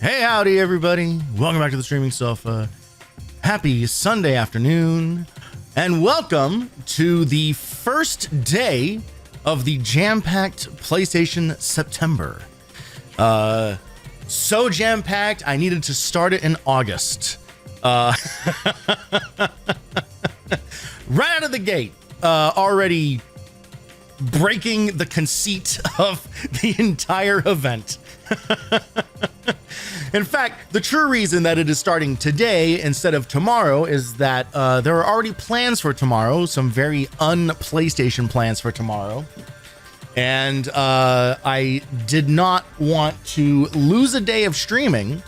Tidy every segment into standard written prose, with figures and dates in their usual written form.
Hey, howdy, everybody. Welcome back to the Streaming Sofa. Happy Sunday afternoon, and welcome to the first day of the Jampacked PlayStation September. So jam-packed, I needed to start it in August. Right out of the gate, already breaking the conceit of the entire event. In fact, the true reason that it is starting today instead of tomorrow is that there are already plans for tomorrow, some very un-PlayStation plans for tomorrow. And I did not want to lose a day of streaming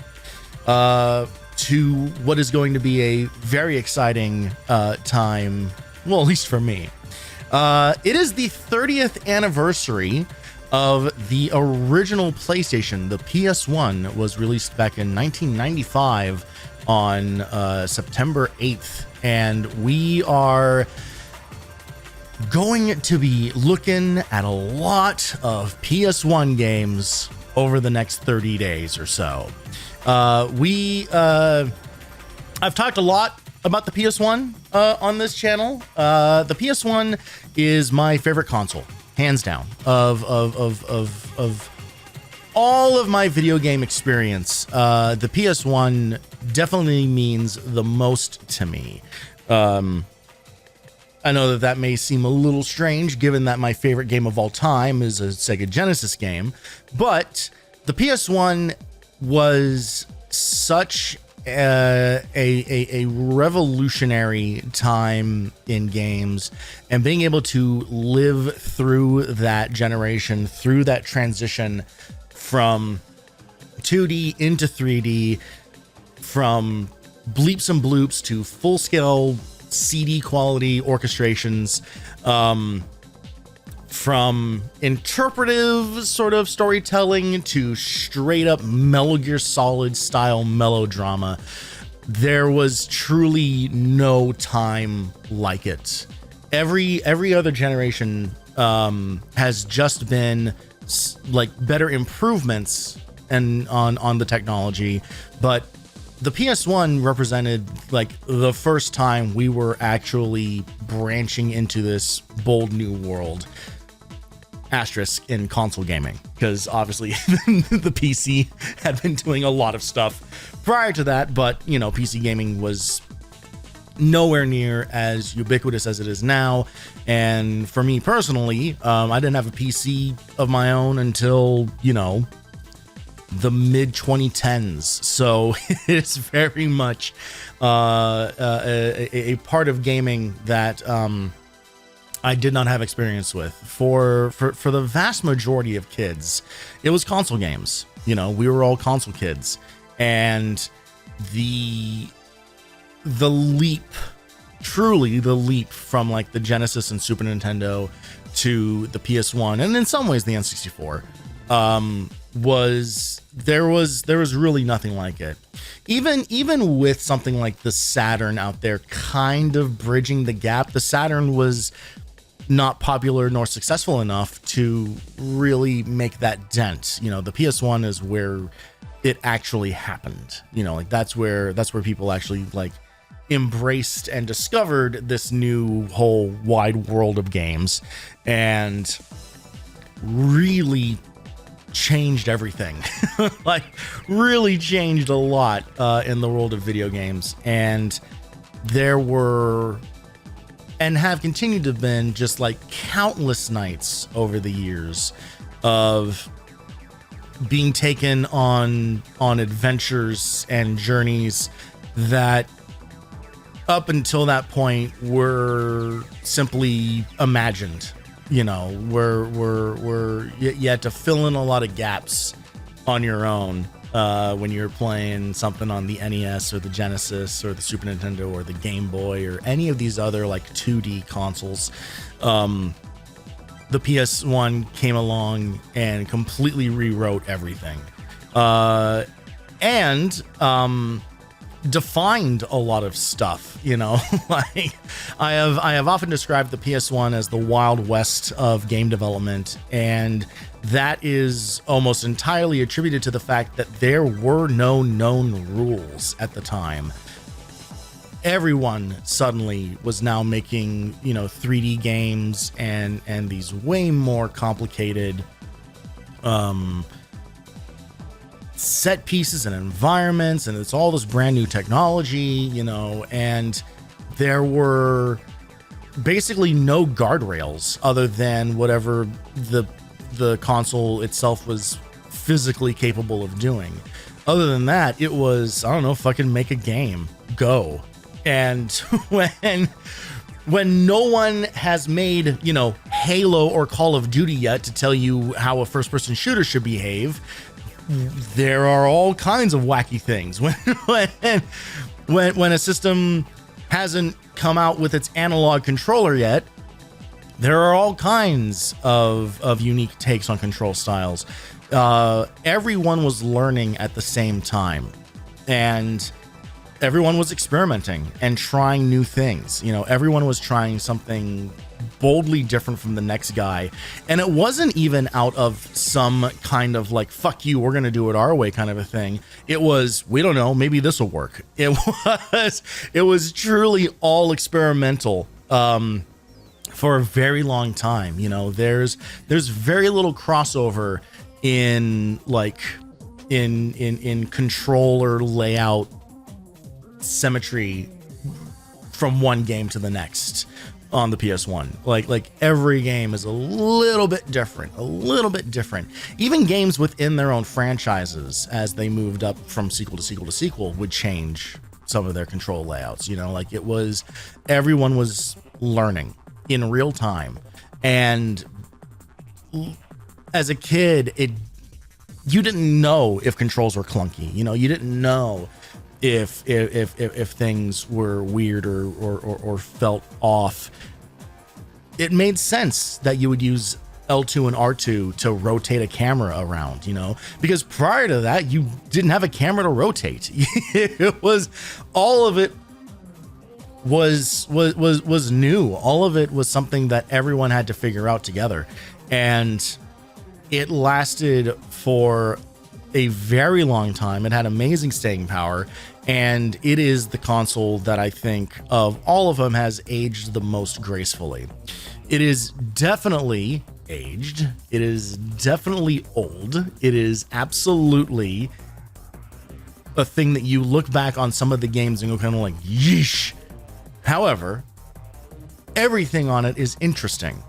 to what is going to be a very exciting time, well, at least for me. It is the 30th anniversary of the original PlayStation. The PS1 was released back in 1995 on September 8th, and we are going to be looking at a lot of PS1 games over the next 30 days or so. I've talked a lot about the PS1 on this channel. The PS1 is my favorite console, hands down, of all of my video game experience. The PS1 definitely means the most to me. I know that may seem a little strange given that my favorite game of all time is a Sega Genesis game, but the PS1 was such a revolutionary time in games, and being able to live through that generation, through that transition from 2D into 3D, from bleeps and bloops to full scale CD quality orchestrations, from interpretive sort of storytelling to straight up Metal Gear Solid style melodrama. There was truly no time like it. Every other generation has just been like better improvements and on the technology, but the PS1 represented like the first time we were actually branching into this bold new world. Asterisk in console gaming, because obviously the PC had been doing a lot of stuff prior to that, but you know, PC gaming was nowhere near as ubiquitous as it is now. And for me personally, I didn't have a PC of my own until, you know, the mid 2010s. So it's very much a part of gaming that I did not have experience with. For the vast majority of kids, it was console games. You know, we were all console kids, and the leap, truly the leap from like the Genesis and Super Nintendo to the PS1, and in some ways the N64, was really nothing like it. Even with something like the Saturn out there kind of bridging the gap, the Saturn was not popular nor successful enough to really make that dent. You know, the PS1 is where it actually happened. You know, like that's where people actually like embraced and discovered this new whole wide world of games, and really changed everything. Like really changed a lot in the world of video games. And there were and have continued to have been just like countless nights over the years of being taken on adventures and journeys that up until that point were simply imagined. You know, you had to fill in a lot of gaps on your own when you're playing something on the NES or the Genesis or the Super Nintendo or the Game Boy or any of these other like 2D consoles. The PS1 came along and completely rewrote everything. And defined a lot of stuff, you know. Like I have often described the PS1 as the Wild West of game development, and that is almost entirely attributed to the fact that there were no known rules at the time. Everyone suddenly was now making, you know, 3D games and these way more complicated set pieces and environments, and it's all this brand new technology, you know, and there were basically no guardrails other than whatever the console itself was physically capable of doing. Other than that, it was, I don't know, fucking make a game, go. And when no one has made, you know, Halo or Call of Duty yet to tell you how a first-person shooter should behave, there are all kinds of wacky things. When a system hasn't come out with its analog controller yet, there are all kinds of unique takes on control styles. Everyone was learning at the same time, and everyone was experimenting and trying new things. You know, everyone was trying something boldly different from the next guy. And it wasn't even out of some kind of like, fuck you, we're going to do it our way kind of a thing. It was, we don't know, maybe this will work. It was truly all experimental for a very long time. You know, there's very little crossover in like in controller layout symmetry from one game to the next on the PS1. Like every game is a little bit different. Even games within their own franchises, as they moved up from sequel to sequel to sequel, would change some of their control layouts. You know, like it was, everyone was learning in real time. And as a kid, you didn't know if controls were clunky. You know, you didn't know if things were weird or felt off. It made sense that you would use L2 and R2 to rotate a camera around, you know, because prior to that, you didn't have a camera to rotate. It was, all of it was new. All of it was something that everyone had to figure out together. And it lasted for a very long time. It had amazing staying power, and it is the console that I think of all of them has aged the most gracefully. It is definitely aged. It is definitely old. It is absolutely a thing that you look back on some of the games and go kind of like, yeesh. However, everything on it is interesting.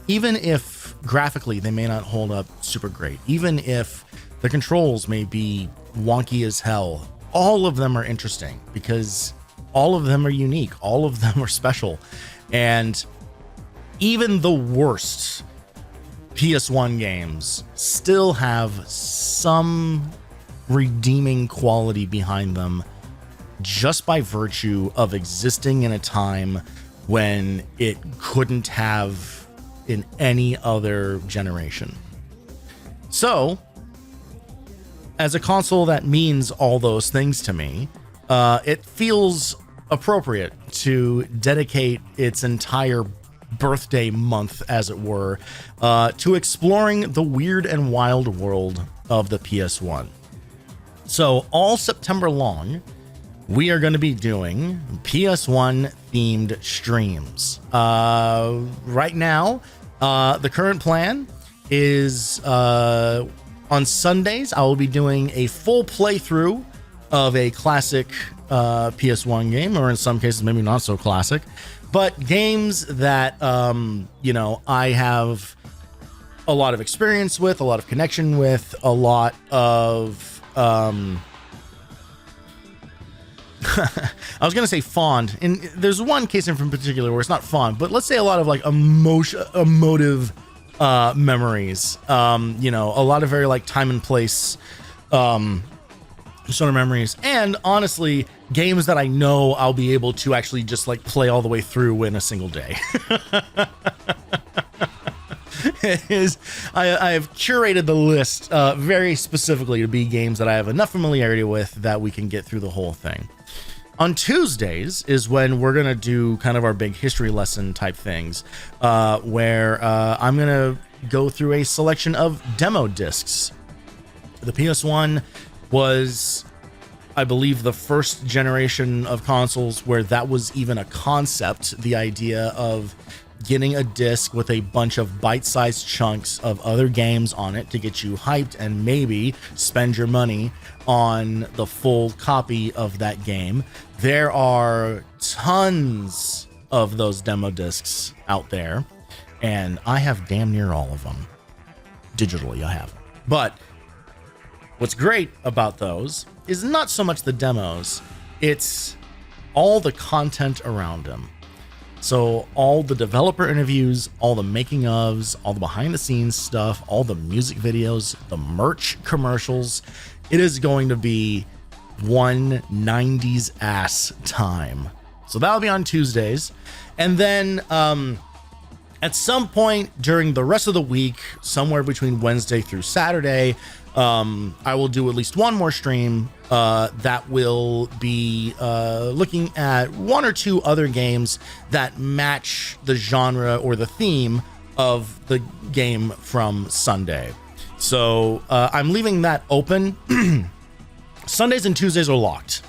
Even if graphically they may not hold up super great, even if the controls may be wonky as hell, all of them are interesting because all of them are unique. All of them are special. And even the worst PS1 games still have some redeeming quality behind them just by virtue of existing in a time when it couldn't have in any other generation. So, as a console that means all those things to me, it feels appropriate to dedicate its entire birthday month, as it were, to exploring the weird and wild world of the PS1. So all September long, we are going to be doing PS1 themed streams. Right now, the current plan is on Sundays, I will be doing a full playthrough of a classic PS1 game, or in some cases, maybe not so classic, but games that, you know, I have a lot of experience with, a lot of connection with, a lot of, I was going to say fond, and there's one case in particular where it's not fond, but let's say a lot of like emotive memories, you know, a lot of very like time and place sort of memories, and honestly games that I know I'll be able to actually just like play all the way through in a single day. I have curated the list very specifically to be games that I have enough familiarity with that we can get through the whole thing. On Tuesdays is when we're going to do kind of our big history lesson type things, where I'm going to go through a selection of demo discs. The PS1 was, I believe, the first generation of consoles where that was even a concept, the idea of getting a disc with a bunch of bite-sized chunks of other games on it to get you hyped and maybe spend your money on the full copy of that game. There are tons of those demo discs out there, and I have damn near all of them. Digitally, I have. But what's great about those is not so much the demos, it's all the content around them. So all the developer interviews, all the making ofs, all the behind the scenes stuff, all the music videos, the merch commercials. It is going to be one 90s ass time. So that'll be on Tuesdays. And then at some point during the rest of the week, somewhere between Wednesday through Saturday, I will do at least one more stream that will be looking at one or two other games that match the genre or the theme of the game from Sunday. So I'm leaving that open. Sundays and Tuesdays are locked.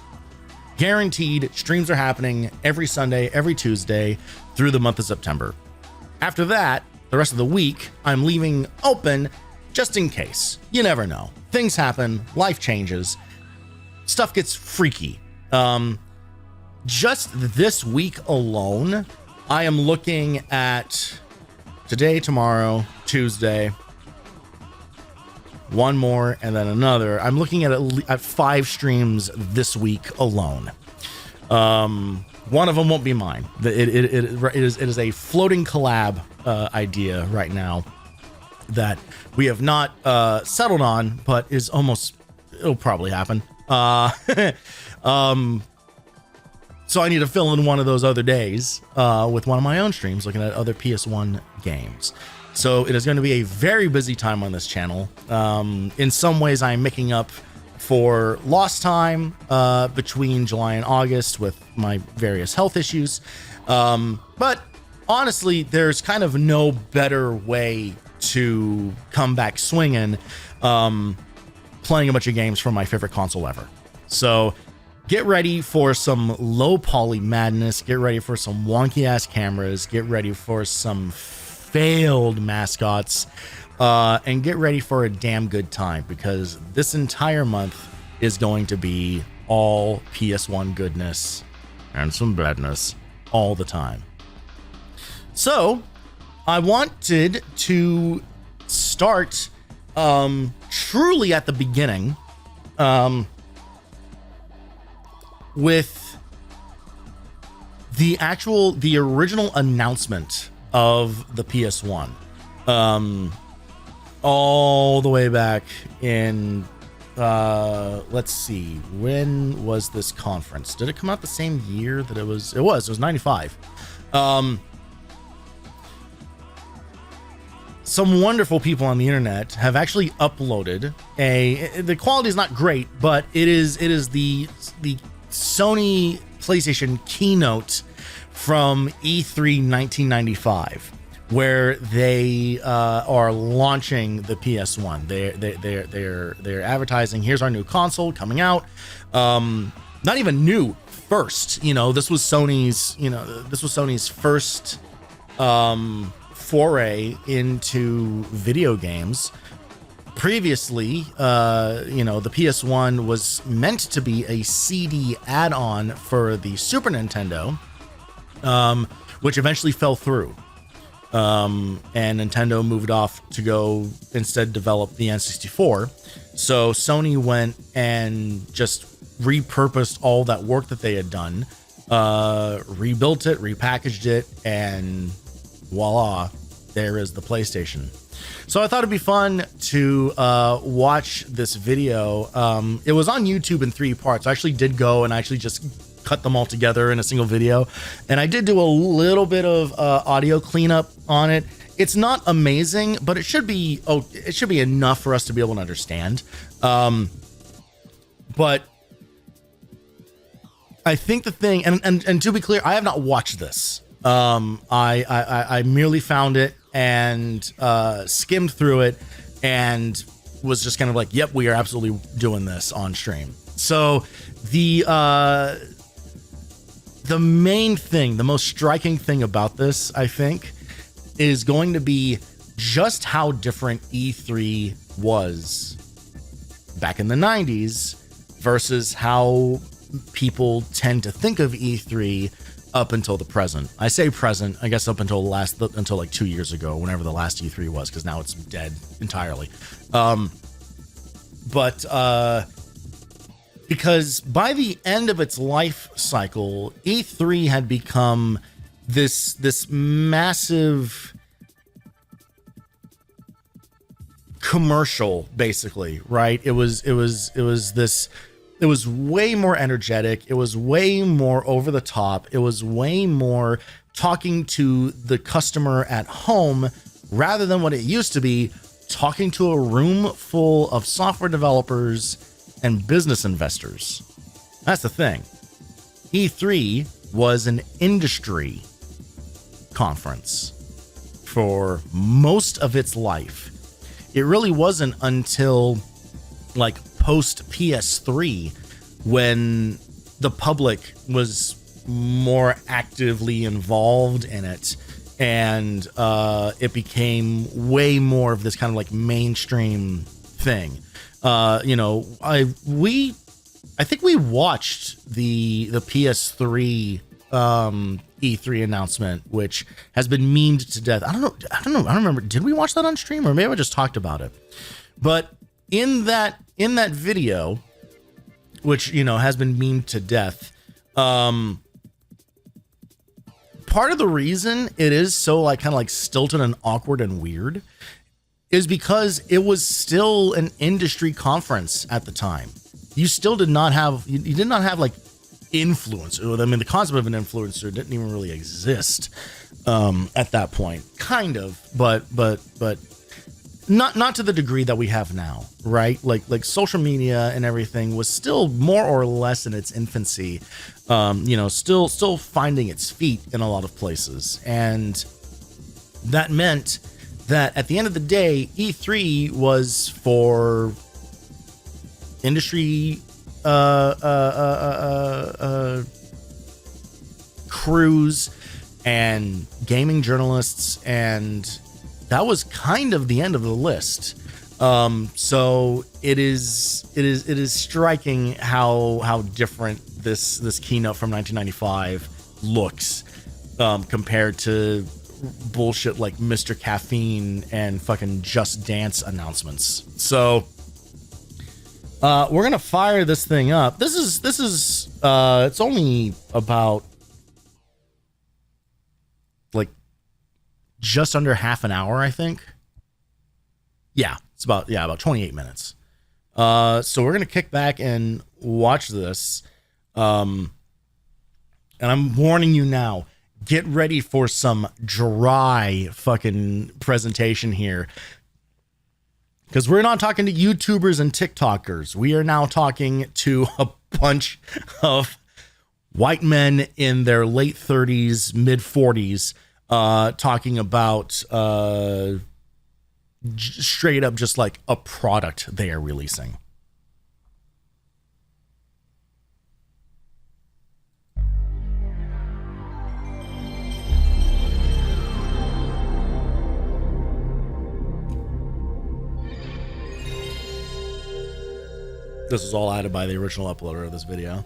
Guaranteed, streams are happening every Sunday, every Tuesday through the month of September. After that, the rest of the week, I'm leaving open just in case. You never know. Things happen, life changes, stuff gets freaky. Just this week alone, I am looking at today, tomorrow, Tuesday, one more, and then another. I'm looking at 5 streams this week alone. One of them won't be mine. It is a floating collab idea right now that we have not settled on, but is almost, it'll probably happen. So I need to fill in one of those other days with one of my own streams looking at other PS1 games. So it is going to be a very busy time on this channel. In some ways, I'm making up for lost time between July and August with my various health issues. But honestly, there's kind of no better way to come back swinging playing a bunch of games from my favorite console ever. So get ready for some low poly madness. Get ready for some wonky ass cameras. Get ready for some failed mascots. And get ready for a damn good time, because this entire month is going to be all PS1 goodness and some badness all the time. So I wanted to start truly at the beginning with the original announcement of the PS1. All the way back in let's see, when was this conference? Did it come out the same year that it was 95. Some wonderful people on the internet have actually uploaded the quality is not great, but it is the Sony PlayStation keynote from E3 1995, where they are launching the PS1. They're advertising, here's our new console coming out. Not even new, first. This was Sony's first foray into video games. Previously, the PS1 was meant to be a CD add-on for the Super Nintendo, which eventually fell through. And Nintendo moved off to go instead develop the N64. So Sony went and just repurposed all that work that they had done, rebuilt it, repackaged it, and voila, there is the PlayStation. So I thought it'd be fun to watch this video. It was on YouTube in 3 parts. I actually did go and I actually just cut them all together in a single video, and I did do a little bit of audio cleanup on it. It's not amazing, but it should be enough for us to be able to understand. But I think the thing, and to be clear, I have not watched this. I merely found it and skimmed through it and was just kind of like, yep, we are absolutely doing this on stream. So the main thing, the most striking thing about this, I think, is going to be just how different E3 was back in the 90s versus how people tend to think of E3 up until the present. I say present, I guess up until like 2 years ago, whenever the last E3 was, because now it's dead entirely. Because by the end of its life cycle, E3 had become this massive commercial, basically, right? It was way more energetic. It was way more over the top. It was way more talking to the customer at home rather than what it used to be, talking to a room full of software developers and business investors. That's the thing. E3 was an industry conference for most of its life. It really wasn't until like post PS3 when the public was more actively involved in it, and it became way more of this kind of like mainstream thing. I think we watched the PS3 E3 announcement, which has been memed to death. I don't remember. Did we watch that on stream, or maybe I just talked about it? But in that video, which has been memed to death, part of the reason it is so like kind of like stilted and awkward and weird is because it was still an industry conference at the time. You still did not have like influencer. I mean, the concept of an influencer didn't even really exist at that point. Kind of, but not to the degree that we have now, right? Like social media and everything was still more or less in its infancy, still finding its feet in a lot of places. And that meant that at the end of the day, E3 was for industry crews and gaming journalists, and that was kind of the end of the list. So it is striking how different this keynote from 1995 looks compared to bullshit like Mr. Caffeine and fucking Just Dance announcements. So we're gonna fire this thing up. This is it's only about like just under half an hour, I think. Yeah, it's about 28 minutes. So we're gonna kick back and watch this. And I'm warning you now, get ready for some dry fucking presentation here. Because we're not talking to YouTubers and TikTokers. We are now talking to a bunch of white men in their late 30s, mid 40s, talking about straight up just like a product they are releasing. This was all added by the original uploader of this video.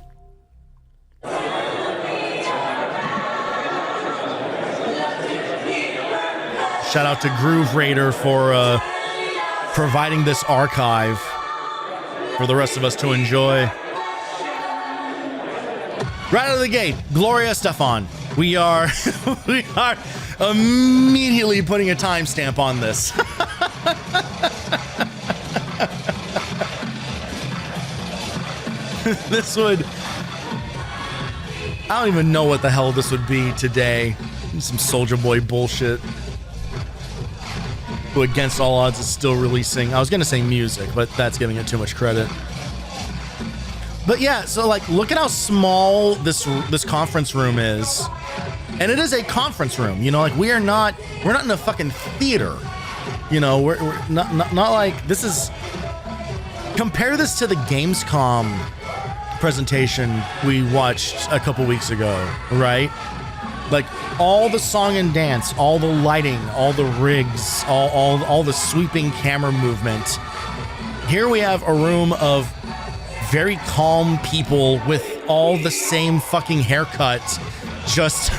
Shout out to Groove Raider for providing this archive for the rest of us to enjoy. Right out of the gate, Gloria Estefan. We are immediately putting a timestamp on this. This would, I don't even know what the hell this would be today. Some Soulja Boy bullshit. Who against all odds is still releasing, I was gonna say music, but that's giving it too much credit. But yeah, so like, look at how small this conference room is, and it is a conference room. You know, like we're not in a fucking theater. You know, we're not like this is. Compare this to the Gamescom presentation we watched a couple weeks ago, right? Like all the song and dance, all the lighting, all the rigs, all the sweeping camera movement. Here we have a room of very calm people with all the same fucking haircuts, just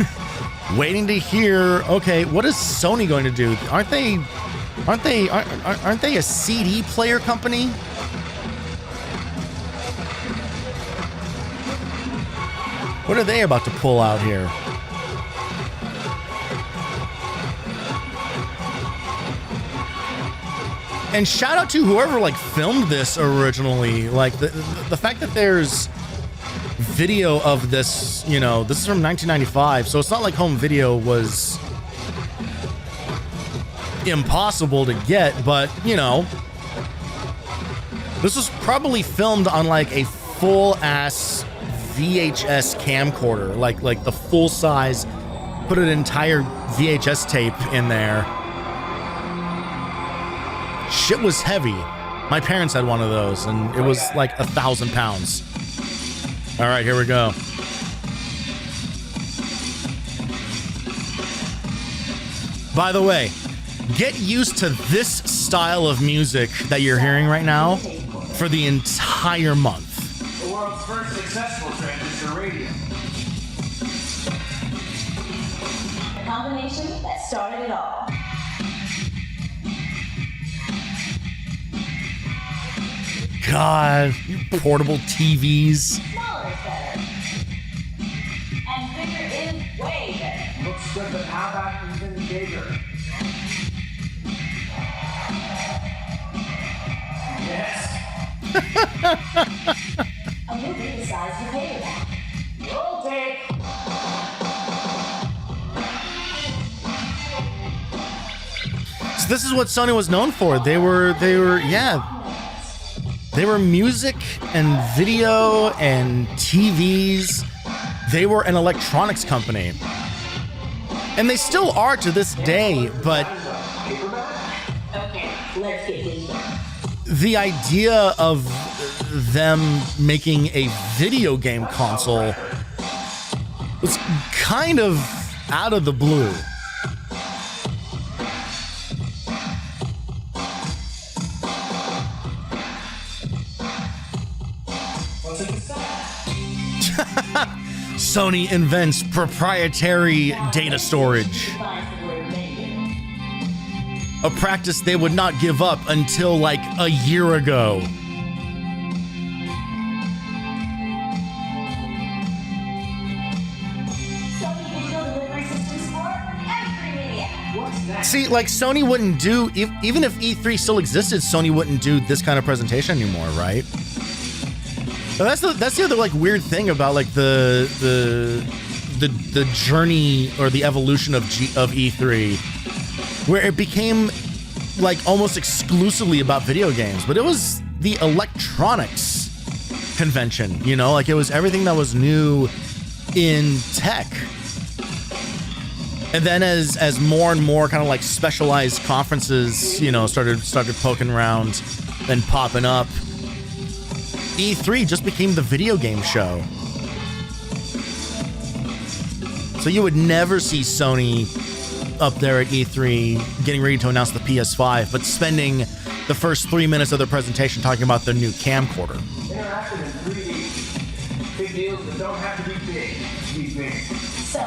waiting to hear, okay, what is Sony going to do? Aren't they a CD player company? What are they about to pull out here? And shout out to whoever like filmed this originally. Like the fact that there's video of this, you know, this is from 1995, so it's not like home video was impossible to get, but you know, this was probably filmed on like a full ass VHS camcorder, like the full size, put an entire VHS tape in there. Shit was heavy. My parents had one of those, and it was like 1,000 pounds. All right, here we go. By the way, get used to this style of music that you're hearing right now for the entire month. The world's first successful transistor radio. The combination that started it all. God, portable TVs. Smaller is better. And bigger is way better. Looks good, but how about even bigger? Yes. A movie the size you pay that. Roll tape. So this is what Sony was known for. They were music and video and TVs. They were an electronics company. And they still are to this day, but Okay, let's get this. the idea of them making a video game console was kind of out of the blue. Sony invents proprietary data storage, a practice they would not give up until like a year ago. Sony Digital Delivery Systems for every media. What's next? See, like Sony wouldn't do, even if E3 still existed, Sony wouldn't do this kind of presentation anymore, right? But that's the other like weird thing about like the journey or the evolution of E3, where it became like almost exclusively about video games, but it was the electronics convention, you know, like it was everything that was new in tech. And then as more and more kind of like specialized conferences, you know, started poking around and popping up, E3 just became the video game show. So you would never see Sony up there at E3 getting ready to announce the PS5, but spending the first 3 minutes of their presentation talking about their new camcorder. Interactive in 3D. Big deals that don't have to be big. Be big. So,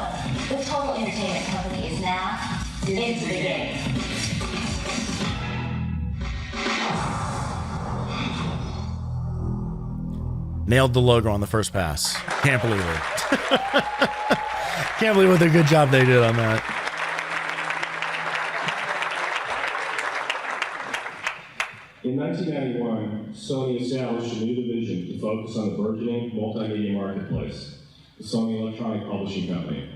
the total entertainment company is now into the game. Nailed the logo on the first pass. Can't believe it. Can't believe what a good job they did on that. In 1991, Sony established a new division to focus on the burgeoning multimedia marketplace, the Sony Electronic Publishing Company.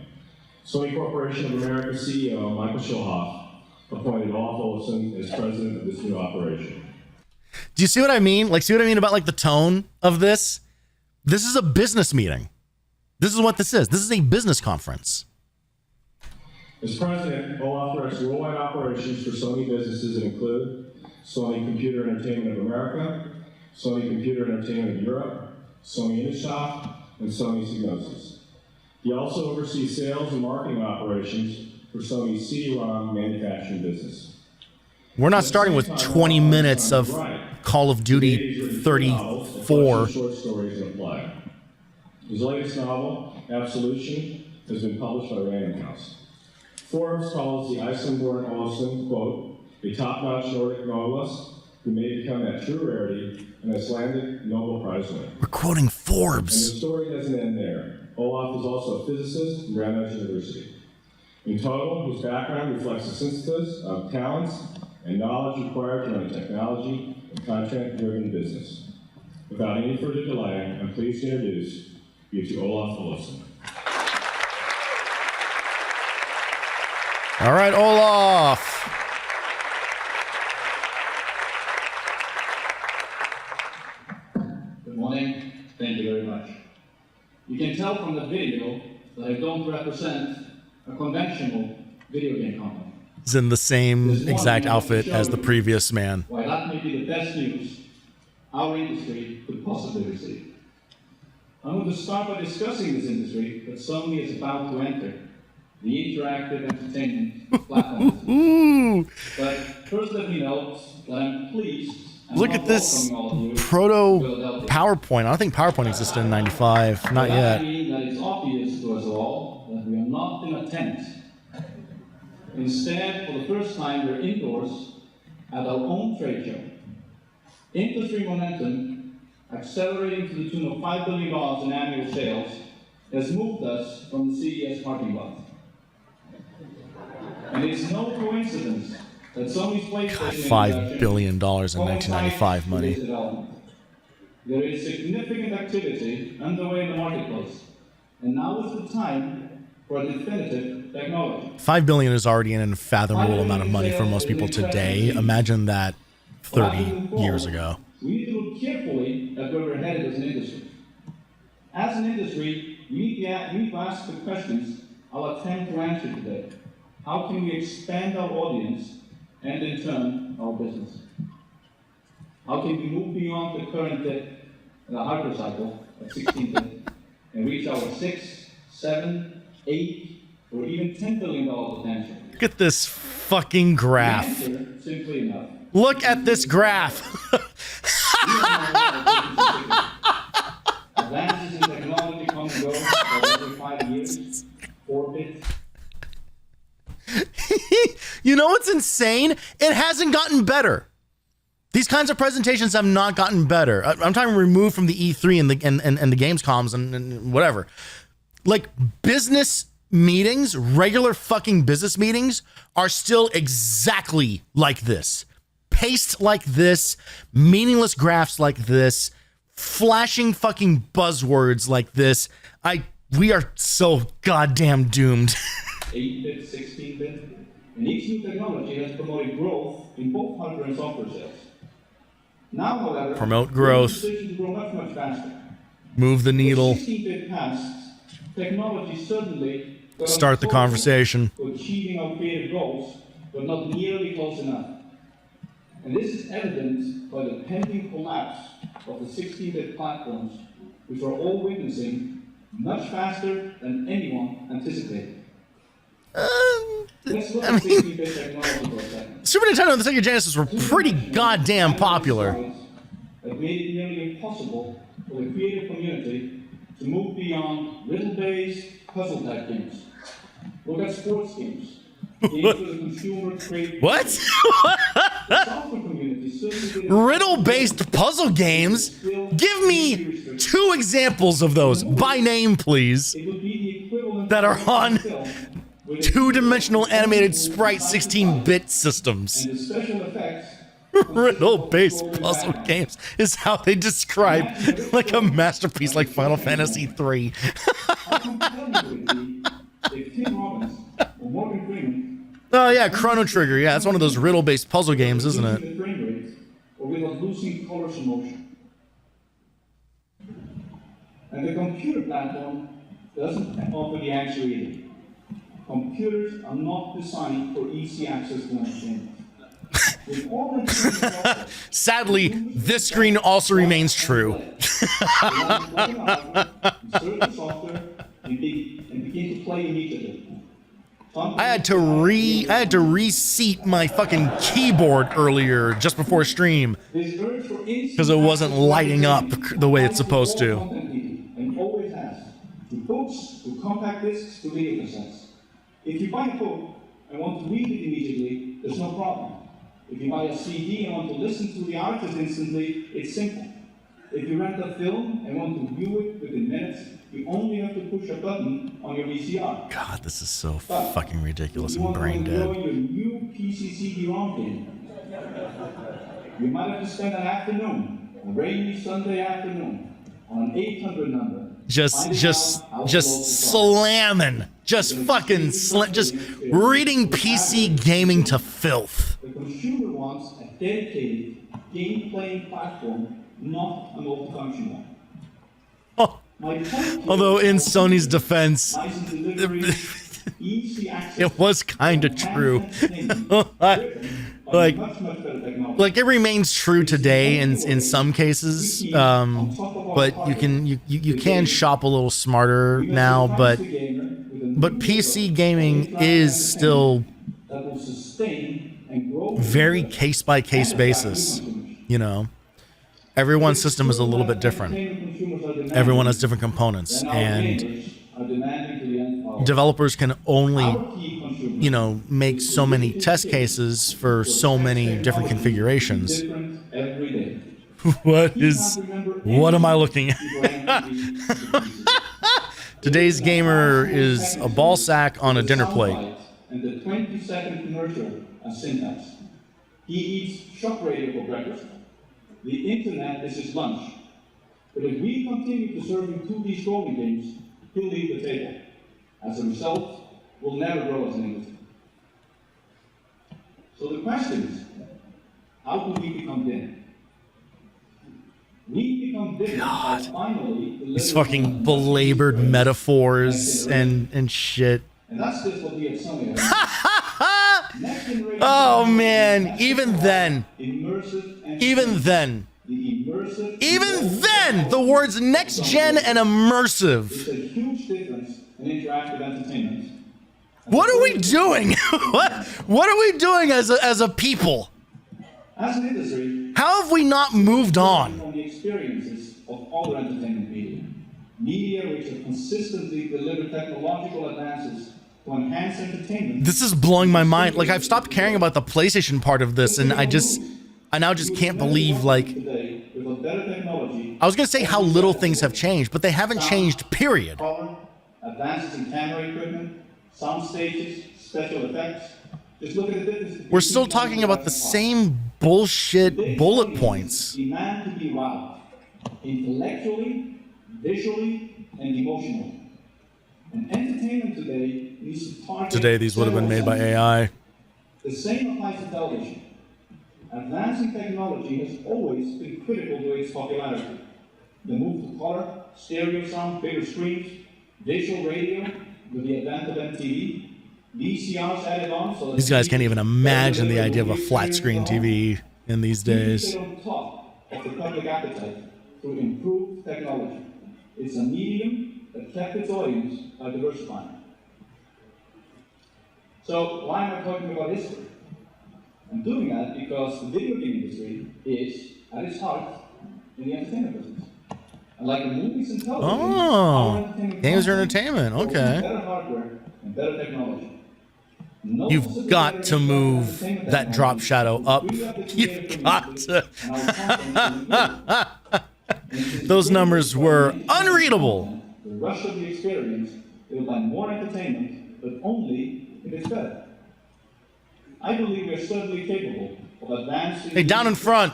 Sony Corporation of America CEO Michael Schilhoff appointed Al Folsom as president of this new operation. Do you see what I mean? Like, see what I mean about like the tone of this? This is a business meeting. This is what this is. This is a business conference. As president, Olaf directs worldwide operations for Sony businesses that include Sony Computer Entertainment of America, Sony Computer Entertainment of Europe, Sony Innosoft, and Sony Psygnosis. He also oversees sales and marketing operations for Sony's CD-ROM manufacturing business. We're not starting with 20 minutes of Call of Duty 34. Short stories in a play. His latest novel, Absolution, has been published by Random House. Forbes calls the Iceland-born Olafsson, quote, a top-notch Nordic novelist who may become that true rarity, an Icelandic Nobel Prize winner. We're quoting Forbes. And the story doesn't end there. Olaf is also a physicist from Greenwich University. In total, his background reflects a synthesis of talents and knowledge required to run a technology and content-driven business. Without any further delay, I'm pleased to introduce you to Olaf Olafsson. All right, Olaf. Good morning. Thank you very much. You can tell from the video that I don't represent a conventional video game company. He's in the same exact outfit as the previous man. Why that may be the best news our industry could possibly receive. I'm going to start by discussing this industry that Sony is about to enter, the interactive entertainment platform. But first let me note that I'm pleased. Look at this proto PowerPoint. I don't think PowerPoint existed in 95. Not yet. I mean that it's obvious to us all that we are not in a tent. Instead, for the first time, we're indoors at our own trade show. Industry momentum, accelerating to the tune of $5 billion in annual sales, has moved us from the CES parking lot. And it's no coincidence that Sony's PlayStation $5 billion in 1995 money. There is significant activity underway in the marketplace, and now is the time for a definitive technology. $5 billion is already an unfathomable amount of money for most people today. Imagine that 30 years ago. We need to look carefully at where we're headed as an industry. As an industry, we need to ask the questions I'll attempt to answer today. How can we expand our audience and, in turn, our business? How can we move beyond the current hypercycle at 16-bit and reach our 6, 7, 8, or even $10 billion potential? Look at this fucking graph. Answer, simply enough. Look at this graph. Advances in technology come and go every 5 years, 4 bits. You know what's insane? It hasn't gotten better. These kinds of presentations have not gotten better. I'm talking removed from the E3 and the Gamescoms and whatever. Like business meetings, regular fucking business meetings are still exactly like this. Paced like this, meaningless graphs like this, flashing fucking buzzwords like this. We are so goddamn doomed. 8-bit, 16-bit, and each new technology has promoted growth in both hardware and software sales. Now, however, Promote growth. to grow much, much faster. Move the needle. 16-bit past, technology certainly Start the conversation. to achieving our creative goals, but not nearly close enough. And this is evident by the pending collapse of the 16-bit platforms, which are all witnessing much faster than anyone anticipated. Let's look at 16-bit technology for a second. Super Nintendo and the Sega Genesis were pretty goddamn popular. That made it nearly impossible for the creative community to move beyond riddle-based puzzle-type games. Look at sports games. Games where the consumer creates. What? The software community certainly did Riddle-based puzzle games? Give me 2 examples of those, by name, please, It would be the equivalent that are on film with 2-dimensional animated sprite 16-bit systems. the special effects. Riddle-based puzzle games is how they describe like a masterpiece like Final Fantasy III. How compelling would it be if Tim Robbins or Morgan Freeman Oh yeah, Chrono Trigger. Yeah, it's one of those riddle-based puzzle games, isn't it? the frame rate or without losing colors and motion? And the computer platform doesn't offer the answer either. Computers are not designed for easy access to entertainment. With all the Sadly, this screen also remains true. Insert the software and begin to play immediately. I had to reseat my fucking keyboard earlier just before stream because it wasn't lighting up the way it's supposed to. And always has. To books, to compact discs, to video cassettes. If you buy a book and want to read it immediately, there's no problem. If you buy a CD and want to listen to the artist instantly, it's simple. If you rent a film and want to view it within minutes, you only have to push a button on your VCR. God, this is so But fucking ridiculous if you and want brain to enjoy dead. your new PC CD-ROM game, you might have to spend an afternoon, a rainy Sunday afternoon, on an 800 number. Just slamming, just reading PC gaming to filth. The consumer wants a dedicated game-playing platform, not a multifunction one. Oh, My point although in is Sony's defense, lies in delivering easy access it was kind of and true. entertainment driven by Like, much better technology. like it remains true today in some cases, but you can shop a little smarter now. But PC gaming is still that will sustain and grow very case by case basis. You know, everyone's system is a little bit different. Everyone has different components, and developers can only, you know, make so many test cases for so many different configurations. What am I looking at? Today's gamer is a ball sack on a dinner plate. And the 20-second commercial as syntax. He eats shock radio for breakfast. The internet is his lunch. But if we continue to serve him 2D scrolling games, he'll leave the table. As a result, we'll never grow as an industry. So the question is, how do we become dim? We become dim by finally These fucking belabored metaphors and shit. And that's just what we at Sony Oh man, even then, immersive even then, the immersive even then, the words next gen and immersive. is a huge difference in interactive entertainment. What are we doing? What are we doing as a people? As an industry, How have we not moved on? on the experiences of other entertainment media which have consistently delivered technological advances to enhance entertainment. This is blowing my mind. Like, I've stopped caring about the PlayStation part of this, and I now just can't believe, like, Today, with a better technology, I was gonna say how little things have changed, but they haven't changed, period. color, advances in camera equipment, sound stages, special effects. Just look at the difference. We're still talking about the same bullshit bullet points. Demand to be wowed, intellectually, visually, and emotionally. And entertainment today needs to target Today, these would have been made by AI. The same applies to television. Advancing technology has always been critical to its popularity. The move to color, stereo sound, bigger screens, visual radio, with the advent of MTV, VCRs added on so that These guys can't even imagine the idea of a flat screen TV in these days. Stay on top of the public appetite through improved technology. It's a medium that kept its audience by diversifying. So why am I talking about history? I'm doing that because the video game industry is, at its heart, in the entertainment business. And like the movies and television, our entertainment games are content entertainment. goes with Okay. better hardware and better technology. No You've subsidiary got to move entertainment that drop technology shadow up. will free up the You've creative got to. and our content to improve. Those numbers were unreadable. The rush of the experience will buy more entertainment, but only if it's better. I believe we're certainly capable of advancing Hey, down in front.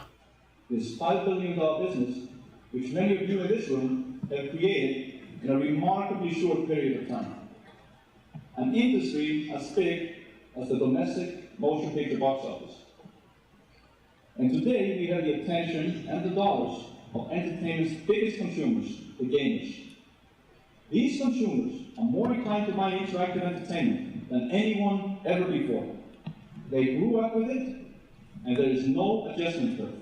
this $5 billion business, which many of you in this room have created in a remarkably short period of time. An industry as big as the domestic motion picture box office. And today we have the attention and the dollars of entertainment's biggest consumers, the gamers. These consumers are more inclined to buy interactive entertainment than anyone ever before. They grew up with it, and there is no adjustment curve.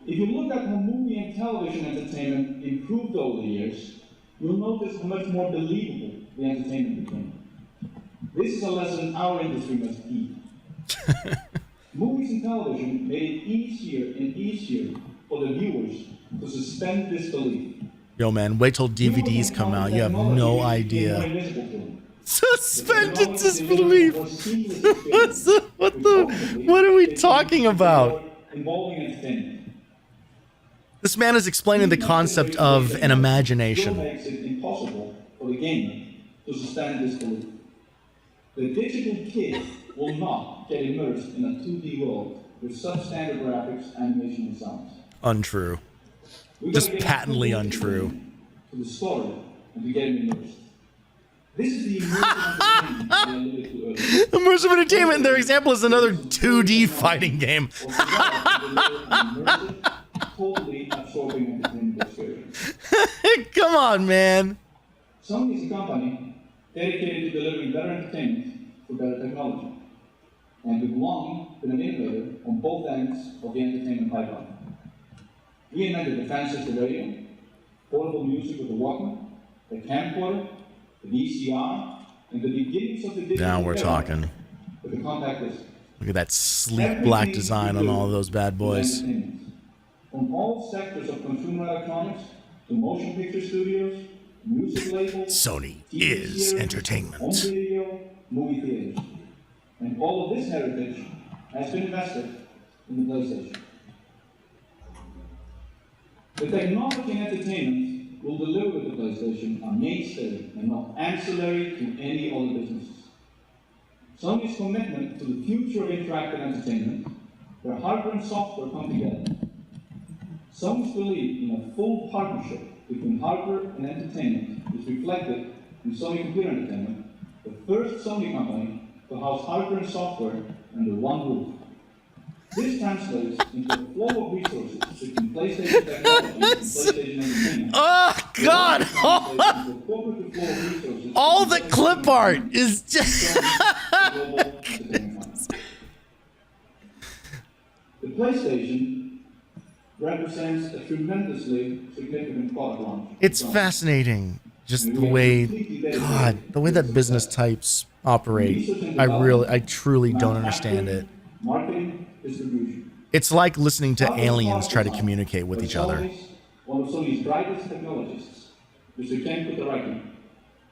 If you look at how movie and television entertainment improved over the years, you'll notice how much more believable the entertainment became. This is a lesson our industry must heed. Movies and television made it easier and easier for the viewers to suspend disbelief. Yo, man, wait till DVDs come out. You have no idea. Suspended disbelief. What are we talking about? Involving entertainment. This man is explaining the concept of an imagination. Still makes it impossible for the gamer to suspend disbelief. The digital kid will not get immersed in a 2D world with substandard graphics, animation, and sounds. Untrue. Just patently untrue. To the story and to get immersed. This is the immersive entertainment I alluded to earlier. Immersive entertainment. Their example is another 2D fighting game. Totally absorbing entertainment experience. Come on, man. Sony is a company dedicated to delivering better entertainment for better technology, and we've long been an innovator on both ends of the entertainment pipeline. We invented the transistor radio, portable music with the Walkman, the camcorder, the VCR, and the beginnings of the digital Now we're camera talking. with the compact disc. Look at that sleek black design on all of those bad boys. From all sectors of consumer electronics to motion picture studios, music labels, Sony TV is series, home entertainment. video, movie theaters. And all of this heritage has been invested in the PlayStation. The technology and entertainment will deliver with the PlayStation are mainstay and not ancillary to any other businesses. Sony's commitment to the future of interactive entertainment, where hardware and software come together. Sony's belief in a full partnership between hardware and entertainment is reflected in Sony Computer Entertainment, the first Sony company to house hardware and software under one roof. This translates into a flow of resources between PlayStation technology and PlayStation Entertainment. Oh, God. All the clip art is just... The PlayStation represents a tremendously significant product launch. It's fascinating. Just the way, God, the way that business types operate. I truly don't understand it. Marketing, distribution. It's like listening to aliens try to communicate with each other. One of Sony's brightest technologists, Mr. Ken Kutaragi,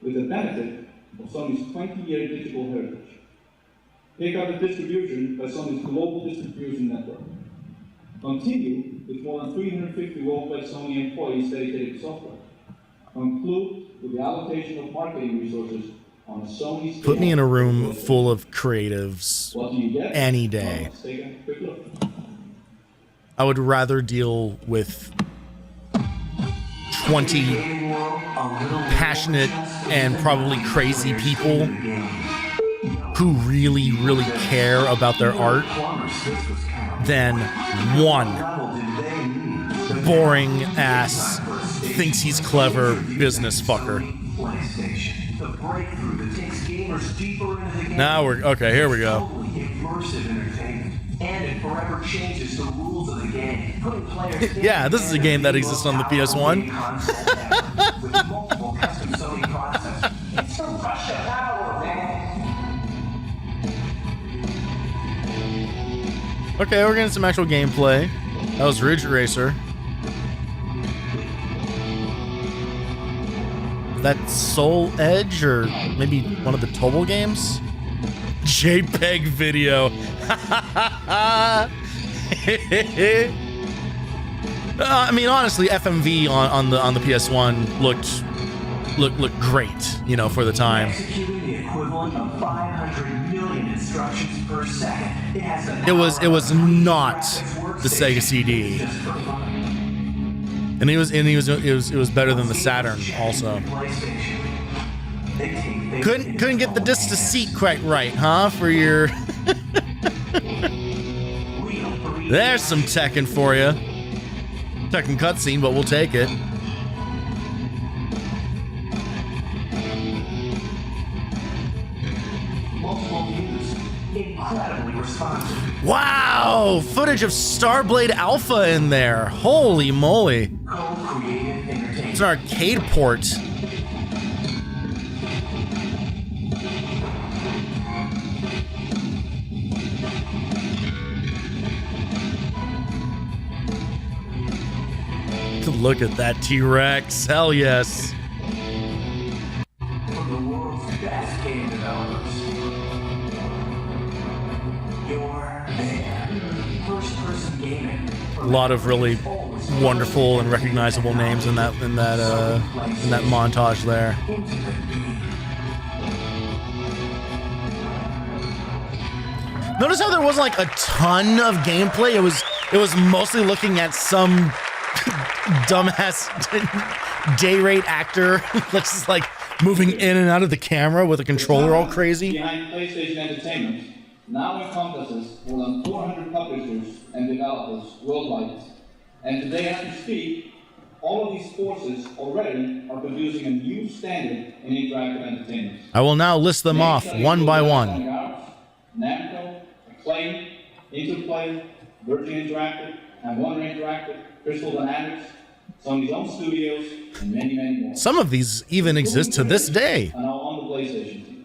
with the benefit of Sony's 20-year digital heritage. Take out the distribution by Sony's global distribution network. Continue with more than 350 worldwide Sony employees dedicated to software. Conclude with the allocation of marketing resources on a Sony scale. Put me in a room full of creatives What do you get? any day. Let's take a quick look. I would rather deal with 20 passionate and probably crazy people who really, really care about their art than one boring ass, thinks he's clever business fucker. Now we're okay. Here we go. Yeah, this is a game that exists on the PS1. Okay, we're getting some actual gameplay. That was Ridge Racer. That Soul Edge or maybe one of the Tobal games? JPEG video. I mean, honestly, FMV on the PS1 looked great, you know, for the time. Executing the equivalent of 500 million instructions per second. It was not the Sega CD. And it was better than the Saturn also. Couldn't get the disc to seat quite right, huh? For your There's some Tekken for you. Tekken cutscene, but we'll take it. Wow, footage of Starblade Alpha in there. Holy moly. Co-creative entertainment. It's an arcade port. Look at that T-Rex. Hell yes. From the world's best game developers. You're there. First-person gaming. A lot of really wonderful and recognizable names in that montage there. Notice how there wasn't like a ton of gameplay. It was mostly looking at some dumbass day rate actor that's just like moving in and out of the camera with a controller all crazy. Behind PlayStation Entertainment now encompasses more than 400 publishers and developers worldwide. And today, as we speak, all of these forces already are producing a new standard in interactive entertainment. I will now list them off one by one. Namco, Acclaim, Interplay, Virgin Interactive, and Wonder Interactive, Crystal Dynamics, Sony's own studios, and many, many more. Some of these even exist to this day. And now on the PlayStation team.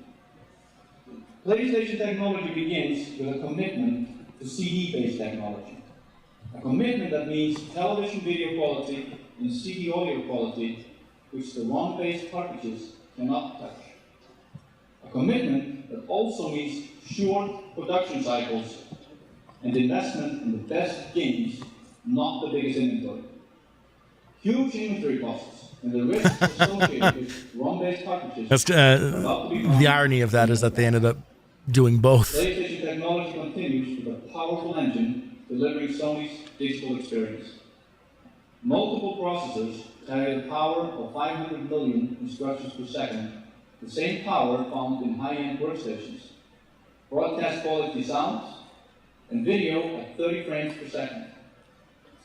PlayStation technology begins with a commitment to CD-based technology. A commitment that means television video quality and CD audio quality, which the ROM-based cartridges cannot touch. A commitment that also means short production cycles and investment in the best games, not the biggest inventory. Huge inventory costs and the risks associated with ROM-based cartridges. That's the irony of that is that they ended up doing both. PlayStation technology continues with a powerful engine delivering Sony's digital experience. Multiple processors carry the power of 500 million instructions per second, the same power found in high-end workstations. Broadcast quality sound and video at 30 frames per second.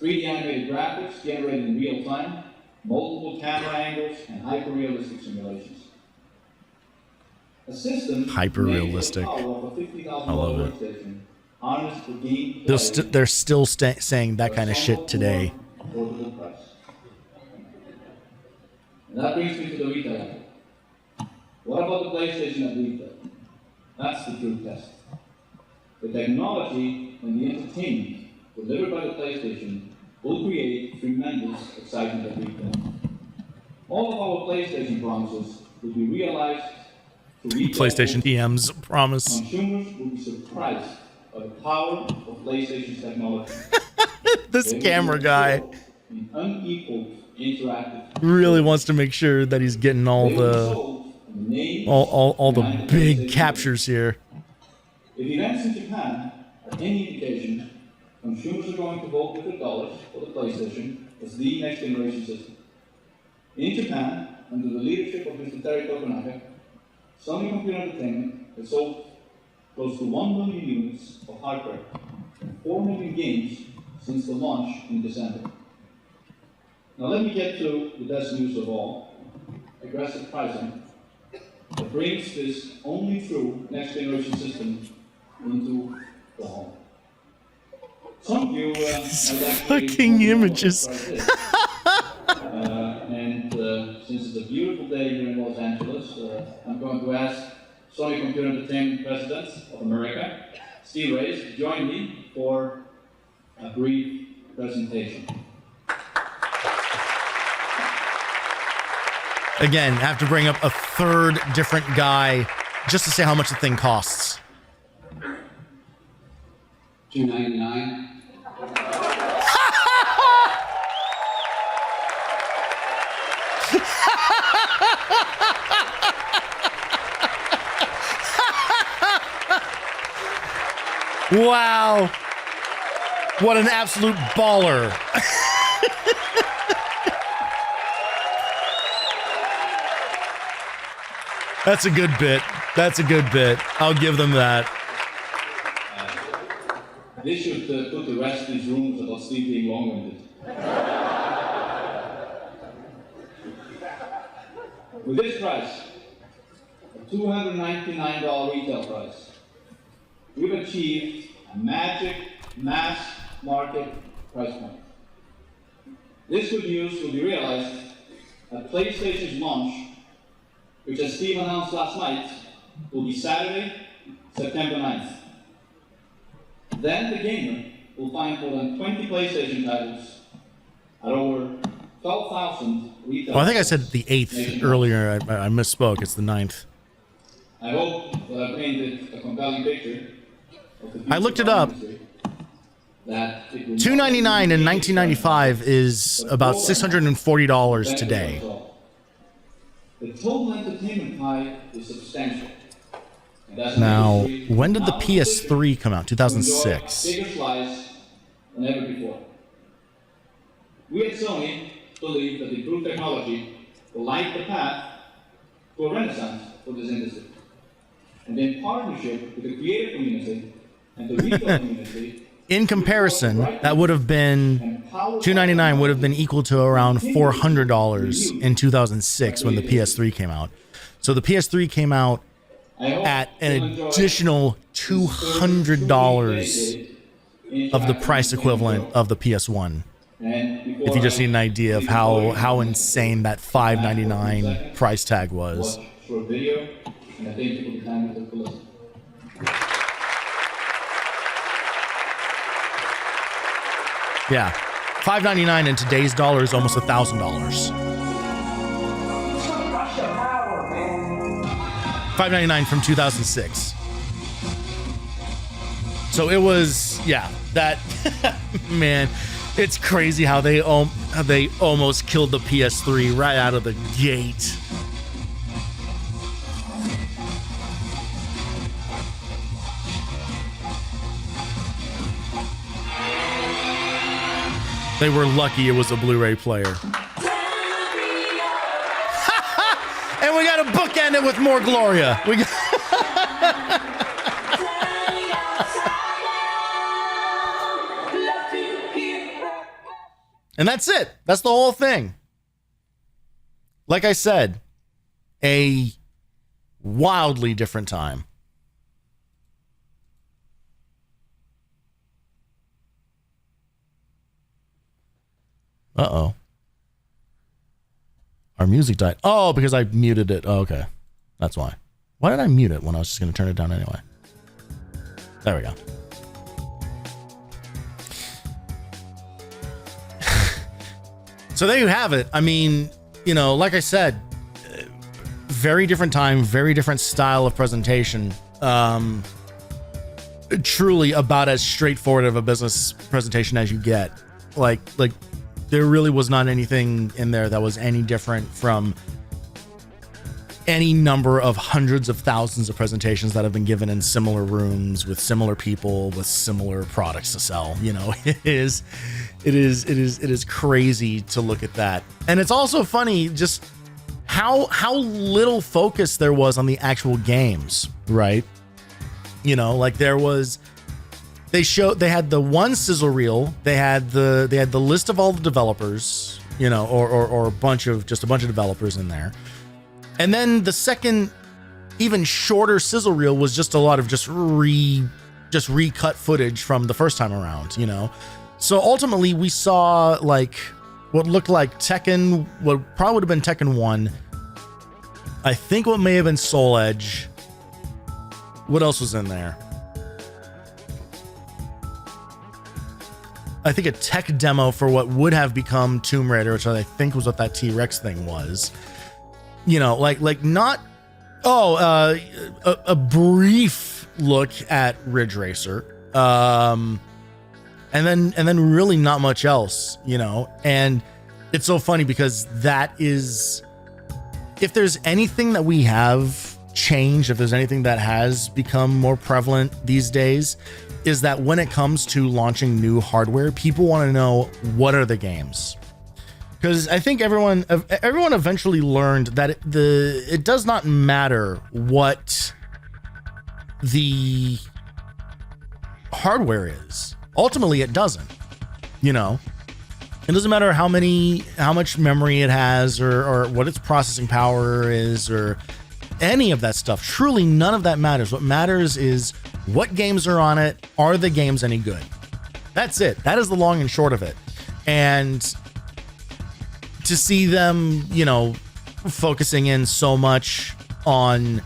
3D animated graphics generated in real time, multiple camera angles, and hyper-realistic simulations. A system Hyper-realistic. I love it. Harnessed for game They're still saying that kind of shit today. affordable price. And that brings me to the retail level. What about the PlayStation at retail? That's the true test. The technology and the entertainment delivered by the PlayStation will create tremendous excitement at retail. All of our PlayStation promises will be realized to retail. PlayStation PM's promise. Consumers will be surprised by the power of PlayStation's technology. This camera guy An unequaled interactive. really wants to make sure that he's getting all the big captures here. If events in Japan are any indication, consumers are going to vote with their dollars for the PlayStation as the next generation system. In Japan, under the leadership of Mr. Terry Tokunaga, Sony Computer Entertainment has sold close to 1 million units of hardware and 4 million games since the launch in December. Now let me get to the best news of all, aggressive pricing that brings this only true next generation system into the home. Some of you Fucking images. Since it's a beautiful day here in Los Angeles, I'm going to ask Sony Computer Entertainment President of America, Steve Reyes, to join me for a brief presentation. Again, I have to bring up a third different guy just to say how much the thing costs. $299. Wow. What an absolute baller. That's a good bit. That's a good bit. I'll give them that. This should put the rest of these rooms about Steve being long-winded. With this price, a $299 retail price, we've achieved magic mass market price point. This good news will be realized at PlayStation's launch, which, as Steve announced last night, will be Saturday, September 9th. Then the gamer will find more than 20 PlayStation titles at over 12,000 retail. Well, I think I said the 8th earlier. I misspoke. It's the 9th. I hope that I've painted a compelling picture of the I looked it up. $299 in 1995 is about $640 today. The total entertainment pie is substantial. Now, when did the PS3 come out? 2006. Bigger slice than ever before. We at Sony believe that improved technology will light the path to a renaissance for this industry. And in partnership with the creative community and the retail community, in comparison, that would have been $299 would have been equal to around $400 in 2006 when the PS3 came out. So the PS3 came out at an additional $200 of the price equivalent of the PS1. If you just need an idea of how insane that $599 price tag was. Yeah, $599 in today's dollars, almost $1,000. $599 from 2006. So it was, yeah, that man. It's crazy how they almost killed the PS3 right out of the gate. They were lucky it was a Blu-ray player. And we got to bookend it with more Gloria. And that's it. That's the whole thing. Like I said, a wildly different time. Uh-oh. Our music died. Oh, because I muted it. Oh, okay. That's why. Why did I mute it when I was just going to turn it down anyway? There we go. So there you have it. I mean, you know, like I said, very different time, very different style of presentation. Truly about as straightforward of a business presentation as you get. Like there really was not anything in there that was any different from any number of hundreds of thousands of presentations that have been given in similar rooms with similar people with similar products to sell. You know, it is crazy to look at that. And it's also funny just how little focus there was on the actual games, right? You know, like there was, they had the one sizzle reel, they had the list of all the developers, you know, or a bunch of developers in there. And then the second, even shorter sizzle reel was just a lot of just recut footage from the first time around, you know. So ultimately we saw like what looked like Tekken, what probably would have been Tekken 1. I think what may have been Soul Edge. What else was in there? I think a tech demo for what would have become Tomb Raider, which I think was what that T-Rex thing was. You know, like not, a brief look at Ridge Racer. And then really not much else, you know. And it's so funny because that is, if there's anything that we have changed, if there's anything that has become more prevalent these days, is that when it comes to launching new hardware, people want to know what are the games. Because I think everyone eventually learned that it does not matter what the hardware is. Ultimately, it doesn't. You know, it doesn't matter how much memory it has, or what its processing power is, or any of that stuff. Truly, none of that matters. What matters is What games are on it? Are the games any good? That's it. That is the long and short of it. And to see them, you know, focusing in so much on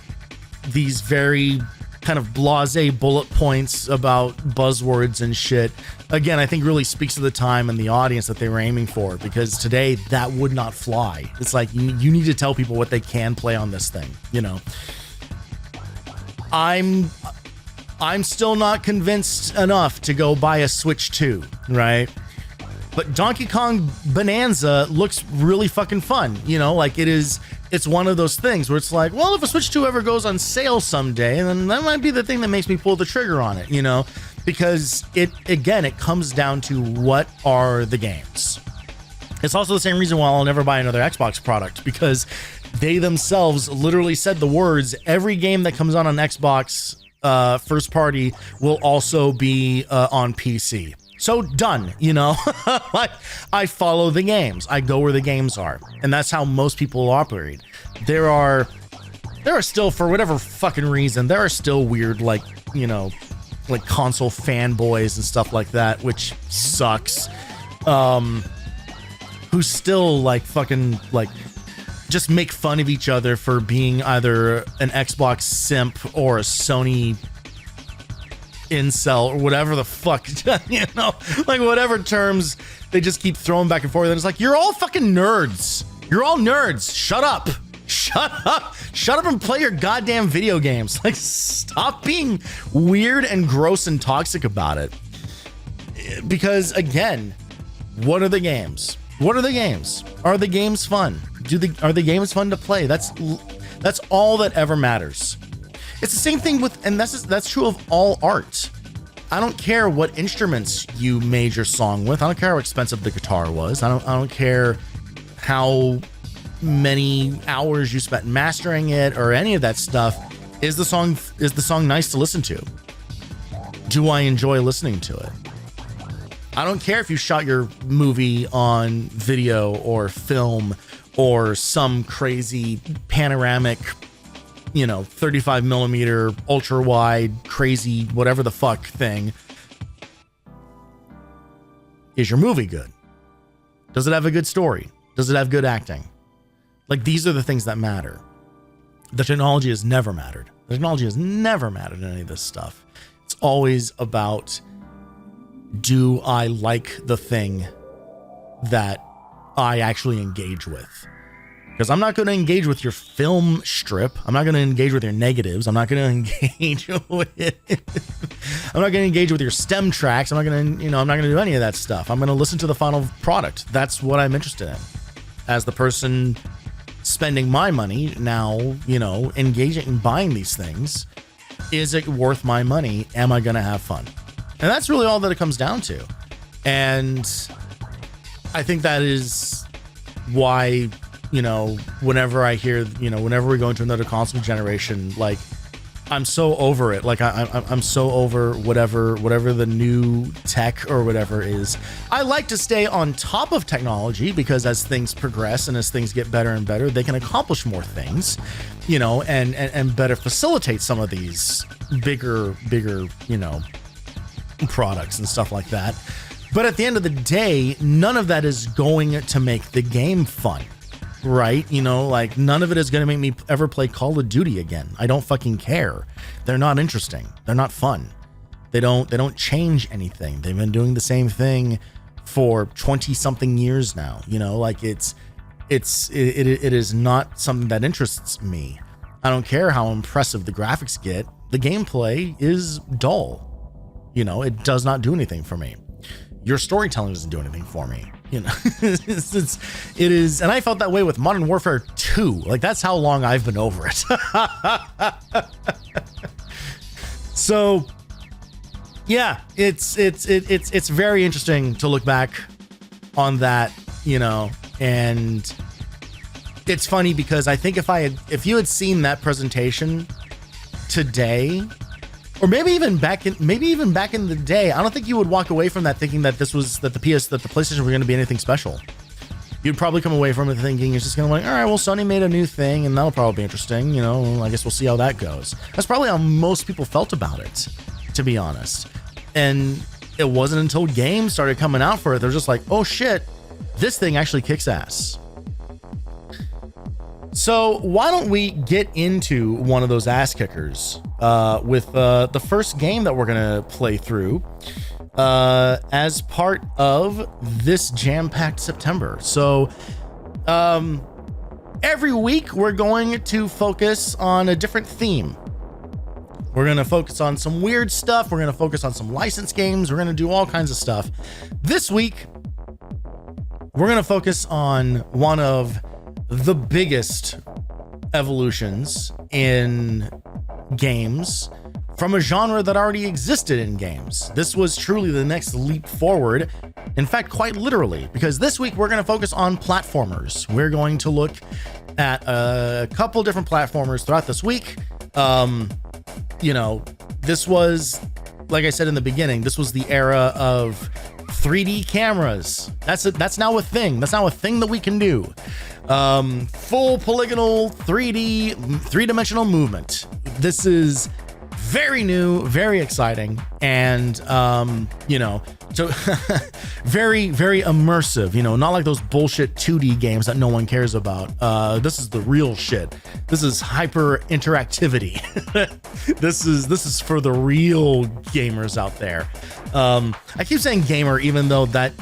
these very kind of blasé bullet points about buzzwords and shit, again, I think really speaks to the time and the audience that they were aiming for, because today that would not fly. It's like you need to tell people what they can play on this thing, you know. I'm still not convinced enough to go buy a Switch 2, right? But Donkey Kong Bonanza looks really fucking fun, you know, like it's one of those things where it's like, well, if a Switch 2 ever goes on sale someday, then that might be the thing that makes me pull the trigger on it, you know, because it comes down to what are the games. It's also the same reason why I'll never buy another Xbox product, because they themselves literally said the words, every game that comes on Xbox first party will also be on PC. So done, you know. I follow the games. I go where the games are, and that's how most people operate. There are still, for whatever fucking reason, there are still weird, like, you know, like console fanboys and stuff like that, which sucks. Who still like fucking like just make fun of each other for being either an Xbox simp or a Sony incel or whatever the fuck, you know, like whatever terms they just keep throwing back and forth. And it's like, you're all fucking nerds. You're all nerds. Shut up. Shut up and play your goddamn video games. Like, stop being weird and gross and toxic about it. Because again, what are the games? What are the games? Are the games fun? Are the games fun to play? That's all that ever matters. It's the same thing with, and that's true of all art. I don't care what instruments you made your song with. I don't care how expensive the guitar was. I don't care how many hours you spent mastering it or any of that stuff. Is the song nice to listen to? Do I enjoy listening to it? I don't care if you shot your movie on video or film or some crazy panoramic, you know, 35 millimeter, ultra wide, crazy, whatever the fuck thing. Is your movie good? Does it have a good story? Does it have good acting? Like, these are the things that matter. The technology has never mattered. The technology has never mattered in any of this stuff. It's always about, do I like the thing that I actually engage with? Because I'm not going to engage with your film strip. I'm not going to engage with your negatives. I'm not going to engage with I'm not going to engage with your stem tracks. I'm not going to do any of that stuff. I'm going to listen to the final product. That's what I'm interested in. As the person spending my money now, you know, engaging and buying these things, is it worth my money? Am I going to have fun? And that's really all that it comes down to. And I think that is why, you know, whenever I hear, you know, whenever we go into another console generation, like, I'm so over it. Like, I'm so over whatever the new tech or whatever is. I like to stay on top of technology, because as things progress and as things get better and better, they can accomplish more things, you know, and better facilitate some of these bigger, you know, products and stuff like that. But at the end of the day, none of that is going to make the game fun. Right? You know, like, none of it is going to make me ever play Call of Duty again. I don't fucking care. They're not interesting. They're not fun. They don't change anything. They've been doing the same thing for 20 something years now. You know, like, it is not something that interests me. I don't care how impressive the graphics get. The gameplay is dull. You know, it does not do anything for me. Your storytelling doesn't do anything for me. You know, it is, and I felt that way with Modern Warfare 2. Like, that's how long I've been over it. So, yeah, it's very interesting to look back on that, you know, and it's funny because I think if you had seen that presentation today, or maybe even back in the day, I don't think you would walk away from that thinking that the PlayStation were going to be anything special. You'd probably come away from it thinking it's just going to be like, all right, well, Sony made a new thing and that'll probably be interesting. You know, I guess we'll see how that goes. That's probably how most people felt about it. to be honest. And it wasn't until games started coming out for it, they're just like, oh shit, this thing actually kicks ass. So why don't we get into one of those ass kickers with the first game that we're gonna play through as part of this jam-packed September. So every week we're going to focus on a different theme. We're going to focus on some weird stuff. We're going to focus on some licensed games. We're going to do all kinds of stuff. This week, we're going to focus on one of the biggest evolutions in games from a genre that already existed in games. This was truly the next leap forward. In fact, quite literally, because this week we're going to focus on platformers. We're going to look at a couple different platformers throughout this week. You know, this was, like I said in the beginning, this was the era of 3D cameras. That's now a thing. That's now a thing that we can do. Full polygonal 3D-dimensional movement. This is very new, very exciting, and you know, so very, very immersive, you know, not like those bullshit 2D games that no one cares about. This is the real shit. This is hyper interactivity. This is for the real gamers out there. I keep saying gamer, even though that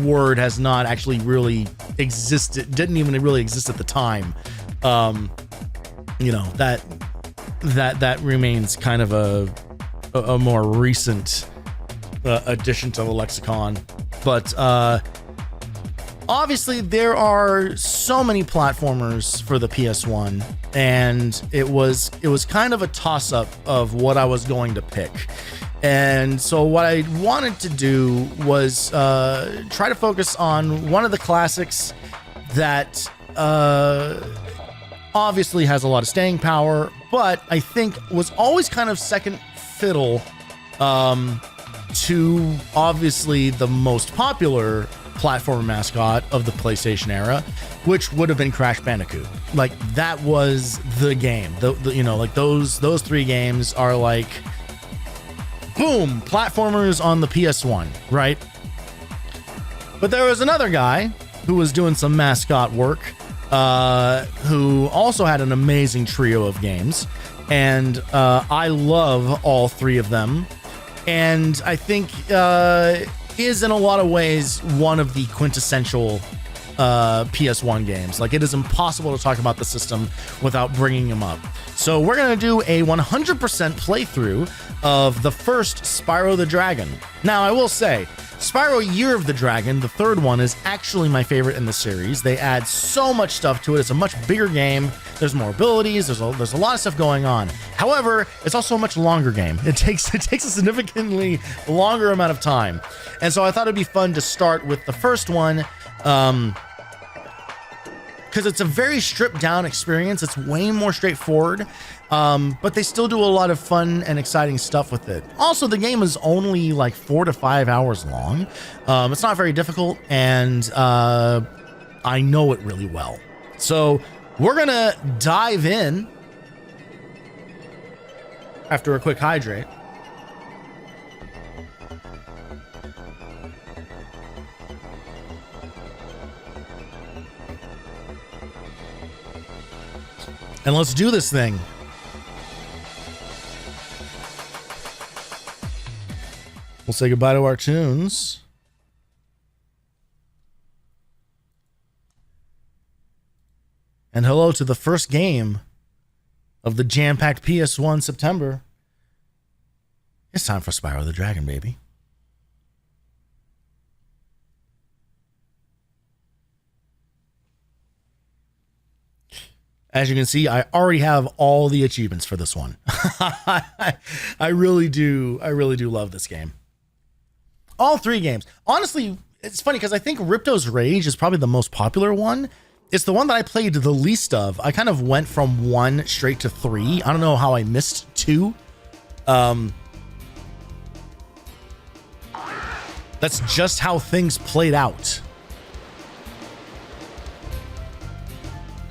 word has not actually really existed, didn't even really exist at the time. You know, that remains kind of a more recent addition to the lexicon. But obviously there are so many platformers for the PS1, and it was kind of a toss-up of what I was going to pick. And so what I wanted to do was try to focus on one of the classics that obviously has a lot of staying power, but I think was always kind of second fiddle to obviously the most popular platform mascot of the PlayStation era, which would have been Crash Bandicoot. Like, that was the game. You know, like those three games are like, boom, platformers on the PS1, right? But there was another guy who was doing some mascot work, who also had an amazing trio of games, and I love all three of them, and I think is in a lot of ways one of the quintessential PS1 games. Like, it is impossible to talk about the system without bringing him up. So we're gonna do a 100% playthrough of the first Spyro the Dragon. Now, I will say, Spyro Year of the Dragon, the third one, is actually my favorite in the series. They add so much stuff to it. It's a much bigger game. There's more abilities. There's a lot of stuff going on. However, it's also a much longer game. It takes a significantly longer amount of time. And so I thought it'd be fun to start with the first one, because it's a very stripped down experience. It's way more straightforward, but they still do a lot of fun and exciting stuff with it. Also, the game is only like 4 to 5 hours long. It's not very difficult, and I know it really well. So we're gonna dive in after a quick hydrate. And let's do this thing. We'll say goodbye to our tunes. And hello to the first game of the jam-packed PS1 September. It's time for Spyro the Dragon, baby. As you can see, I already have all the achievements for this one. I really do love this game. All three games. Honestly, it's funny because I think Ripto's Rage is probably the most popular one. It's the one that I played the least of. I kind of went from 1 straight to 3. I don't know how I missed 2. That's just how things played out.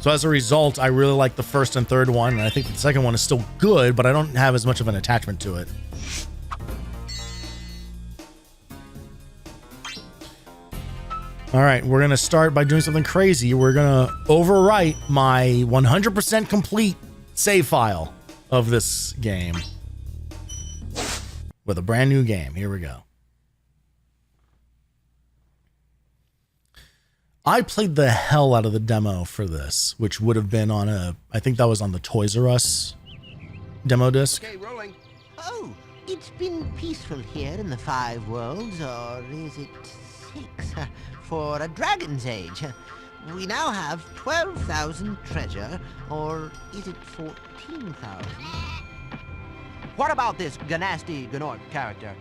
So as a result, I really like the first and third one, and I think the second one is still good, but I don't have as much of an attachment to it. All right, we're gonna start by doing something crazy. We're gonna overwrite my 100% complete save file of this game with a brand new game. Here we go. I played the hell out of the demo for this, which would have been on I think that was on the Toys R Us demo disc. Okay, rolling. Oh, it's been peaceful here in the Five Worlds, or is it 6? For a Dragon's Age. We now have 12,000 treasure, or is it 14,000? What about this Ganasty Gnork character?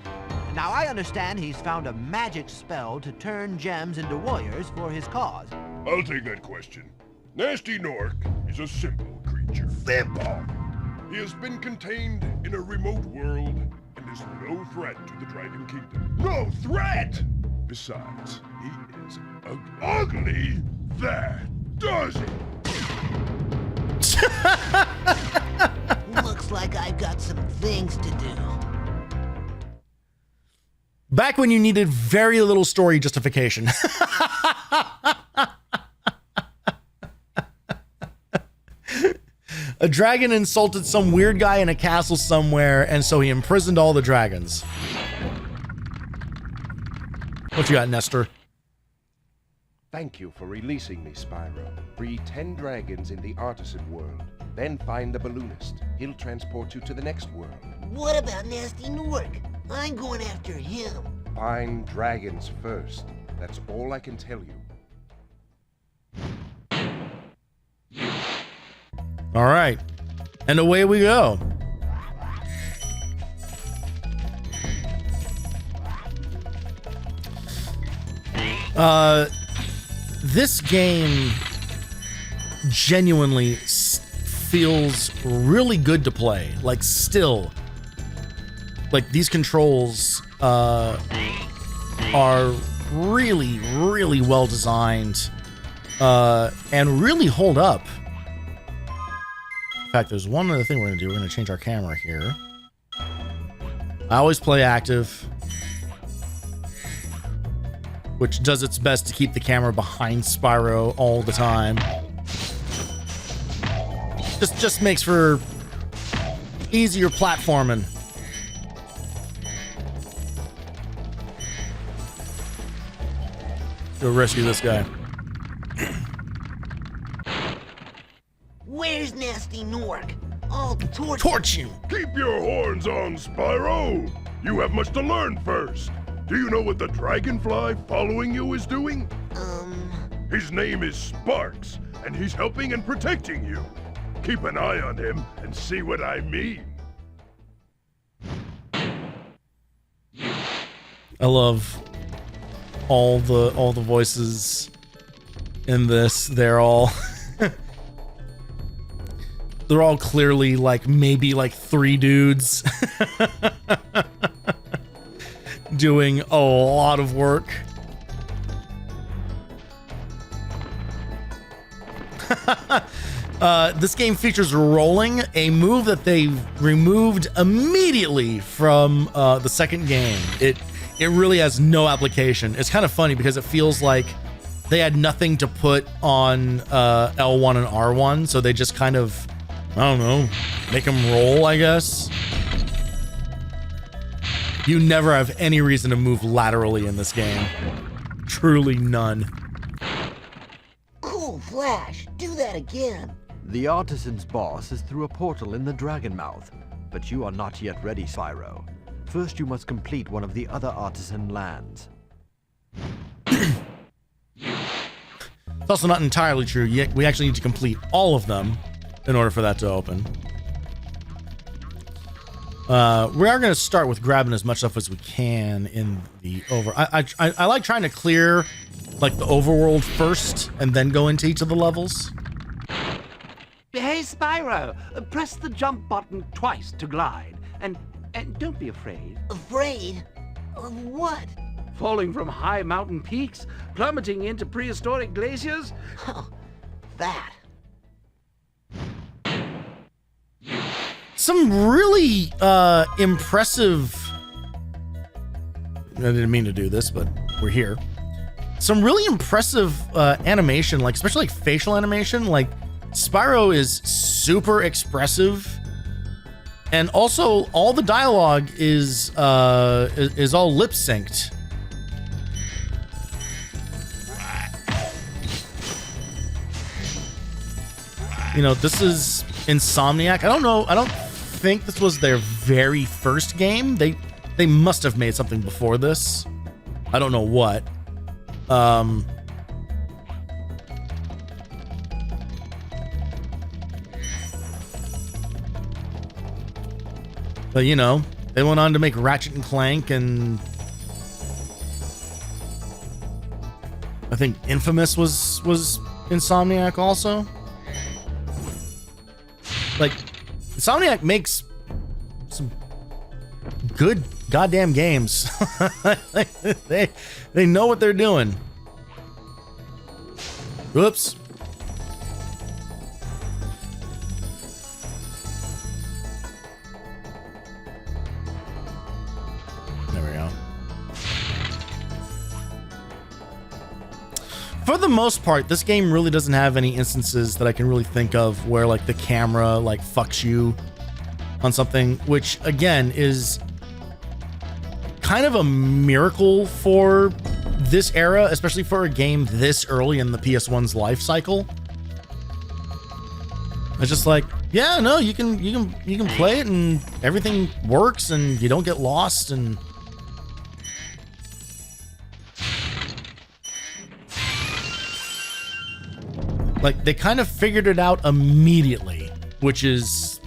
Now, I understand he's found a magic spell to turn gems into warriors for his cause. I'll take that question. Nasty Nork is a simple creature. Simple! He has been contained in a remote world and is no threat to the Dragon Kingdom. No threat! Besides, he is ugly. That does it! Looks like I've got some things to do. Back when you needed very little story justification. A dragon insulted some weird guy in a castle somewhere, and so he imprisoned all the dragons. What you got, Nestor? Thank you for releasing me, Spyro. Free 10 dragons in the artisan world. Then find the balloonist. He'll transport you to the next world. What about Nasty Nork? I'm going after him. Find dragons first. That's all I can tell you. All right. And away we go. This game genuinely feels really good to play. Like, still. Like, these controls are really, really well designed and really hold up. In fact, there's one other thing we're going to do. We're going to change our camera here. I always play active, which does its best to keep the camera behind Spyro all the time. Just makes for easier platforming. Go rescue this guy. Where's Nasty Nork? I'll Torch you! Keep your horns on, Spyro! You have much to learn first. Do you know what the dragonfly following you is doing? His name is Sparks, and he's helping and protecting you. Keep an eye on him and see what I mean. I love all the voices in this. They're all they're all clearly like maybe like 3 dudes doing a lot of work. This game features rolling, a move that they removed immediately from the second game. It really has no application. It's kind of funny because it feels like they had nothing to put on L1 and R1, so they just kind of, I don't know, make them roll, I guess. You never have any reason to move laterally in this game. Truly none. Cool Flash, do that again. The artisan's boss is through a portal in the Dragon Mouth, but you are not yet ready, Spyro. First, you must complete one of the other artisan lands. It's also not entirely true. We actually need to complete all of them in order for that to open. We are going to start with grabbing as much stuff as we can in the I like trying to clear like the overworld first and then go into each of the levels. Hey, Spyro, press the jump button twice to glide, and don't be afraid. Afraid? Of what? Falling from high mountain peaks, plummeting into prehistoric glaciers. Oh, that. some really impressive. I didn't mean to do this, but we're here. Some really impressive animation, like especially like facial animation. Like Spyro is super expressive, and also all the dialogue is all lip synced. You know, this is Insomniac. I don't know. I don't think this was their very first game. They must have made something before this. I don't know what. But you know, they went on to make Ratchet and Clank, and I think Infamous was Insomniac also. Like, Insomniac makes some good goddamn games. they know what they're doing. Whoops. There we go. For the most part, this game really doesn't have any instances that I can really think of where like the camera like fucks you on something, which again is kind of a miracle for this era, especially for a game this early in the PS1's life cycle. It's just like, yeah, no, you can play it and everything works and you don't get lost, and like they kind of figured it out immediately, which is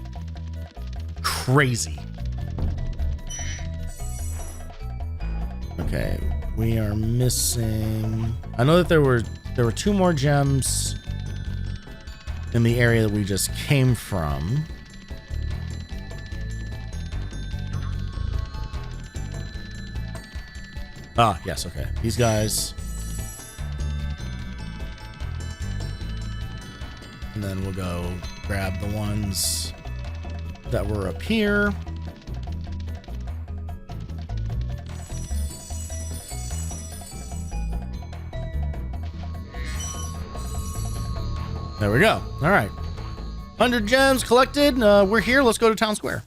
crazy. Okay, we are missing. I know that there were 2 more gems in the area that we just came from. Ah, yes, okay. These guys. And then we'll go grab the ones that were up here. There we go. All right. 100 gems collected. We're here. Let's go to Town Square.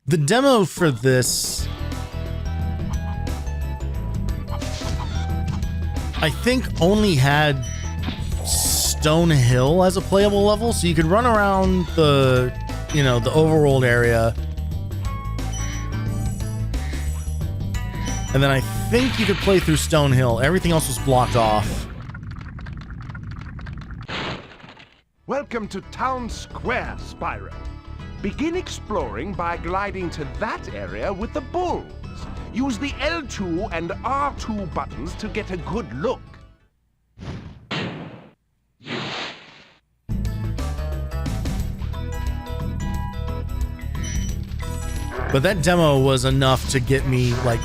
The demo for this, I think, only had Stone Hill as a playable level, so you could run around the, you know, the overworld area. And then I think you could play through Stone Hill. Everything else was blocked off. Welcome to Town Square, Spyro. Begin exploring by gliding to that area with the bulls. Use the L2 and R2 buttons to get a good look. But that demo was enough to get me, like,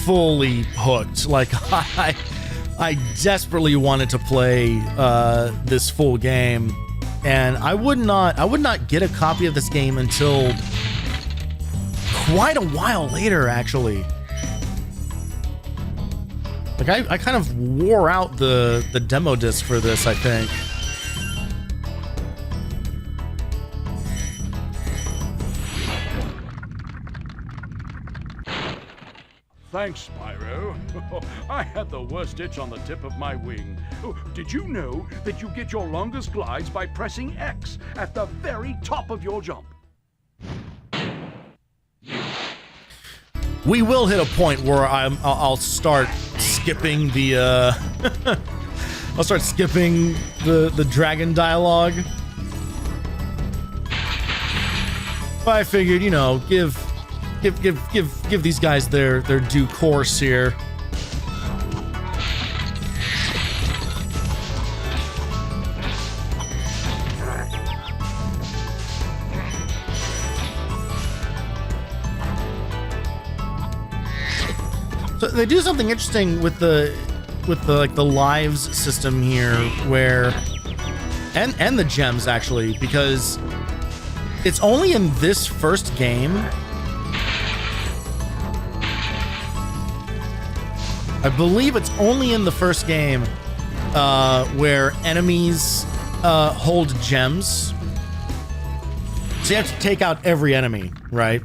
fully hooked. Like, I desperately wanted to play this full game, and I would not get a copy of this game until quite a while later, actually. Like, I kind of wore out the demo disc for this, I think. Thanks, Spyro. I had the worst itch on the tip of my wing. Oh, did you know that you get your longest glides by pressing X at the very top of your jump? We will hit a point where I'll start skipping the I'll start skipping the dragon dialogue. But I figured, you know, give these guys their due course here. So they do something interesting with the with the like the lives system here, where and the gems actually, because it's only in this first game. I believe it's only in the first game where enemies hold gems. So you have to take out every enemy, right?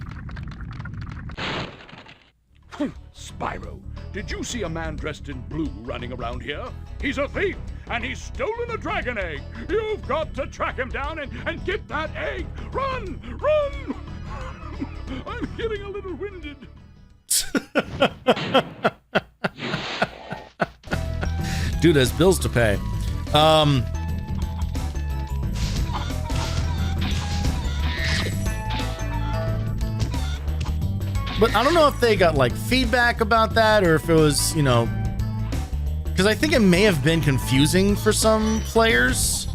Spyro, did you see a man dressed in blue running around here? He's a thief, and he's stolen a dragon egg. You've got to track him down and get that egg. Run! Run! I'm getting a little winded. Dude has bills to pay. But I don't know if they got like feedback about that, or if it was, you know, because I think it may have been confusing for some players.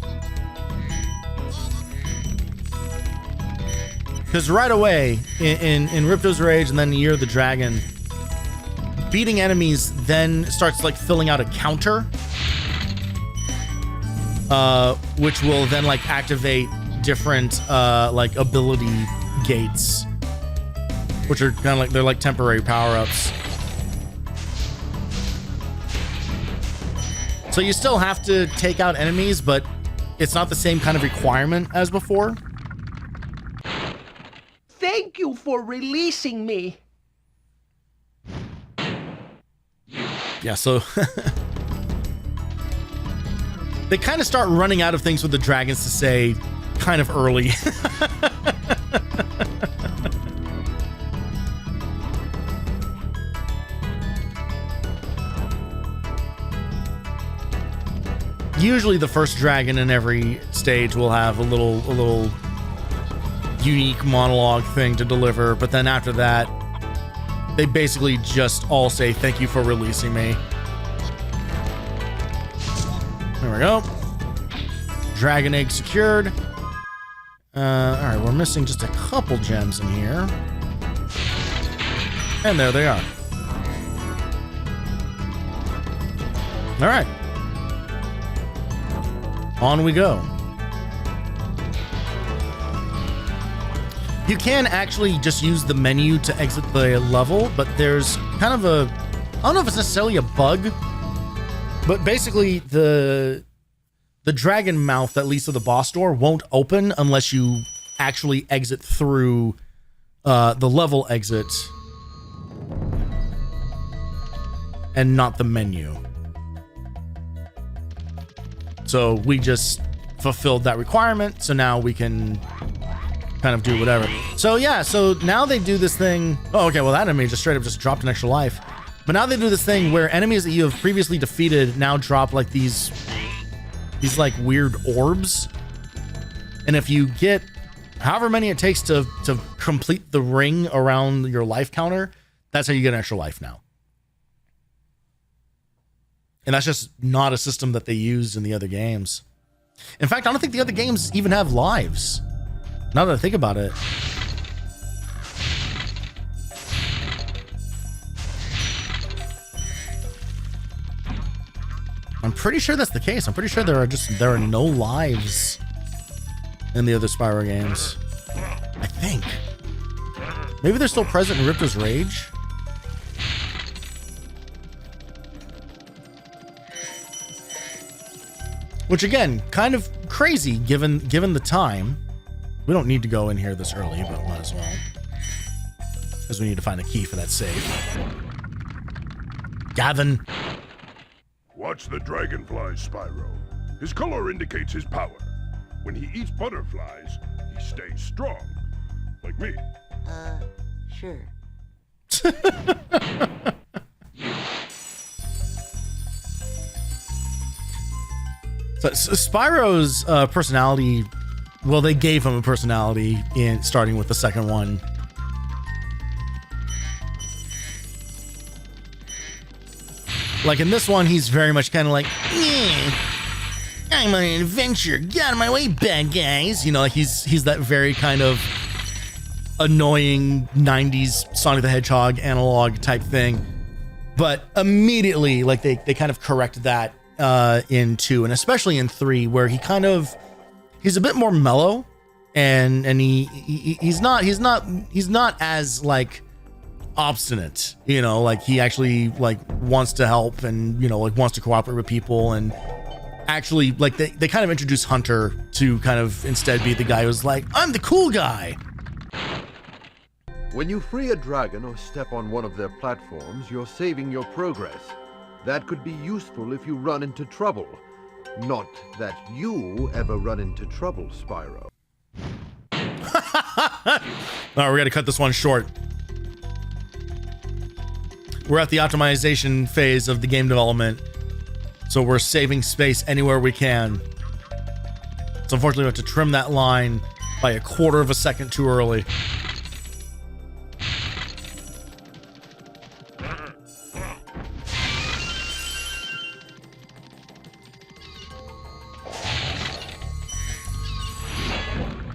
Because right away in Ripto's Rage and then Year of the Dragon, beating enemies then starts like filling out a counter, which will then like activate different like ability gates, which are kind of like, they're like temporary power-ups. So you still have to take out enemies, but it's not the same kind of requirement as before. Thank you for releasing me. Yeah, so they kind of start running out of things with the dragons to say kind of early. Usually the first dragon in every stage will have a little unique monologue thing to deliver, but then after that, they basically just all say thank you for releasing me. There we go. Dragon egg secured. Alright, we're missing just a couple gems in here. And there they are. Alright. On we go. You can actually just use the menu to exit the level, but there's kind of a, I don't know if it's necessarily a bug, but basically the dragon mouth that leads to the boss door won't open unless you actually exit through the level exit and not the menu. So we just fulfilled that requirement, so now we can kind of do whatever. So yeah, so now they do this thing. Oh, okay, well that enemy just straight up just dropped an extra life. But now they do this thing where enemies that you have previously defeated now drop like these like weird orbs. And if you get however many it takes to complete the ring around your life counter, that's how you get an extra life now. And that's just not a system that they used in the other games. In fact, I don't think the other games even have lives. Now that I think about it. I'm pretty sure that's the case. I'm pretty sure there are no lives in the other Spyro games. I think. Maybe they're still present in Ripto's Rage. Which again, kind of crazy given the time. We don't need to go in here this early, but might as well. Because we need to find a key for that safe. Gavin. Watch the dragonfly, Spyro. His color indicates his power. When he eats butterflies, he stays strong. Like me. Sure. So Spyro's personality, well, they gave him a personality in starting with the second one. Like in this one, he's very much kind of like, I'm on an adventure. Get out of my way, bad guys. You know, like he's that very kind of annoying 90s Sonic the Hedgehog analog type thing. But immediately, like they kind of corrected that in 2, and especially in 3, where he's a bit more mellow, and he's not as like obstinate, you know, like he actually like wants to help and, you know, like wants to cooperate with people, and actually like they kind of introduce Hunter to kind of instead be the guy who's like, I'm the cool guy. When you free a dragon or step on one of their platforms, you're saving your progress. That could be useful if you run into trouble. Not that you ever run into trouble, Spyro. All right, we got to cut this one short. We're at the optimization phase of the game development, so we're saving space anywhere we can. So unfortunately, we have to trim that line by 1/4 of a second too early.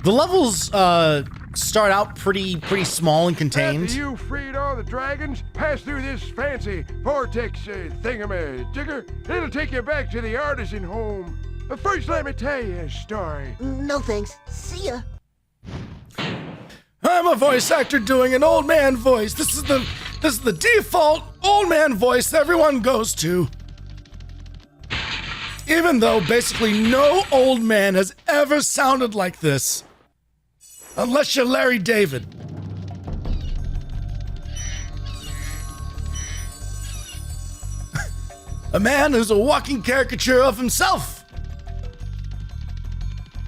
The levels start out pretty small and contained. After you freed all the dragons, pass through this fancy vortex thingamajigger. It'll take you back to the artisan home. But first, let me tell you a story. No thanks. See ya. I'm a voice actor doing an old man voice. This is the default old man voice everyone goes to. Even though basically no old man has ever sounded like this. Unless you're Larry David. A man who's a walking caricature of himself.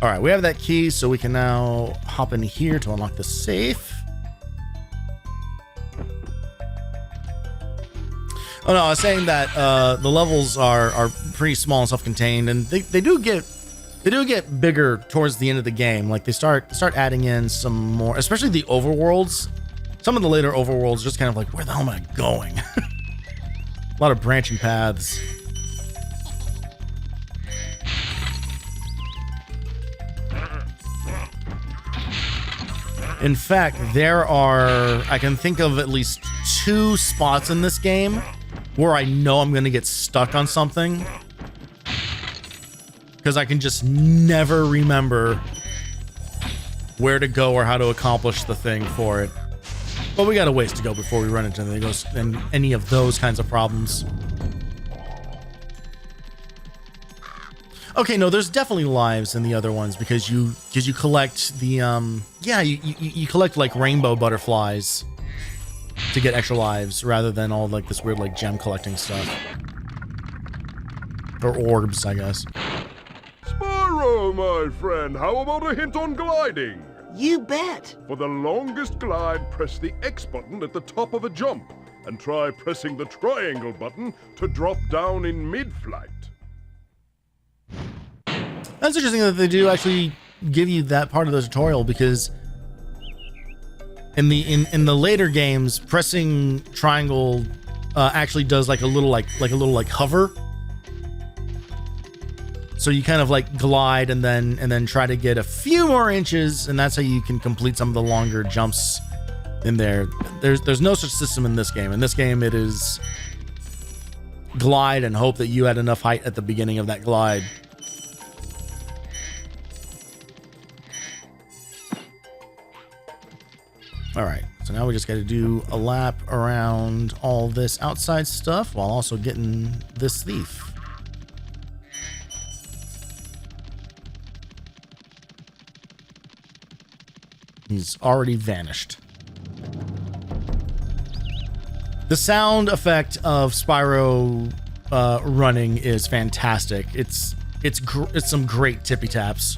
All right, we have that key, so we can now hop in here to unlock the safe. Oh no, I was saying that the levels are pretty small and self-contained, and they do get bigger towards the end of the game. Like they start adding in some more, especially the overworlds. Some of the later overworlds are just kind of like, where the hell am I going? A lot of branching paths. In fact, I can think of at least 2 spots in this game where I know I'm going to get stuck on something, because I can just never remember where to go or how to accomplish the thing for it. But we got a ways to go before we run into any of those kinds of problems. Okay, no, there's definitely lives in the other ones because you collect the you collect like rainbow butterflies to get extra lives rather than all like this weird like gem collecting stuff. Or orbs, I guess. Spyro, my friend, how about a hint on gliding? You bet. For the longest glide, press the X button at the top of a jump, and try pressing the triangle button to drop down in mid-flight. That's interesting that they do actually give you that part of the tutorial, because in the later games, pressing triangle actually does like a little hover. So you kind of like glide and then try to get a few more inches, and that's how you can complete some of the longer jumps in there. There's no such system in this game. In this game, it is glide and hope that you had enough height at the beginning of that glide. All right, so now we just got to do a lap around all this outside stuff while also getting this thief. He's already vanished. The sound effect of Spyro running is fantastic. It's some great tippy taps.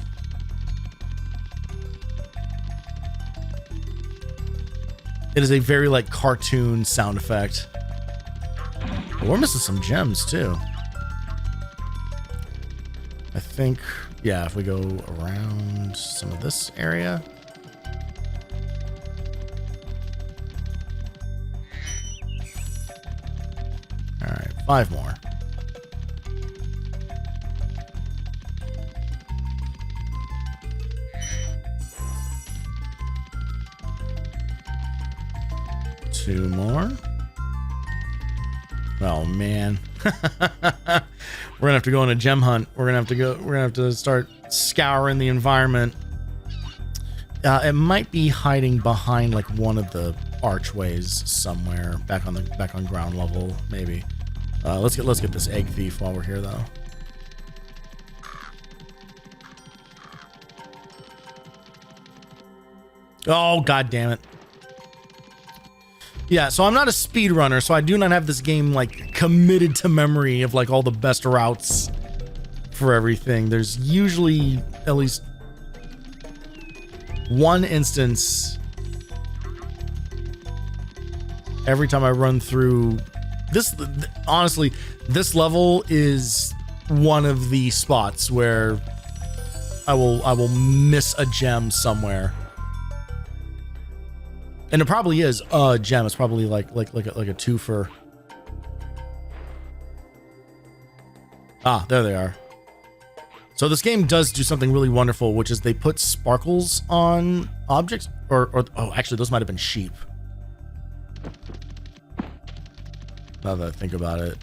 It is a very like cartoon sound effect. But we're missing some gems too. I think, yeah, if we go around some of this area. All right, 5 more. Two more. Oh man. We're gonna have to go on a gem hunt. We're gonna have to start scouring the environment. It might be hiding behind like one of the archways somewhere back on ground level, maybe. Let's get this egg thief while we're here though. Oh god damn it. Yeah, so I'm not a speedrunner, so I do not have this game like committed to memory of like all the best routes for everything. There's usually at least one instance every time I run through this. Honestly, this level is one of the spots where I will miss a gem somewhere. And it probably is a gem. It's probably like a twofer. Ah, there they are. So this game does do something really wonderful, which is they put sparkles on objects, or oh, actually, those might have been sheep. Now that I think about it,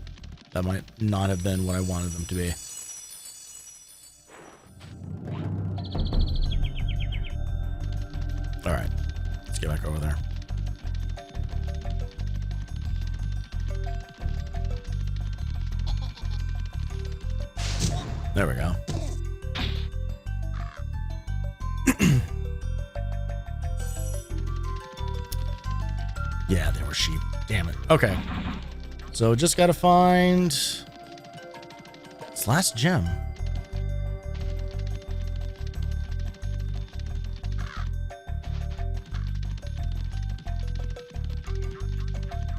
that might not have been what I wanted them to be. All right. Get back over there. There we go. Yeah, they were sheep. Damn it. Okay. So just gotta find this last gem.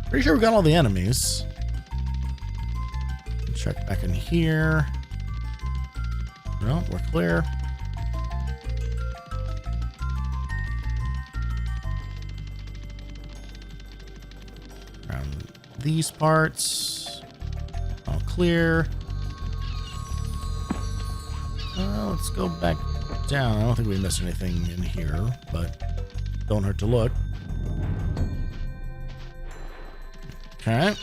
Pretty sure we got all the enemies. Check back in here. No, we're clear. Around these parts. All clear. Let's go back down. I don't think we missed anything in here, but don't hurt to look. Okay.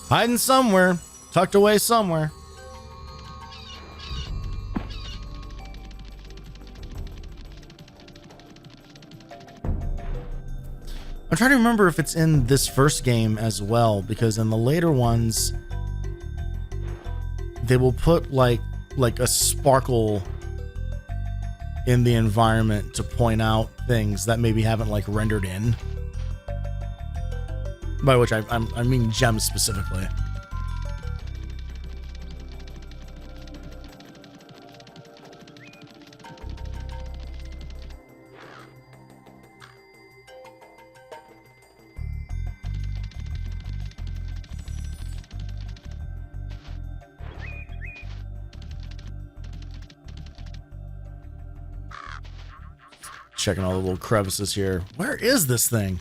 Hiding somewhere. Tucked away somewhere. I'm trying to remember if it's in this first game as well, because in the later ones, they will put like a sparkle in the environment to point out things that maybe haven't like rendered in. By which I mean gems specifically. Checking all the little crevices here. Where is this thing?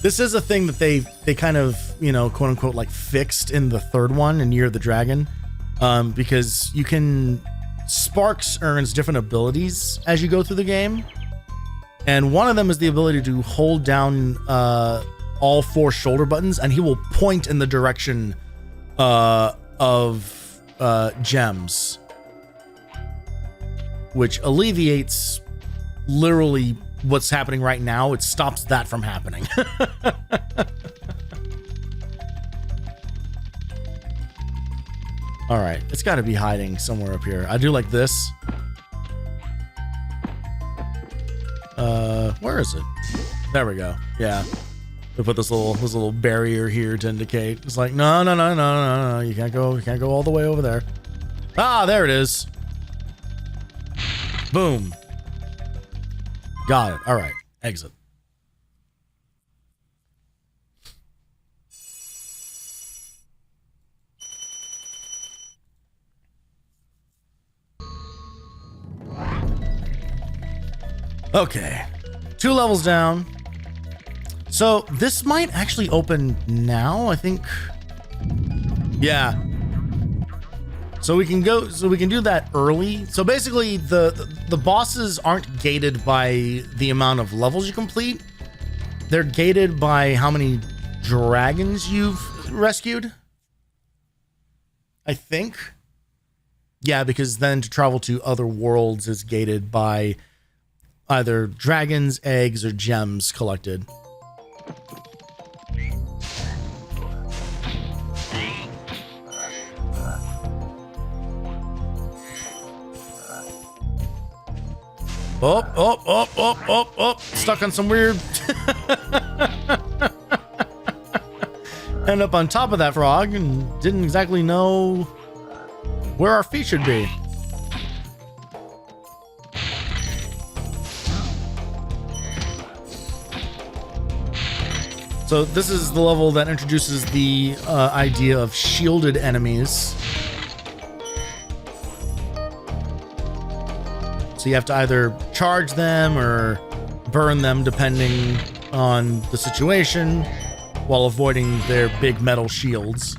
This is a thing that they kind of, you know, quote unquote, like fixed in the third one in Year of the Dragon, because you can Sparks earns different abilities as you go through the game, and one of them is the ability to hold down all 4 shoulder buttons, and he will point in the direction of gems, which alleviates literally what's happening right now. It stops that from happening. All right, it's got to be hiding somewhere up here. I do like this. Where is it? There we go. Yeah, we put this little barrier here to indicate. It's like no, you can't go all the way over there. Ah, there it is. Boom. Got it. All right, exit. Okay, 2 levels down. So this might actually open now, I think. Yeah. So we can do that early. So basically the bosses aren't gated by the amount of levels you complete. They're gated by how many dragons you've rescued. I think. Yeah, because then to travel to other worlds is gated by either dragons, eggs, or gems collected. Oh, stuck on some weird... End up on top of that frog and didn't exactly know where our feet should be. So this is the level that introduces the idea of shielded enemies. So you have to either charge them or burn them depending on the situation while avoiding their big metal shields.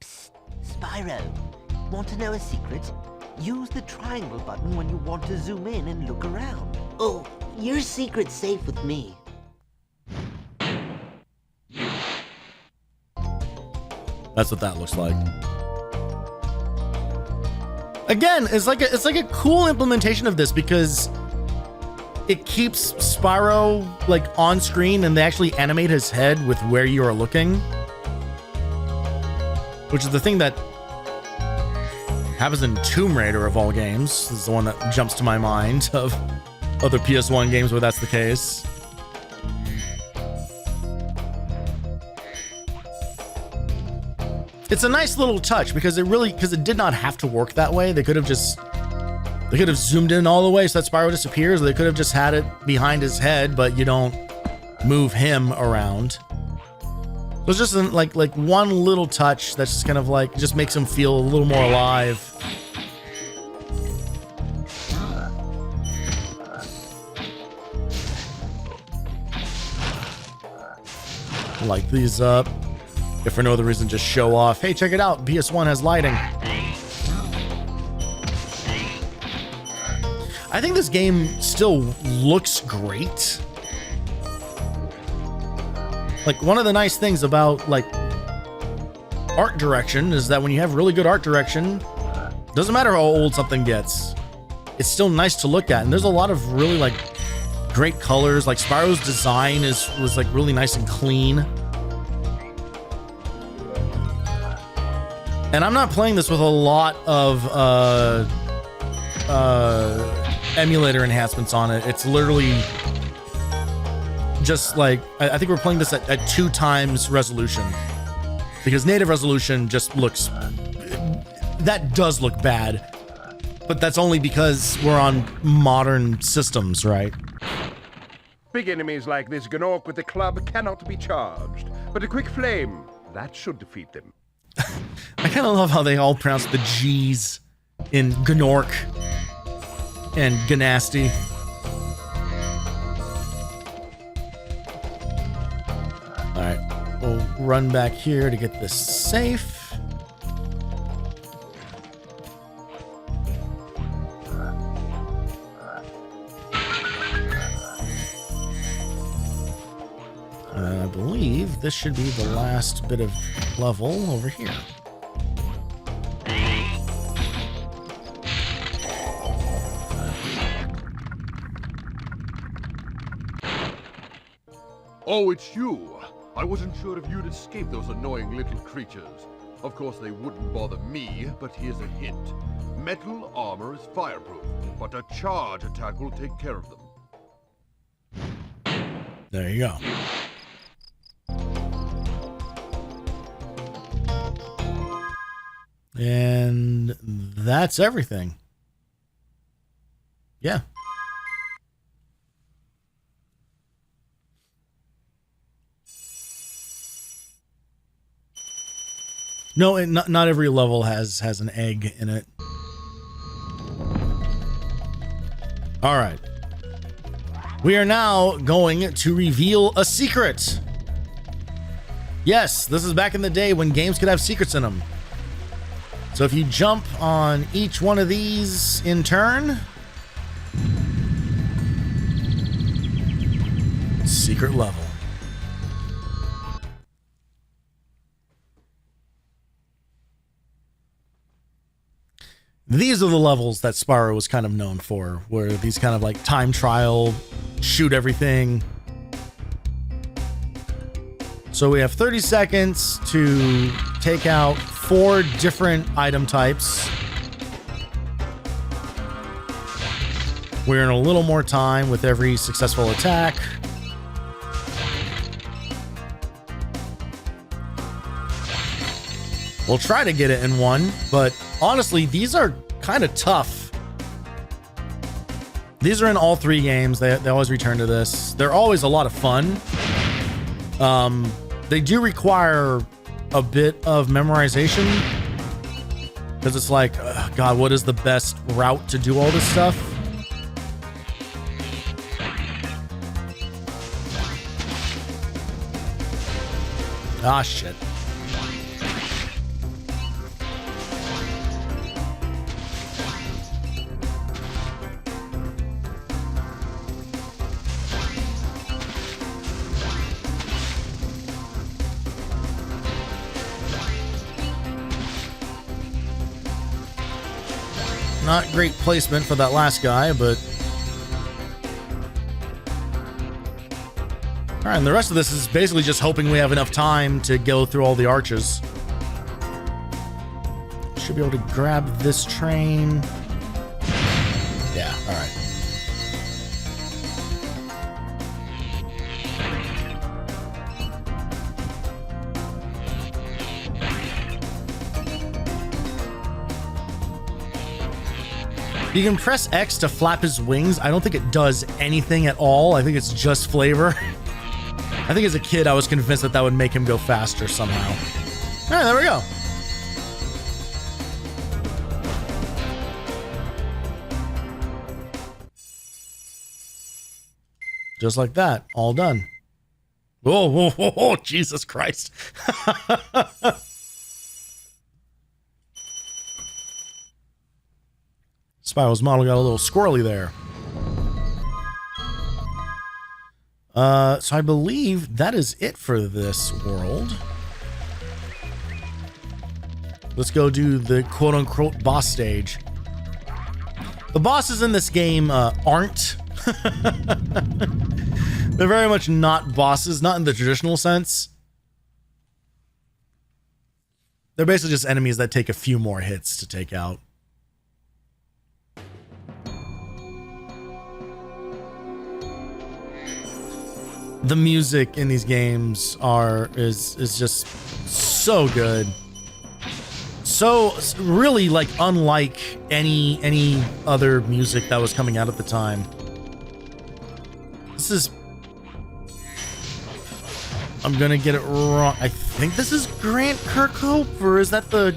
Psst, Spyro, want to know a secret? Use the triangle button when you want to zoom in and look around. Oh, your secret's safe with me. That's what that looks like. Again, it's like a cool implementation of this because it keeps Spyro like on screen and they actually animate his head with where you are looking, which is the thing that happens in Tomb Raider of all games. This is the one that jumps to my mind of other PS1 games where that's the case. It's a nice little touch because it did not have to work that way. They could have zoomed in all the way so that Spyro disappears. Or they could have just had it behind his head, but you don't move him around. So it's just like one little touch that's just kind of like, just makes him feel a little more alive. Light these up. If for no other reason, just show off. Hey, check it out. PS1 has lighting. I think this game still looks great. Like, one of the nice things about, like, art direction is that when you have really good art direction, doesn't matter how old something gets, it's still nice to look at. And there's a lot of really, like, great colors. Like, Spyro's design was like, really nice and clean. And I'm not playing this with a lot of emulator enhancements on it. It's literally just like, I think we're playing this at 2 times resolution. Because native resolution just looks, that does look bad. But that's only because we're on modern systems, right? Big enemies like this Gnorc with the club cannot be charged. But a quick flame, that should defeat them. I kind of love how they all pronounce the G's in Gnorc and Ganasty. All right, we'll run back here to get this safe. And I believe this should be the last bit of level over here. Oh, it's you. I wasn't sure if you'd escape those annoying little creatures. Of course, they wouldn't bother me, but here's a hint. Metal armor is fireproof, but a charge attack will take care of them. There you go. And that's everything. Yeah. No, not every level has an egg in it. All right. We are now going to reveal a secret. Yes, this is back in the day when games could have secrets in them. So if you jump on each one of these in turn, secret level. These are the levels that Spyro was kind of known for, where these kind of like time trial, shoot everything. So we have 30 seconds to take out 4 different item types. We're in a little more time with every successful attack. We'll try to get it in one, but honestly, these are kind of tough. These are in all 3 games. They always return to this. They're always a lot of fun. They do require a bit of memorization, because it's like, God, what is the best route to do all this stuff? Ah, shit. Not great placement for that last guy, but... Alright, and the rest of this is basically just hoping we have enough time to go through all the arches. Should be able to grab this train. Yeah, alright. You can press X to flap his wings. I don't think it does anything at all. I think it's just flavor. I think as a kid, I was convinced that that would make him go faster somehow. All right, there we go. Just like that, all done. Whoa, whoa, whoa, whoa, Jesus Christ. Spyro's model got a little squirrely there. So I believe that is it for this world. Let's go do the quote-unquote boss stage. The bosses in this game aren't. They're very much not bosses, not in the traditional sense. They're basically just enemies that take a few more hits to take out. The music in these games is just so good. So really like unlike any other music that was coming out at the time. This is, I'm gonna get it wrong. I think this is Grant Kirkhope, or is that the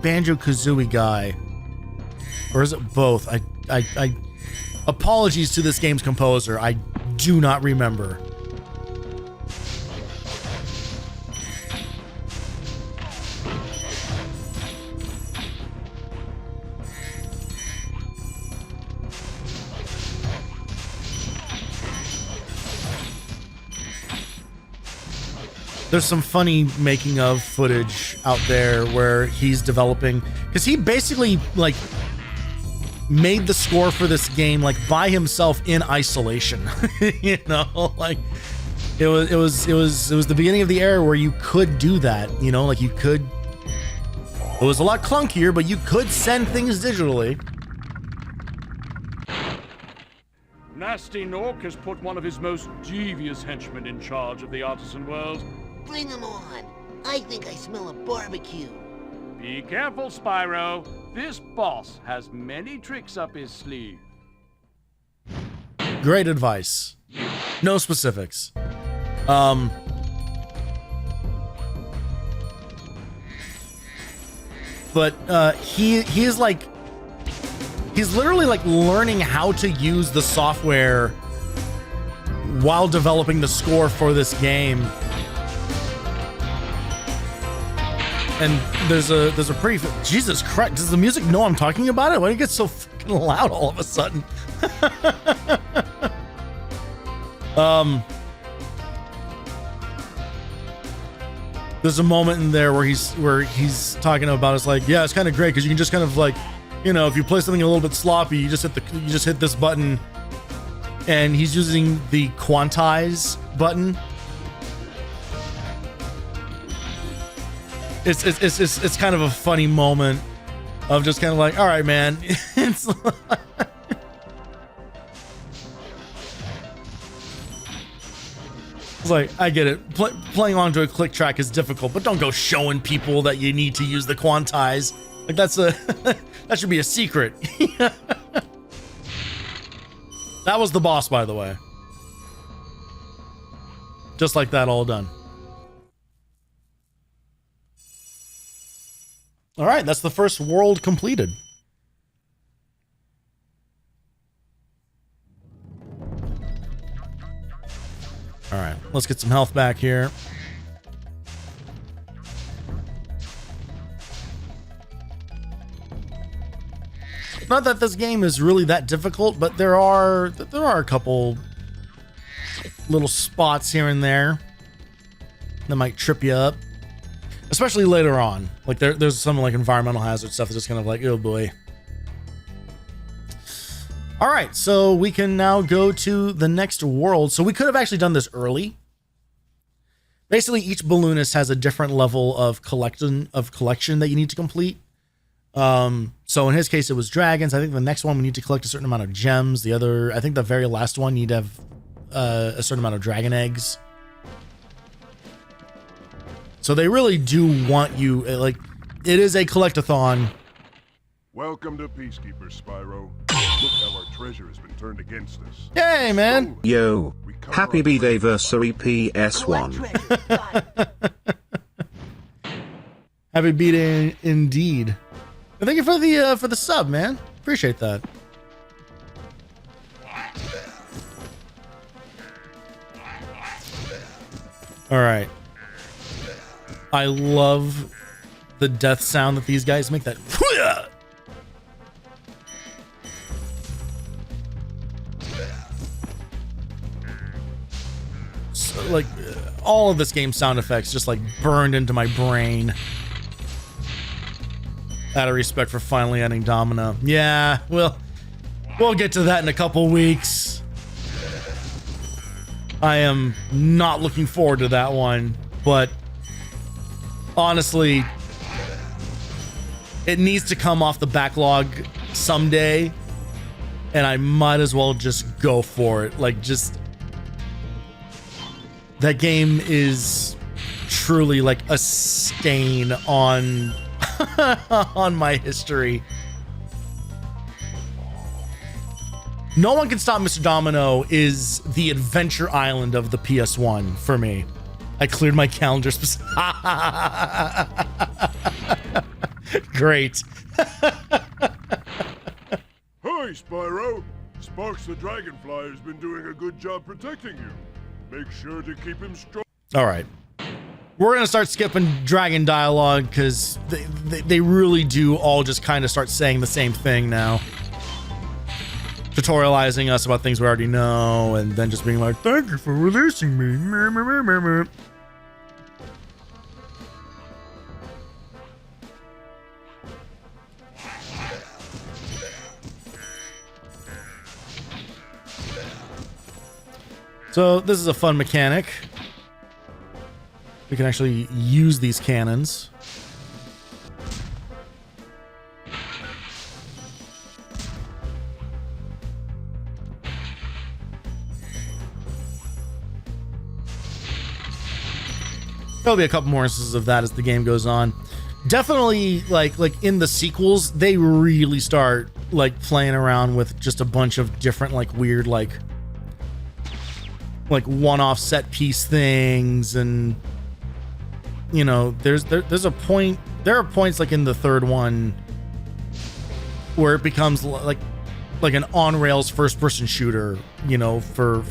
Banjo-Kazooie guy? Or is it both? I apologies to this game's composer. I do not remember. There's some funny making of footage out there where he's developing, because he basically like made the score for this game like by himself in isolation. You know, like it was the beginning of the era where you could do that, you know, like you could, it was a lot clunkier, but you could send things digitally. Nasty Nork has put one of his most devious henchmen in charge of the artisan world. Bring him on. I think I smell a barbecue. Be careful, Spyro. This boss has many tricks up his sleeve. Great advice. No specifics. But he is like, he's literally like learning how to use the software while developing the score for this game. And there's a pretty, Jesus Christ, does the music know I'm talking about it? Why do you get so fucking loud all of a sudden? There's a moment in there where he's talking about, it's like, yeah, it's kind of great because you can just kind of like, you know, if you play something a little bit sloppy, you just hit this button, and he's using the quantize button. It's kind of a funny moment of just kind of like, all right, man. It's like, I get it. Playing onto a click track is difficult, but don't go showing people that you need to use the quantize. Like that should be a secret. That was the boss, by the way. Just like that, all done. All right, that's the first world completed. All right, let's get some health back here. Not that this game is really that difficult, but there are a couple little spots here and there that might trip you up. Especially later on. Like there's some like environmental hazard stuff that's just kind of like, oh boy. All right, so we can now go to the next world. So we could have actually done this early. Basically, each balloonist has a different level of collection that you need to complete. So in his case, it was dragons. I think the next one we need to collect a certain amount of gems. The other, I think the very last one, you need to have a certain amount of dragon eggs. So they really do want you, like, it is a collect-a-thon. Welcome to Peacekeeper, Spyro. Look how our treasure has been turned against us. Yay, man! Yo, happy B-Day-versary PS1. Happy B-Day indeed. And thank you for the sub, man. Appreciate that. All right. I love the death sound that these guys make. That so, like all of this game's sound effects just like burned into my brain. Out of respect for finally ending Domino. Yeah, we'll get to that in a couple weeks. I am not looking forward to that one, but honestly, it needs to come off the backlog someday, and I might as well just go for it. Like, just that game is truly like a stain on on my history. No One Can Stop Mr. Domino is the adventure island of the PS1 for me. I cleared my calendar. Great. Hi, Spyro. Sparks the Dragonfly has been doing a good job protecting you. Make sure to keep him strong. All right. We're going to start skipping dragon dialogue because they really do all just kind of start saying the same thing now. Tutorializing us about things we already know, and then just being like, thank you for releasing me. So this is a fun mechanic. We can actually use these cannons. There'll be a couple more instances of that as the game goes on. Definitely, like in the sequels, they really start like playing around with just a bunch of different like weird like one-off set piece things, and you know, there's a point. There are points like in the third one where it becomes like an on-rails first-person shooter, you know, for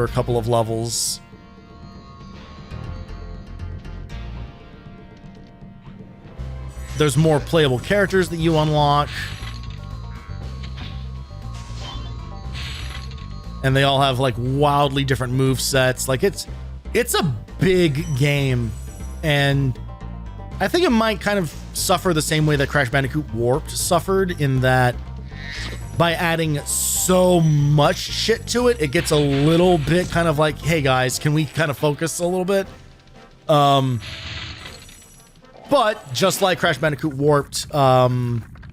a couple of levels. There's more playable characters that you unlock. And they all have like wildly different move sets. Like it's a big game, and I think it might kind of suffer the same way that Crash Bandicoot Warped suffered, in that by adding so much shit to it, it gets a little bit kind of like, hey guys, can we kind of focus a little bit? But just like Crash Bandicoot Warped,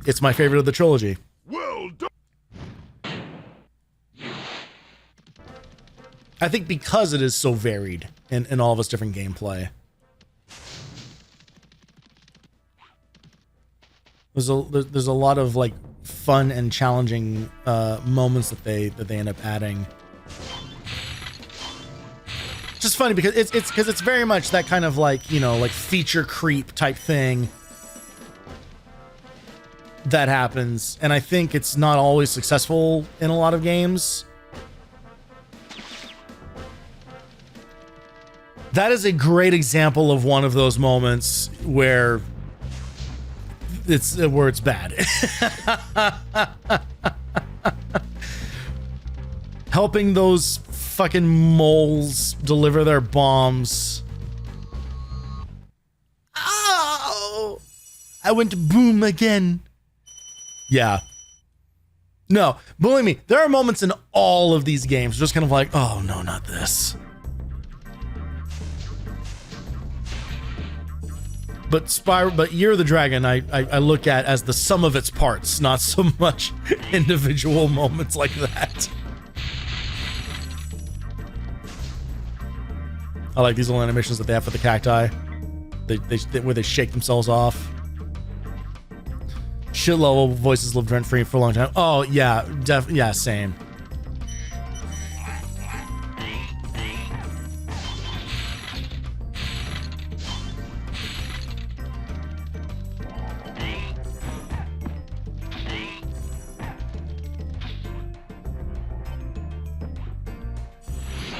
it's my favorite of the trilogy. Well done. I think because it is so varied in all of its different gameplay. There's a lot of like fun and challenging moments that they end up adding. Just funny because it's very much that kind of like, you know, like feature creep type thing that happens, and I think it's not always successful in a lot of games. That is a great example of one of those moments where it's bad. Helping those fucking moles deliver their bombs. Oh! I went boom again. Yeah. No, believe me, there are moments in all of these games just kind of like, oh no, not this. But Year of the Dragon, I look at as the sum of its parts, not so much individual moments like that. I like these little animations that they have for the cacti, where they shake themselves off. Shit level voices lived rent free for a long time. Oh yeah, yeah, same.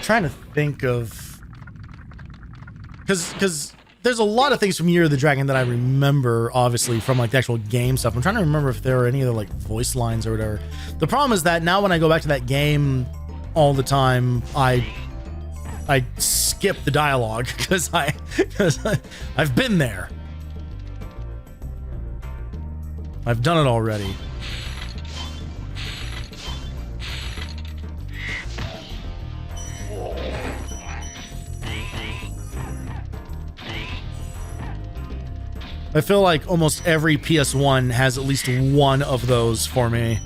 Trying to think of, because there's a lot of things from Year of the Dragon that I remember, obviously, from like the actual game stuff. I'm trying to remember if there were any other like voice lines or whatever. The problem is that now when I go back to that game all the time, I skip the dialogue because I've been there. I've done it already. I feel like almost every PS1 has at least one of those for me.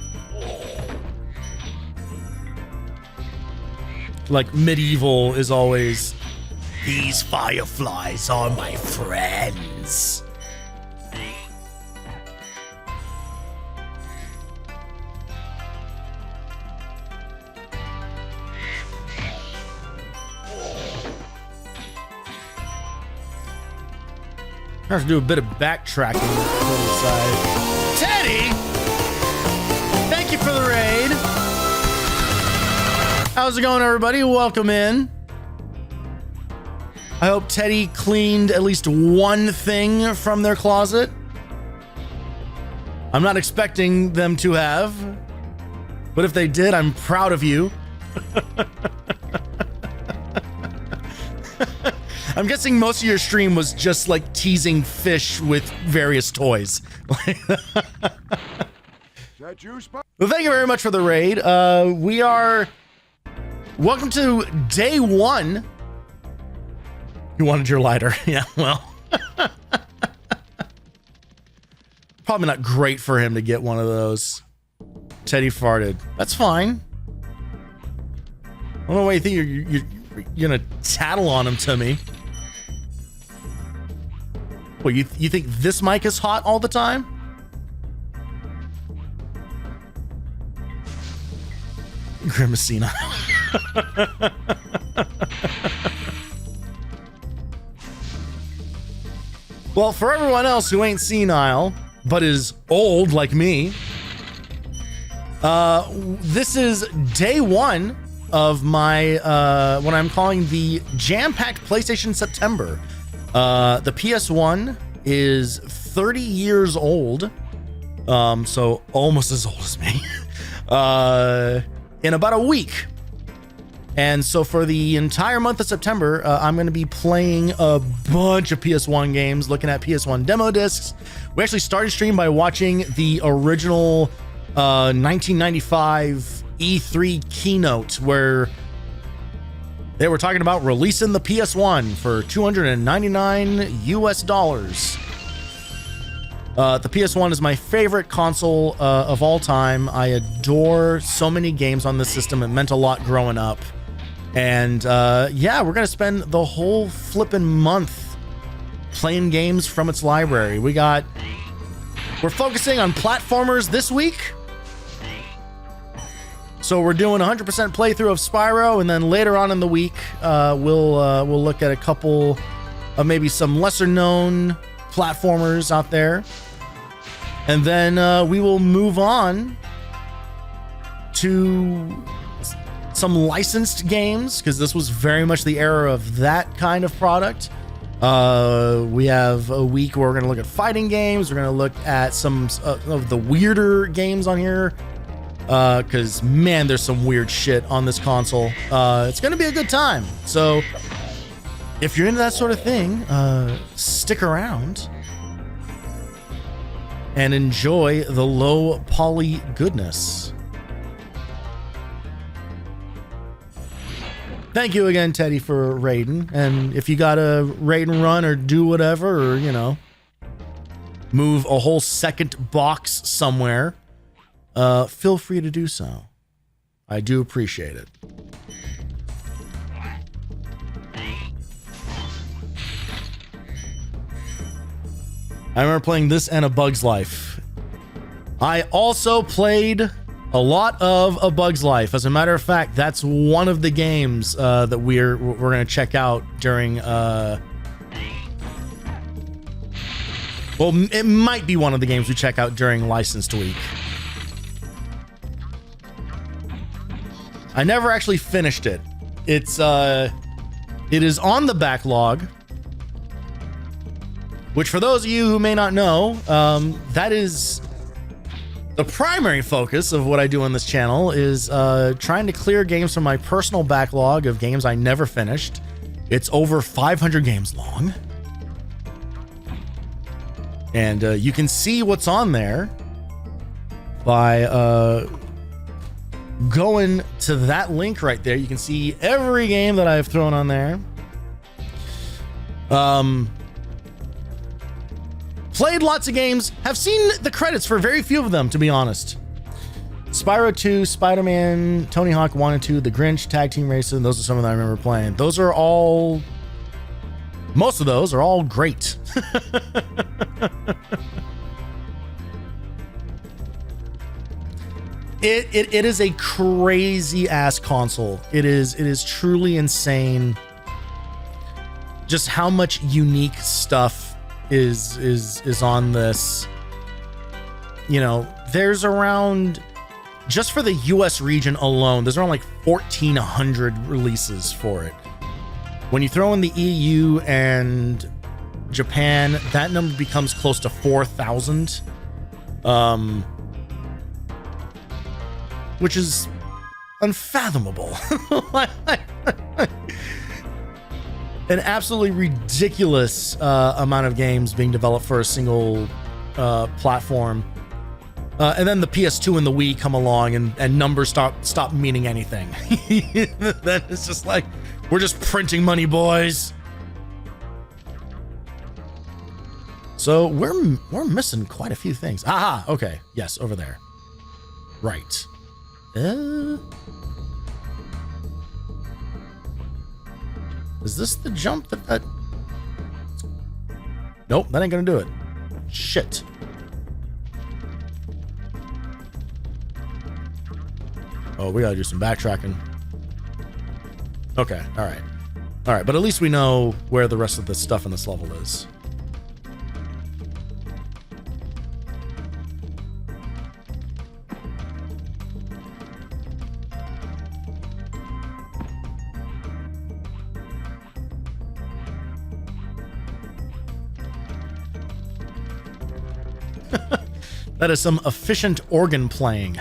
Like Medieval is always, these fireflies are my friends. I have to do a bit of backtracking to the side. Teddy! Thank you for the raid. How's it going, everybody? Welcome in. I hope Teddy cleaned at least one thing from their closet. I'm not expecting them to have, but if they did, I'm proud of you. I'm guessing most of your stream was just like teasing fish with various toys. Well, thank you very much for the raid. We are welcome to day one. You wanted your lighter. Yeah, well, probably not great for him to get one of those. Teddy farted. That's fine. I don't know why you think you're gonna tattle on him to me. What, you think this mic is hot all the time? Grimacina. Well, for everyone else who ain't senile, but is old like me, this is day one of my, what I'm calling the Jampacked PlayStation September. The PS1 is 30 years old, so almost as old as me, in about a week. And so for the entire month of September, I'm going to be playing a bunch of PS1 games, looking at PS1 demo discs. We actually started stream by watching the original 1995 E3 keynote, where they were talking about releasing the PS1 for $299 US. The PS1 is my favorite console of all time. I adore so many games on this system. It meant a lot growing up. And yeah, we're gonna spend the whole flippin' month playing games from its library. We're focusing on platformers this week. So we're doing 100% playthrough of Spyro, and then later on in the week, we'll look at a couple of maybe some lesser known platformers out there. And then we will move on to some licensed games, because this was very much the era of that kind of product. We have a week where we're going to look at fighting games. We're going to look at some of the weirder games on here, because man, there's some weird shit on this console. It's going to be a good time. So if you're into that sort of thing, stick around and enjoy the low poly goodness. Thank you again, Teddy, for raiding. And if you got to raid and run or do whatever, or, you know, move a whole second box somewhere, feel free to do so. I do appreciate it. I remember playing this and A Bug's Life. I also played a lot of A Bug's Life. As a matter of fact, that's one of the games that we're going to check out during... well, it might be one of the games we check out during Licensed Week. I never actually finished it. It is on the backlog, which for those of you who may not know, that is the primary focus of what I do on this channel, is trying to clear games from my personal backlog of games I never finished. It's over 500 games long. And you can see what's on there by going to that link right there. You can see every game that I've thrown on there. Played lots of games, have seen the credits for very few of them, to be honest. Spyro 2, Spider-Man, Tony Hawk 1 and 2, The Grinch, Tag Team Racing, those are some that I remember playing. Those are all... most of those are all great. It is a crazy ass console. It is truly insane just how much unique stuff is on this. You know, there's around, just for the US region alone, there's around like 1,400 releases for it. When you throw in the EU and Japan, that number becomes close to 4,000. Which is unfathomable. An absolutely ridiculous amount of games being developed for a single platform. And then the PS2 and the Wii come along, and numbers stop meaning anything. Then it's just like, we're just printing money, boys. So we're missing quite a few things. Aha, okay. Yes, over there. Right. Is this the jump that... Nope, that ain't gonna do it. Shit. Oh, we gotta do some backtracking. Okay, alright. Alright, but at least we know where the rest of the stuff in this level is. That is some efficient organ playing.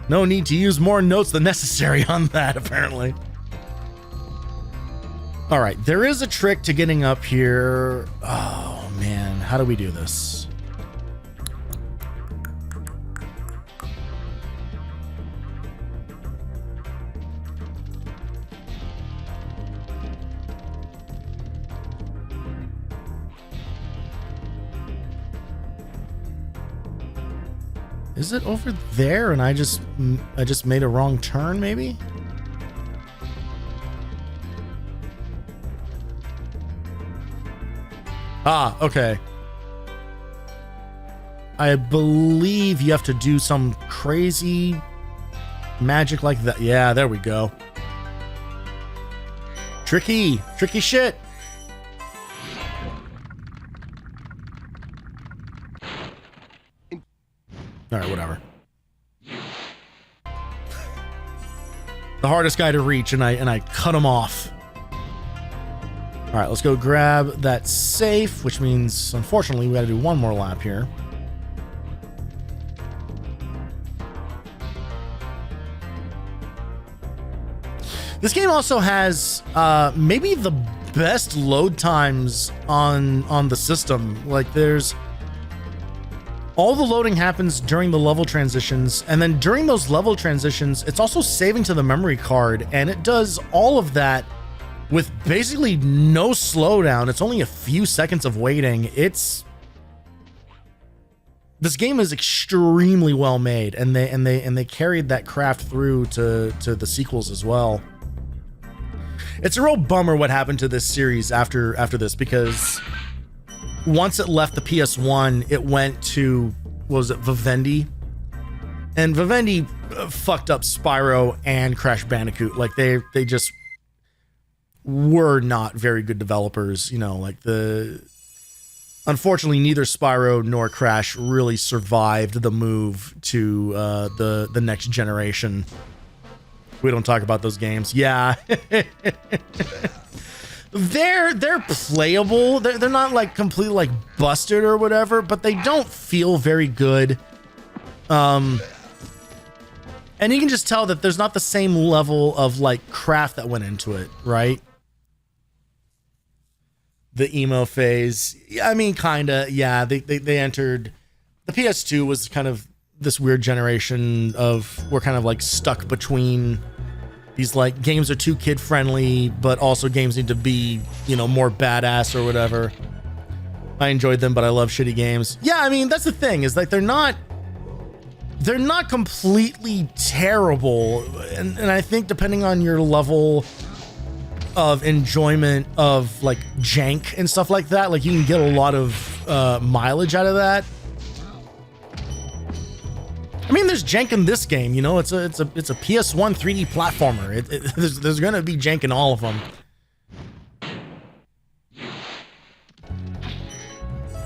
No need to use more notes than necessary on that, apparently. All right, there is a trick to getting up here. Oh, man. How do we do this? Is it over there and I just made a wrong turn, maybe? Ah, okay. I believe you have to do some crazy magic like that. Yeah, there we go. Tricky shit. All right, whatever. The hardest guy to reach, and I cut him off. All right, let's go grab that safe, which means, unfortunately, we got to do one more lap here. This game also has maybe the best load times on the system. Like, there's all the loading happens during the level transitions, and then during those level transitions, it's also saving to the memory card, and it does all of that with basically no slowdown. It's only a few seconds of waiting. This game is extremely well made, and they carried that craft through to the sequels as well. It's a real bummer what happened to this series after this, because once it left the PS1, it went to, what was it, Vivendi? And Vivendi fucked up Spyro and Crash Bandicoot. Like, they just were not very good developers, you know, like unfortunately neither Spyro nor Crash really survived the move to the next generation. We don't talk about those games. Yeah. They're playable. They're not like completely like busted or whatever, but they don't feel very good. And you can just tell that there's not the same level of like craft that went into it, right? The emo phase. I mean, kinda, yeah. They entered. The PS2 was kind of this weird generation of, we're kind of like stuck between these like games are too kid friendly, but also games need to be, you know, more badass or whatever. I enjoyed them, but I love shitty games. Yeah, I mean, that's the thing, is like they're not completely terrible, and I think depending on your level of enjoyment of like jank and stuff like that, like you can get a lot of mileage out of that. I mean, there's jank in this game, you know. It's a PS1 3D platformer. There's gonna be jank in all of them.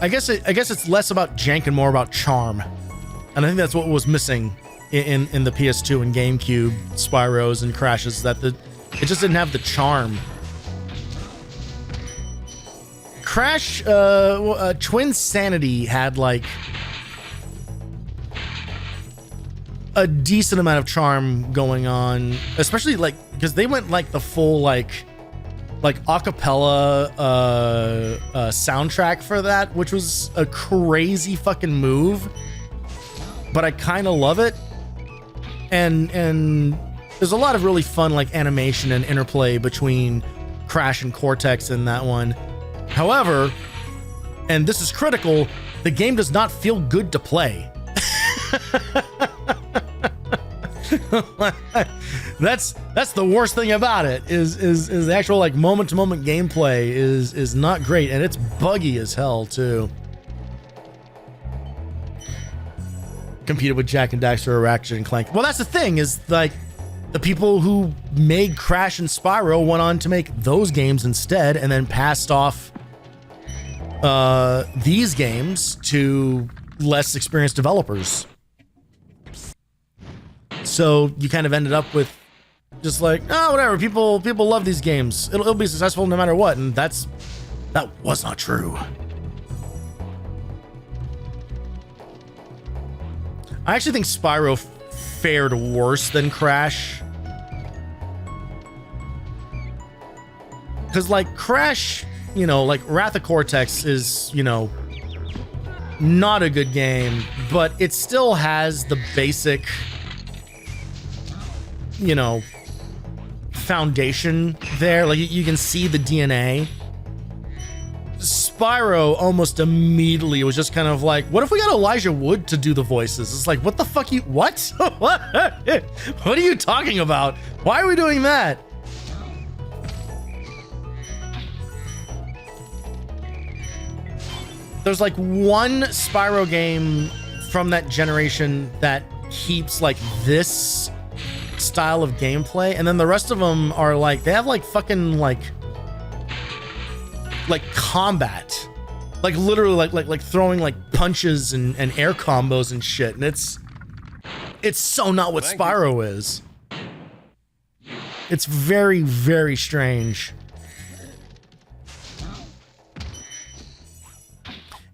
I guess it's less about jank and more about charm, and I think that's what was missing in the PS2 and GameCube Spyros and Crashes. That it just didn't have the charm. Crash Twin Sanity had like a decent amount of charm going on, especially like because they went like the full like acapella soundtrack for that, which was a crazy fucking move, but I kind of love it. And there's a lot of really fun like animation and interplay between Crash and Cortex in that one. However, and this is critical, the game does not feel good to play. That's the worst thing about it is the actual like moment to moment gameplay is not great, and it's buggy as hell too. Competed with Jak and Daxter or Ratchet and Clank. Well, that's the thing, is like the people who made Crash and Spyro went on to make those games instead, and then passed off these games to less experienced developers. So you kind of ended up with Just like, oh, whatever. People love these games. It'll be successful no matter what. And that was not true. I actually think Spyro fared worse than Crash. Because, like, Crash, you know, like, Wrath of Cortex is, you know, not a good game, but it still has the basic, you know, foundation there. Like, you can see the DNA. Spyro almost immediately was just kind of like, what if we got Elijah Wood to do the voices? It's like, what the fuck what? What are you talking about? Why are we doing that? There's like one Spyro game from that generation that keeps like this style of gameplay, and then the rest of them are like, they have like fucking like combat, like literally like throwing like punches and air combos and shit, and it's so not what Spyro is. It's very, very strange.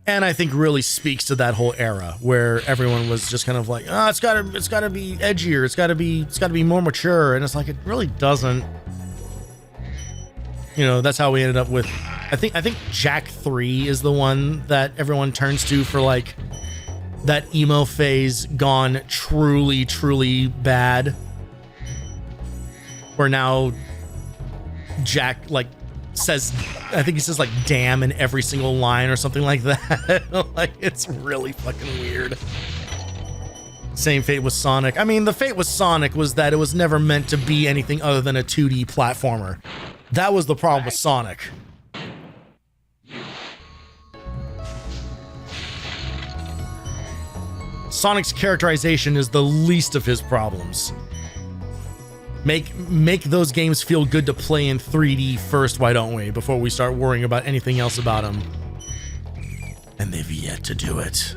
And I think really speaks to that whole era where everyone was just kind of like, oh, it's gotta be edgier, it's gotta be more mature, and it's like, it really doesn't. You know, that's how we ended up with, I think Jak 3 is the one that everyone turns to for like that emo phase gone truly, truly bad. Where now Jak like says, I think he says like damn in every single line or something like that. Like, it's really fucking weird. Same fate with Sonic. I mean, the fate with Sonic was that it was never meant to be anything other than a 2D platformer. That was the problem with Sonic. Sonic's characterization is the least of his problems. Make those games feel good to play in 3D first, why don't we? Before we start worrying about anything else about them. And they've yet to do it.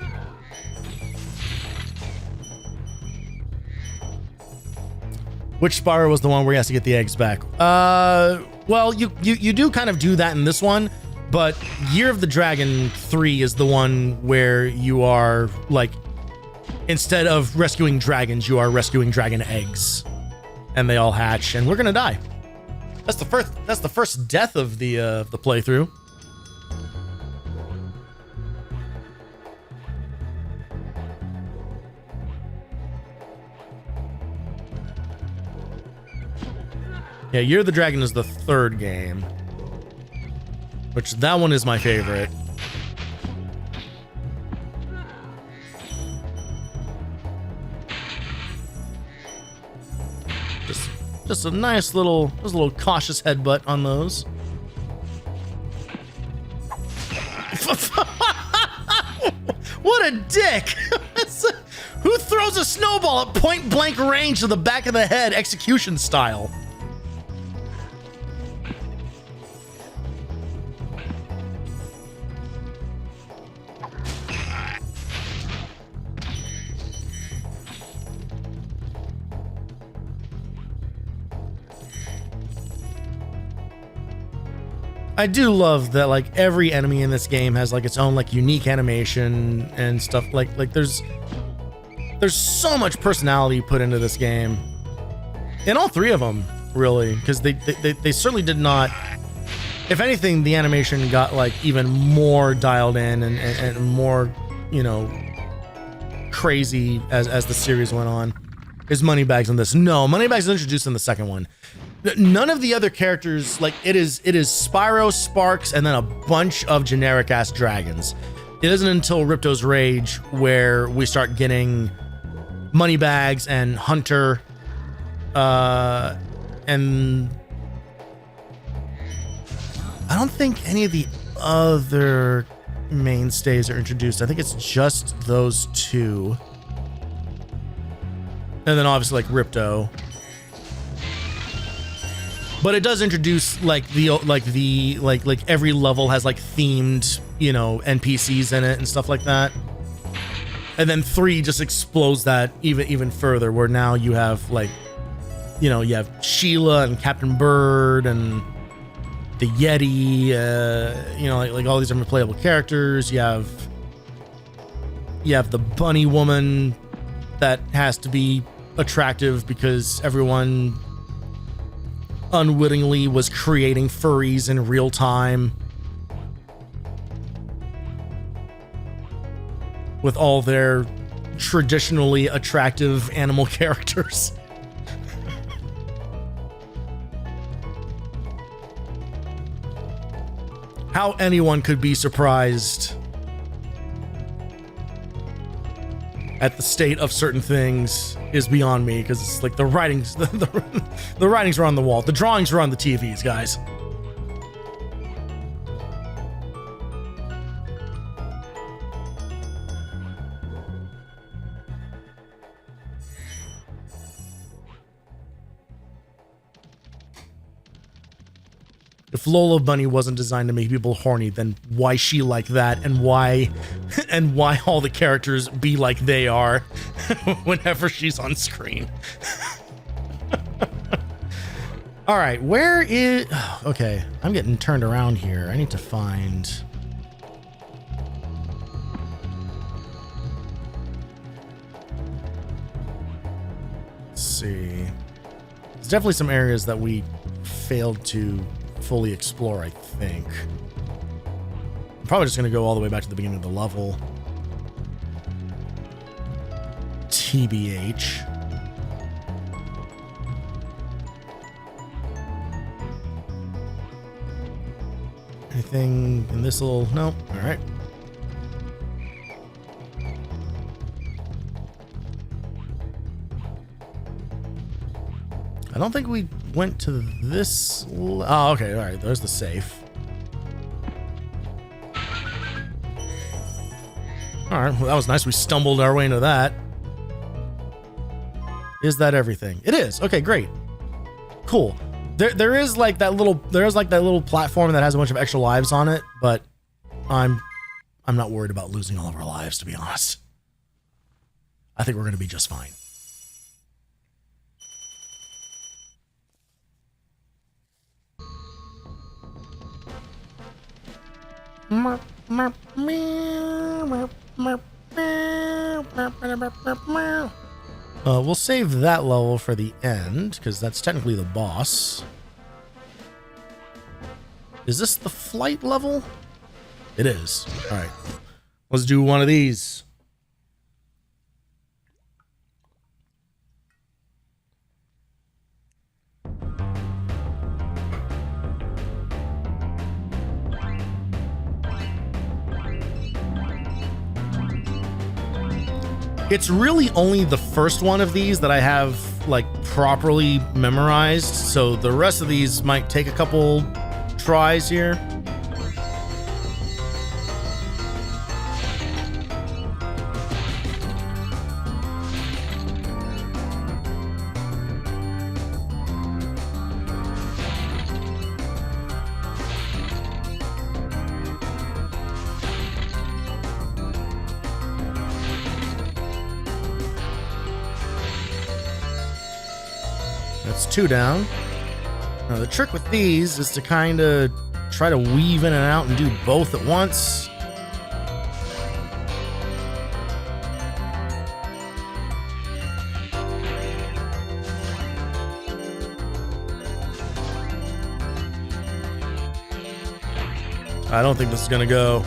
Which Spyro was the one where he has to get the eggs back? Well, you do kind of do that in this one, but Year of the Dragon 3 is the one where you are, like, instead of rescuing dragons, you are rescuing dragon eggs. And they all hatch, and we're gonna die. That's the first death of the playthrough. Yeah, Year of the Dragon is the third game, which that one is my favorite. Just a nice little cautious headbutt on those. What a dick! Who throws a snowball at point blank range to the back of the head, execution style? I do love that, like, every enemy in this game has like its own like unique animation and stuff. Like there's so much personality put into this game, in all three of them, really, because they certainly did not. If anything, the animation got like even more dialed in and more, you know, crazy as the series went on. Is Moneybags in this? No, Moneybags is introduced in the second one. None of the other characters, like, it is Spyro, Sparks, and then a bunch of generic ass dragons. It isn't until Ripto's Rage where we start getting Moneybags and Hunter, and I don't think any of the other mainstays are introduced. I think it's just those two, and then obviously like Ripto. But it does introduce like every level has like themed, you know, NPCs in it and stuff like that. And then 3 just explodes that even further, where now you have like you know, you have Sheila and Captain Bird and the Yeti, you know, like all these different playable characters. You have the bunny woman that has to be attractive because everyone unwittingly was creating furries in real time with all their traditionally attractive animal characters. How anyone could be surprised at the state of certain things is beyond me, because it's like the writings, the writings are on the wall, the drawings are on the TVs, guys. If Lola Bunny wasn't designed to make people horny, then why she like that, and why all the characters be like they are whenever she's on screen? All right, where is... Okay, I'm getting turned around here. I need to find... Let's see. There's definitely some areas that we failed to fully explore, I think. I'm probably just going to go all the way back to the beginning of the level. TBH. Anything in this little... Nope. All right. I don't think we went to this... Oh, okay. All right. There's the safe. All right. Well, that was nice. We stumbled our way into that. Is that everything? It is. Okay, great. Cool. There is like that little platform that has a bunch of extra lives on it, but I'm not worried about losing all of our lives, to be honest. I think we're going to be just fine. We'll save that level for the end, because that's technically the boss. Is this the flight level? It is. All right. Let's do one of these. It's really only the first one of these that I have like properly memorized, so the rest of these might take a couple tries here. That's 2 down. Now the trick with these is to kind of try to weave in and out and do both at once. I don't think this is gonna go.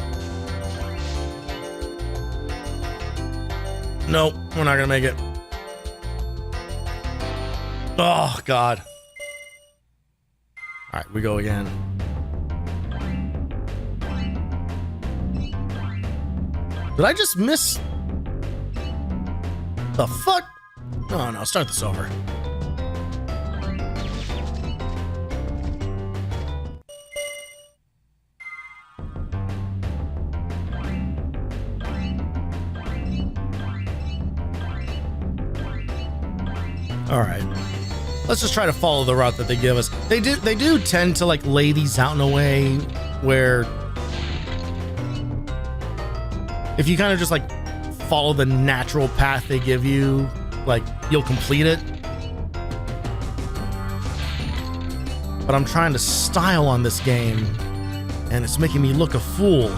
Nope, we're not gonna make it. Oh, God. All right, we go again. Did I just miss? The fuck? Oh, no, start this over. All right. Let's just try to follow the route that they give us. They do tend to like lay these out in a way where if you kind of just like follow the natural path they give you, like you'll complete it. but I'm trying to style on this game, and it's making me look a fool.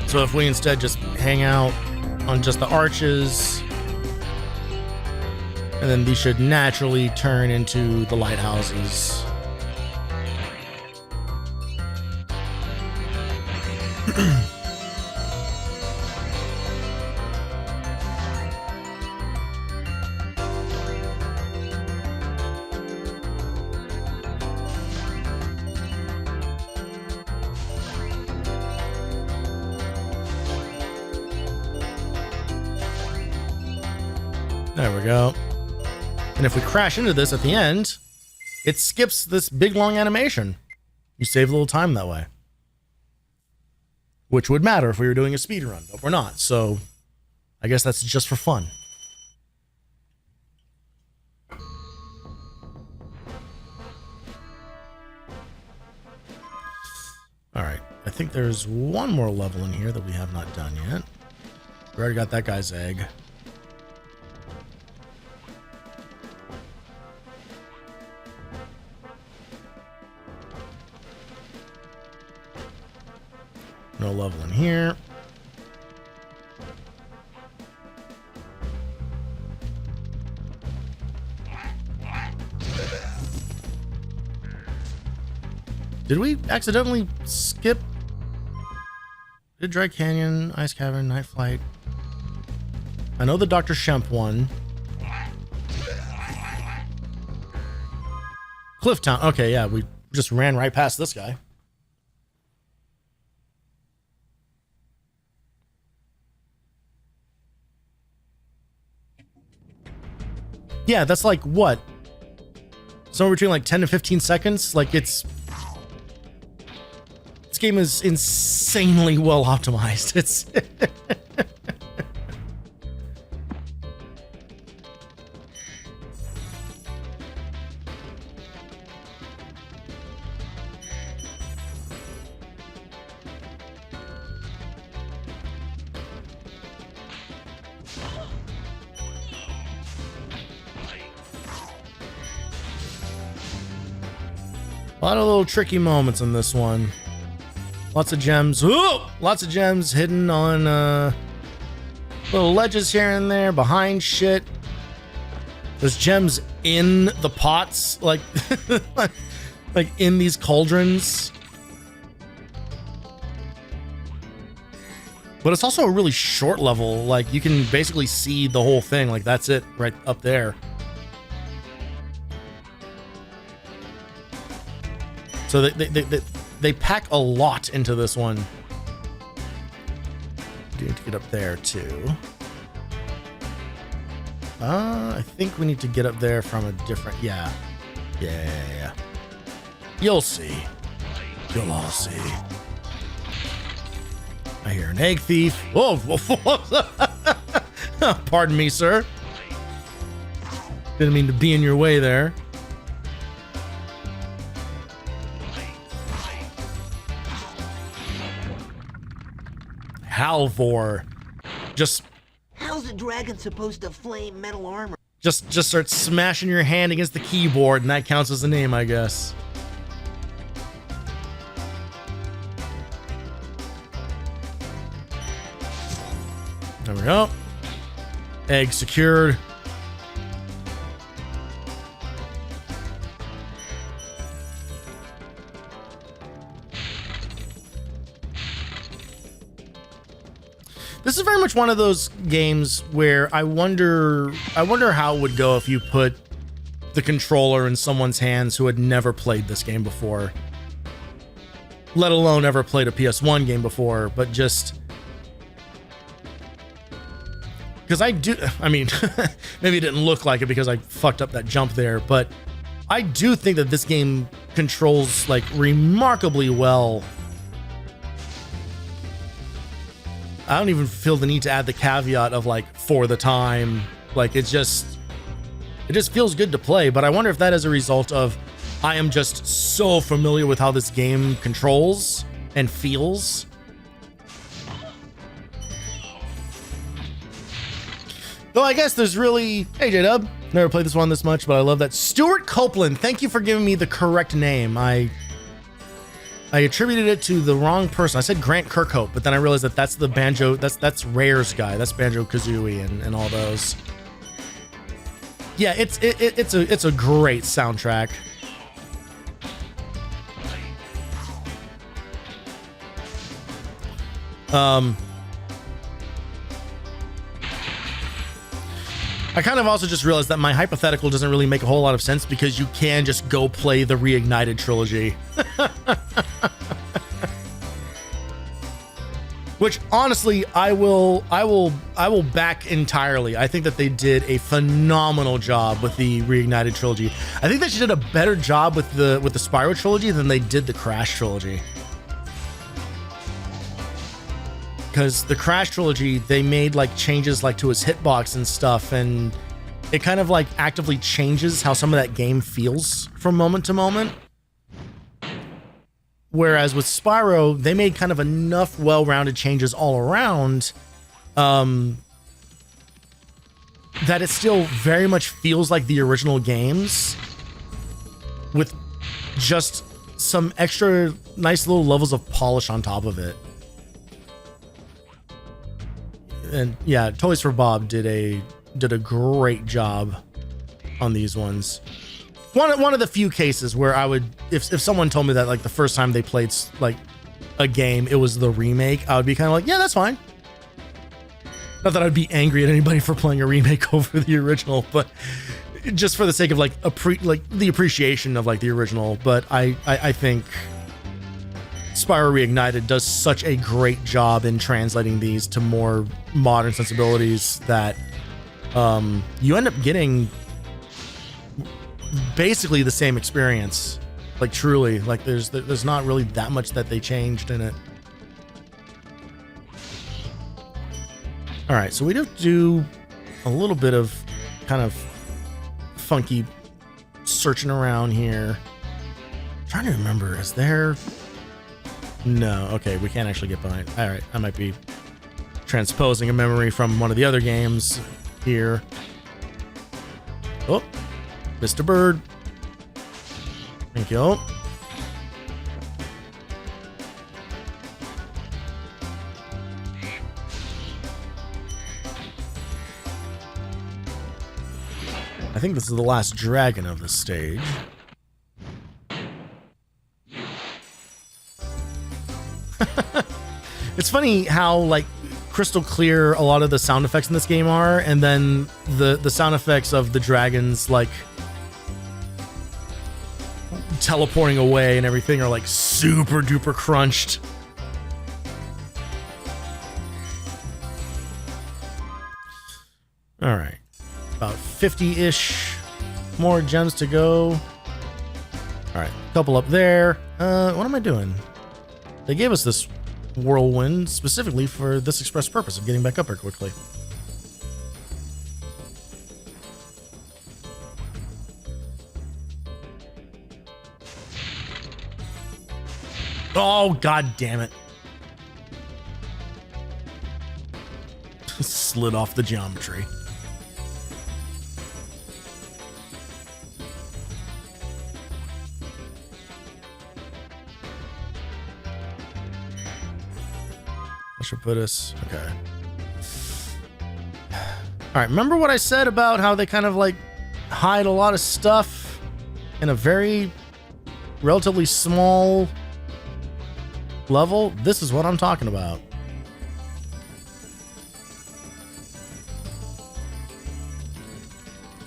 So if we instead just hang out on just the arches, and then these should naturally turn into the lighthouses. There we go. And if we crash into this at the end, it skips this big long animation. You save a little time that way. Which would matter if we were doing a speed run, but we're not. So I guess that's just for fun. All right. I think there's one more level in here that we have not done yet. We already got that guy's egg. No level in here. Did we accidentally skip? Did Dry Canyon, Ice Cavern, Night Flight? I know the Dr. Shemp one. Clifftown. Okay, yeah, we just ran right past this guy. Yeah, that's like what? Somewhere between like 10 to 15 seconds. Like this game is insanely well optimized. It's a lot of little tricky moments in this one. Lots of gems. Ooh! Lots of gems hidden on little ledges here and there, behind shit. There's gems in the pots, like like in these cauldrons. But it's also a really short level. Like you can basically see the whole thing. Like that's it right up there. So they pack a lot into this one. Do need to get up there too. I think we need to get up there from a different. Yeah. You'll see. You'll all see. I hear an egg thief. Oh, pardon me, sir. Didn't mean to be in your way there. Halvor. Just How's a dragon supposed to flame metal armor? Just start smashing your hand against the keyboard and that counts as a name, I guess. There we go. Egg secured. This is very much one of those games where I wonder how it would go if you put the controller in someone's hands who had never played this game before, let alone ever played a PS1 game before, but just because I mean, maybe it didn't look like it because I fucked up that jump there, but I do think that this game controls like remarkably well. I don't even feel the need to add the caveat of like for the time. Like it just feels good to play, but I wonder if that is a result of I am just so familiar with how this game controls and feels. Though I guess there's really... Hey, J-Dub. Never played this one this much, but I love that. Stuart Copeland, thank you for giving me the correct name. I attributed it to the wrong person. I said Grant Kirkhope, but then I realized that that's the banjo... That's Rare's guy. That's Banjo-Kazooie and all those. Yeah, it's a great soundtrack. I kind of also just realized that my hypothetical doesn't really make a whole lot of sense because you can just go play the Reignited trilogy. Which honestly, I will back entirely. I think that they did a phenomenal job with the Reignited trilogy. I think they did a better job with the Spyro trilogy than they did the Crash trilogy. Because the Crash trilogy, they made like changes like to his hitbox and stuff, and it kind of like actively changes how some of that game feels from moment to moment. Whereas with Spyro, they made kind of enough well-rounded changes all around that it still very much feels like the original games with just some extra nice little levels of polish on top of it. And yeah, Toys for Bob did a great job on these ones. One of the few cases where I would, if someone told me that like the first time they played like a game, it was the remake, I would be kind of like, yeah, that's fine. Not that I'd be angry at anybody for playing a remake over the original, but just for the sake of like the appreciation of like the original. But I think Spyro Reignited does such a great job in translating these to more modern sensibilities that you end up getting basically the same experience. Like truly, like there's not really that much that they changed in it. All right, so we have to do a little bit of kind of funky searching around here. I'm trying to remember, is there... No, okay, we can't actually get behind. All right, I might be transposing a memory from one of the other games here. Oh, Mr. Bird. Thank you. I think this is the last dragon of the stage. It's funny how like crystal clear a lot of the sound effects in this game are, and then the sound effects of the dragons like teleporting away and everything are like super duper crunched. All right, about 50-ish more gems to go. All right, a couple up there. What am I doing? They gave us this whirlwind specifically for this express purpose of getting back up here quickly. Oh, god damn it. Slid off the geometry. Should put us okay. All right, remember what I said about how they kind of like hide a lot of stuff in a very relatively small level? This is what I'm talking about.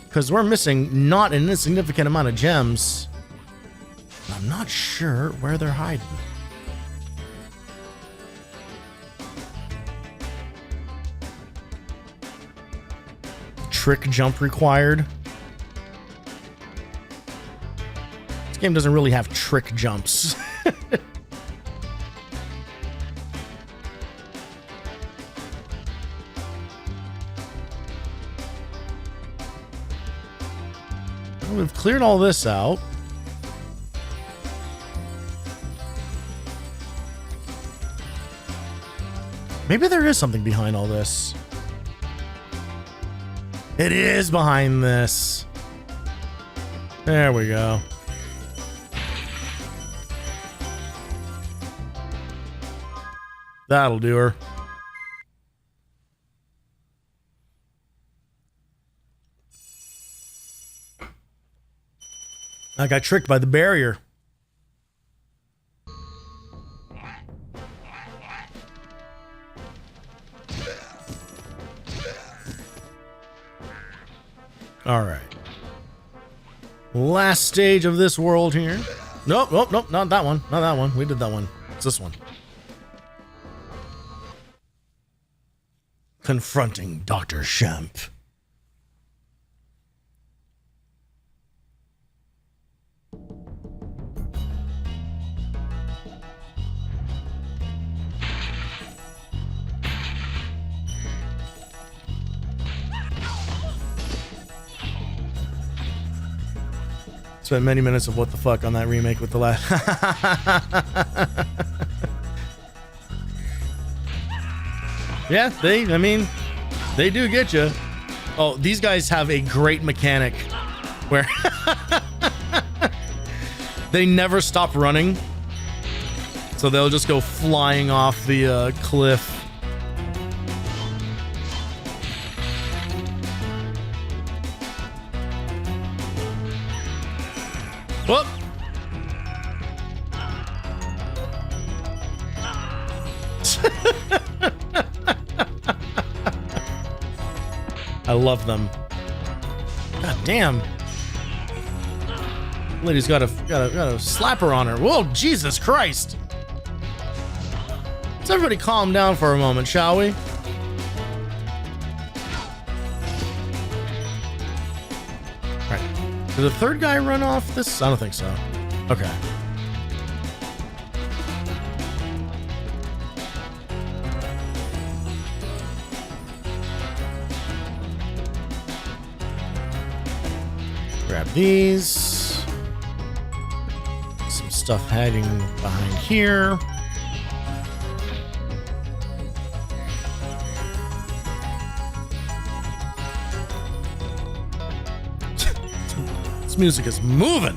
Because we're missing not an insignificant amount of gems. I'm not sure where they're hiding. Trick jump required. This game doesn't really have trick jumps. Well, we've cleared all this out. Maybe there is something behind all this. It is behind this. There we go. That'll do her. I got tricked by the barrier. All right. Last stage of this world here. Nope, nope, nope, not that one. Not that one. We did that one. It's this one. Confronting Dr. Shemp. Spent many minutes of what the fuck on that remake with the last. Yeah, they do get you. Oh, these guys have a great mechanic where they never stop running. So they'll just go flying off the cliff. Whoop! I love them. God damn. Lady's got a slapper on her. Whoa, Jesus Christ. Let's everybody calm down for a moment, shall we? Did the third guy run off this? I don't think so. Okay. Grab these. Some stuff hiding behind here. Music is moving.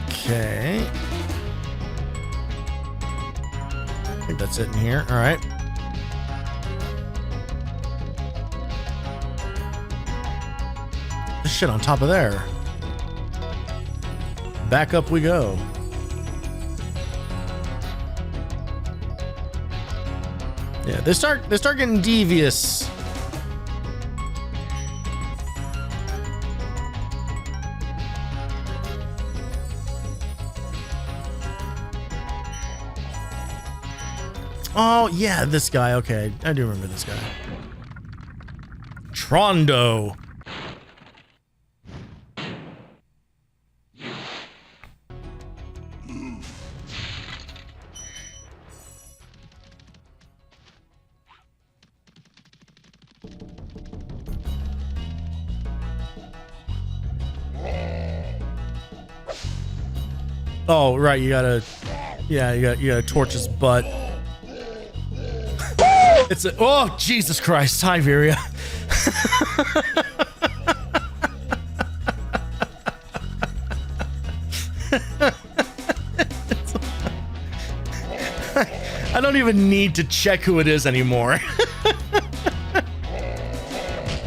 Okay. I think that's it in here. All right. Shit on top of there. Back up we go. Yeah, they start getting devious. Oh yeah, this guy. Okay, I do remember this guy. Trondo. Oh, right, you gotta torch his butt. It's a, oh, Jesus Christ, hi, Viria. I don't even need to check who it is anymore.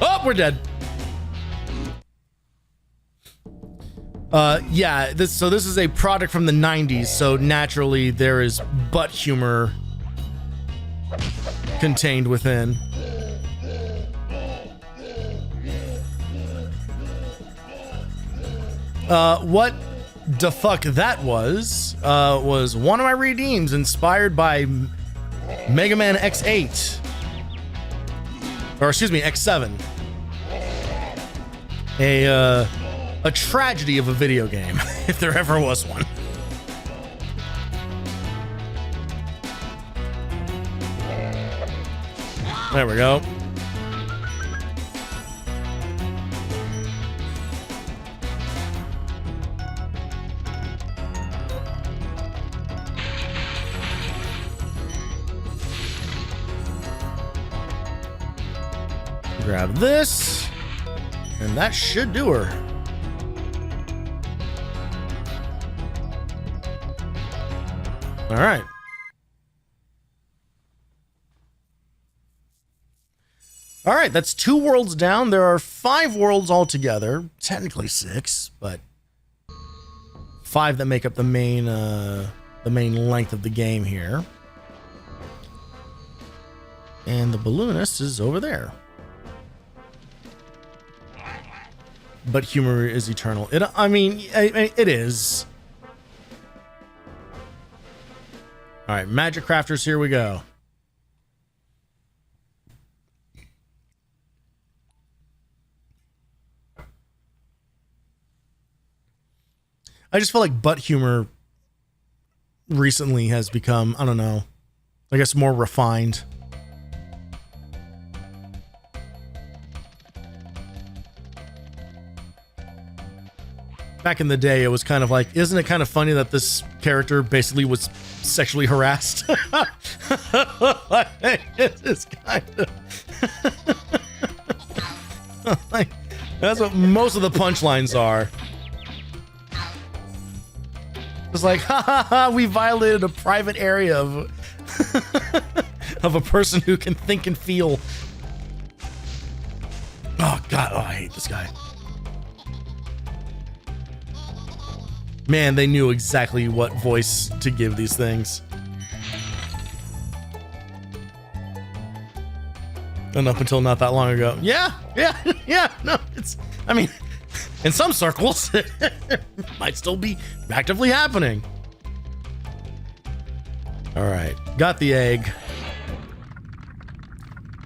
Oh, we're dead. Yeah, this is a product from the 90s, so naturally there is butt humor contained within. What the fuck that was one of my redeems inspired by Mega Man X8. Or excuse me, X7. A tragedy of a video game, if there ever was one. There we go. Grab this, and that should do her. All right. All right, that's 2 worlds down. There are 5 worlds altogether. Technically 6, but 5 that make up the main length of the game here. And the balloonist is over there. But humor is eternal. It is. All right, Magic Crafters, here we go. I just feel like butt humor recently has become, I don't know, I guess more refined. Back in the day, it was kind of like, isn't it kind of funny that this character basically was sexually harassed? It's kind of like, that's what most of the punchlines are. It's like, ha ha ha, we violated a private area of of a person who can think and feel. Oh God, I hate this guy. Man, they knew exactly what voice to give these things. And up until not that long ago. Yeah, no, I mean, in some circles, it might still be actively happening. All right, got the egg.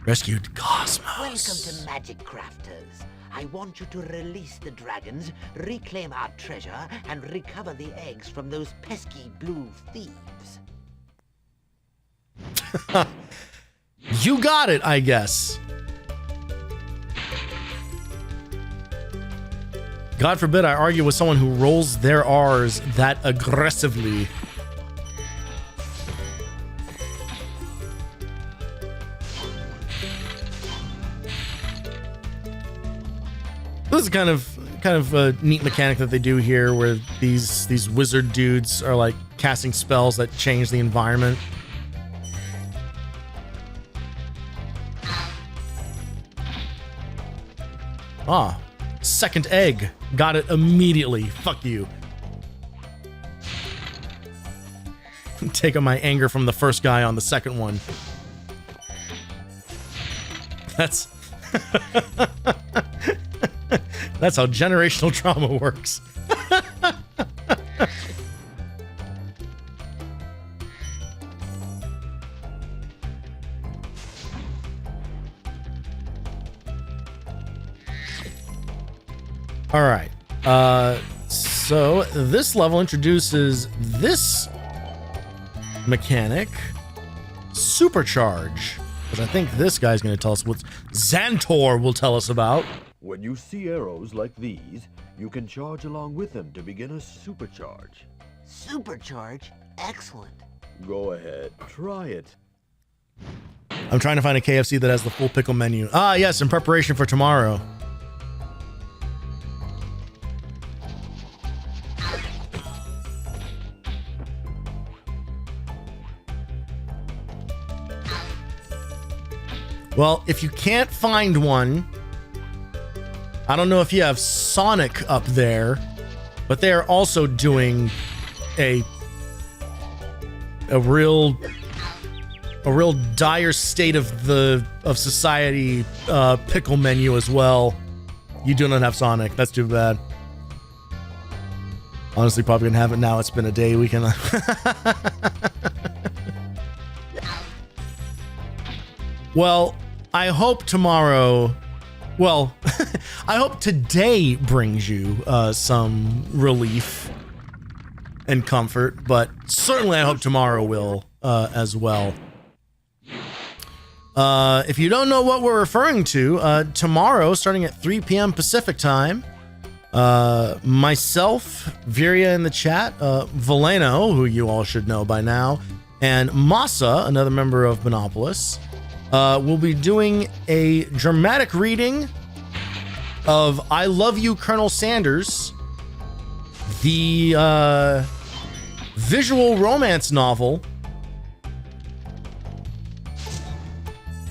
Rescued Cosmos. Welcome to Magic Crafters. I want you to release the dragons, reclaim our treasure, and recover the eggs from those pesky blue thieves. You got it, I guess. God forbid I argue with someone who rolls their R's that aggressively. This is kind of a neat mechanic that they do here, where these wizard dudes are like casting spells that change the environment. Ah, second egg. Got it immediately. Fuck you. Taking my anger from the first guy on the second one. That's that's how generational trauma works. All right. So this level introduces this mechanic, Supercharge, which I think this guy's going to tell us what Xantor will tell us about. When you see arrows like these, you can charge along with them to begin a supercharge. Supercharge? Excellent. Go ahead, try it. I'm trying to find a KFC that has the full pickle menu. Ah, yes, in preparation for tomorrow. Well, if you can't find one, I don't know if you have Sonic up there, but they are also doing a real dire state of society pickle menu as well. You do not have Sonic. That's too bad. Honestly, probably gonna have it now. It's been a day. We can. Well, I hope tomorrow. Well, I hope today brings you some relief and comfort, but certainly I hope tomorrow will as well. If you don't know what we're referring to, tomorrow, starting at 3 p.m. Pacific time, myself, Viria in the chat, Valeno, who you all should know by now, and Masa, another member of Monopolis, we'll be doing a dramatic reading of I Love You, Colonel Sanders, the visual romance novel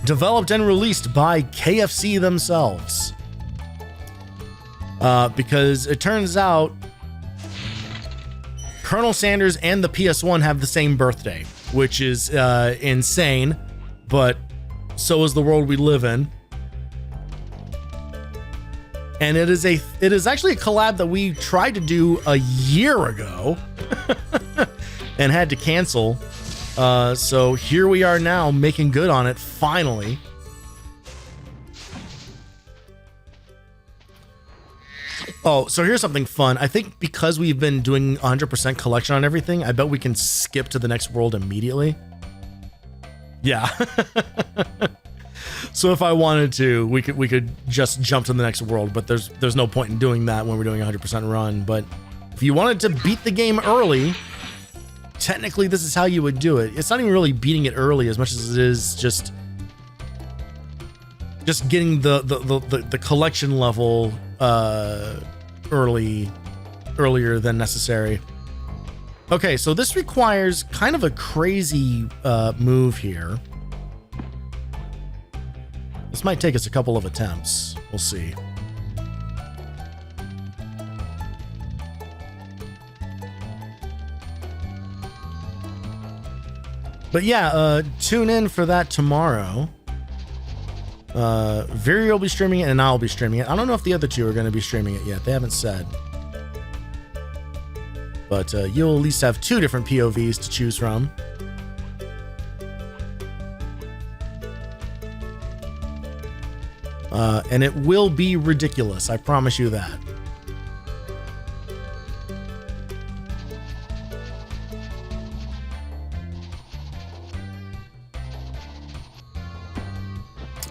developed and released by KFC themselves. Because it turns out Colonel Sanders and the PS1 have the same birthday, which is insane, but so is the world we live in. And it is actually a collab that we tried to do a year ago and had to cancel. So here we are now making good on it finally. Oh, so here's something fun. I think because we've been doing 100% collection on everything, I bet we can skip to the next world immediately. Yeah. So if I wanted to, we could just jump to the next world, but there's no point in doing that when we're doing 100% run. But if you wanted to beat the game early, technically this is how you would do it. It's not even really beating it early as much as it is just getting the collection level earlier than necessary. Okay, so this requires kind of a crazy move here. This might take us a couple of attempts. We'll see. But yeah, tune in for that tomorrow. Viri will be streaming it and I'll be streaming it. I don't know if the other two are going to be streaming it yet. They haven't said. But you'll at least have 2 different POVs to choose from. And it will be ridiculous. I promise you that.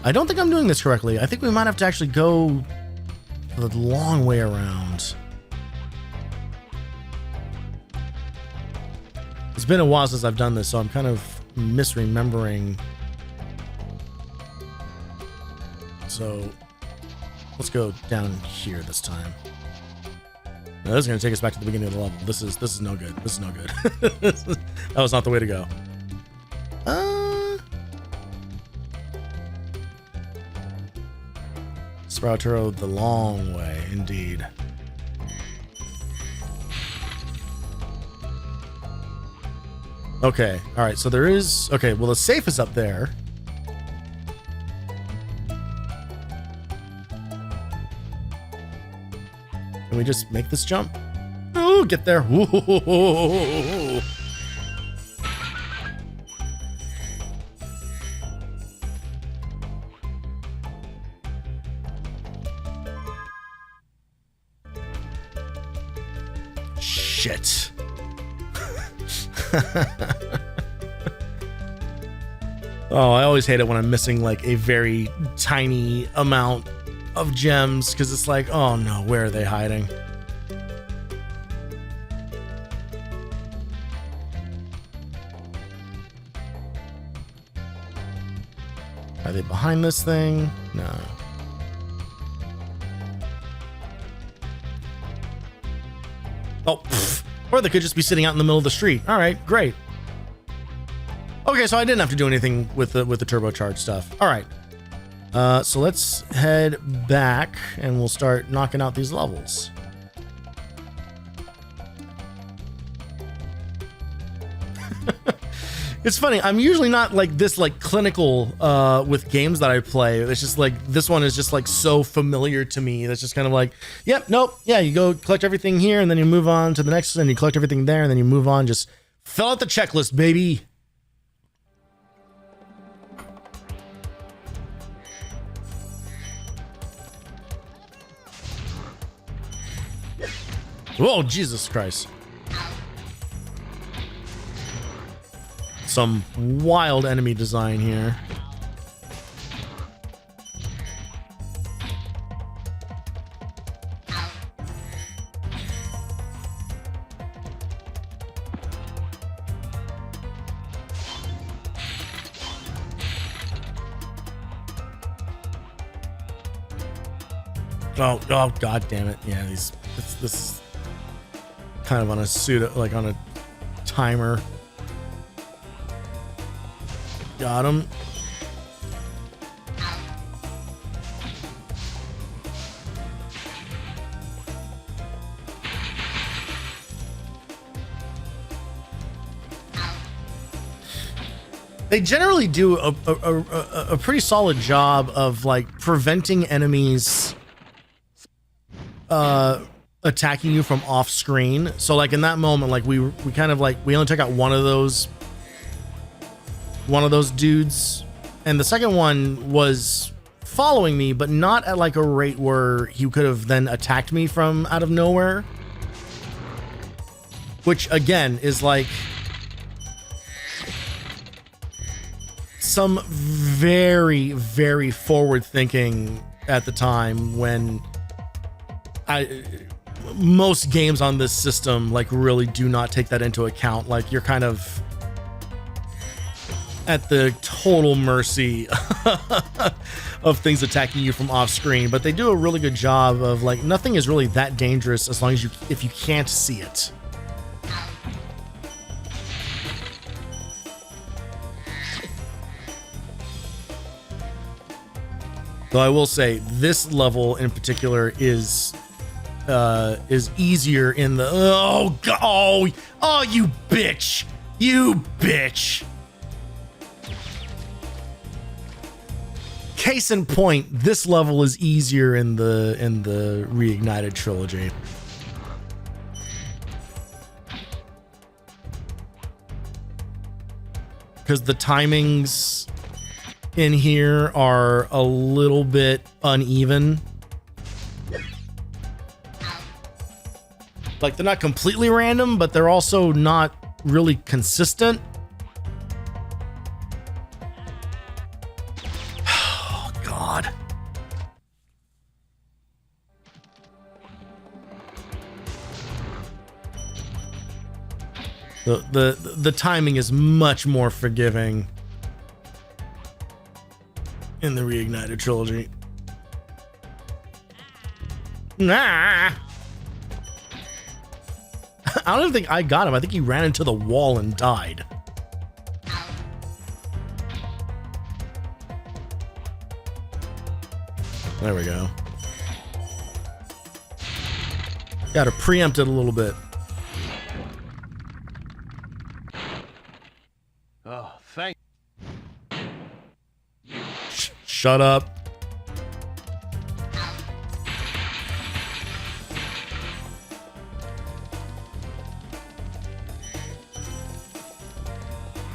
I don't think I'm doing this correctly. I think we might have to actually go the long way around. It's been a while since I've done this, so I'm kind of misremembering. So let's go down here this time. Now, this is going to take us back to the beginning of the level. This is no good. This is no good. That was not the way to go. Sprouturo the long way, indeed. Okay, all right, so there is... Okay, well, the safe is up there. Can we just make this jump? Ooh, get there. Ooh. Shit. Oh, I always hate it when I'm missing like a very tiny amount of gems because it's like, oh no, where are they hiding? Are they behind this thing? No. Oh, pfft. Or they could just be sitting out in the middle of the street. All right, great. Okay, so I didn't have to do anything with the turbocharged stuff. All right. So let's head back and we'll start knocking out these levels. It's funny. I'm usually not like this like clinical with games that I play. It's just like this one is just like so familiar to me. That's just kind of like, yep, nope, yeah. You go collect everything here and then you move on to the next, and you collect everything there and then you move on. Just fill out the checklist, baby. Whoa, Jesus Christ. Some wild enemy design here. Oh, god damn it. Yeah, this is kind of on a pseudo, like on a timer. Got him. They generally do a pretty solid job of like preventing enemies attacking you from off screen. So like in that moment, like we kind of like we only took out one of those dudes, and the second one was following me, but not at like a rate where he could have then attacked me from out of nowhere, which again is like some very, very forward thinking at the time when most games on this system like really do not take that into account. Like you're kind of at the total mercy of things attacking you from off screen, but they do a really good job of like nothing is really that dangerous as long as if you can't see it. Though I will say this level in particular is easier in the oh you bitch. Case in point, this level is easier in the Reignited trilogy. Because the timings in here are a little bit uneven. Like they're not completely random, but they're also not really consistent. Oh god. The timing is much more forgiving in the Reignited trilogy. Nah. I don't even think I got him. I think he ran into the wall and died. There we go. Got to preempt it a little bit. Oh, thank. Shut up.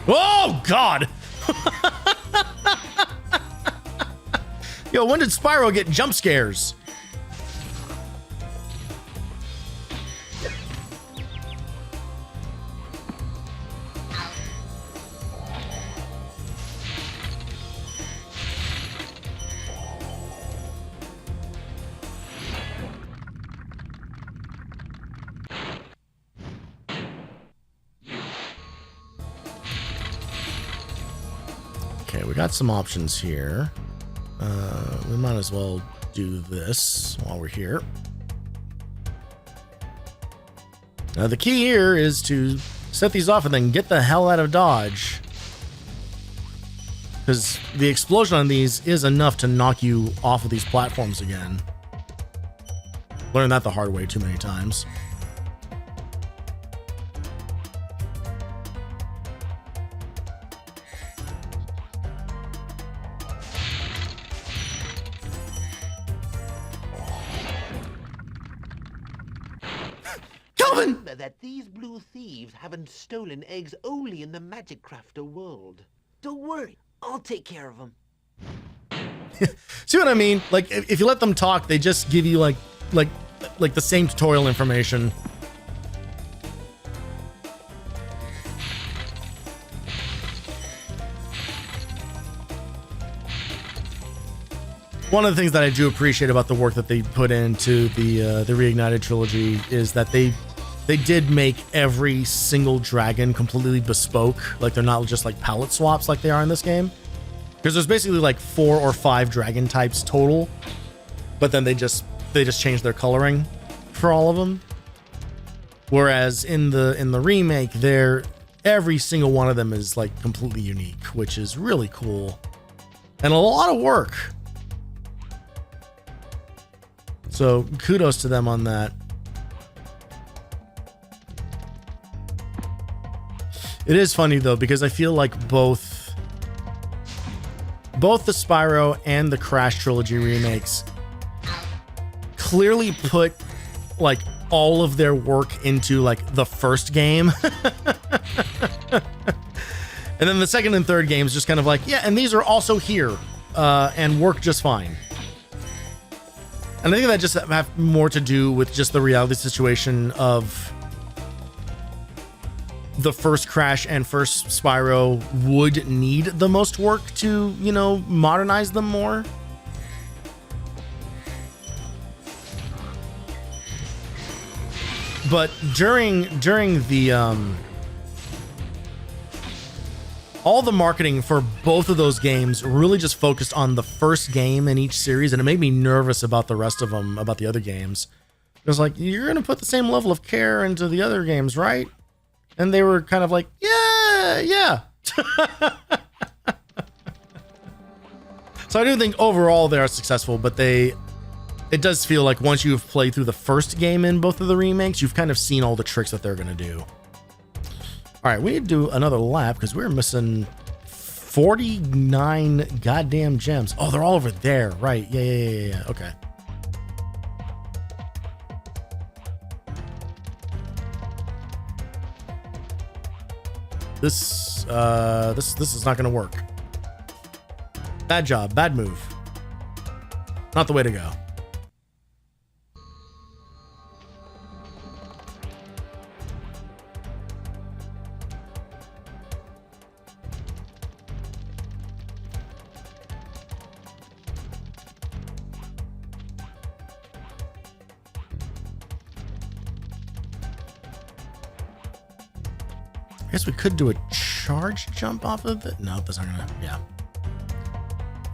Oh, God. Yo, when did Spyro get jump scares? Okay, we got some options here. We might as well do this while we're here. Now the key here is to set these off and then get the hell out of Dodge. Because the explosion on these is enough to knock you off of these platforms again. Learned that the hard way too many times. Remember that these blue thieves haven't stolen eggs only in the Magic Crafter world. Don't worry, I'll take care of them. See what I mean? Like, if you let them talk, they just give you like the same tutorial information. One of the things that I do appreciate about the work that they put into the Reignited trilogy is that they did make every single dragon completely bespoke. Like, they're not just like palette swaps like they are in this game. Because there's basically like 4 or 5 dragon types total, but then they they just changed their coloring for all of them. Whereas in the remake, every single one of them is like completely unique, which is really cool and a lot of work. So kudos to them on that. It is funny though, because I feel like both the Spyro and the Crash Trilogy remakes clearly put like all of their work into like the first game. And then the second and third games just kind of like, yeah, and these are also here and work just fine. And I think that just have more to do with just the reality situation of the first Crash and first Spyro would need the most work to, you know, modernize them more. But during the all the marketing for both of those games really just focused on the first game in each series, and it made me nervous about the rest of them, about the other games. It was like, you're gonna put the same level of care into the other games, right? And they were kind of like, yeah. So I do think overall they are successful, but it does feel like once you've played through the first game in both of the remakes, you've kind of seen all the tricks that they're gonna do. All right, we need to do another lap because we're missing 49 goddamn gems. Oh, they're all over there, right? Yeah. Okay. This is not gonna work. Bad job, bad move. Not the way to go. I guess we could do a charge jump off of it. No, that's not gonna, yeah.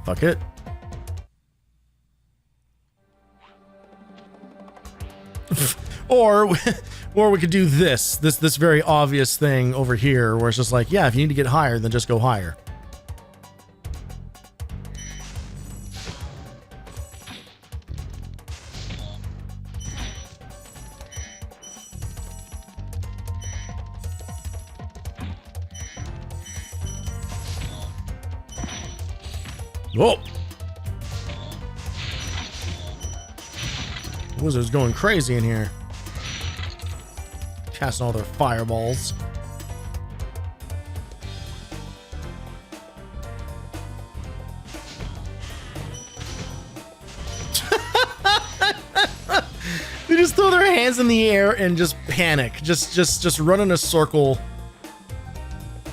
Fuck it. Or we could do this very obvious thing over here where it's just like, yeah, if you need to get higher, then just go higher. Whoa! Wizards going crazy in here. Casting all their fireballs. They just throw their hands in the air and just panic. Just run in a circle.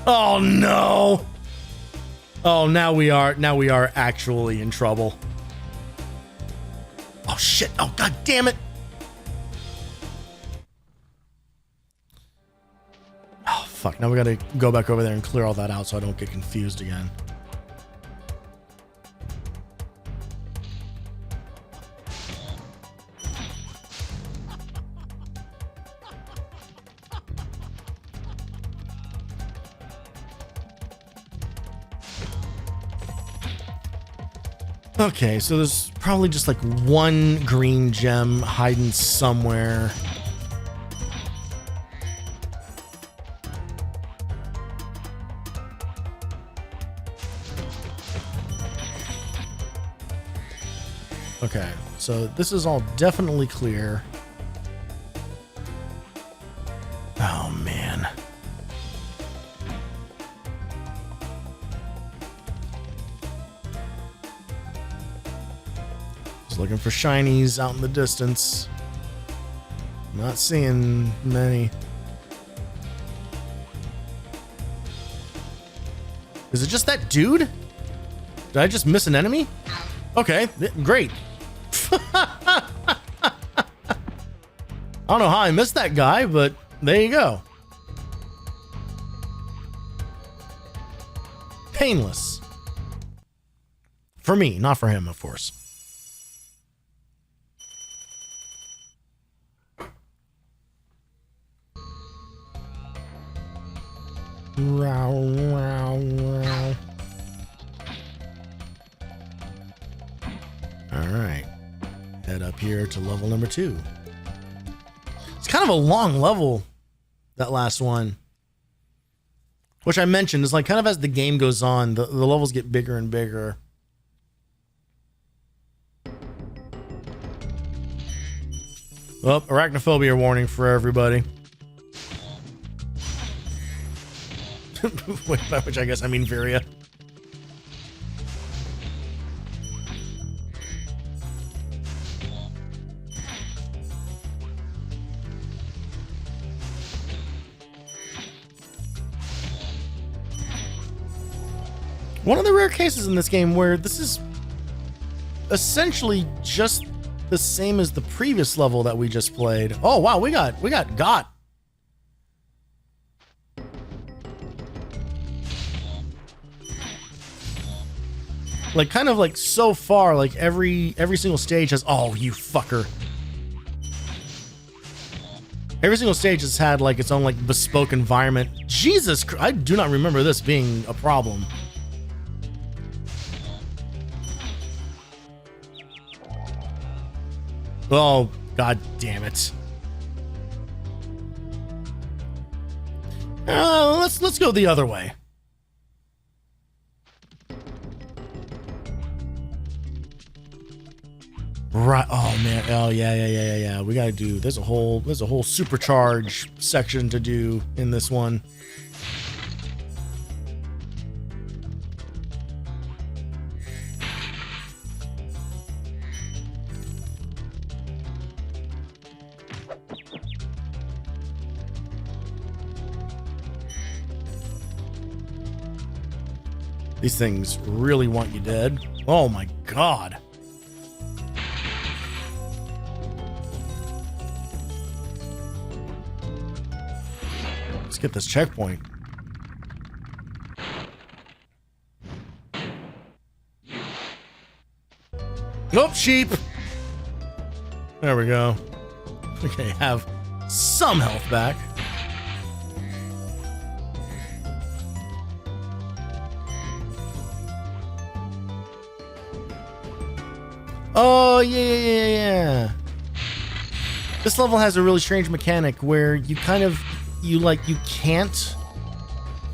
Oh no! Oh, now we are actually in trouble. Oh shit! Oh god damn it! Oh fuck! Now we gotta go back over there and clear all that out so I don't get confused again. Okay, so there's probably just like one green gem hiding somewhere. Okay, so this is all definitely clear. Oh man. Looking for shinies out in the distance. Not seeing many. Is it just that dude? Did I just miss an enemy? Okay, great. I don't know how I missed that guy, but there you go. Painless. For me, not for him, of course. Alright. Head up here to level number 2. It's kind of a long level, that last one. Which I mentioned is like kind of as the game goes on, the levels get bigger and bigger. Well, arachnophobia warning for everybody. Wait, by which I guess I mean Viria. One of the rare cases in this game where this is essentially just the same as the previous level that we just played. Oh wow, we got got. Like kind of like so far, like every single stage has, oh you fucker. Every single stage has had like its own like bespoke environment. Jesus Christ, I do not remember this being a problem. Oh, god damn it. Let's go the other way. Right. Oh man. Oh yeah. We gotta do. There's a whole supercharge section to do in this one. These things really want you dead. Oh my god. Let's get this checkpoint. Oh, sheep. There we go. Okay, have some health back. Oh, yeah. This level has a really strange mechanic where you can't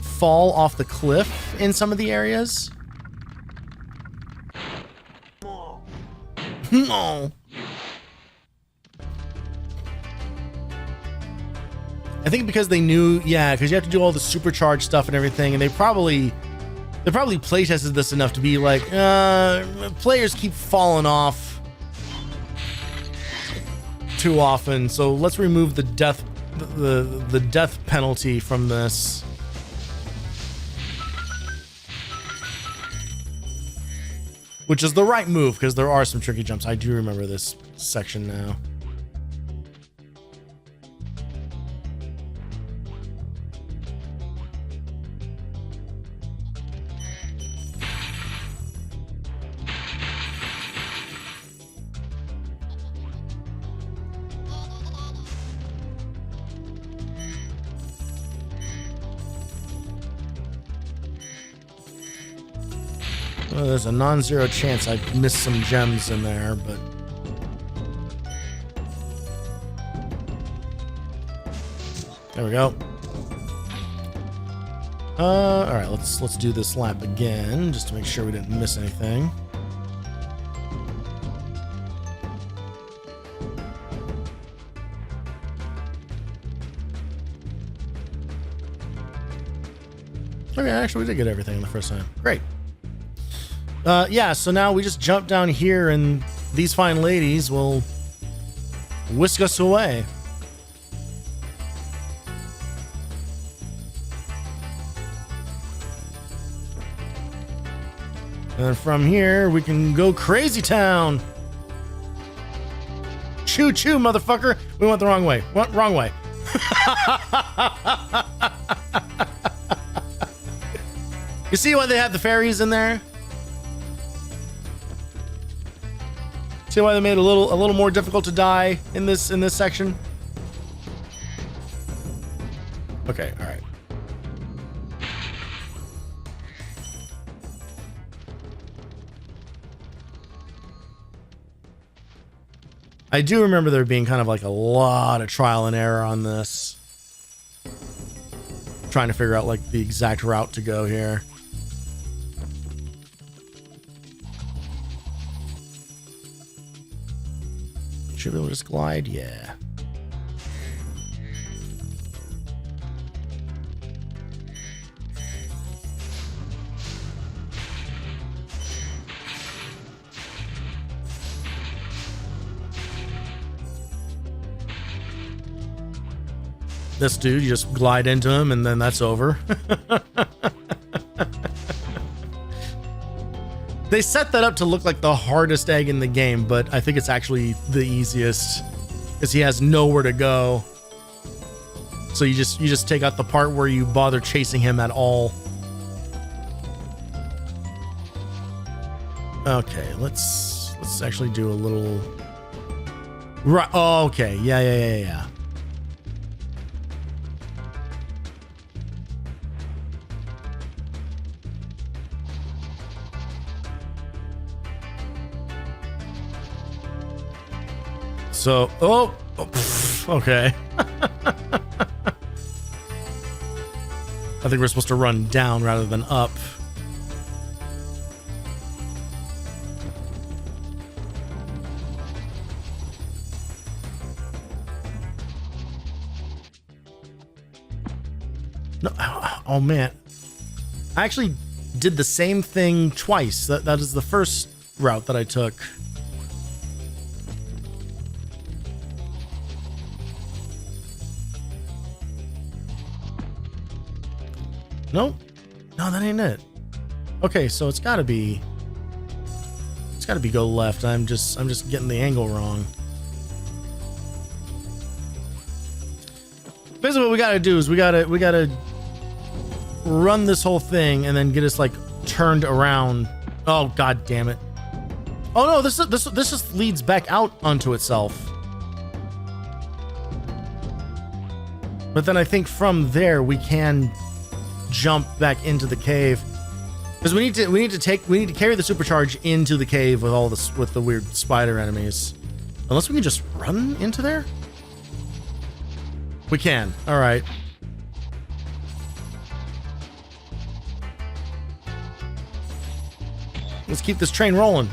fall off the cliff in some of the areas. No. I think because they knew, because you have to do all the supercharged stuff and everything, and they probably playtested this enough to be like, players keep falling off too often, so let's remove the death penalty from this. Which is the right move, because there are some tricky jumps. I do remember this section now. Well, there's a non-zero chance I'd miss some gems in there, but there we go. All right, let's do this lap again just to make sure we didn't miss anything. Okay, actually we did get everything the first time. Great. So now we just jump down here and these fine ladies will whisk us away. And from here, we can go crazy town. Choo choo, motherfucker. We went the wrong way. Wrong way. You see why they have the fairies in there? See why they made it a little more difficult to die in this section? Okay, all right. I do remember there being kind of like a lot of trial and error on this. Trying to figure out like the exact route to go here. Should be able to just glide, yeah. This dude, you just glide into him and then that's over. They set that up to look like the hardest egg in the game, but I think it's actually the easiest because he has nowhere to go. So you just take out the part where you bother chasing him at all. Okay, let's actually do a little. Right. Oh, okay. Yeah. So, okay. I think we're supposed to run down rather than up. No, oh man. I actually did the same thing twice. That is the first route that I took. Nope. No, that ain't it. Okay, so it's gotta be go left. I'm just getting the angle wrong. Basically what we gotta do is we gotta run this whole thing and then get us like turned around. Oh god damn it. Oh no, this just leads back out onto itself. But then I think from there we can jump back into the cave because we need to carry the supercharge into the cave with all this with the weird spider enemies. Unless we can just run into there. We can. All right. Let's keep this train rolling.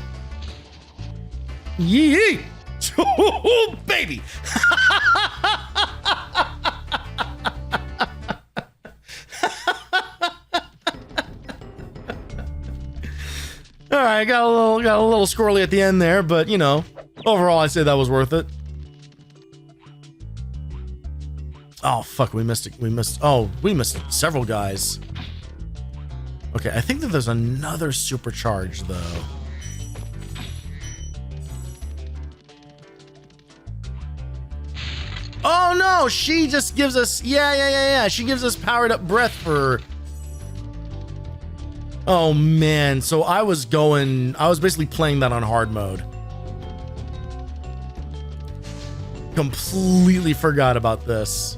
Yee! Oh, baby! All right, got a little squirrely at the end there, but you know, overall, I'd say that was worth it. Oh fuck, we missed it. We missed several guys. Okay, I think that there's another supercharge though. Oh no, she just gives us yeah. She gives us powered up breath for. Oh man, so I was basically playing that on hard mode. Completely forgot about this.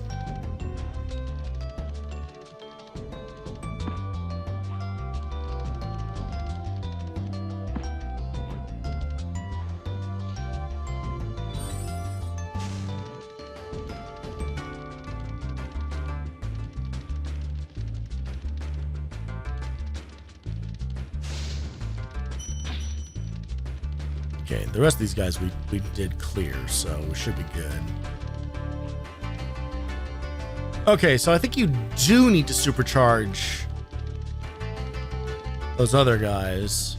Okay, the rest of these guys we did clear, so we should be good. Okay, so I think you do need to supercharge those other guys.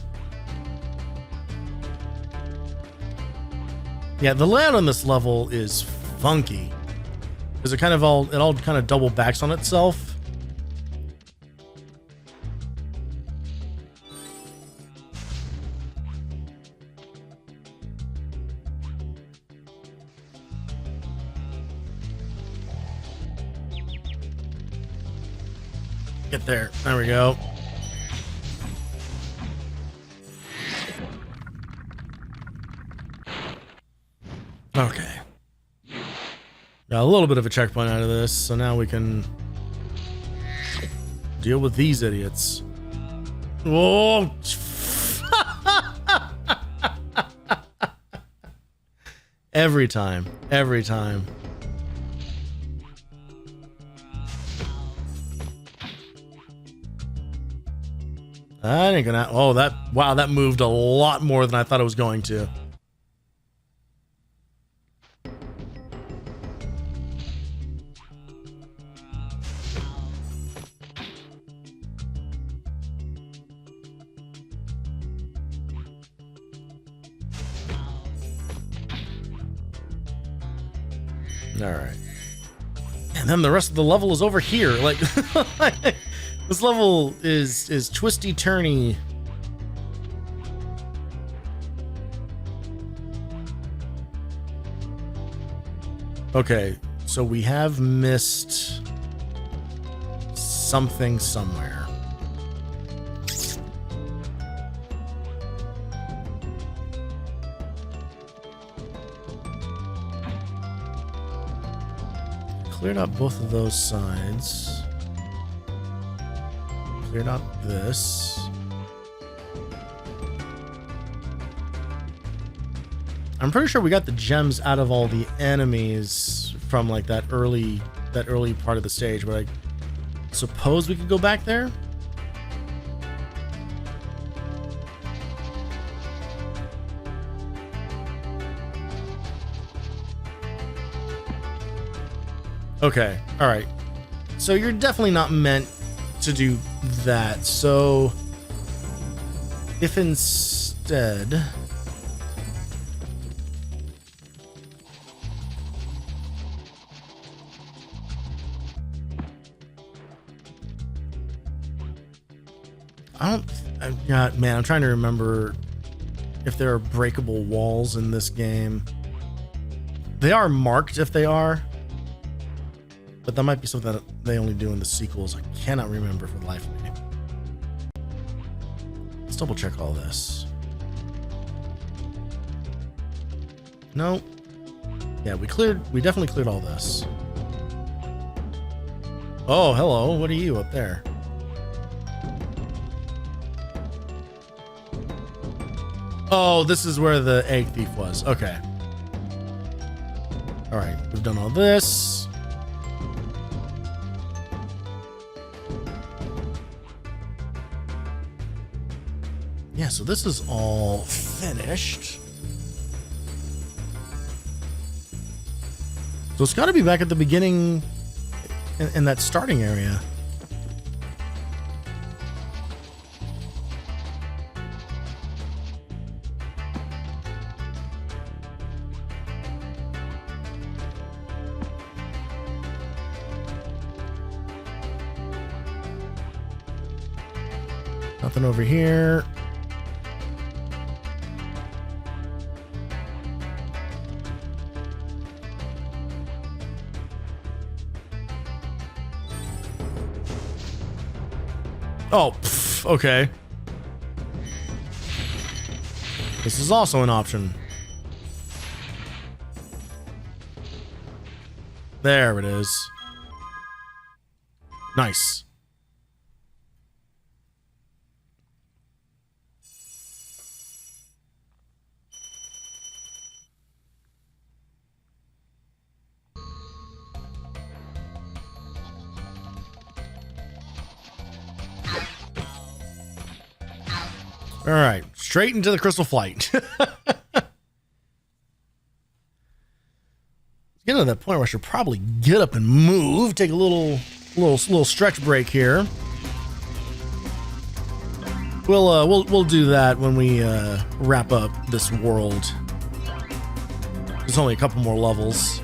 Yeah, the layout on this level is funky because it all kind of double backs on itself. Get there. There we go. Okay. Got a little bit of a checkpoint out of this, so now we can deal with these idiots. Whoa! Every time. Every time. I ain't gonna. Oh, wow, that moved a lot more than I thought it was going to. All right. And then the rest of the level is over here. Like, this level is twisty turny. Okay, so we have missed something somewhere. Cleared out both of those sides. Cleared out this. I'm pretty sure we got the gems out of all the enemies from like that early part of the stage, but I suppose we could go back there. Okay, all right. So you're definitely not meant to do that. So if instead yeah, man, I'm trying to remember if there are breakable walls in this game. They are marked if they are. But that might be something that they only do in the sequels. I cannot remember for the life of me. Let's double check all this. No. Yeah, we definitely cleared all this. Oh, hello. What are you up there? Oh, this is where the egg thief was. Okay. All right, we've done all this. Yeah, so this is all finished. So it's got to be back at the beginning in that starting area. Nothing over here. Oh, pff, okay. This is also an option. There it is. Nice. All right, straight into the crystal flight. Getting to that point where I should probably get up and move, take a little stretch break here. We'll do that when we wrap up this world. There's only a couple more levels.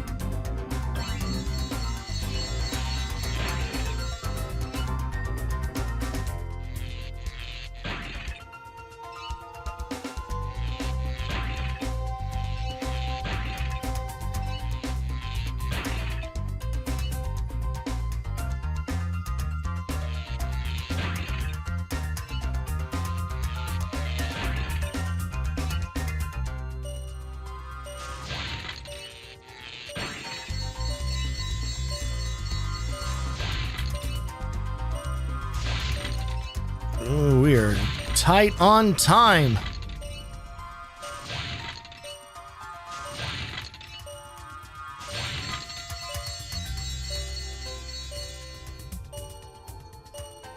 Ooh, we are tight on time.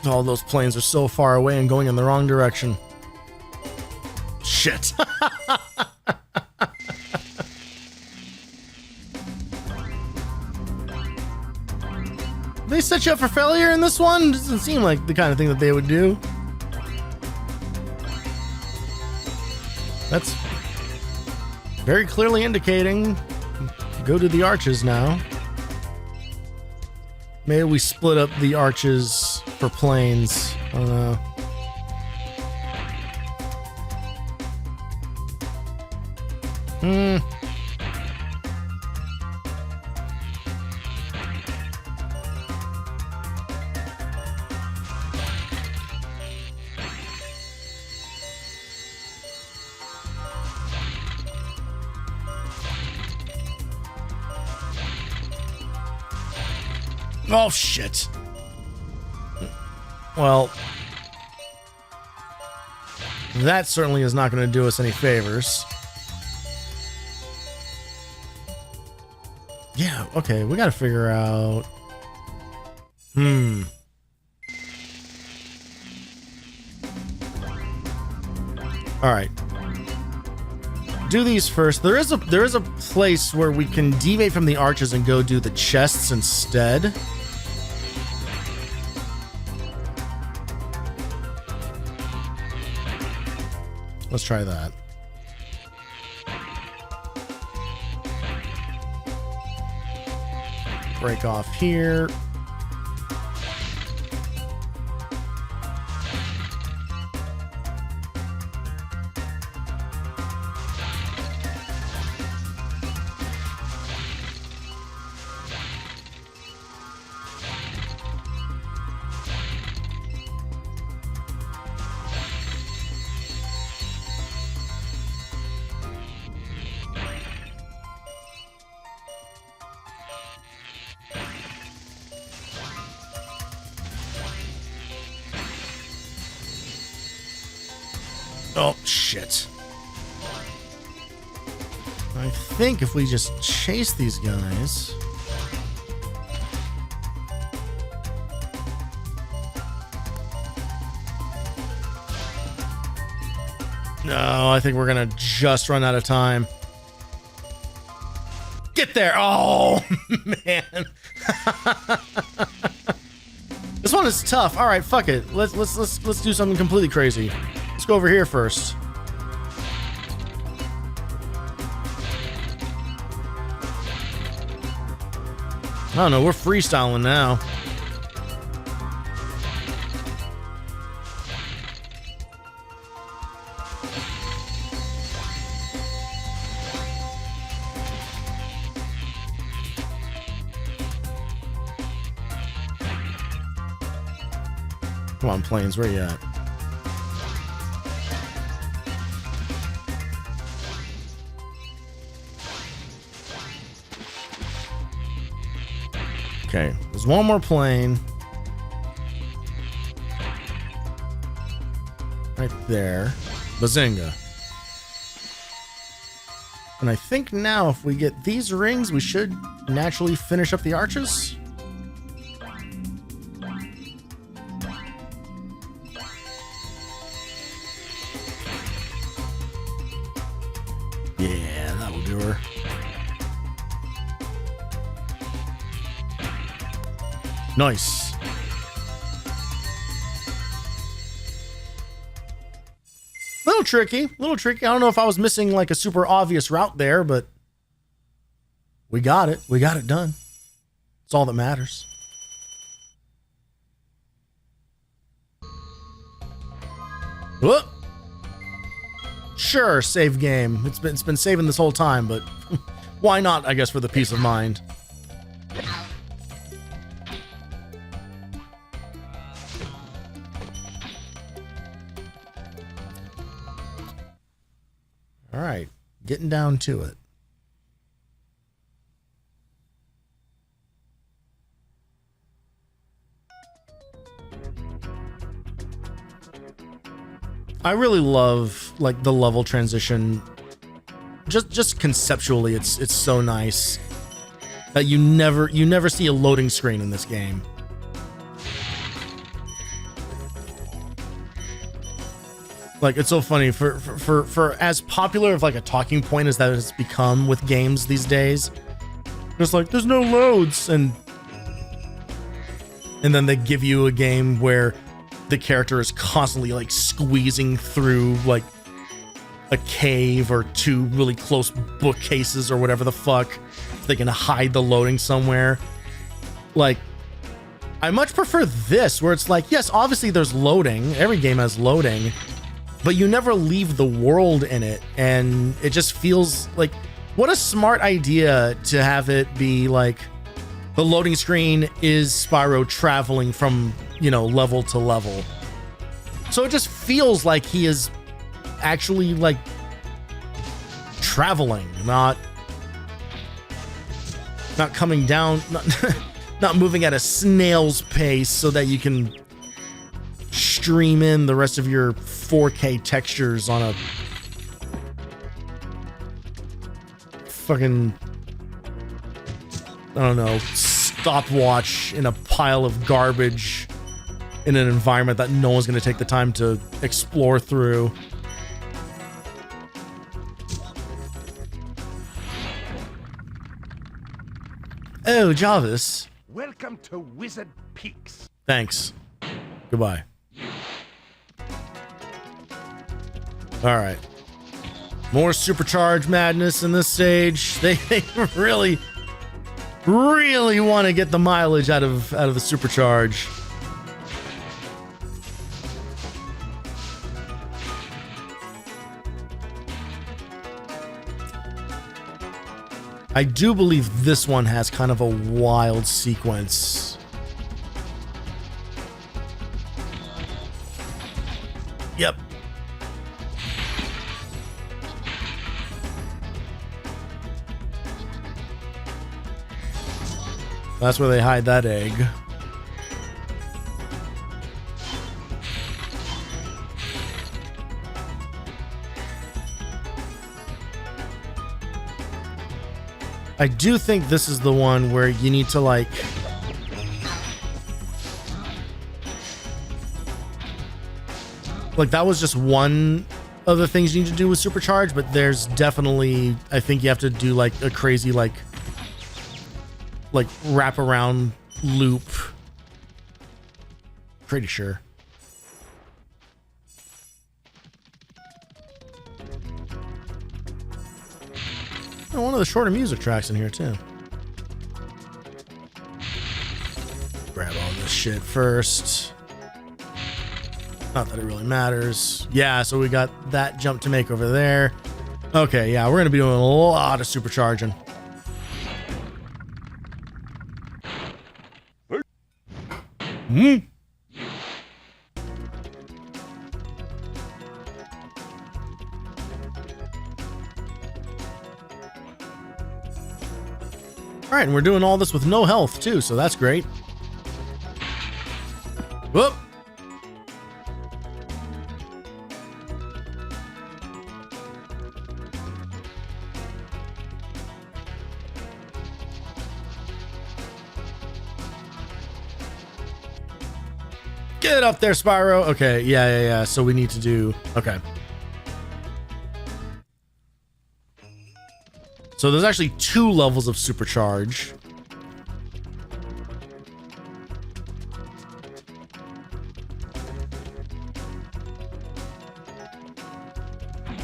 All those planes are so far away and going in the wrong direction. Shit. They set you up for failure in this one? Doesn't seem like the kind of thing that they would do. That's very clearly indicating go to the arches now. Maybe we split up the arches for planes. I don't know. Oh, shit. Well, that certainly is not going to do us any favors. Yeah, okay, we got to figure out... Alright. Do these first. There is a place where we can deviate from the arches and go do the chests instead. Let's try that. Break off here. Oh, shit. I think if we just chase these guys... No, I think we're gonna just run out of time. Get there! Oh, man. This one is tough. All right, fuck it. Let's do something completely crazy. Let's go over here first. I don't know, we're freestyling now. Come on, planes, where you at? Okay, there's one more plane. Right there. Bazinga. And I think now if we get these rings, we should naturally finish up the arches. Yeah, that'll do her. Nice. Little tricky, little tricky. I don't know if I was missing like a super obvious route there, but we got it. We got it done. It's all that matters. Whoop. Sure, save game. It's been saving this whole time, but why not, I guess, for the peace of mind. All right, getting down to it. I really love like the level transition. Just conceptually, it's so nice that you never see a loading screen in this game. Like, it's so funny for as popular of like a talking point as that has become with games these days. Just like, there's no loads, and then they give you a game where the character is constantly like squeezing through like a cave or two really close bookcases or whatever the fuck. They can hide the loading somewhere. Like, I much prefer this, where it's like, yes, obviously there's loading. Every game has loading, but you never leave the world in it. And it just feels like, what a smart idea to have it be like, the loading screen is Spyro traveling from, you know, level to level. So it just feels like he is actually like traveling, not coming down, not moving at a snail's pace so that you can stream in the rest of your 4K textures on a fucking, I don't know, stopwatch in a pile of garbage in an environment that no one's going to take the time to explore through. Oh, Jarvis. Welcome to Wizard Peaks. Thanks. Goodbye. All right. More supercharged madness in this stage. They really want to get the mileage out of the supercharge. I do believe this one has kind of a wild sequence. Yep. That's where they hide that egg. I do think this is the one where you need to like that was just one of the things you need to do with Supercharge, but there's definitely, I think you have to do like a crazy like wraparound loop. Pretty sure. Oh, one of the shorter music tracks in here too. Grab all this shit first. Not that it really matters. Yeah, so we got that jump to make over there. Okay, yeah, we're gonna be doing a lot of supercharging. All right, and we're doing all this with no health too, so that's great. Whoop. Get up there, Spyro. Okay, yeah. So we need to do... Okay. So there's actually 2 levels of supercharge.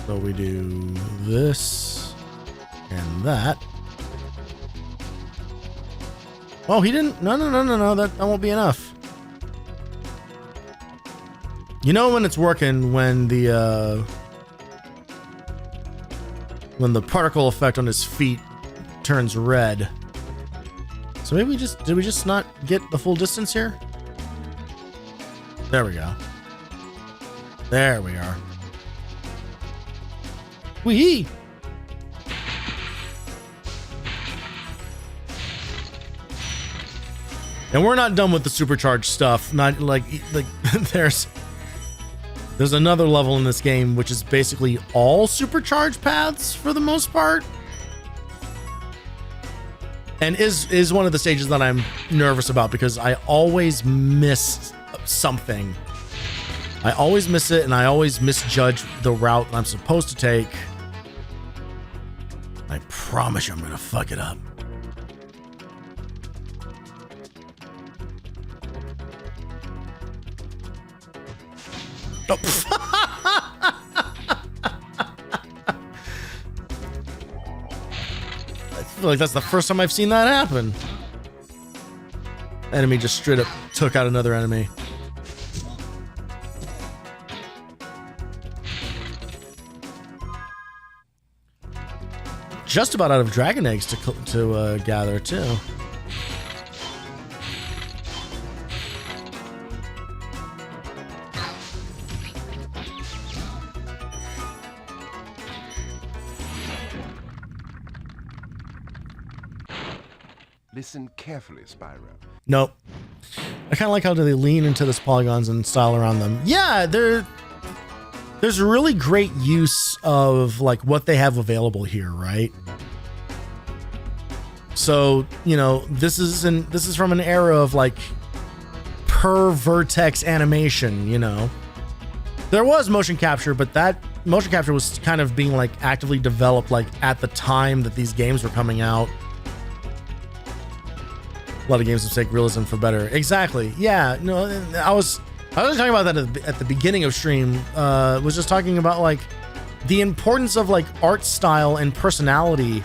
So we do this and that. Oh, he didn't... No. That won't be enough. You know when it's working when the particle effect on his feet turns red. So maybe did we just not get the full distance here? There we go. There we are. Whee! And we're not done with the supercharged stuff. Not like there's another level in this game which is basically all supercharged paths for the most part. And is one of the stages that I'm nervous about because I always miss something. I always miss it, and I always misjudge the route I'm supposed to take. I promise you I'm gonna fuck it up. Oh. I feel like that's the first time I've seen that happen. Enemy just straight up took out another enemy. Just about out of dragon eggs to gather too. Listen carefully, Spyro. Nope. I kind of like how they lean into this polygons and style around them. Yeah, there's really great use of like what they have available here, right? So, you know, this is from an era of like per vertex animation, you know. There was motion capture, but that motion capture was kind of being like actively developed like at the time that these games were coming out. A lot of games mistake realism for better. Exactly. Yeah. No, I was talking about that at the beginning of stream. Was just talking about like the importance of like art style and personality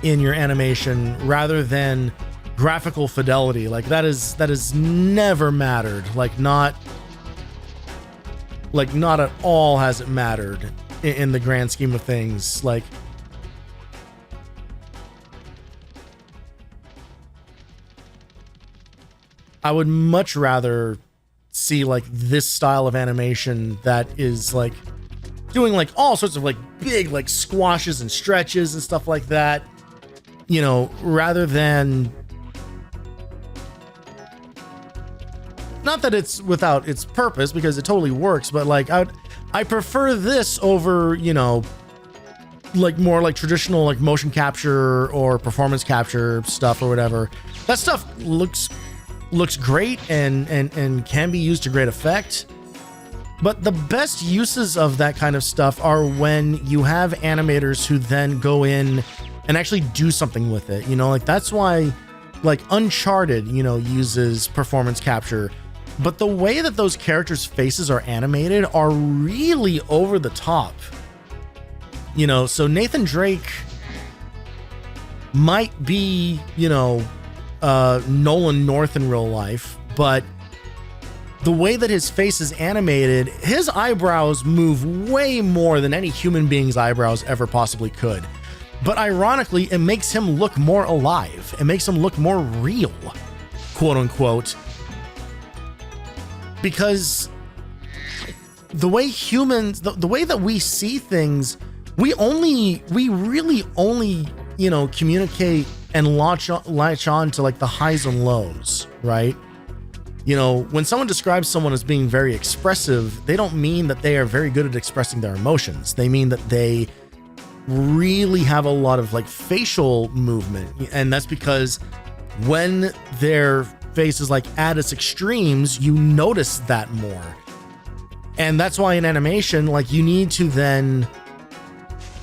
in your animation rather than graphical fidelity. Like that is never mattered. Like not at all has it mattered in the grand scheme of things. Like I would much rather see like this style of animation that is like doing like all sorts of like big like squashes and stretches and stuff like that, you know, rather than, not that it's without its purpose because it totally works, but like I prefer this over, you know, like more like traditional like motion capture or performance capture stuff or whatever. That stuff looks great and can be used to great effect. But the best uses of that kind of stuff are when you have animators who then go in and actually do something with it. You know, like that's why like Uncharted, you know, uses performance capture. But the way that those characters' faces are animated are really over the top. You know, so Nathan Drake might be, you know, Nolan North in real life, but the way that his face is animated, his eyebrows move way more than any human being's eyebrows ever possibly could. But ironically, it makes him look more alive. It makes him look more real, quote unquote. Because the way humans, the way that we see things, we really only, you know, communicate and latch on to like the highs and lows, right? You know, when someone describes someone as being very expressive, they don't mean that they are very good at expressing their emotions. They mean that they really have a lot of like facial movement. And that's because when their face is like at its extremes, you notice that more. And that's why in animation, like you need to then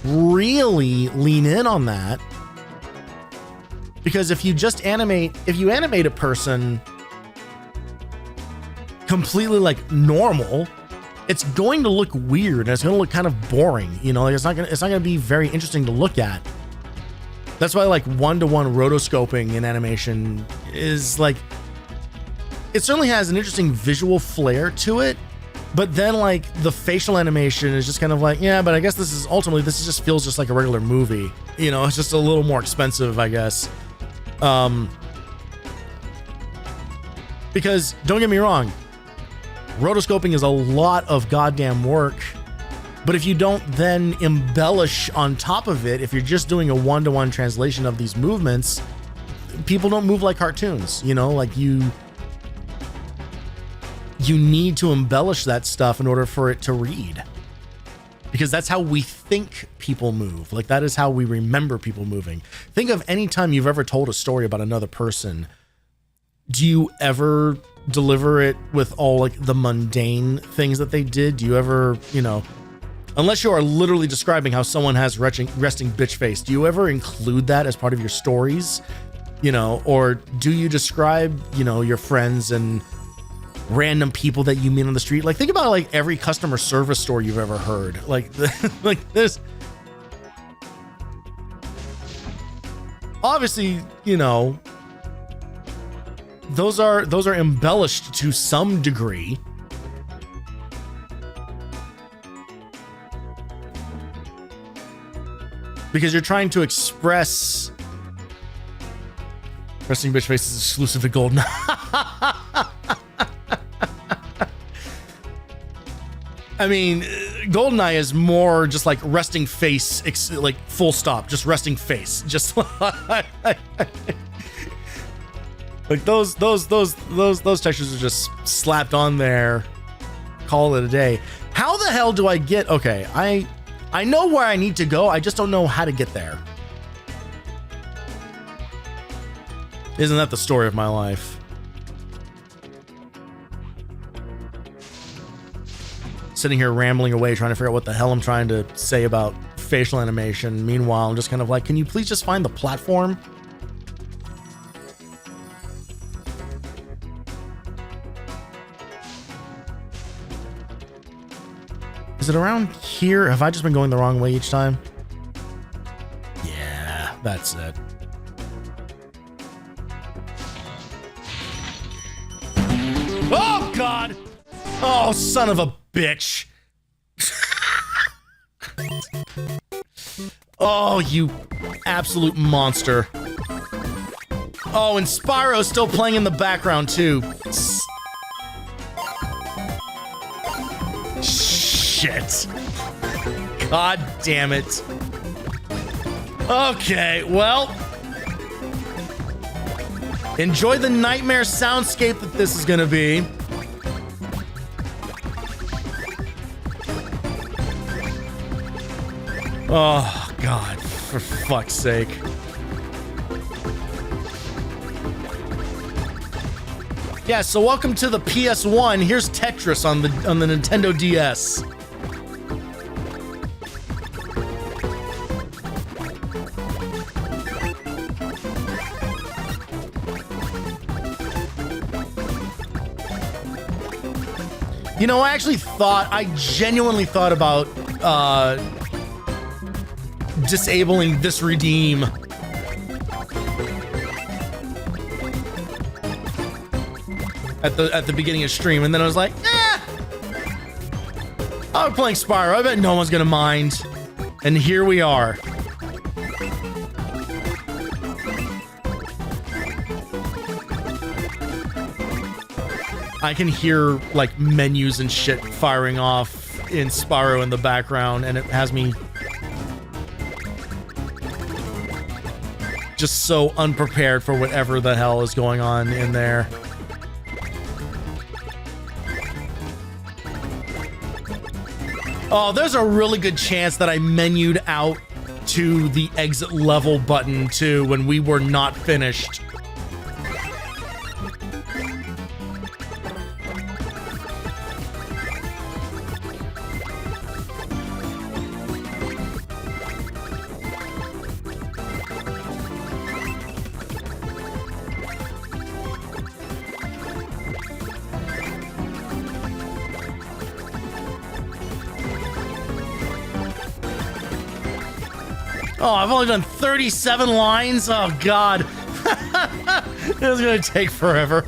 really lean in on that. Because if you animate a person completely like normal, it's going to look weird and it's going to look kind of boring, you know, like it's not going to be very interesting to look at. That's why like one-to-one rotoscoping in animation is like, it certainly has an interesting visual flair to it, but then like the facial animation is just kind of like, yeah, but I guess this just feels just like a regular movie, you know, it's just a little more expensive, I guess. Because don't get me wrong, rotoscoping is a lot of goddamn work, but if you don't then embellish on top of it, if you're just doing a one-to-one translation of these movements, people don't move like cartoons, you know, like you need to embellish that stuff in order for it to read. Because that's how we think people move. Like that is how we remember people moving. Think of any time you've ever told a story about another person. Do you ever deliver it with all like the mundane things that they did? Do you ever, you know, unless you are literally describing how someone has resting bitch face, do you ever include that as part of your stories? You know, or do you describe, you know, your friends and random people that you meet on the street? Like, think about like every customer service story you've ever heard. Like, like this. Obviously, you know, those are embellished to some degree. Because you're trying to express resting bitch face is exclusive to Golden. I mean, GoldenEye is more just like resting face, like full stop, just resting face, just like those textures are just slapped on there. Call it a day. How the hell do I get? Okay, I know where I need to go. I just don't know how to get there. Isn't that the story of my life? Sitting here rambling away trying to figure out what the hell I'm trying to say about facial animation. Meanwhile, I'm just kind of like, can you please just find the platform? Is it around here? Have I just been going the wrong way each time? Yeah, that's it. Oh, God! Oh, son of a bitch. Oh, you absolute monster. Oh, and Spyro's still playing in the background, too. Shit. God damn it. Okay, well. Enjoy the nightmare soundscape that this is gonna be. Oh, God, for fuck's sake. Yeah, so welcome to the PS1. Here's Tetris on the Nintendo DS. You know, I genuinely thought about disabling this redeem. At the beginning of stream, and then I was like, I'm playing Spyro. I bet no one's gonna mind. And here we are. I can hear like menus and shit firing off in Spyro in the background, and it has me just so unprepared for whatever the hell is going on in there. Oh, there's a really good chance that I menued out to the exit level button too when we were not finished. Oh, I've only done 37 lines? Oh, God. This is gonna take forever.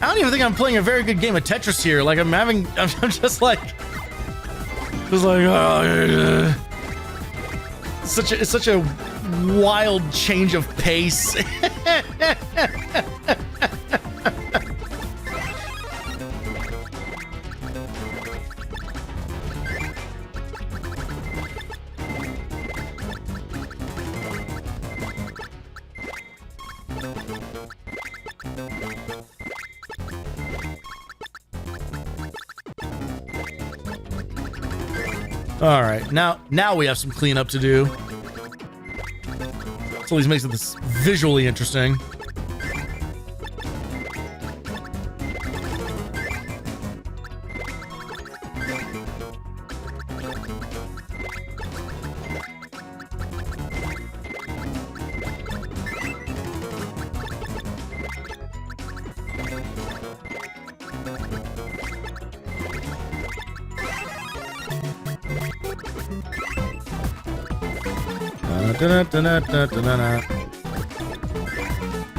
I don't even think I'm playing a very good game of Tetris here. Like I'm just like, it's such a wild change of pace. All right, now we have some cleanup to do. So at least makes this visually interesting.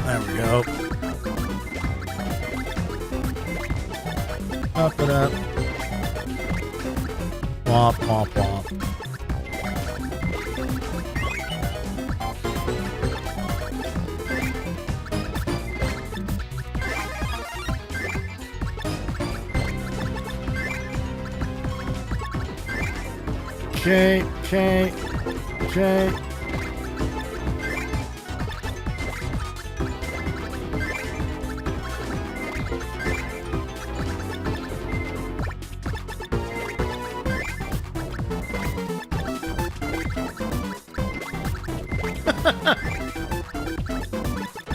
There we go. Up it up. Womp, womp, womp. Okay.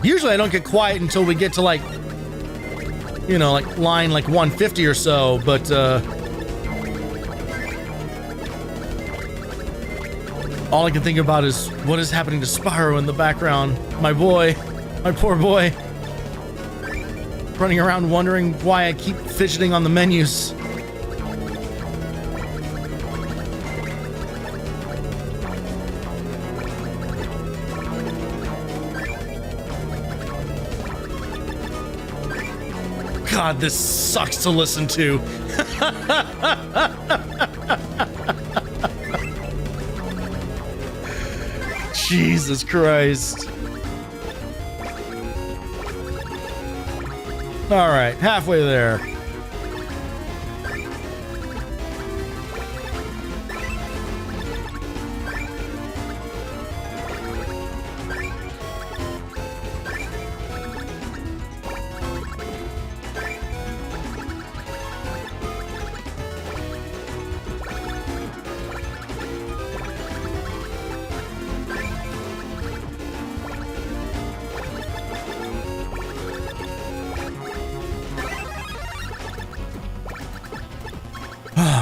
Usually I don't get quiet until we get to like, you know, like line like 150 or so, but all I can think about is what is happening to Spyro in the background. My boy, my poor boy, running around wondering why I keep fidgeting on the menus. God, this sucks to listen to. Jesus Christ. All right, halfway there.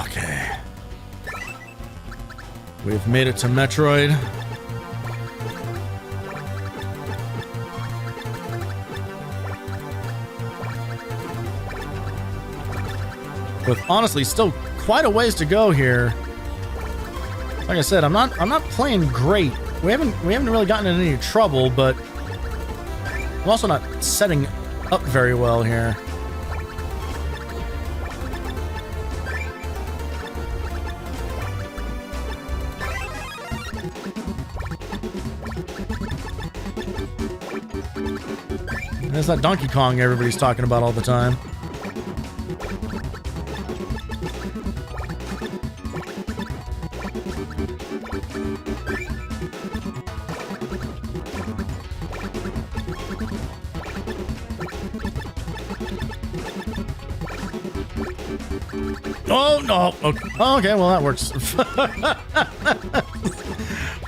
Okay. We've made it to Metroid. With honestly still quite a ways to go here. Like I said, I'm not playing great. We haven't really gotten in any trouble, but I'm also not setting up very well here. There's that Donkey Kong everybody's talking about all the time. Oh, no. Okay, well, that works.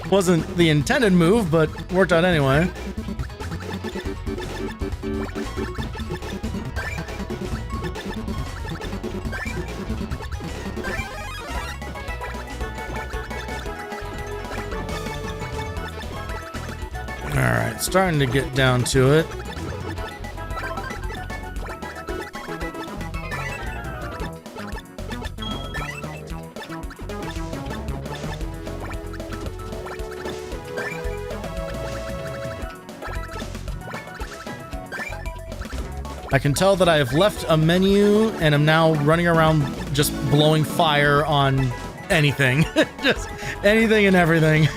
Wasn't the intended move, but worked out anyway. Alright, starting to get down to it. I can tell that I have left a menu and am now running around just blowing fire on anything. Just anything and everything.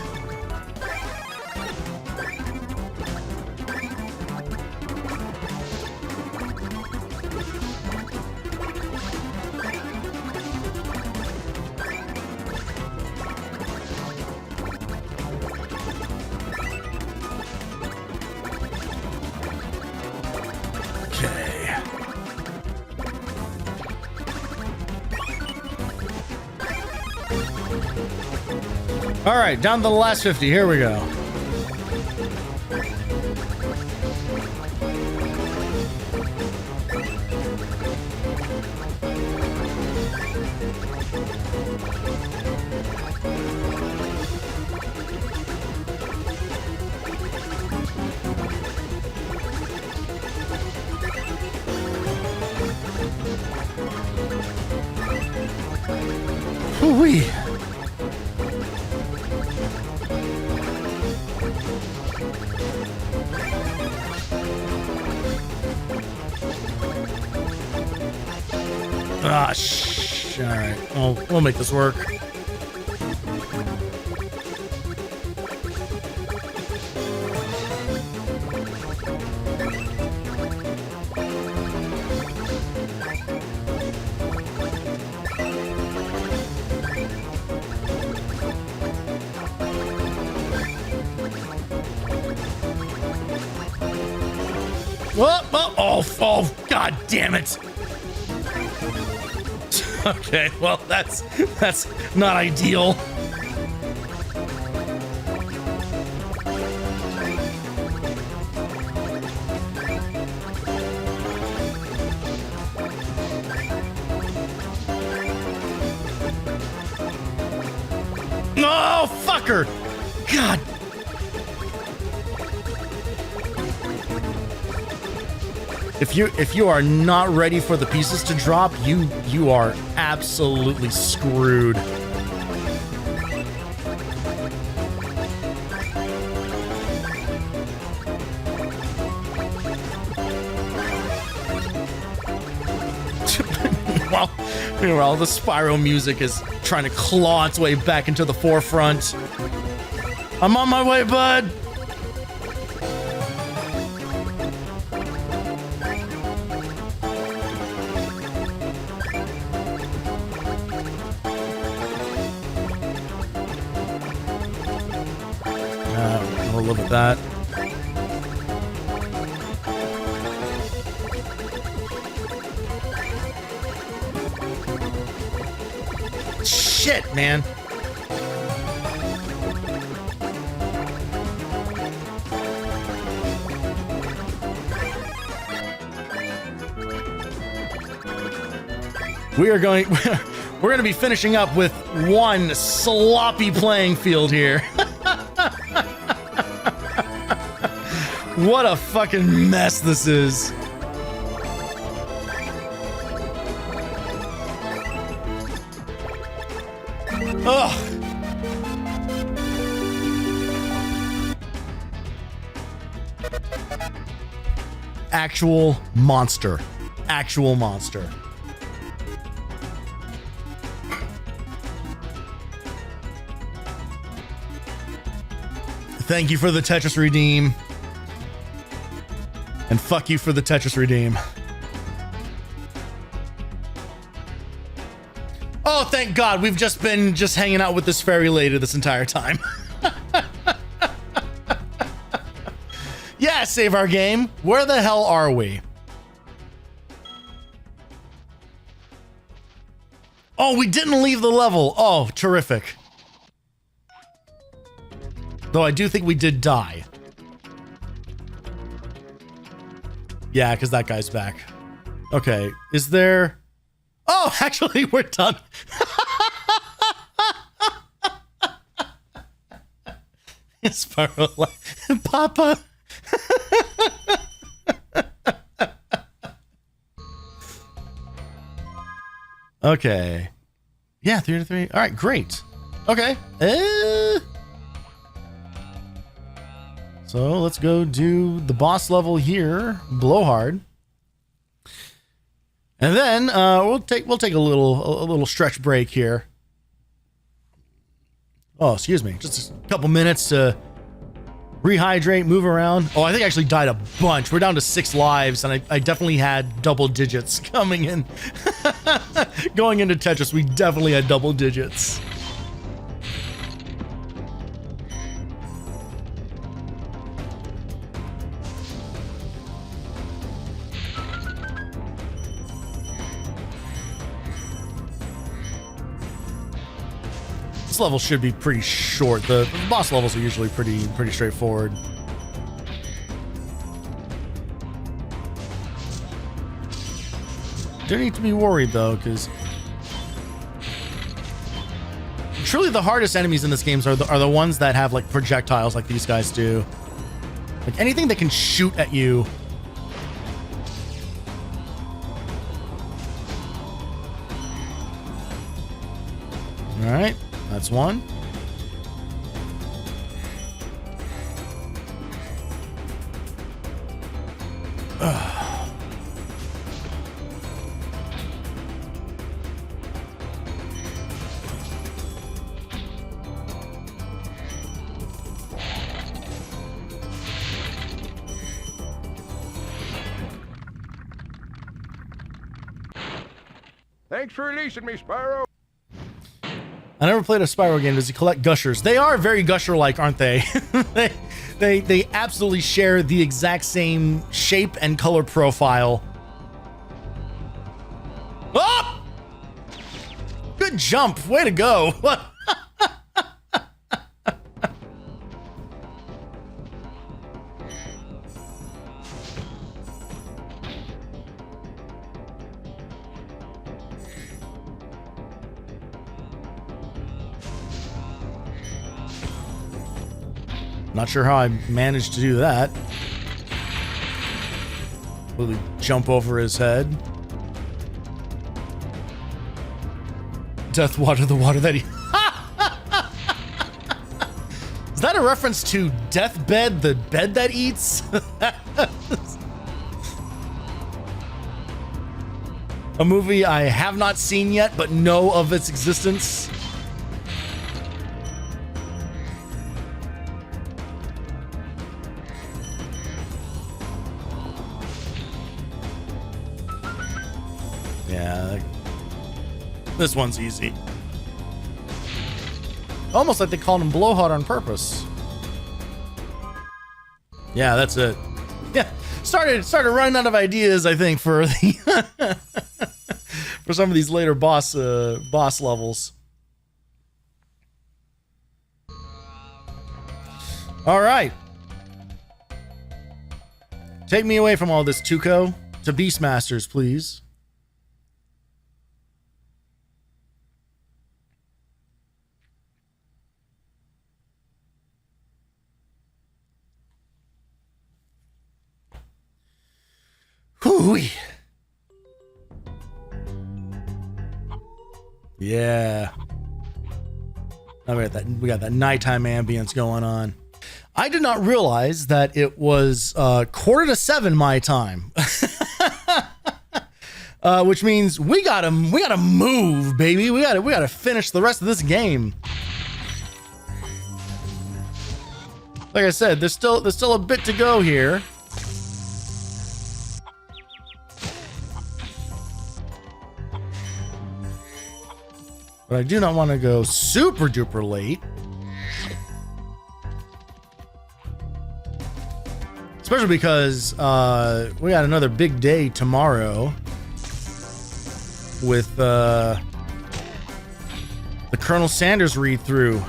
All right, down to the last 50. Here we go. Woo-wee. Ah, all right. Oh, we'll make this work. Oh, God damn it. Okay, well, that's not ideal. Oh, fucker! God. If you are not ready for the pieces to drop, you are absolutely screwed. Meanwhile, the Spyro music is trying to claw its way back into the forefront. I'm on my way, bud. We'll live with that. Shit, man. We're going to be finishing up with one sloppy playing field here. What a fucking mess this is. Ugh. Actual monster. Actual monster. Thank you for the Tetris Redeem. And fuck you for the Tetris Redeem. Oh, thank God. We've just been hanging out with this fairy lady this entire time. Yeah, save our game. Where the hell are we? Oh, we didn't leave the level. Oh, terrific. Though I do think we did die. Yeah, because that guy's back. Okay, is there... Oh, actually, we're done. Spyro, Papa. Okay. Yeah, 3 to 3. All right, great. Okay. So let's go do the boss level here. Blowhard. And then we'll take a little stretch break here. Oh, excuse me, just a couple minutes to rehydrate, move around. Oh, I think I actually died a bunch. We're down to 6 lives, and I definitely had double digits coming in. Going into Tetris, we definitely had double digits. This level should be pretty short. The boss levels are usually pretty straightforward. Don't need to be worried though, because truly the hardest enemies in this game are the ones that have like projectiles like these guys do. Like anything that can shoot at you. All right. That's one. Thanks for releasing me, Spyro. I never played a Spyro game. Does he collect gushers? They are very gusher-like, aren't they? they absolutely share the exact same shape and color profile. Oh! Good jump. Way to go. Not sure how I managed to do that. Really jump over his head. Death water, the water that he... Is that a reference to Deathbed, the bed that eats? A movie I have not seen yet, but know of its existence. Yeah, this one's easy. Almost like they called him Blowhard on purpose. Yeah, that's it. Yeah, started running out of ideas, I think, for the for some of these later boss levels. All right, take me away from all this, Tuco, to Beastmasters, please. Hooey. Yeah. Oh, we got that nighttime ambience going on. I did not realize that it was 6:45 my time. Which means we gotta move, baby. We gotta finish the rest of this game. Like I said, there's still a bit to go here. But I do not want to go super duper late. Especially because we got another big day tomorrow with the Colonel Sanders read through.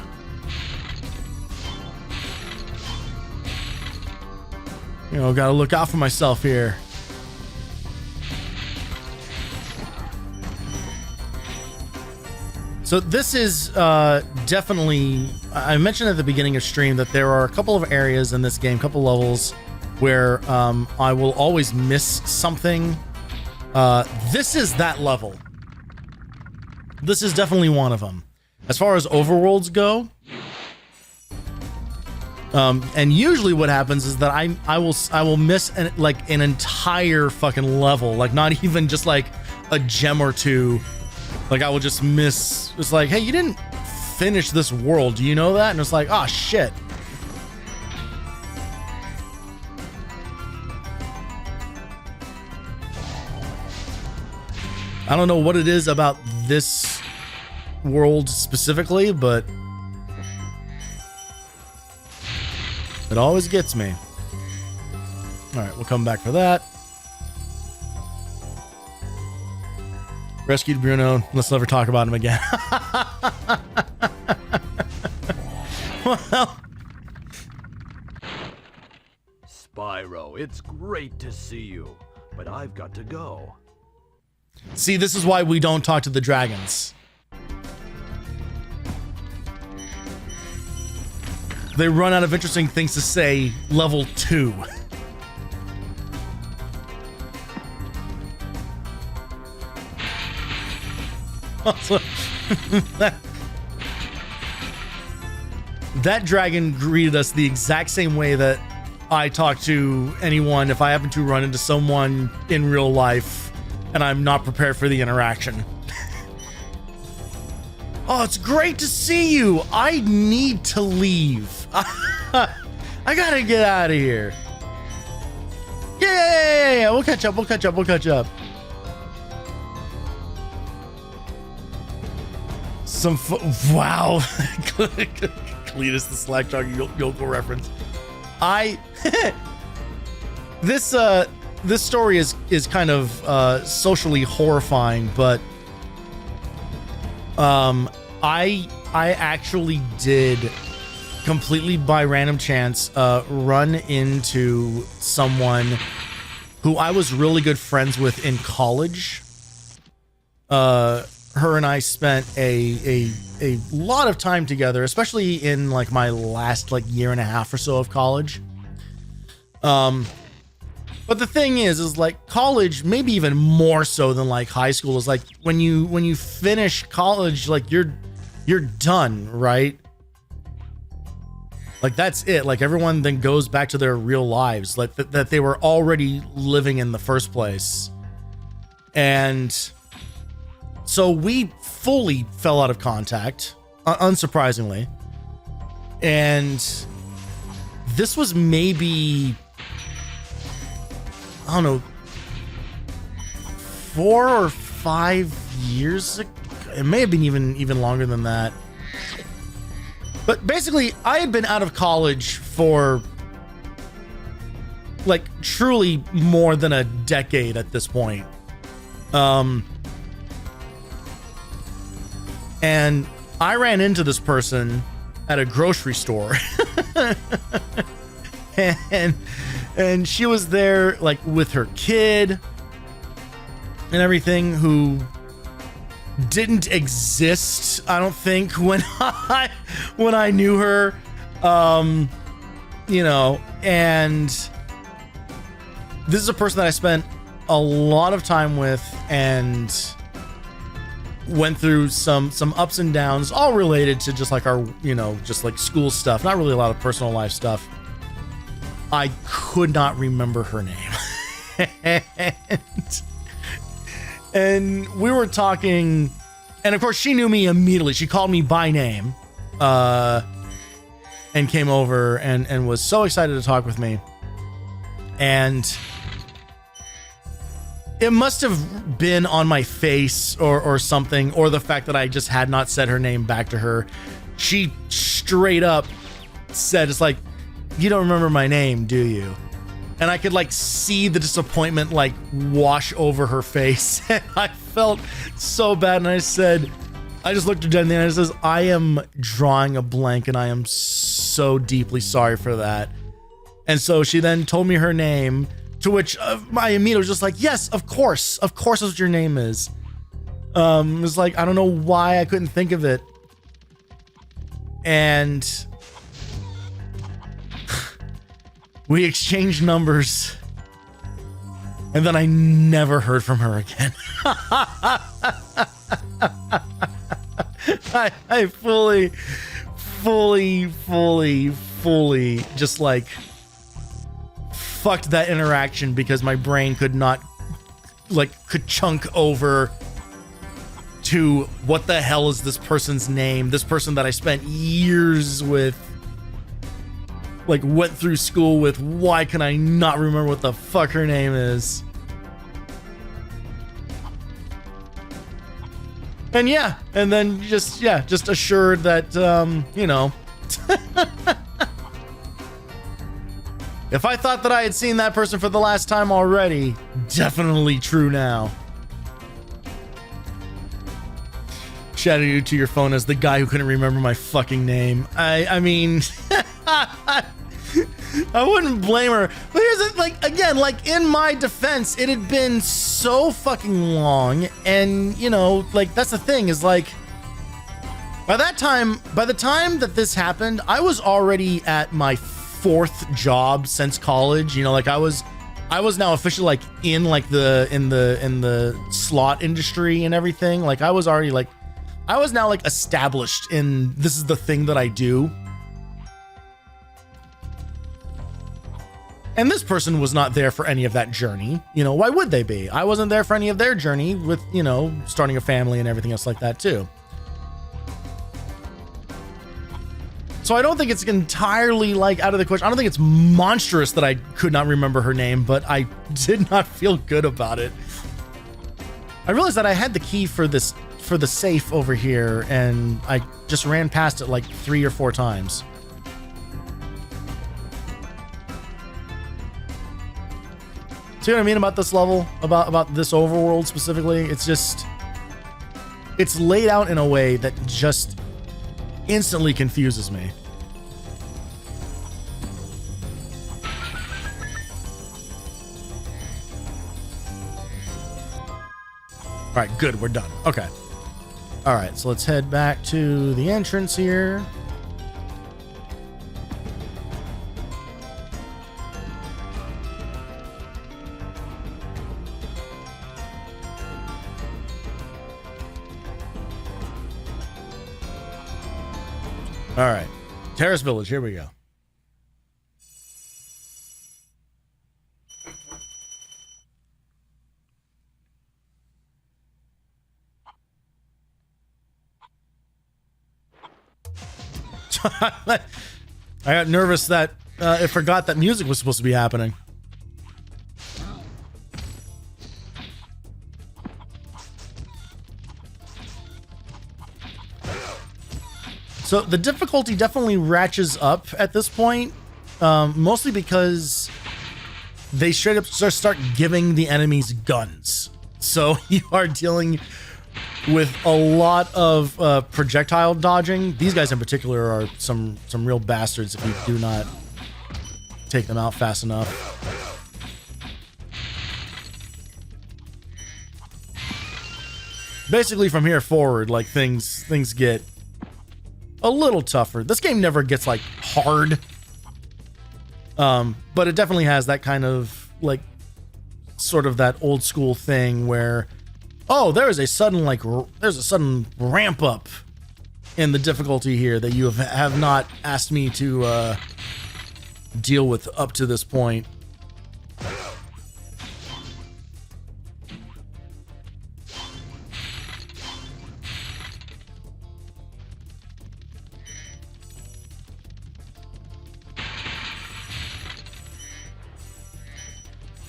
You know, gotta look out for myself here. So this is definitely, I mentioned at the beginning of stream that there are a couple of areas in this game, couple levels where I will always miss something. This is that level. This is definitely one of them. As far as overworlds go, and usually what happens is that I will miss an entire fucking level, like not even just like a gem or two, like I will just miss. It's like, hey, you didn't finish this world. Do you know that? And it's like, oh shit. I don't know what it is about this world specifically, but it always gets me. All right, we'll come back for that. Rescued Bruno. Let's never talk about him again. Well, Spyro, it's great to see you, but I've got to go. see, this is why we don't talk to the dragons. They run out of interesting things to say. Level 2. Also, that dragon greeted us the exact same way that I talk to anyone if I happen to run into someone in real life and I'm not prepared for the interaction. Oh, it's great to see you. I need to leave. I gotta get out of here. Yeah. We'll catch up. Wow. Cletus the Slack Dog Yoko reference. This story is kind of socially horrifying, but I actually did, completely by random chance, run into someone who I was really good friends with in college. Her and I spent a lot of time together, especially in like my last like year and a half or so of college. But the thing is like college, maybe even more so than like high school, is like when you finish college, like you're done, right? Like that's it. Like everyone then goes back to their real lives, like that they were already living in the first place. And so we fully fell out of contact, unsurprisingly. And this was maybe, I don't know, 4 or 5 years ago. It may have been even longer than that. But basically, I had been out of college for like truly more than a decade at this point. And I ran into this person at a grocery store. and she was there like with her kid and everything, who didn't exist, I don't think, when I knew her. You know, and this is a person that I spent a lot of time with and went through some ups and downs, all related to just like our, you know, just like school stuff, not really a lot of personal life stuff. I could not remember her name. and we were talking, and of course she knew me immediately. She called me by name, and came over and was so excited to talk with me. And it must have been on my face or something, or the fact that I just had not said her name back to her. She straight up said, it's like, you don't remember my name, do you? And I could like see the disappointment like wash over her face. And I felt so bad. And I said, I just looked at Jen and I says, I am drawing a blank and I am so deeply sorry for that. And so she then told me her name, to which my immediate was just like, yes, of course that's what your name is. It was like, I don't know why I couldn't think of it. And we exchanged numbers, and then I never heard from her again. I fully just like fucked that interaction because my brain could not like ka-chunk over to what the hell is this person's name? This person that I spent years with, like went through school with. Why can I not remember what the fuck her name is? And yeah, and then just assured that, you know, if I thought that I had seen that person for the last time already, definitely true now. Shouted you to your phone as the guy who couldn't remember my fucking name. I mean, I wouldn't blame her. But here's it, like, again, like in my defense, it had been so fucking long, and you know, like that's the thing is like, by the time that this happened, I was already at my 4th job since college. You know, like I was now officially like in like in the slot industry and everything. Like I was already like, I was now like established in this is the thing that I do. And this person was not there for any of that journey. You know, why would they be? I wasn't there for any of their journey with, you know, starting a family and everything else like that too. So I don't think it's entirely like out of the question. I don't think it's monstrous that I could not remember her name, but I did not feel good about it. I realized that I had the key for this, for the safe over here, and I just ran past it like 3 or 4 times. See what I mean about this level? About this overworld specifically? It's just, it's laid out in a way that just instantly confuses me. All right, good, we're done. Okay. All right, so let's head back to the entrance here. All right, Terrace Village, here we go. I got nervous that I forgot that music was supposed to be happening. So the difficulty definitely ratchets up at this point, mostly because they straight up start giving the enemies guns. So you are dealing with a lot of projectile dodging. These guys in particular are some real bastards if you do not take them out fast enough. Basically from here forward, like things get a little tougher. This game never gets like hard, but it definitely has that kind of like sort of that old school thing where, oh, there's a sudden ramp up in the difficulty here that you have not asked me to deal with up to this point.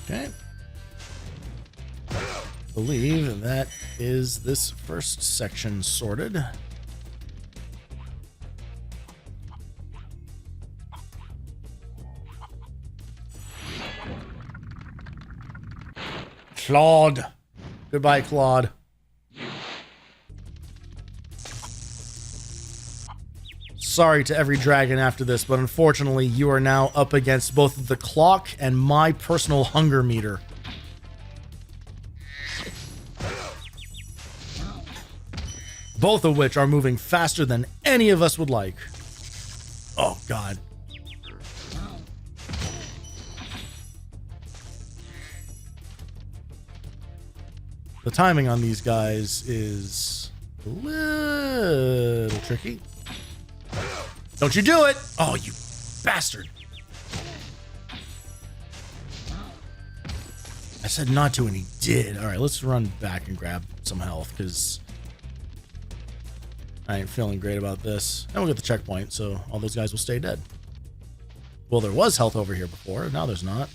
Okay. Believe that is this first section sorted. Claude. Goodbye, Claude. Sorry to every dragon after this, but unfortunately you are now up against both the clock and my personal hunger meter. Both of which are moving faster than any of us would like. Oh, God. The timing on these guys is a little tricky. Don't you do it! Oh, you bastard. I said not to, and he did. All right, let's run back and grab some health, because I ain't feeling great about this. And we'll get the checkpoint, so all those guys will stay dead. Well, there was health over here before. Now there's not.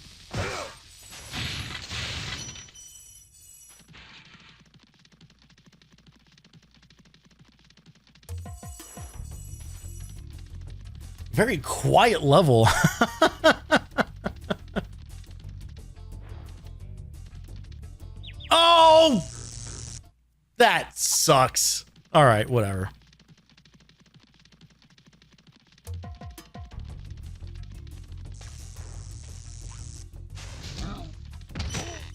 Very quiet level. Oh! That sucks. All right, whatever.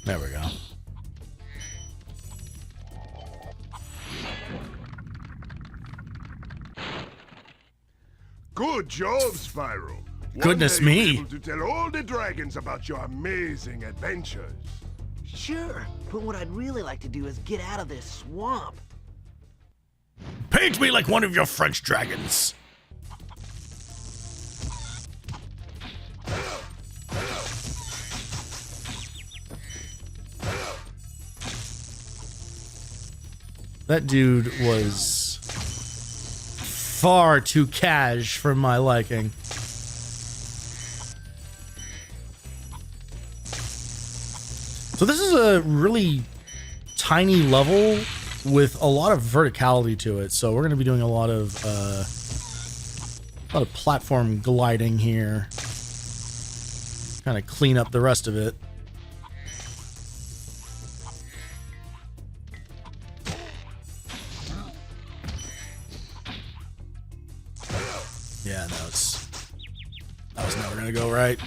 There we go. Good job, Spyro. Goodness One day you'll me. be able to tell all the dragons about your amazing adventures. Sure, but what I'd really like to do is get out of this swamp. Paint me like one of your French dragons. That dude was far too cash for my liking. So this is a really tiny level with a lot of verticality to it. So we're going to be doing a lot of platform gliding here. Kind of clean up the rest of it. Yeah, that was never going to go right.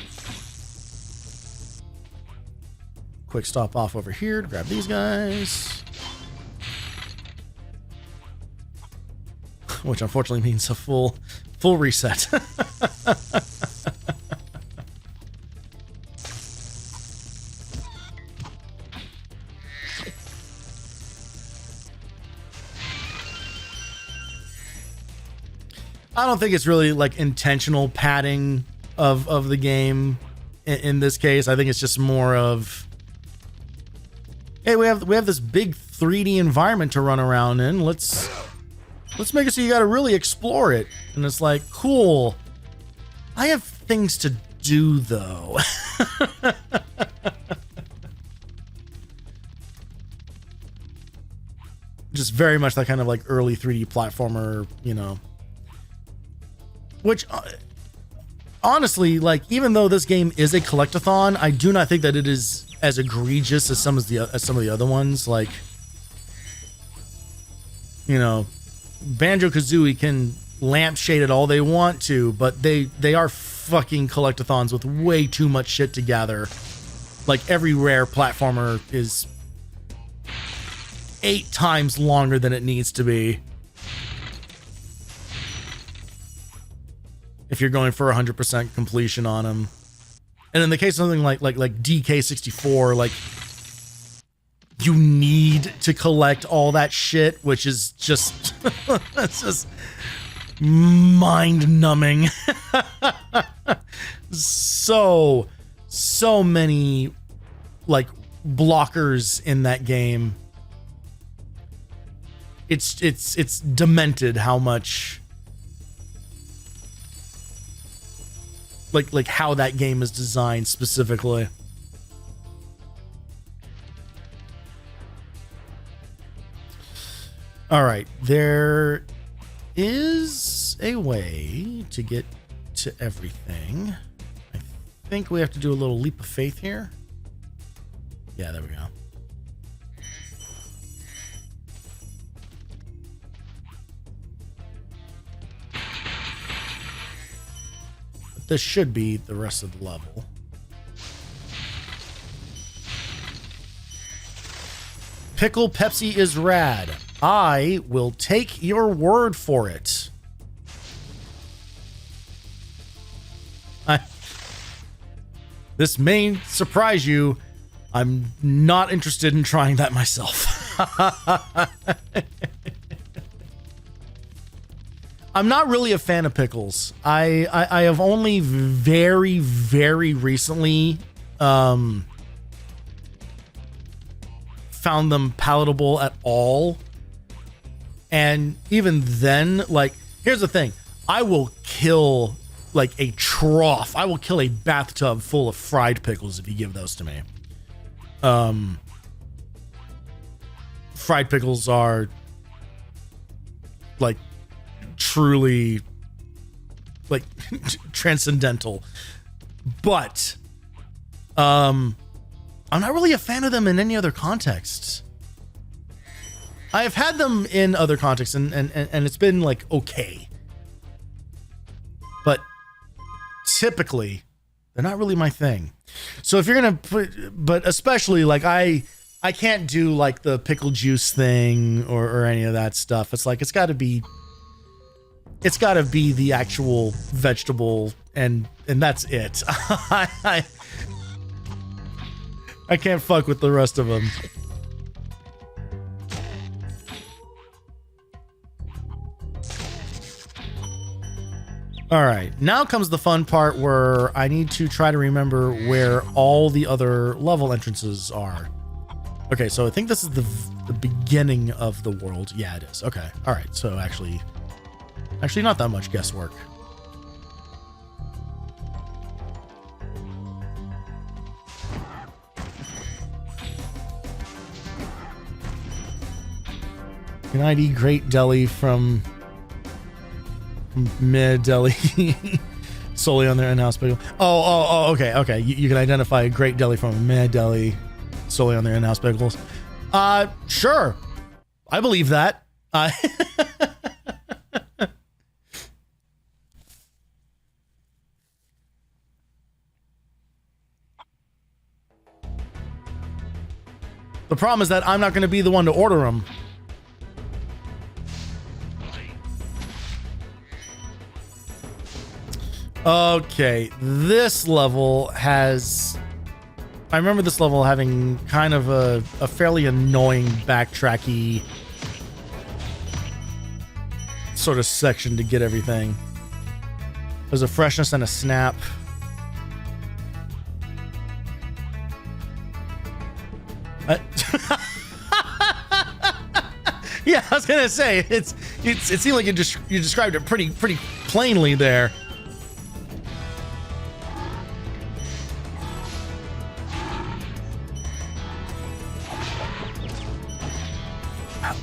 Quick stop off over here to grab these guys. Which unfortunately means a full reset. I don't think it's really like intentional padding of the game in this case. I think it's just more of, hey, we have this big 3D environment to run around in. Let's make it so you got to really explore it. And it's like, cool. I have things to do though. Just very much that kind of like early 3D platformer, you know. Which honestly, like, even though this game is a collectathon, I do not think that it is as egregious as some of the other ones. Like, you know, Banjo-Kazooie can lampshade it all they want to, but they are fucking collectathons with way too much shit to gather. Like, every rare platformer is 8 times longer than it needs to be. If you're going for 100% completion on them. And in the case of something like DK64, like, you need to collect all that shit, which is just it's just mind-numbing. so many like blockers in that game. It's demented how much like how that game is designed specifically. All right, there is a way to get to everything. I think we have to do a little leap of faith here. Yeah, there we go. This should be the rest of the level. Pickle Pepsi is rad. I will take your word for it. This may surprise you. I'm not interested in trying that myself. I'm not really a fan of pickles. I have only very, very recently found them palatable at all. And even then, like, here's the thing. I will kill like a trough. I will kill a bathtub full of fried pickles if you give those to me. Fried pickles are like truly like transcendental. But I'm not really a fan of them in any other contexts. I have had them in other contexts and it's been like okay. But typically they're not really my thing. So if you're gonna put, but especially like I can't do like the pickle juice thing or any of that stuff. It's like it's gotta be the actual vegetable and that's it. I can't fuck with the rest of them. All right, now comes the fun part where I need to try to remember where all the other level entrances are. Okay, so I think this is the beginning of the world. Yeah, it is. Okay, all right. So actually not that much guesswork. Can I eat Great Deli from Mid Deli solely on their in-house pickle? Oh, okay. You can identify a Great Deli from a Mid Deli solely on their in-house pickles. Sure. I believe that. The problem is that I'm not going to be the one to order them. Okay, this level has... I remember this level having kind of a fairly annoying backtracky sort of section to get everything. There's a freshness and a snap. Yeah, I was gonna say it seemed like you described it pretty plainly there.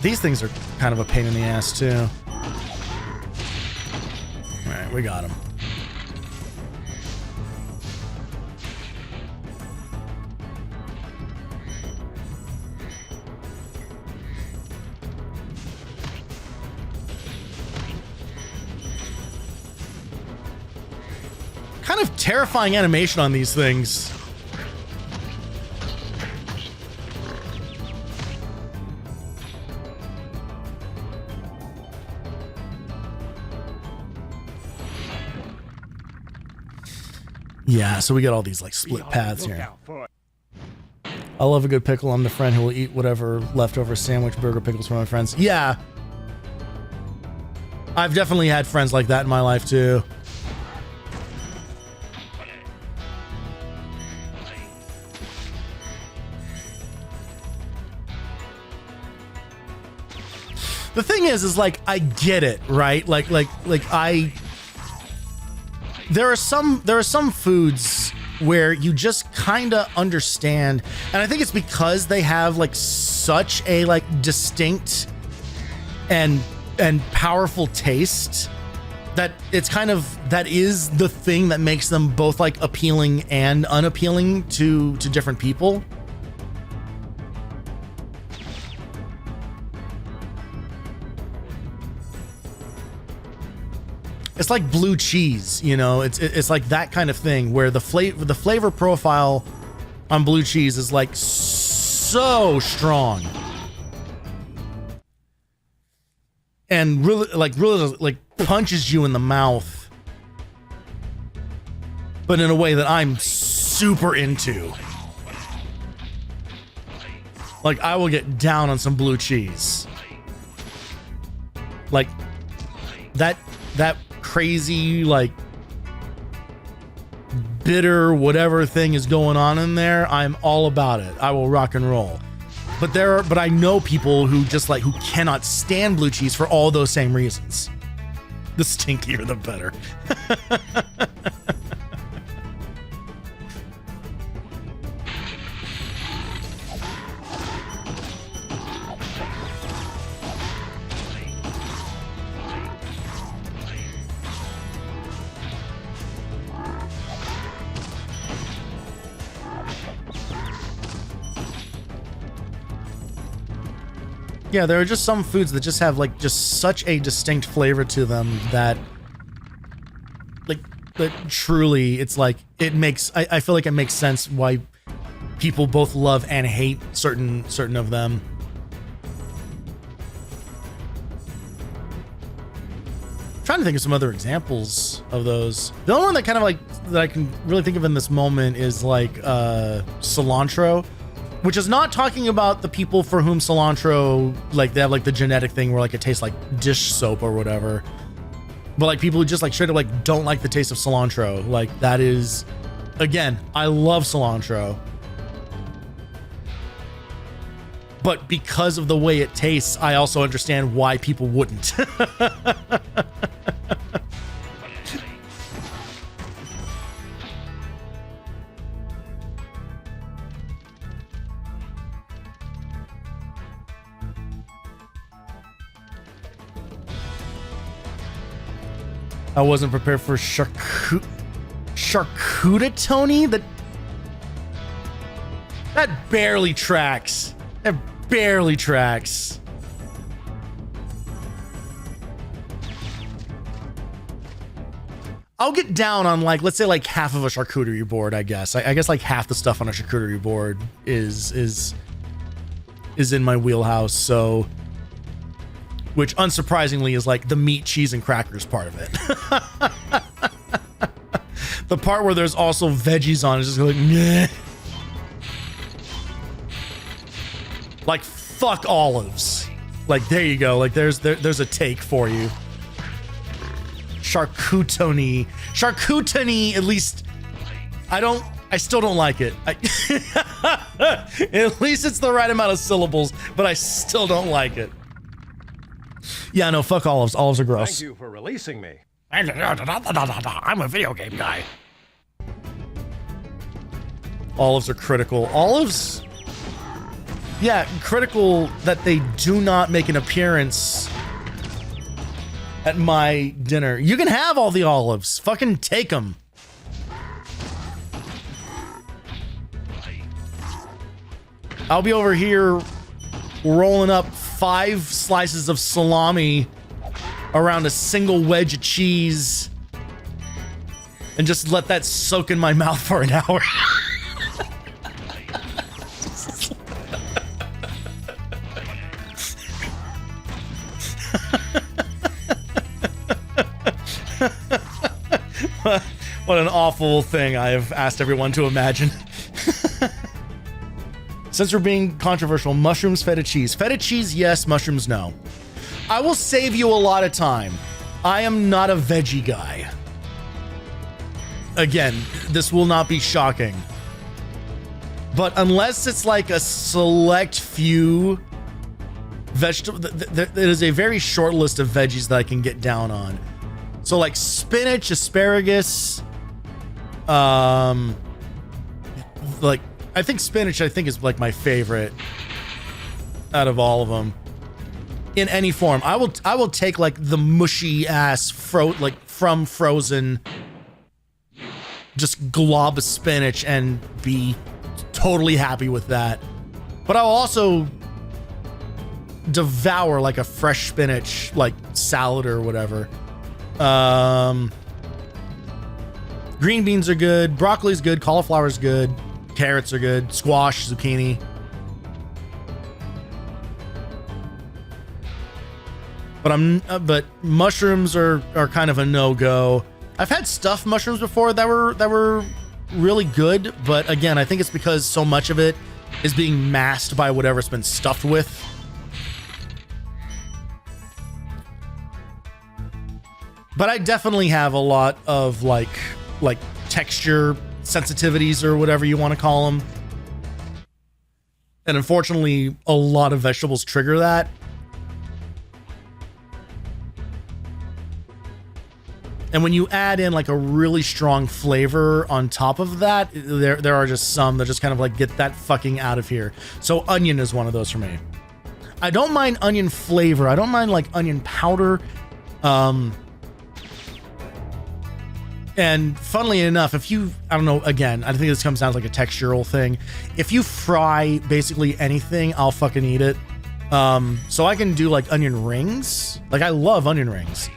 These things are kind of a pain in the ass too. All right, we got him. Kind of terrifying animation on these things. Yeah, so we got all these like split paths here. I love a good pickle. I'm the friend who will eat whatever leftover sandwich, burger, pickles from my friends. Yeah. I've definitely had friends like that in my life too. The thing is like I get it, right? There are some foods where you just kind of understand, and I think it's because they have like such a like distinct and powerful taste that it's kind of, that is the thing that makes them both like appealing and unappealing to different people. It's like blue cheese, you know. It's like that kind of thing where the flavor profile on blue cheese is like so strong and really punches you in the mouth, but in a way that I'm super into. Like I will get down on some blue cheese, like that crazy like bitter whatever thing is going on in there. I'm all about it. I will rock and roll. But I know people who just like, who cannot stand blue cheese for all those same reasons. The stinkier, the better. Yeah, there are just some foods that just have like just such a distinct flavor to them that truly it's like it makes I feel like it makes sense why people both love and hate certain of them. I'm trying to think of some other examples of those. The only one that kind of like that I can really think of in this moment is like cilantro. Which is not talking about the people for whom cilantro, like they have like the genetic thing where like it tastes like dish soap or whatever. But like people who just like straight up like don't like the taste of cilantro. Like that is, again, I love cilantro. But because of the way it tastes, I also understand why people wouldn't. I wasn't prepared for charcuterie. That barely tracks. That barely tracks. I'll get down on like, let's say like half of a charcuterie board, I guess. I guess like half the stuff on a charcuterie board is in my wheelhouse, so... Which, unsurprisingly, is like the meat, cheese, and crackers part of it. The part where there's also veggies on is just like, meh. Like, fuck olives. Like, there you go. Like, there's a take for you. Charcuterie. Charcuterie, at least, I still don't like it. At least it's the right amount of syllables, but I still don't like it. Yeah, no, fuck olives. Olives are gross. Thank you for releasing me. I'm a video game guy. Olives are critical. Olives... Yeah, critical that they do not make an appearance at my dinner. You can have all the olives. Fucking take them. I'll be over here rolling up 5 slices of salami around a single wedge of cheese and just let that soak in my mouth for an hour. What an awful thing I have asked everyone to imagine. Since we're being controversial, mushrooms, feta cheese. Feta cheese, yes. Mushrooms, no. I will save you a lot of time. I am not a veggie guy. Again, this will not be shocking. But unless it's like a select few vegetable, there is a very short list of veggies that I can get down on. So like spinach, asparagus, like I think spinach is like my favorite out of all of them. In any form, I will take like the mushy ass from Frozen, just glob of spinach and be totally happy with that. But I'll also devour like a fresh spinach like salad or whatever. Green beans are good, broccoli's good, cauliflower's good, carrots are good, squash, zucchini. But mushrooms are kind of a no-go. I've had stuffed mushrooms before that were really good, but again, I think it's because so much of it is being masked by whatever it's been stuffed with. But I definitely have a lot of like texture sensitivities or whatever you want to call them. And unfortunately, a lot of vegetables trigger that. And when you add in like a really strong flavor on top of that, there are just some that just kind of like get that fucking out of here. So onion is one of those for me. I don't mind onion flavor. I don't mind like onion powder. And funnily enough, if you, I don't know, again, I think this comes down to like a textural thing. If you fry basically anything, I'll fucking eat it. So I can do like onion rings. Like I love onion rings.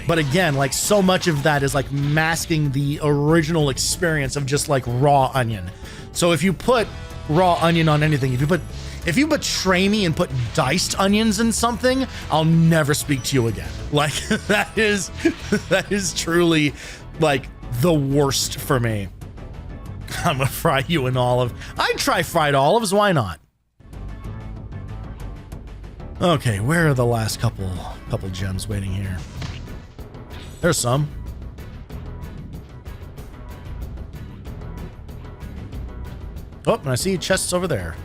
But again, like so much of that is like masking the original experience of just like raw onion. So if you put raw onion on anything, if you betray me and put diced onions in something, I'll never speak to you again. Like that is truly like the worst for me. I'm gonna fry you in olive. I'd try fried olives, why not? Okay, where are the last couple gems waiting here? There's some. Oh, and I see chests over there.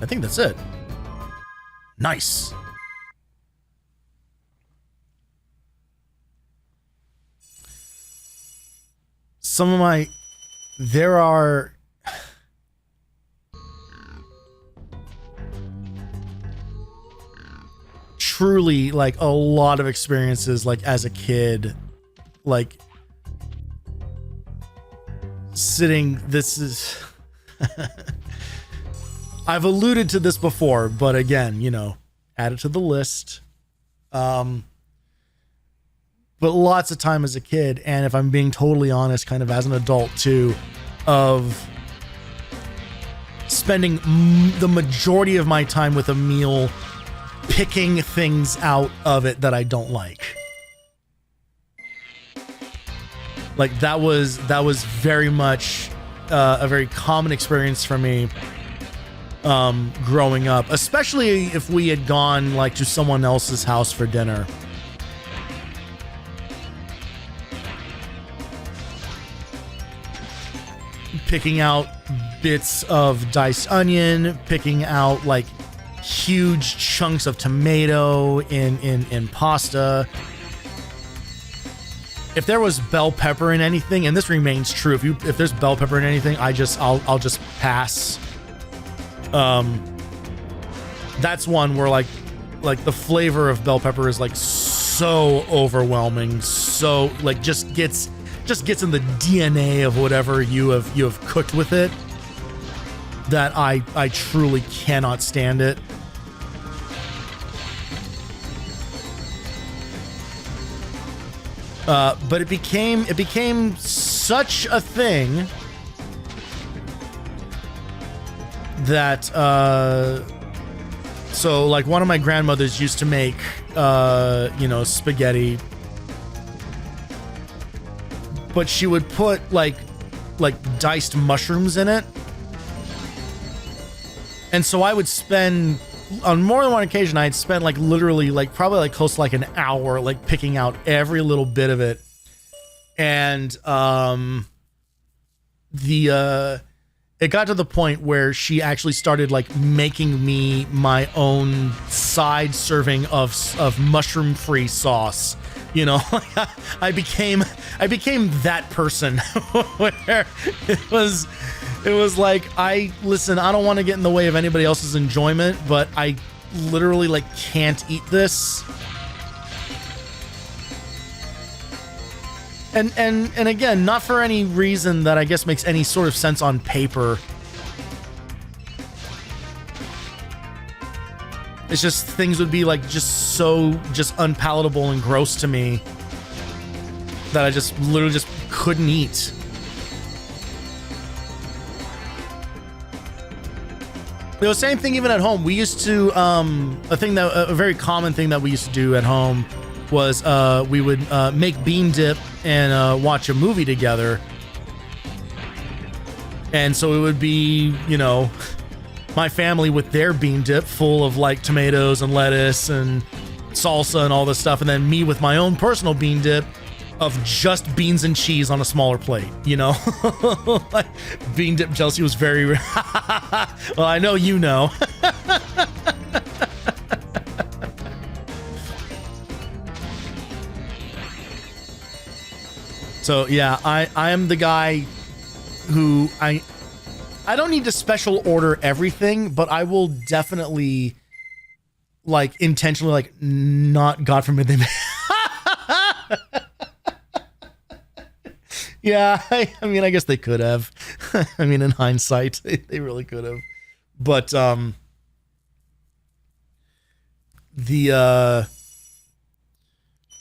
I think that's it. Nice. Some of my... There are... truly like a lot of experiences like as a kid, like sitting, this is I've alluded to this before, but again, you know, add it to the list. But lots of time as a kid, and if I'm being totally honest, kind of as an adult too, of spending the majority of my time with a meal picking things out of it that I don't like. Like that was very much a very common experience for me growing up, especially if we had gone like to someone else's house for dinner. Picking out bits of diced onion, picking out like huge chunks of tomato in pasta. If there was bell pepper in anything, and this remains true, if there's bell pepper in anything, I'll just pass. That's one where like the flavor of bell pepper is like so overwhelming, so like just gets in the DNA of whatever you have cooked with it, that I truly cannot stand it. But it became such a thing that so like one of my grandmothers used to make spaghetti, but she would put like diced mushrooms in it, and so I would spend, on more than one occasion, I'd spend like literally like probably like close to like an hour like picking out every little bit of it. And it got to the point where she actually started like making me my own side serving of mushroom free sauce. You know, I became that person where it was like, I don't want to get in the way of anybody else's enjoyment, but I literally like can't eat this. And again, not for any reason that I guess makes any sort of sense on paper. It's just things would be like just so unpalatable and gross to me that I just literally just couldn't eat. The same thing even at home. We used to a very common thing that we used to do at home was we would make bean dip and watch a movie together. And so it would be, you know, my family with their bean dip full of like tomatoes and lettuce and salsa and all this stuff, and then me with my own personal bean dip of just beans and cheese on a smaller plate, you know? Like, bean dip Chelsea was very... Well, I know you know. So, yeah, I am the guy who... I don't need to special order everything, but I will definitely, like, intentionally, like, not, God forbid, they... Yeah, I mean, I guess they could have. I mean, in hindsight, they really could have. But, no,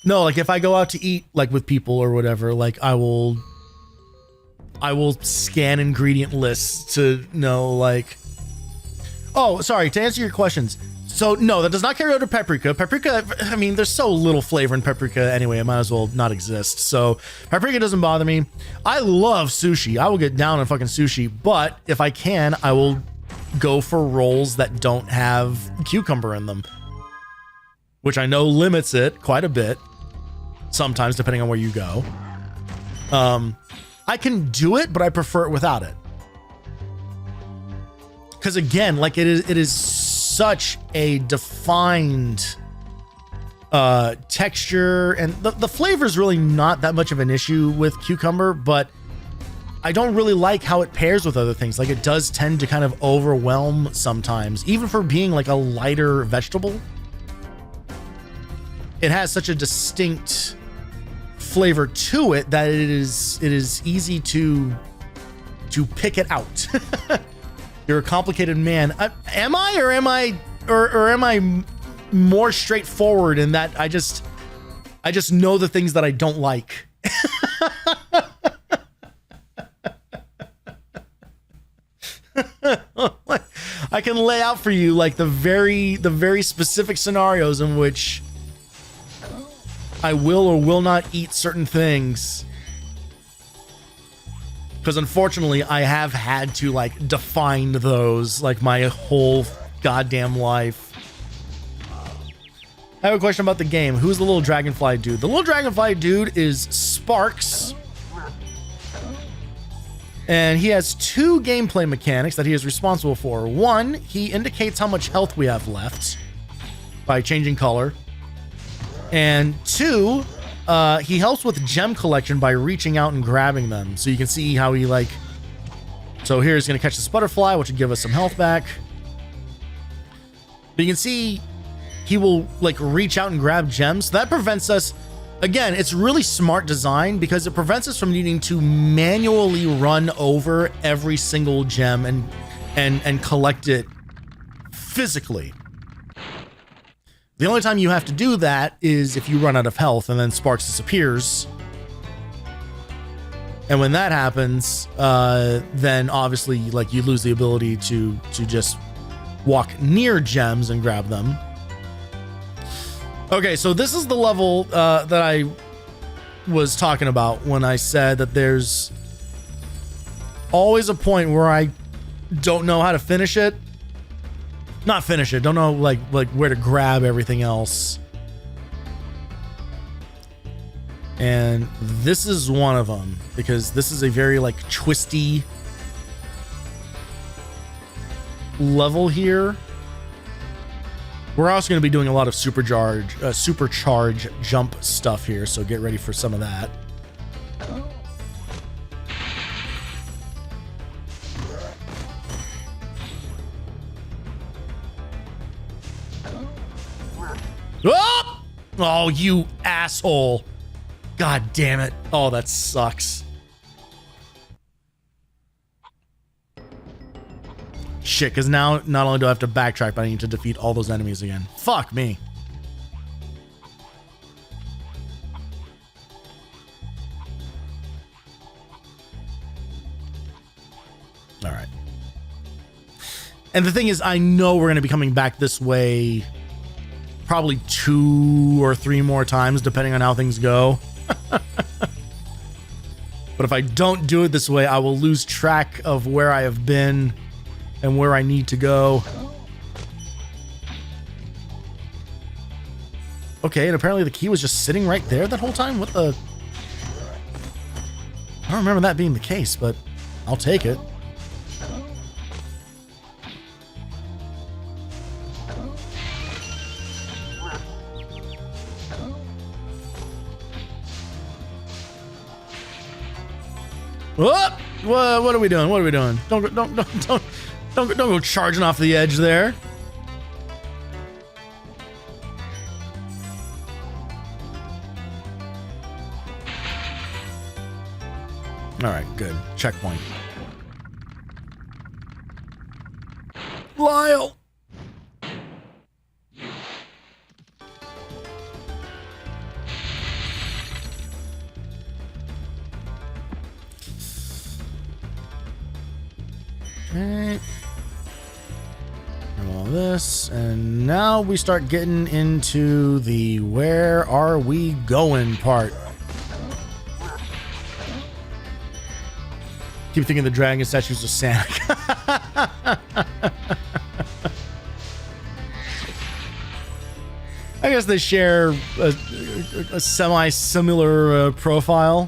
like, if I go out to eat, like, with people or whatever, like, I will scan ingredient lists to know, like... Oh, sorry, to answer your questions. So, no, that does not carry over to paprika. Paprika, I mean, there's so little flavor in paprika anyway, it might as well not exist. So, paprika doesn't bother me. I love sushi. I will get down on fucking sushi, but if I can, I will go for rolls that don't have cucumber in them. Which I know limits it quite a bit, sometimes, depending on where you go. I can do it, but I prefer it without it. Because again, like, it is such a defined texture, and the flavor is really not that much of an issue with cucumber, but I don't really like how it pairs with other things. Like, it does tend to kind of overwhelm sometimes, even for being like a lighter vegetable. It has such a distinct flavor to it that it is easy to pick it out. You're a complicated man. Am I more straightforward in that I just know the things that I don't like? I can lay out for you like the very specific scenarios in which I will or will not eat certain things. Because unfortunately, I have had to, like, define those, like, my whole goddamn life. I have a question about the game. Who's the little dragonfly dude? The little dragonfly dude is Sparks. And he has two gameplay mechanics that he is responsible for. One, he indicates how much health we have left by changing color. And two, he helps with gem collection by reaching out and grabbing them. So you can see how he, like... So here he's going to catch this butterfly, which will give us some health back. But you can see he will, like, reach out and grab gems. So that prevents us... Again, it's really smart design because it prevents us from needing to manually run over every single gem and collect it physically. The only time you have to do that is if you run out of health and then Sparks disappears. And when that happens, then obviously, like, you lose the ability to just walk near gems and grab them. Okay, so this is the level that I was talking about when I said that there's always a point where I don't know how to finish it. Not finish it, don't know like where to grab everything else. And this is one of them, because this is a very, like, twisty level here. We're also going to be doing a lot of supercharge jump stuff here, so get ready for some of that. Oh! Oh, you asshole. God damn it. Oh, that sucks. Shit, because now not only do I have to backtrack, but I need to defeat all those enemies again. Fuck me. All right. And the thing is, I know we're going to be coming back this way probably 2 or 3 more times, depending on how things go. But if I don't do it this way, I will lose track of where I have been and where I need to go. Okay, and apparently the key was just sitting right there that whole time? What the... I don't remember that being the case, but I'll take it. Whoop! What are we doing? What are we doing? Don't go charging off the edge there. All right, good. Checkpoint. Lyle! Okay. And all this, and now we start getting into the where are we going part. Keep thinking the dragon statues of Santa. I guess they share a semi-similar profile.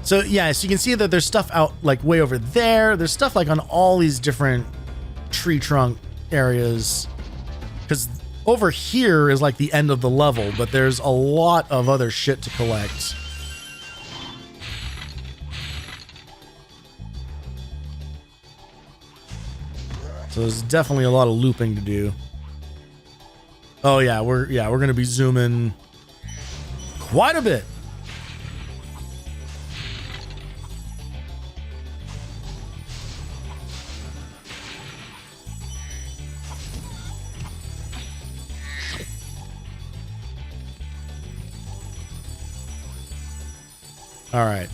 So yeah, so you can see that there's stuff out like way over there. There's stuff like on all these different tree trunk areas. Because over here is like the end of the level, but there's a lot of other shit to collect. So there's definitely a lot of looping to do. Oh yeah, we're gonna be zooming quite a bit. All right.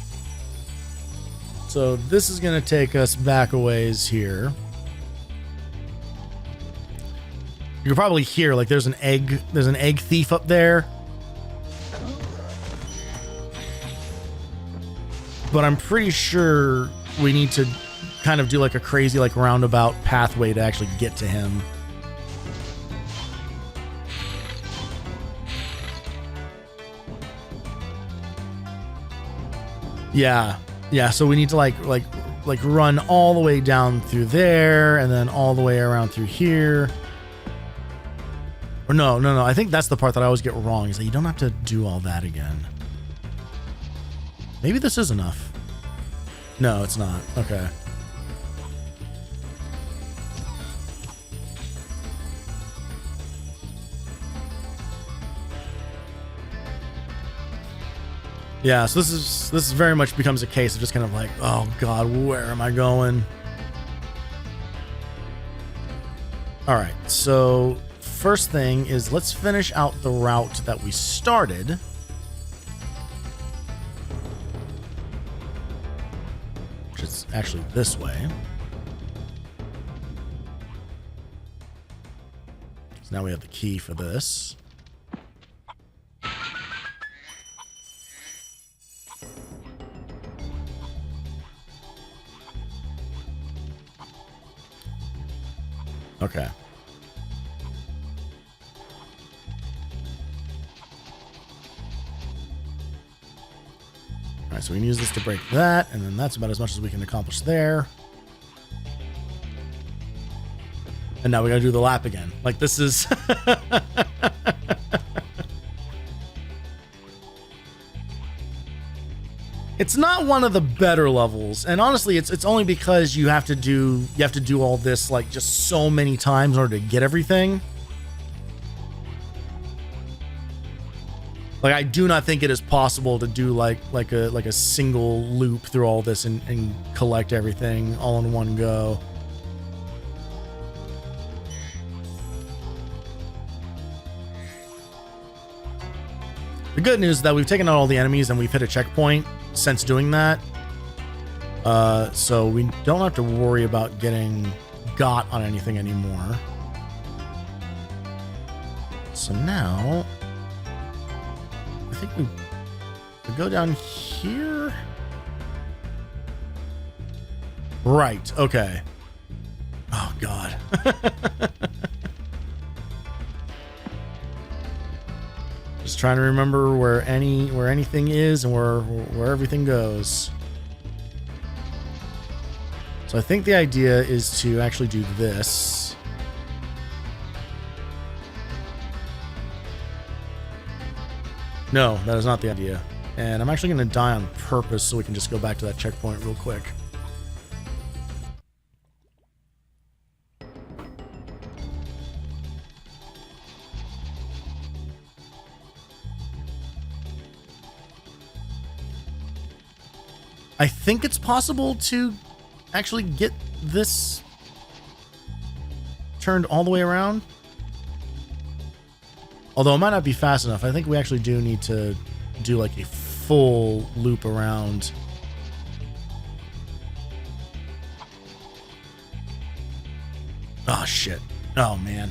So this is going to take us back a ways here. You can probably hear like there's an egg thief up there. But I'm pretty sure we need to kind of do like a crazy like roundabout pathway to actually get to him. Yeah, so we need to like run all the way down through there and then all the way around through here. Or no, I think that's the part that I always get wrong, is that you don't have to do all that again. Maybe this is enough. No, it's not. Okay. Yeah, so this is very much becomes a case of just kind of like, oh god, where am I going? All right, so first thing is let's finish out the route that we started. Which is actually this way. So now we have the key for this. Okay. All right, so we can use this to break that, and then that's about as much as we can accomplish there. And now we gotta do the lap again. Like, this is... It's not one of the better levels, and honestly, it's only because you have to do all this like just so many times in order to get everything. Like, I do not think it is possible to do like a single loop through all this and collect everything all in one go. The good news is that we've taken out all the enemies and we've hit a checkpoint since doing that. So we don't have to worry about getting got on anything anymore. So now I think we go down here. Right, okay. Oh god. Just trying to remember where anything is and where everything goes. So I think the idea is to actually do this. No, that is not the idea. And I'm actually going to die on purpose so we can just go back to that checkpoint real quick. I think it's possible to actually get this turned all the way around. Although it might not be fast enough. I think we actually do need to do like a full loop around. Oh, shit. Oh, man.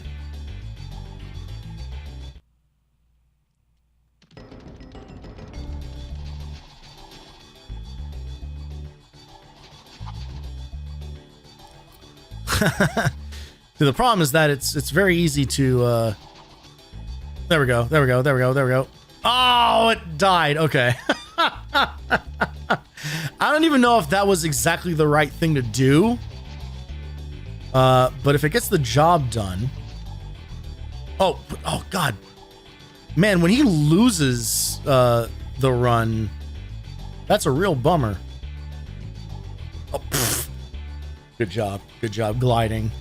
The problem is that it's very easy to there we go. Oh, it died. Okay. I don't even know if that was exactly the right thing to do. But if it gets the job done. Oh God. Man, when he loses the run, that's a real bummer. Oh, pfft. Good job gliding.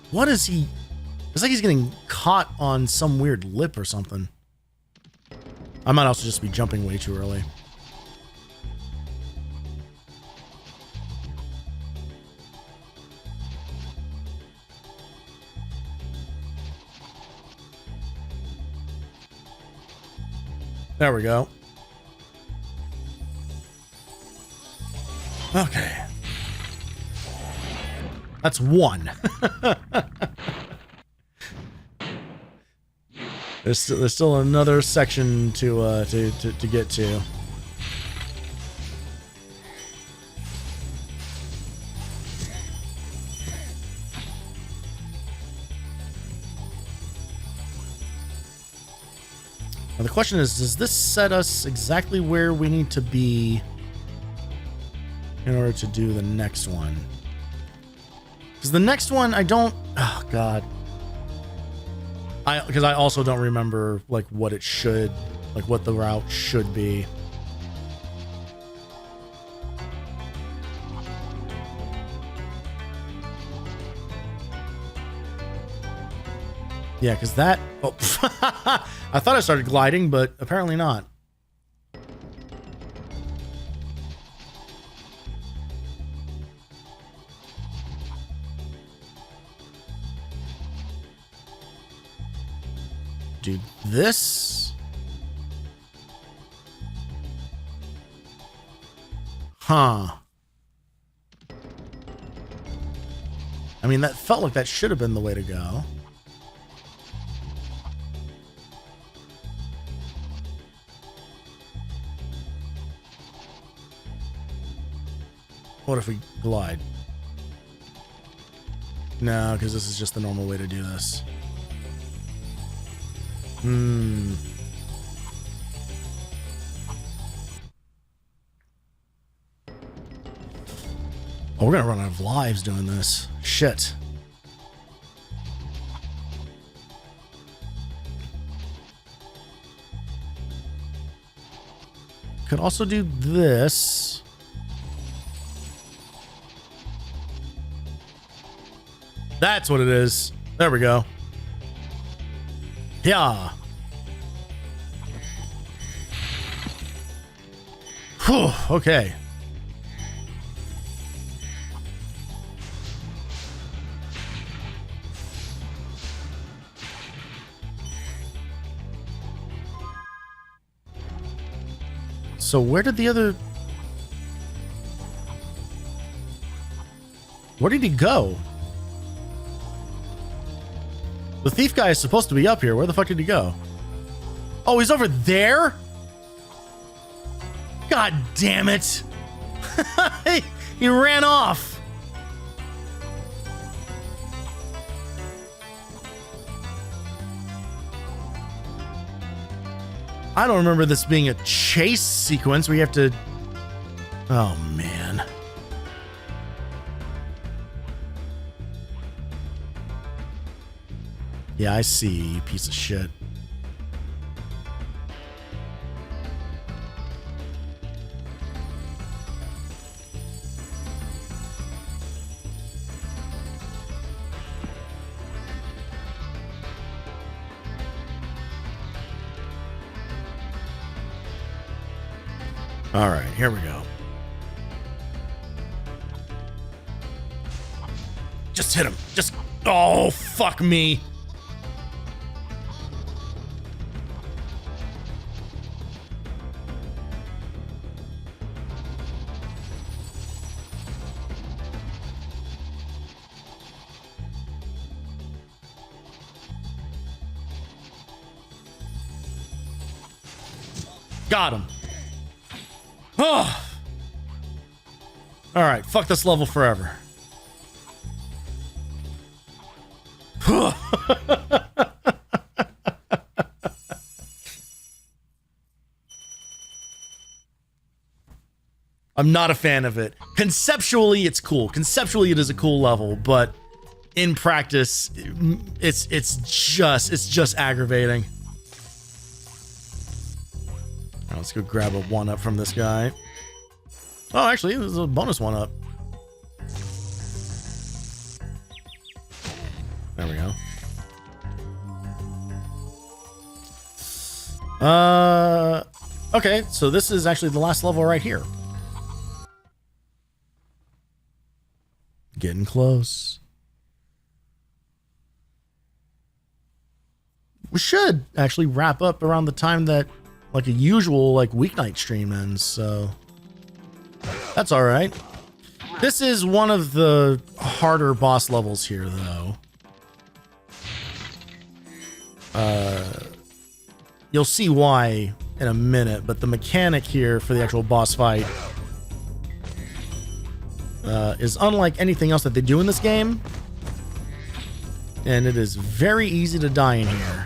What is he? It's like he's getting caught on some weird lip or something. I might also just be jumping way too early. There we go. Okay. That's one. There's still another section to get to. Now the question is, does this set us exactly where we need to be in order to do the next one? Because the next one, I don't... Oh, God. Because I also don't remember, like, what it should... Like, what the route should be. Yeah, because that... Oh, I thought I started gliding, but apparently not. Do this. Huh. I mean, that felt like that should have been the way to go. What if we glide? No, because this is just the normal way to do this. Oh, we're gonna run out of lives doing this. Shit. Could also do this. That's what it is. There we go. Yeah. Whew, okay. So where did the other... Where did he go? The thief guy is supposed to be up here. Where the fuck did he go? Oh, he's over there? God damn it. He ran off. I don't remember this being a chase sequence where you have to... Oh, man. Yeah, I see, you piece of shit. All right, here we go. Just hit him. Just... Oh, fuck me. Got him. Oh. All right, fuck this level forever. I'm not a fan of it. Conceptually, it's cool. Conceptually, it is a cool level, but in practice, it's just aggravating. All right, let's go grab a 1-up from this guy. Oh, actually, there's a bonus 1-up. There we go. Okay, so this is actually the last level right here. Getting close. We should actually wrap up around the time that like a usual like weeknight stream ends, so that's all right. This is one of the harder boss levels here, though. You'll see why in a minute, but the mechanic here for the actual boss fight is unlike anything else that they do in this game, and it is very easy to die in here.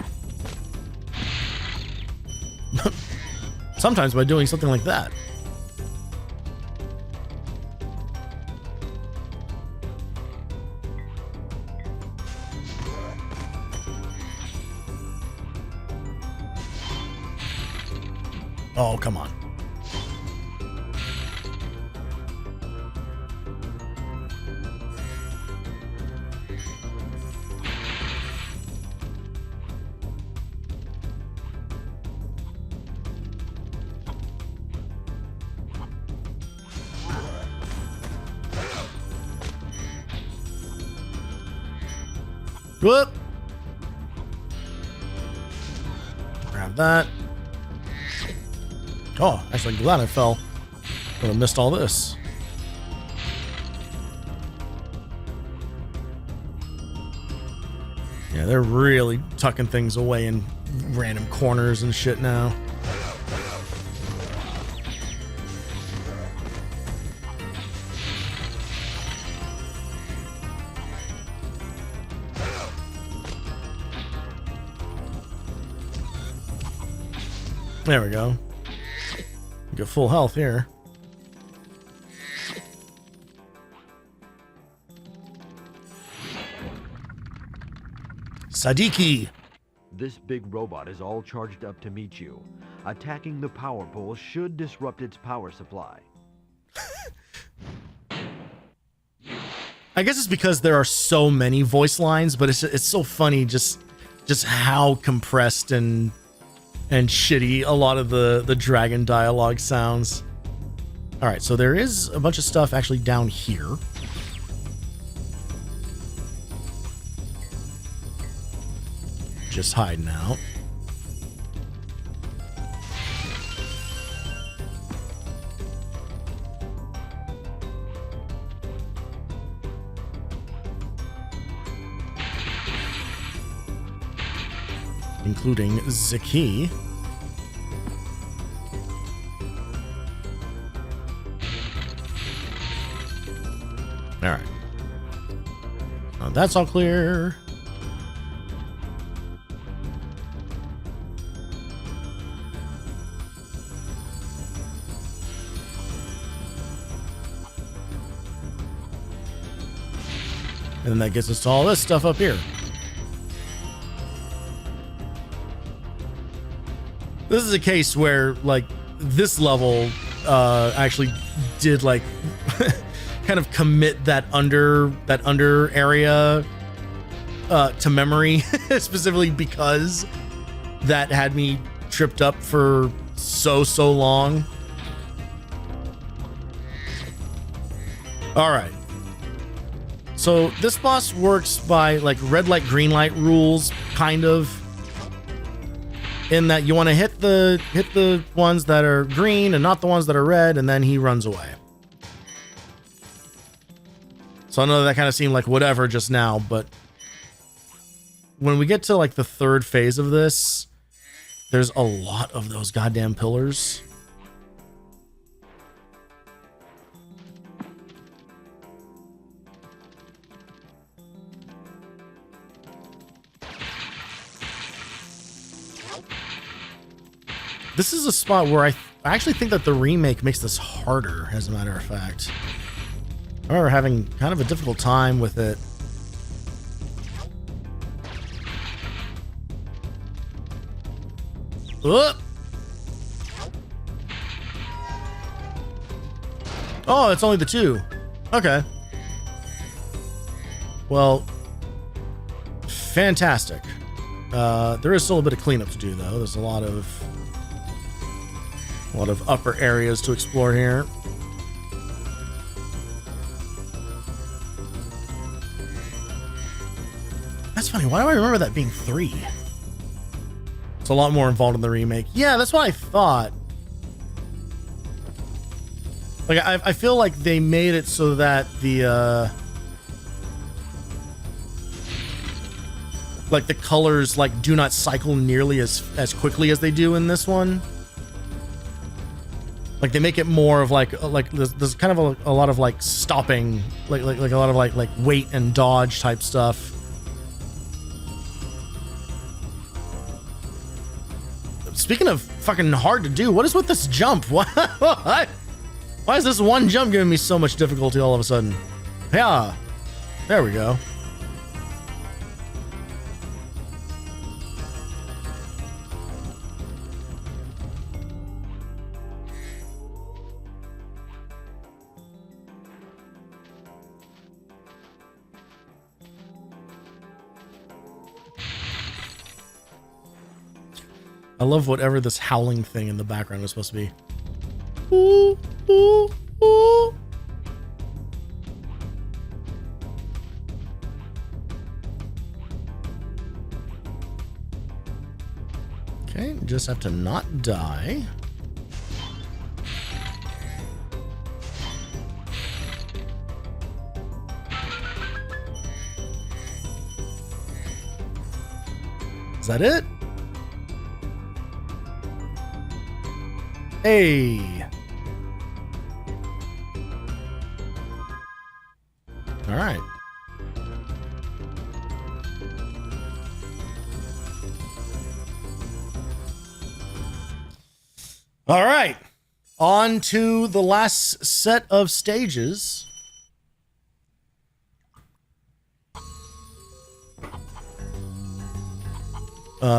Sometimes by doing something like that. Oh, come on. Whoop. Grab that. Oh, actually, glad I fell. Would have missed all this. Yeah, they're really tucking things away in random corners and shit now. There we go. Get full health here. Sadiki. This big robot is all charged up to meet you. Attacking the power pole should disrupt its power supply. I guess it's because there are so many voice lines, but it's so funny just how compressed and shitty a lot of the dragon dialogue sounds. All right, so there is a bunch of stuff actually down here. Just hiding out. Including Zaki. All right. That's all clear. And then that gets us to all this stuff up here. This is a case where, like, this level actually did, like, kind of commit that under area to memory, specifically because that had me tripped up for so long. All right. So this boss works by like red light, green light rules, kind of. In that you want to hit the ones that are green and not the ones that are red, and then he runs away. So I know that kind of seemed like whatever just now, but when we get to like the third phase of this, there's a lot of those goddamn pillars. This is a spot where I actually think that the remake makes this harder, as a matter of fact. I remember having kind of a difficult time with it. Whoop. Oh, it's only the two. Okay. Well, fantastic. There is still a bit of cleanup to do, though. There's a lot of upper areas to explore here. That's funny. Why do I remember that being 3? It's a lot more involved in the remake. Yeah, that's what I thought. Like, I feel like they made it so that the like the colors like do not cycle nearly as quickly as they do in this one. Like they make it more of like there's kind of a lot of like stopping, like a lot of like wait and dodge type stuff. Speaking of fucking hard to do, what is with this jump? Why is this one jump giving me so much difficulty all of a sudden? Yeah, there we go. I love whatever this howling thing in the background is supposed to be. Ooh, ooh, ooh. Okay, just have to not die. Is that it? Hey. All right. All right. On to the last set of stages.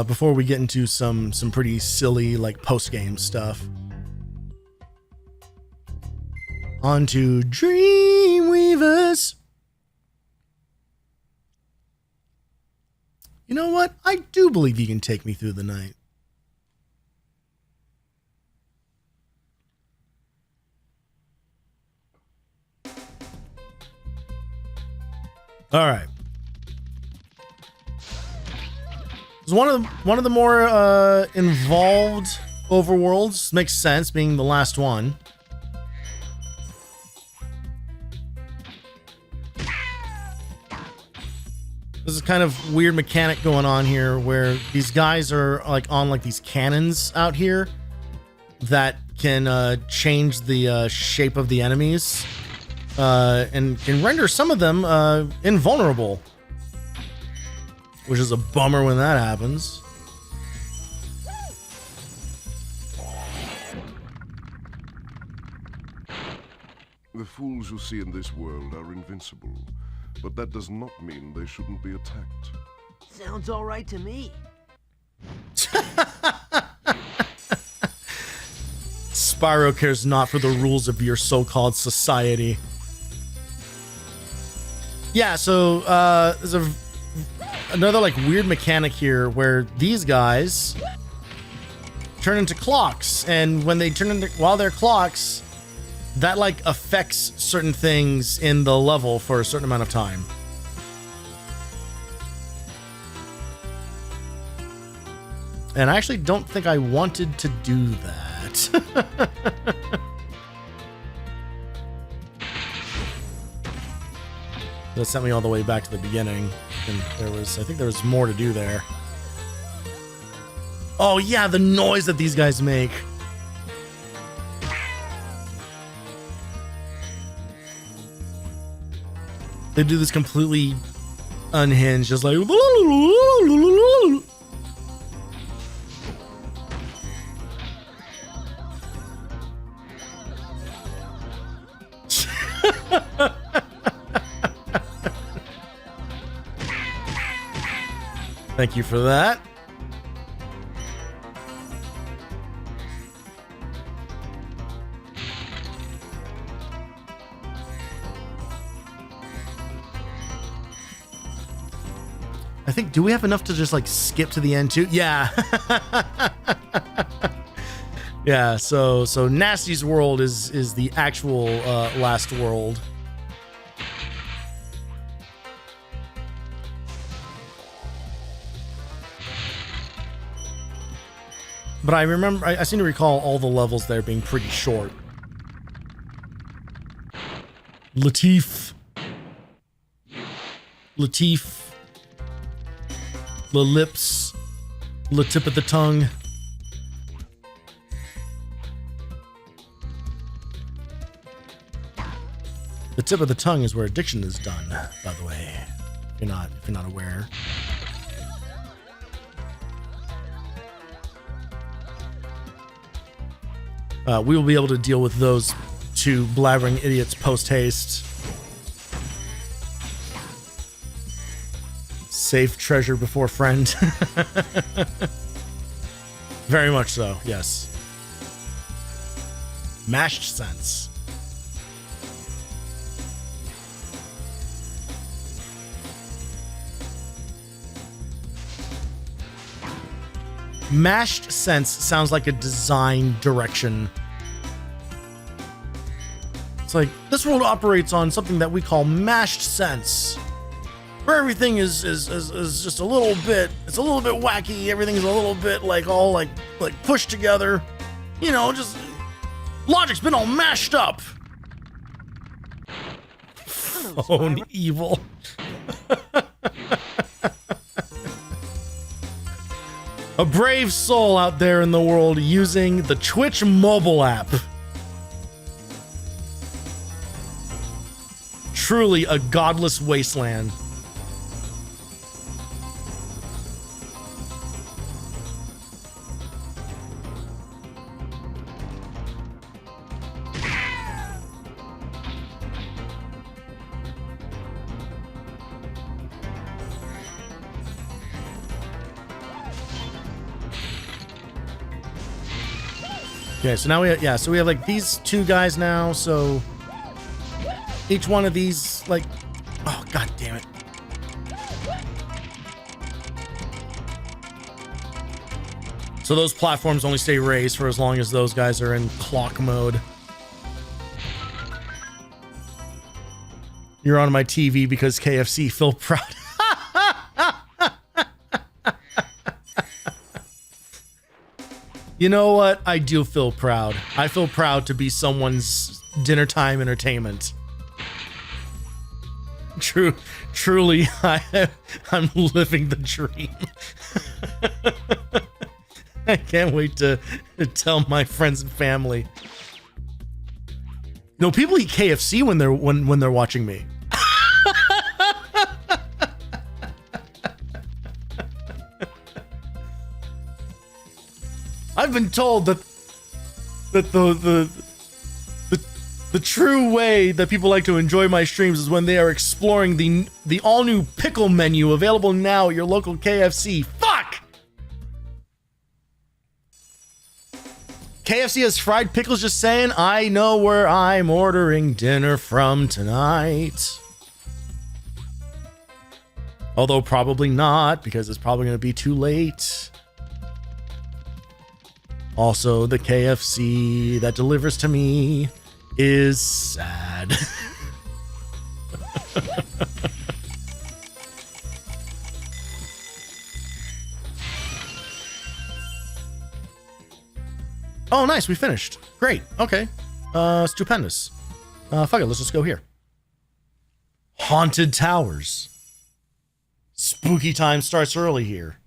Before we get into some pretty silly like post-game stuff. On to Dreamweavers. You know what? I do believe you can take me through the night. All right. It's one of the more involved overworlds. Makes sense, being the last one. This is kind of weird mechanic going on here where these guys are like on like these cannons out here that can change the shape of the enemies. and can render some of them invulnerable, which is a bummer when that happens. The fools you see in this world are invincible, but that does not mean they shouldn't be attacked. Sounds all right to me. Spyro cares not for the rules of your so-called society. Yeah, so there's another like weird mechanic here where these guys turn into clocks, and when they turn into while they're clocks, that like affects certain things in the level for a certain amount of time. And I actually don't think I wanted to do that. That sent me all the way back to the beginning, and I think there was more to do there. Oh yeah, the noise that these guys make. They do this completely unhinged, just like. Thank you for that. I think, do we have enough to just like skip to the end too? Yeah. Yeah, so Nasty's world is the actual last world. But I remember, I seem to recall all the levels there being pretty short. Latif. The lips. The tip of the tongue. The tip of the tongue is where addiction is done, by the way. If you're not aware. We will be able to deal with those two blabbering idiots post-haste. Save treasure before friend. Very much so, yes. Mashed sense. Mashed sense sounds like a design direction. It's like, this world operates on something that we call mashed sense, where everything is just a little bit, it's a little bit wacky, everything's a little bit like all like pushed together, you know, just logic's been all mashed up. Phone evil. A brave soul out there in the world using the Twitch mobile app. Truly a godless wasteland. Okay, so now we have like these two guys now, so each one of these, like, oh god damn it. So those platforms only stay raised for as long as those guys are in clock mode. You're on my TV because KFC, feel proud. You know what? I do feel proud. I feel proud to be someone's dinner time entertainment. Truly, I'm living the dream. I can't wait to tell my friends and family. No, people eat KFC when they're watching me. I've been told that the true way that people like to enjoy my streams is when they are exploring the all-new pickle menu available now at your local KFC. Fuck! KFC has fried pickles, just saying. I know where I'm ordering dinner from tonight. Although probably not, because it's probably going to be too late. Also, the KFC that delivers to me is sad. Oh, nice. We finished. Great. Okay. Stupendous. Fuck it. Let's just go here. Haunted Towers. Spooky time starts early here.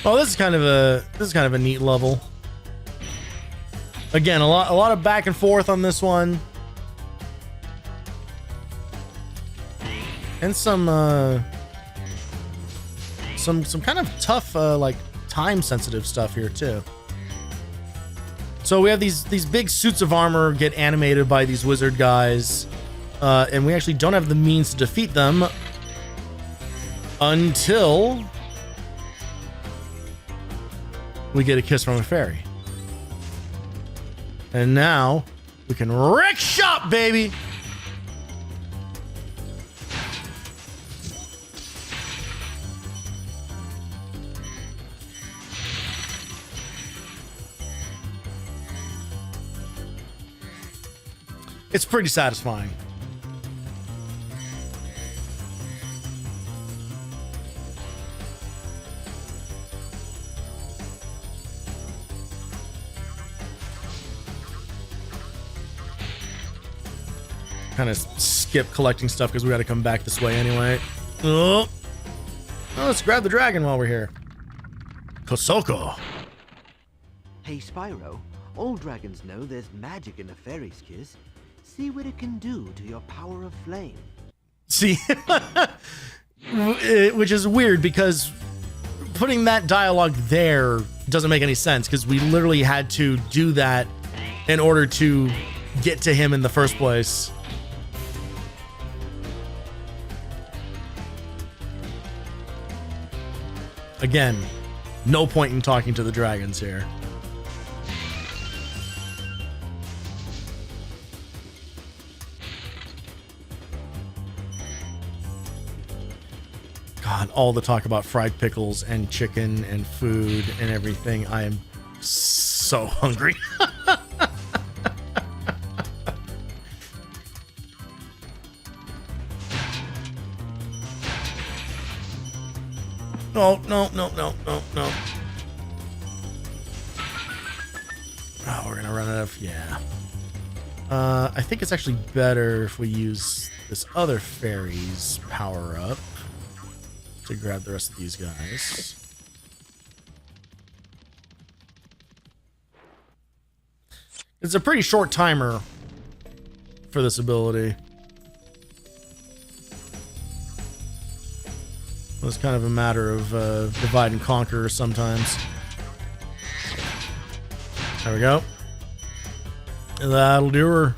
Oh, this is kind of a neat level. Again, a lot of back and forth on this one, and some kind of tough like time sensitive stuff here too. So we have these big suits of armor get animated by these wizard guys, and we actually don't have the means to defeat them until we get a kiss from a fairy. And now we can wreck shop, baby. It's pretty satisfying. Kind of skip collecting stuff because we got to come back this way anyway. Oh, let's grab the dragon while we're here. Kosoko. Hey, Spyro. All dragons know there's magic in a fairy's kiss. See what it can do to your power of flame. See, which is weird because putting that dialogue there doesn't make any sense because we literally had to do that in order to get to him in the first place. Again, no point in talking to the dragons here. God, all the talk about fried pickles and chicken and food and everything. I am so hungry. No. Oh, we're gonna run out of, yeah. I think it's actually better if we use this other fairy's power up to grab the rest of these guys. It's a pretty short timer for this ability. It's kind of a matter of divide and conquer sometimes. There we go. That'll do her.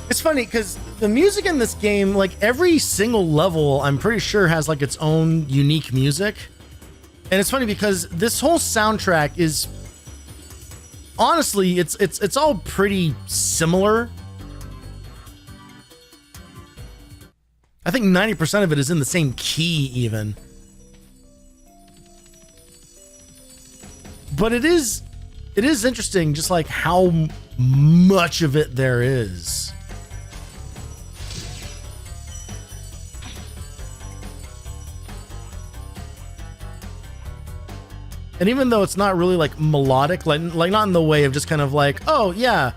It's funny because the music in this game, like every single level, I'm pretty sure has like its own unique music. And it's funny because this whole soundtrack is honestly, it's all pretty similar. I think 90% of it is in the same key even. But it is interesting just like how much of it there is. And even though it's not really like melodic, like not in the way of just kind of like, oh yeah,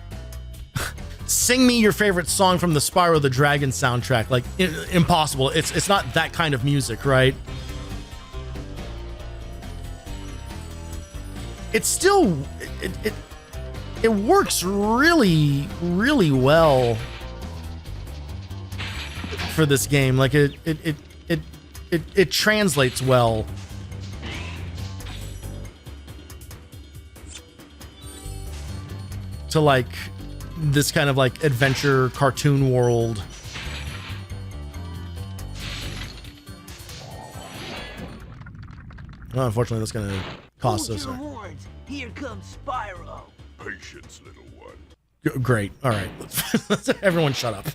sing me your favorite song from the Spyro the Dragon soundtrack. Like impossible. It's not that kind of music, right? It's still it works really, really well for this game. Like it translates well. To like this kind of like adventure cartoon world. Well, unfortunately, that's gonna cost us. Horns. Here comes Spyro. Patience, little one. Great. All right. Everyone shut up.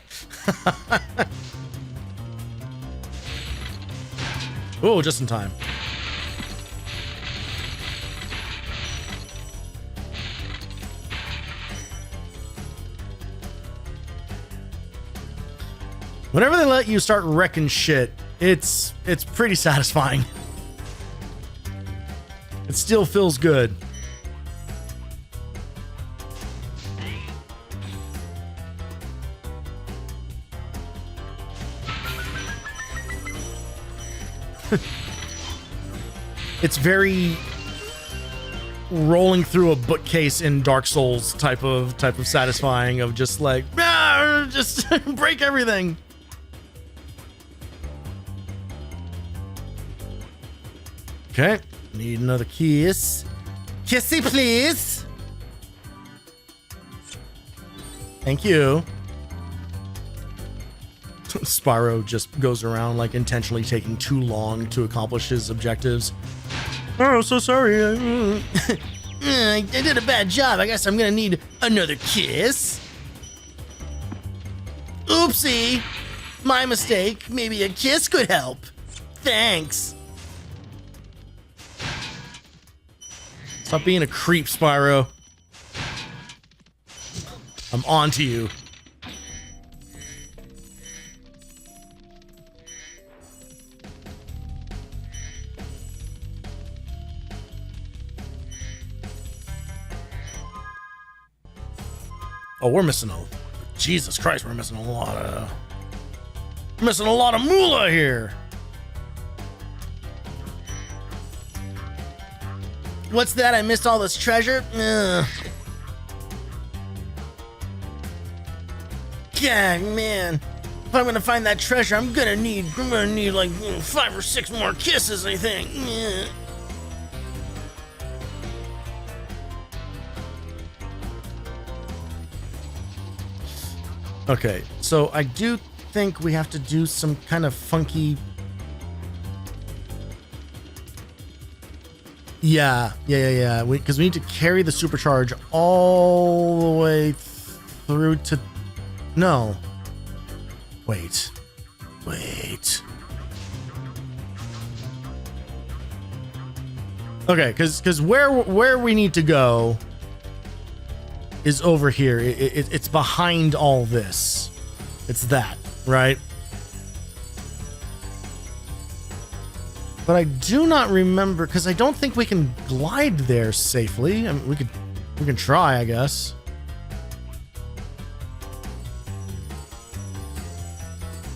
Oh, just in time. Whenever they let you start wrecking shit, it's pretty satisfying. It still feels good. It's very rolling through a bookcase in Dark Souls type of satisfying of just like, just break everything. Okay, need another kiss. Kissy, please. Thank you. Spyro just goes around like intentionally taking too long to accomplish his objectives. Oh, so sorry. I did a bad job. I guess I'm gonna need another kiss. Oopsie. My mistake. Maybe a kiss could help. Thanks. Stop being a creep, Spyro. I'm on to you. Oh, we're missing Jesus Christ, we're missing a lot of moolah here. What's that? I missed all this treasure? Ugh. God, man. If I'm gonna find that treasure, I'm gonna need like 5 or 6 more kisses, I think. Ugh. Okay, so I do think we have to do some kind of funky... Yeah. Because we need to carry the supercharge all the way through to... No. Wait. Okay, because where we need to go is over here. It's behind all this. It's that, right? But I do not remember, because I don't think we can glide there safely. I mean, we can try, I guess.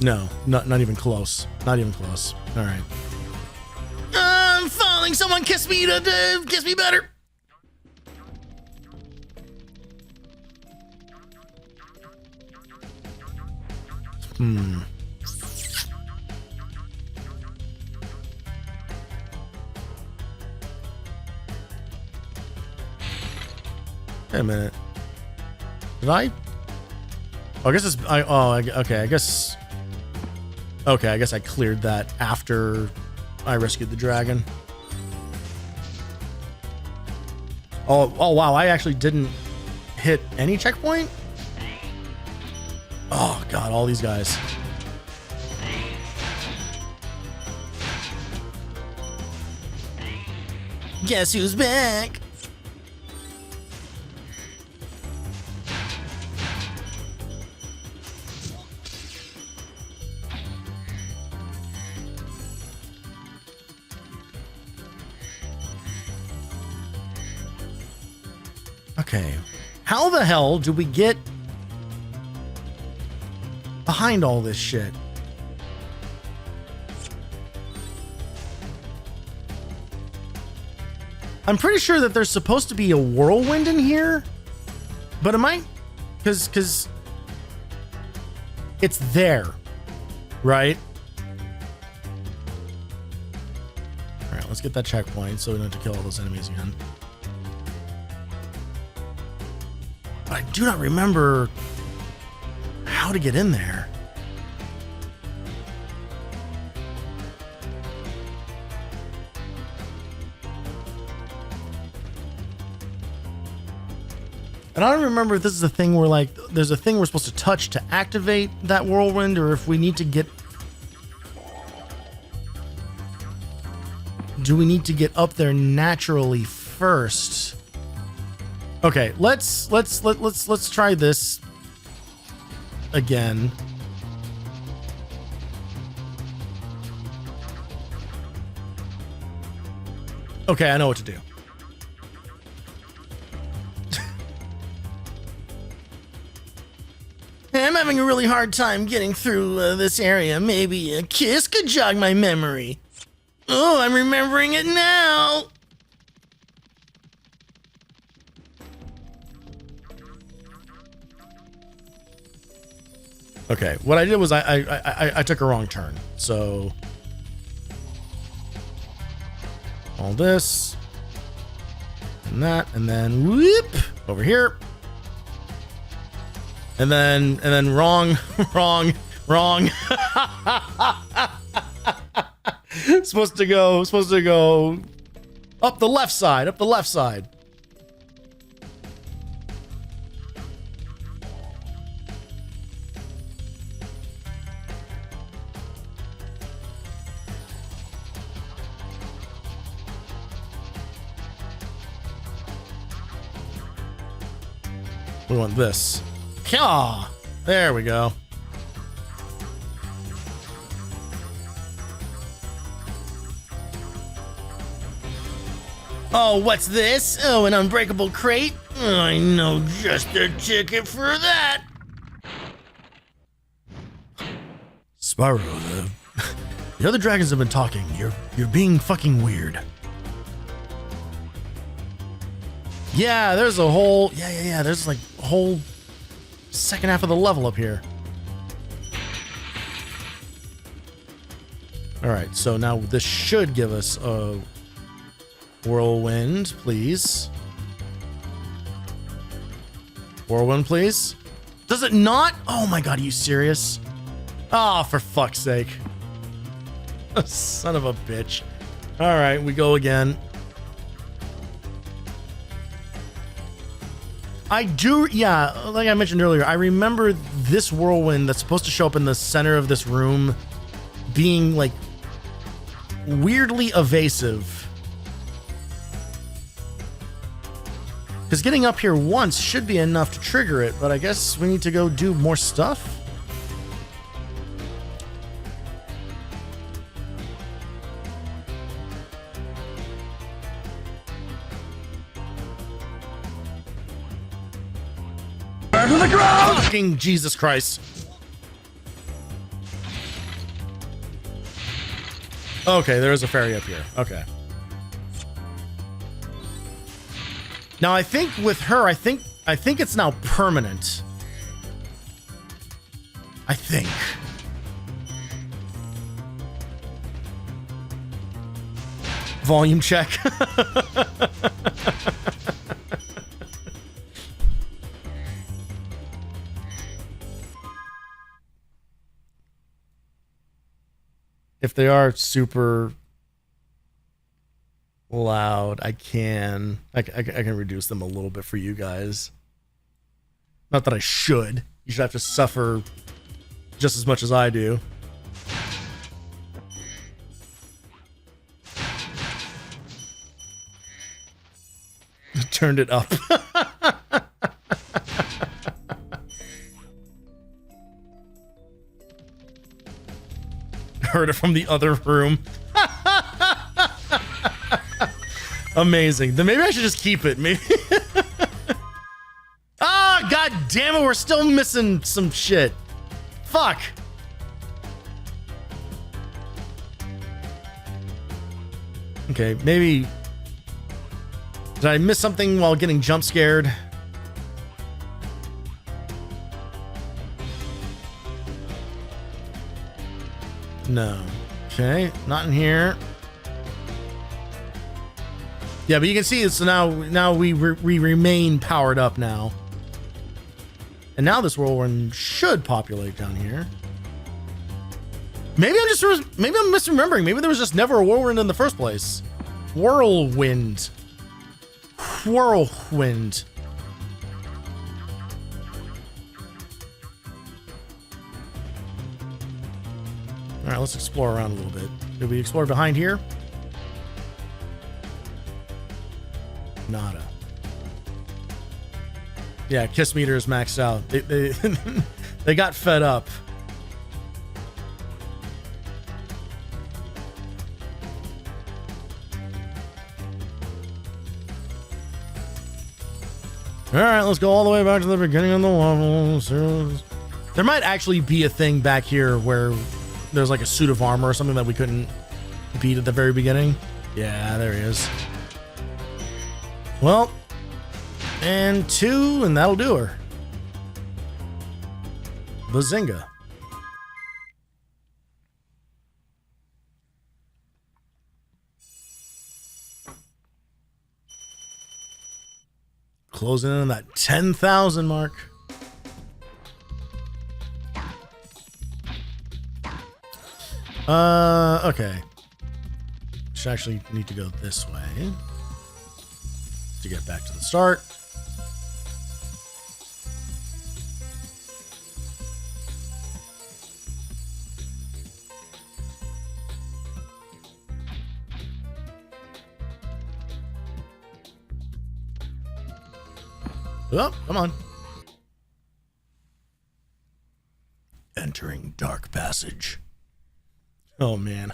No, not even close. Not even close. All right. I'm falling. Someone kiss me to kiss me better. Wait a minute. Did I? Oh, I guess it's... okay, I guess... Okay, I guess I cleared that after I rescued the dragon. Oh, wow, I actually didn't hit any checkpoint? Oh, God, all these guys. Guess who's back? Okay. How the hell do we get behind all this shit? I'm pretty sure that there's supposed to be a whirlwind in here, but am I? Because it's there, right? All right, let's get that checkpoint so we don't have to kill all those enemies again. But I do not remember how to get in there. And I don't remember if this is a thing where, like, there's a thing we're supposed to touch to activate that whirlwind, or if we need to get... Do we need to get up there naturally first? Okay, let's try this again. Okay, I know what to do. I'm having a really hard time getting through this area. Maybe a kiss could jog my memory. Oh, I'm remembering it now. Okay, what I did was I took a wrong turn. So all this and that, and then whoop over here. And then wrong. supposed to go up the left side. We want this. Yeah, there we go. Oh, what's this? Oh, an unbreakable crate? Oh, I know just the ticket for that. Spyro, the other dragons have been talking. You're being fucking weird. Yeah, there's a whole... Yeah. There's like a whole second half of the level up here. All right, so now this should give us a whirlwind, please. Whirlwind, please. Does it not? Oh my God, are you serious? Oh, for fuck's sake. Son of a bitch. All right, we go again. I do, yeah, like I mentioned earlier, I remember this whirlwind that's supposed to show up in the center of this room being like weirdly evasive. Because getting up here once should be enough to trigger it, but I guess we need to go do more stuff. To the ground! Fucking Jesus Christ. Okay, there is a fairy up here. Okay. Now I think with her, I think it's now permanent. I think. Volume check. If they are super loud, I can reduce them a little bit for you guys. Not that I should. You should have to suffer just as much as I do. Turned it up. Heard it from the other room. Amazing. Then maybe I should just keep it. Maybe. damn it, we're still missing some shit. Fuck. Okay, maybe... Did I miss something while getting jump scared? No. Okay, not in here. Yeah, but you can see it. So now we remain powered up now. And now this whirlwind should populate down here. Maybe I'm misremembering. Maybe there was just never a whirlwind in the first place. Whirlwind. Whirlwind. All right, let's explore around a little bit. Did we explore behind here? Nada. Yeah, kiss meter is maxed out. They got fed up. All right, let's go all the way back to the beginning of the level. There might actually be a thing back here where there's like a suit of armor or something that we couldn't beat at the very beginning. Yeah, there he is. Well, and 2, and that'll do her. Bazinga. Closing in on that 10,000 mark. Okay. Should actually need to go this way to get back to the start. Oh, come on. Entering dark passage. Oh man,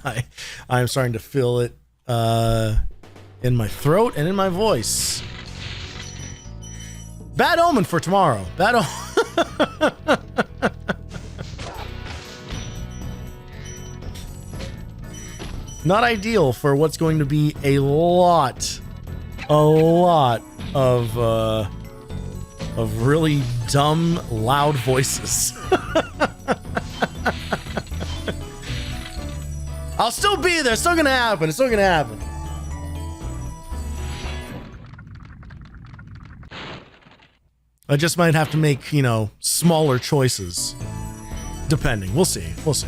I'm starting to feel it in my throat and in my voice. Bad omen for tomorrow. Bad omen. Not ideal for what's going to be a lot of really dumb, loud voices. I'll still be there. It's still gonna happen. It's still gonna happen. I just might have to make, you know, smaller choices. Depending. We'll see. We'll see.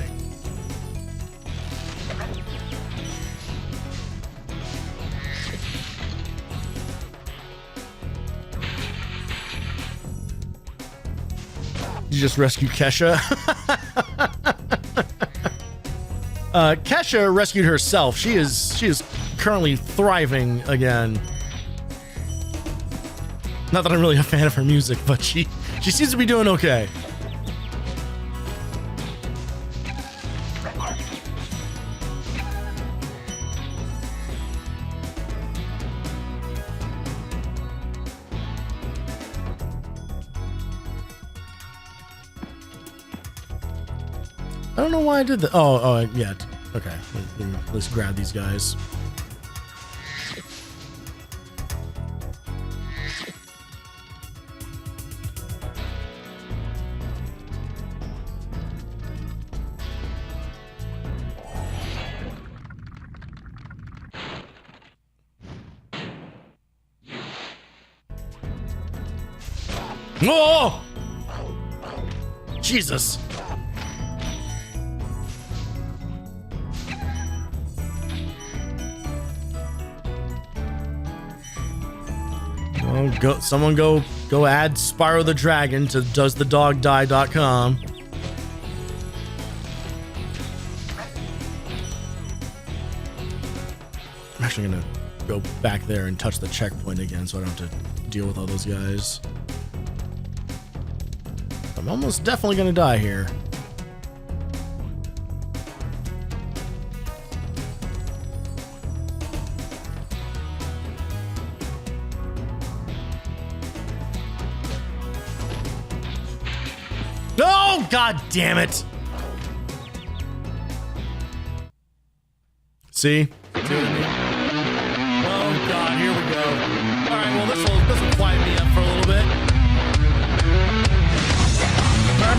You just rescue Kesha? Kesha rescued herself. She is currently thriving again. Not that I'm really a fan of her music, but she seems to be doing okay. I don't know why I did that. Oh, yeah. Okay. Let's grab these guys. Oh! Jesus. Oh, someone go add Spyro the Dragon to doesthedogdie.com. I'm actually gonna go back there and touch the checkpoint again so I don't have to deal with all those guys. I'm almost definitely gonna die here. Oh, god damn it. See? See what I mean? Oh god, here we go. Alright, well this will quiet me up for a little bit. Burn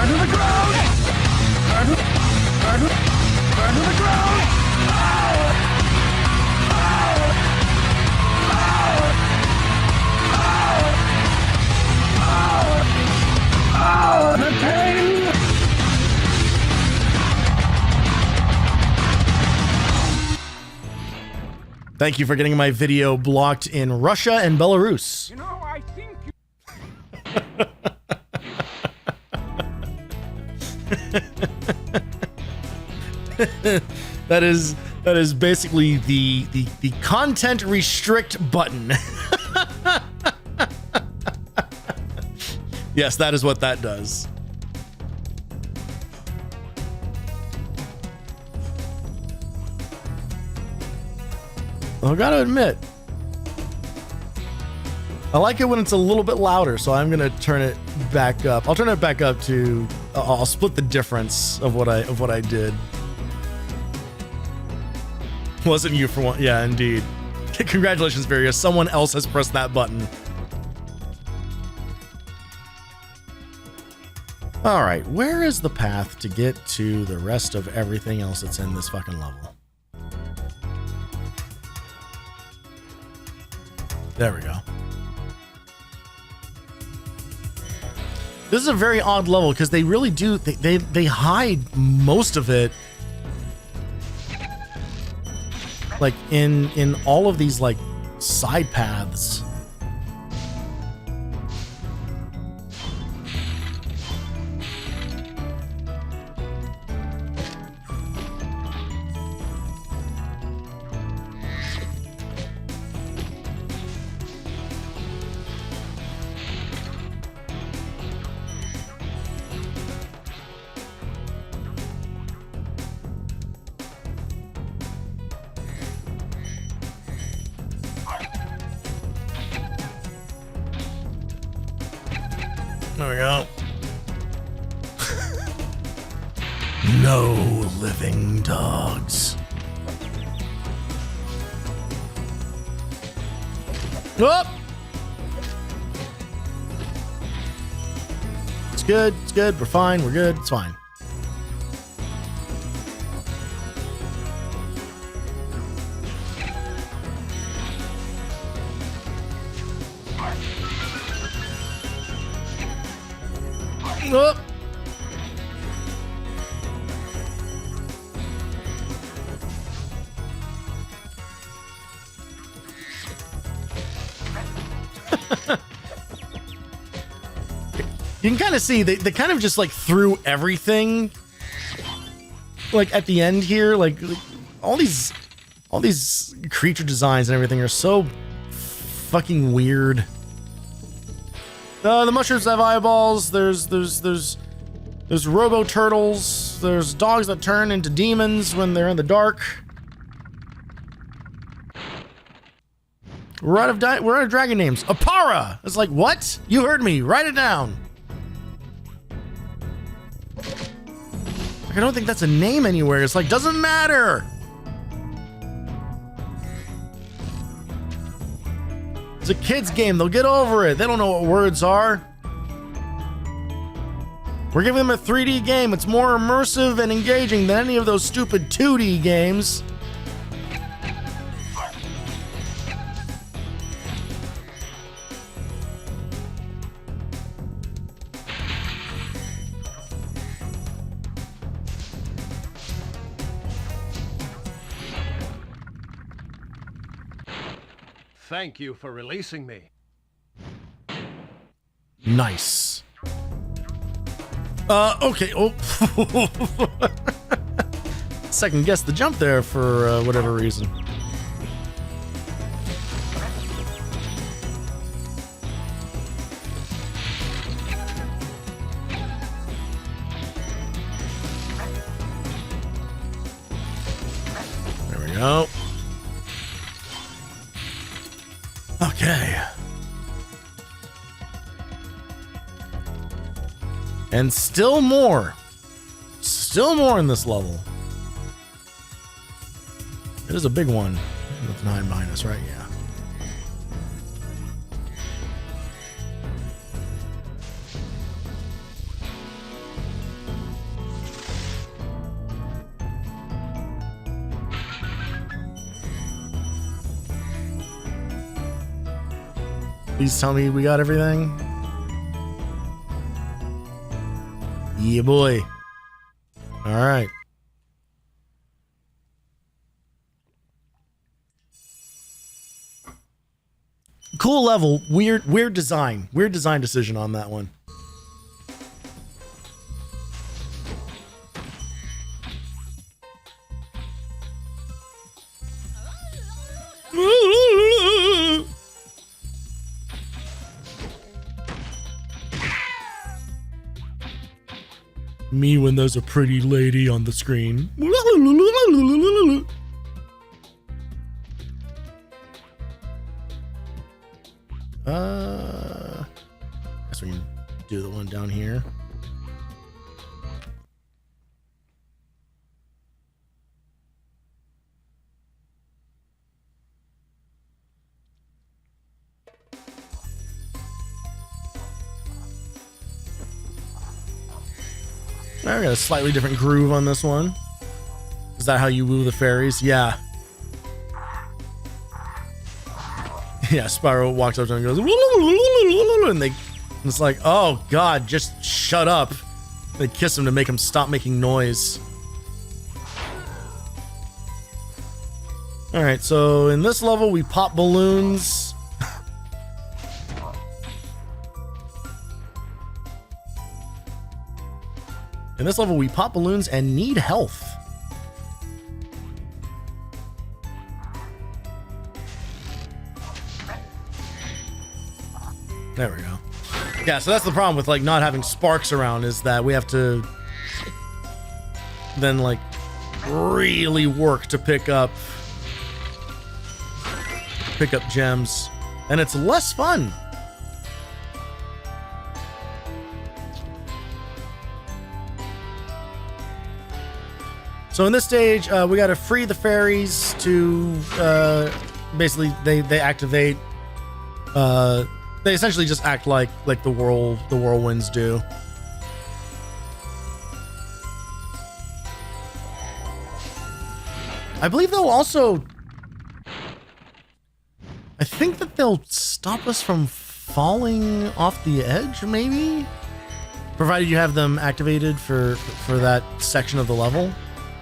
to the ground! Burn to the ground! The pain! Thank you for getting my video blocked in Russia and Belarus. You know, I think that is basically the content restrict button. Yes, that is what that does. I gotta admit, I like it when it's a little bit louder, so I'm gonna turn it back up. I'll turn it back up to. I'll split the difference of what I did. Wasn't you for one? Yeah, indeed. Congratulations, Various. Someone else has pressed that button. All right, where is the path to get to the rest of everything else that's in this fucking level? There we go. This is a very odd level because they really do, they hide most of it, like in all of these like side paths. There we go. No living dogs. Whoop! It's good. It's good. We're fine. We're good. It's fine. Whoop! You can kind of see they kind of just like threw everything like at the end here, like all these creature designs and everything are so fucking weird. The mushrooms have eyeballs. There's robo turtles. There's dogs that turn into demons when they're in the dark. We're out of dragon names. Apara. It's like, what? You heard me. Write it down. Like, I don't think that's a name anywhere. It's like, doesn't matter. It's a kid's game. They'll get over it. They don't know what words are. We're giving them a 3D game. It's more immersive and engaging than any of those stupid 2D games. Thank you for releasing me. Nice. Okay. Oh. Second guess the jump there for whatever reason. There we go. Okay. And still more. Still more in this level. It is a big one. With 9 minus, right? Yeah. Please tell me we got everything. Yeah, boy. All right. Cool level. Weird design. Weird design decision on that one. Me when there's a pretty lady on the screen. Guess we can do the one down here. I got a slightly different groove on this one. Is that how you woo the fairies? Yeah. Yeah, Spyro walks up to him and goes, and it's like, oh god, just shut up. They kiss him to make him stop making noise. Alright, so in this level we pop balloons. In this level, we pop balloons and need health. There we go. Yeah, so that's the problem with like not having sparks around, is that we have to then like really work to pick up gems, and it's less fun. So in this stage, we got to free the fairies to basically they activate. They essentially just act like the whirlwinds do. I believe they'll also. I think that they'll stop us from falling off the edge, maybe, provided you have them activated for that section of the level.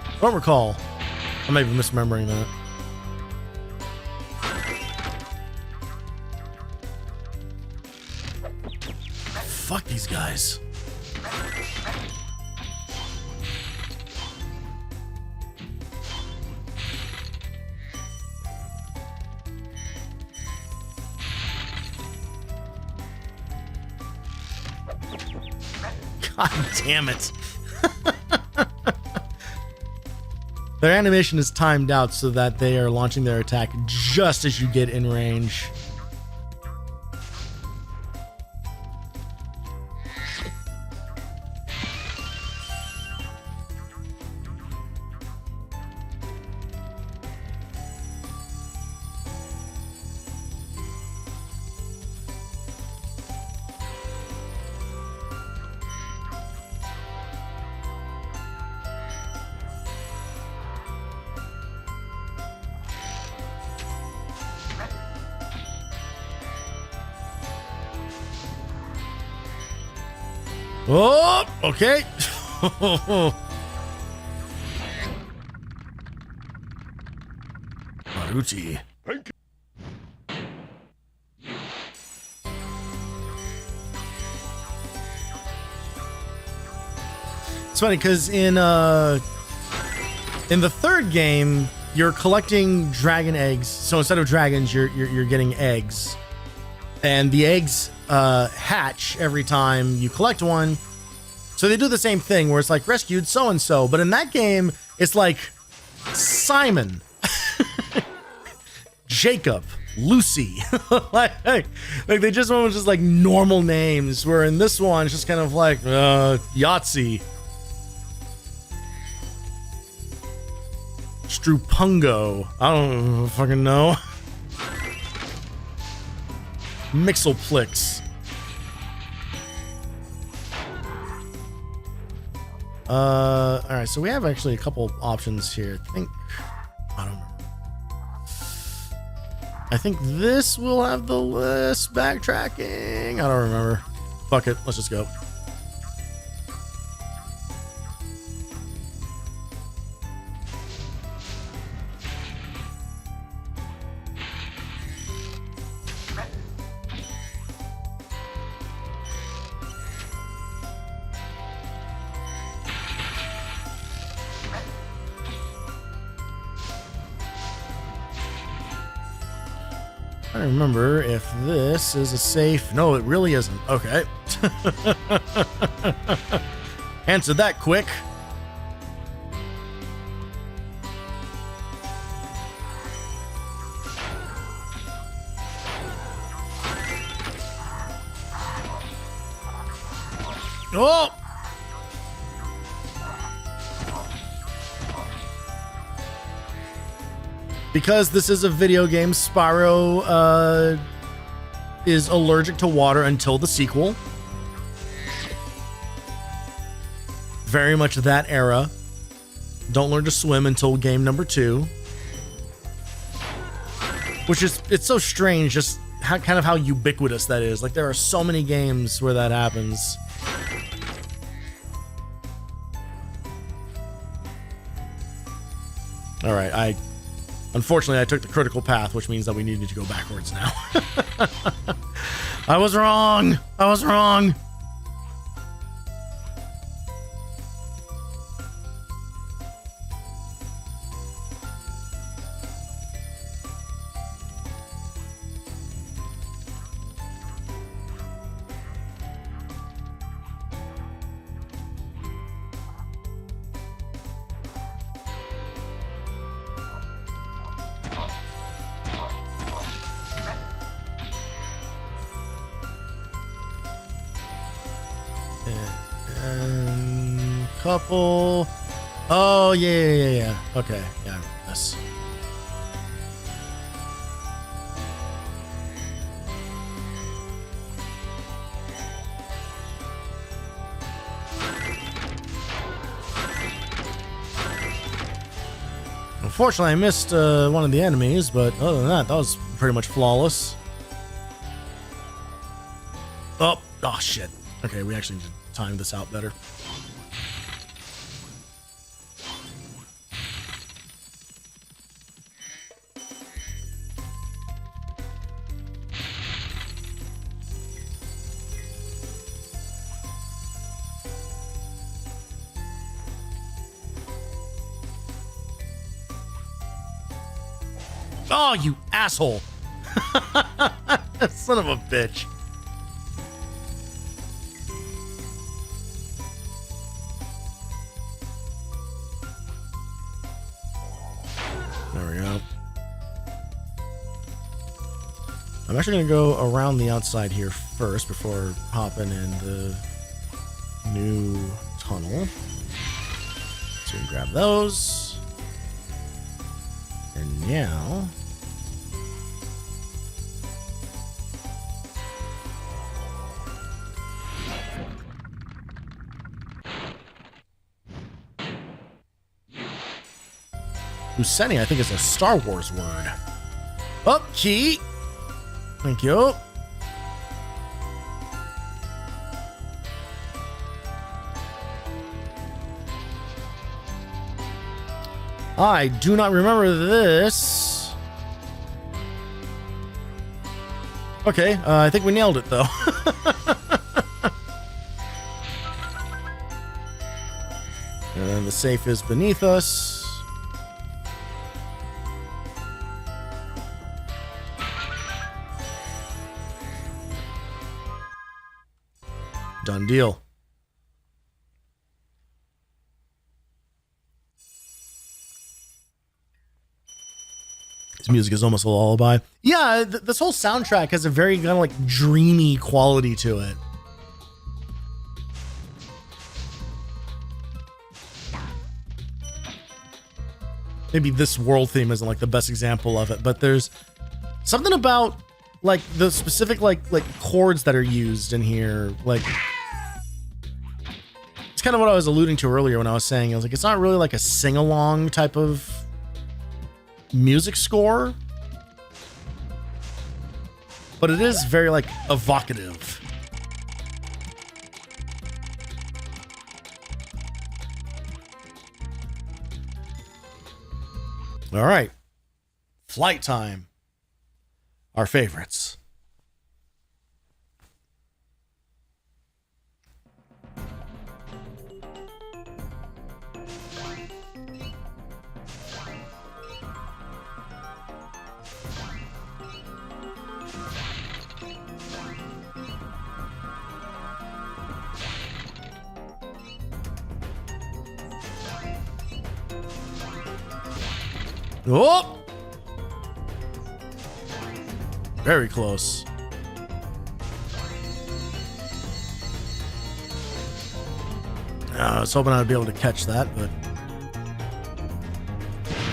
I don't recall. I might be misremembering that. Fuck these guys. God damn it. Their animation is timed out so that they are launching their attack just as you get in range. Oh, okay. Marucci. Thank you. It's funny because in the third game, you're collecting dragon eggs. So instead of dragons, you're getting eggs, and the eggs hatch every time you collect one. So they do the same thing where it's like rescued so and so, but in that game, it's like Simon Jacob, Lucy. like they just went with just like normal names, where in this one it's just kind of like Yahtzee. Strupungo. I don't fucking know. Mixelplix. Alright, so we have actually a couple options here. I don't know. I think this will have the list backtracking. I don't remember. Fuck it, let's just go. I don't remember if this is a safe. No, it really isn't. Okay. Answered that quick. Oh! Because this is a video game, Spyro is allergic to water until the sequel. Very much that era. Don't learn to swim until game number 2. Which is, it's so strange, just kind of how ubiquitous that is. Like, there are so many games where that happens. Alright, unfortunately, I took the critical path, which means that we needed to go backwards now. I was wrong! I was wrong! Couple. Oh, yeah. Okay, yeah, this. Unfortunately, I missed one of the enemies, but other than that was pretty much flawless. Oh, shit. Okay, we actually need to time this out better. Oh, you asshole. Son of a bitch. There we go. I'm actually going to go around the outside here first before hopping in the new tunnel. So we can grab those. And now... Luceni, I think, is a Star Wars word. Oh, key. Thank you. I do not remember this. Okay, I think we nailed it, though. And then the safe is beneath us. Done deal. This music is almost a lullaby. Yeah, this whole soundtrack has a very kind of like dreamy quality to it. Maybe this world theme isn't like the best example of it, but there's something about like the specific like chords that are used in here. Like, it's kind of what I was alluding to earlier when I was saying, I was like, it's not really like a sing-along type of music score, but it is very like evocative. All right, flight time. Our favorites. Oh! Very close. I was hoping I'd be able to catch that, but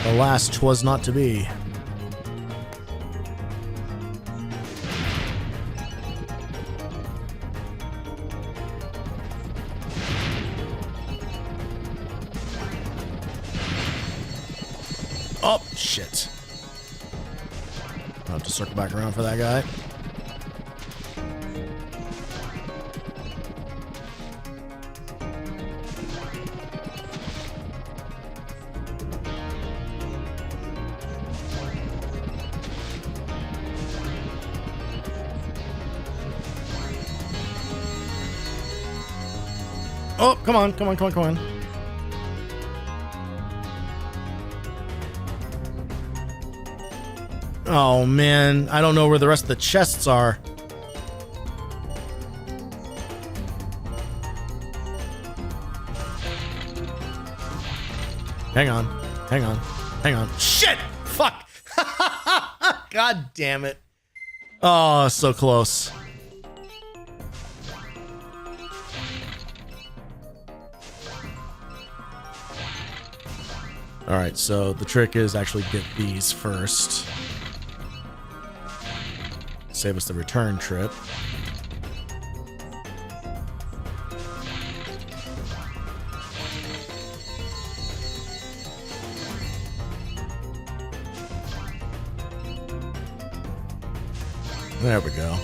alas, 'twas not to be. Oh, shit. I'll have to circle back around for that guy. Oh, come on, come on, come on, come on. Oh man, I don't know where the rest of the chests are. Hang on, hang on, hang on. Shit! Fuck! God damn it. Oh, so close. Alright, so the trick is actually get these first. Save us the return trip. There we go.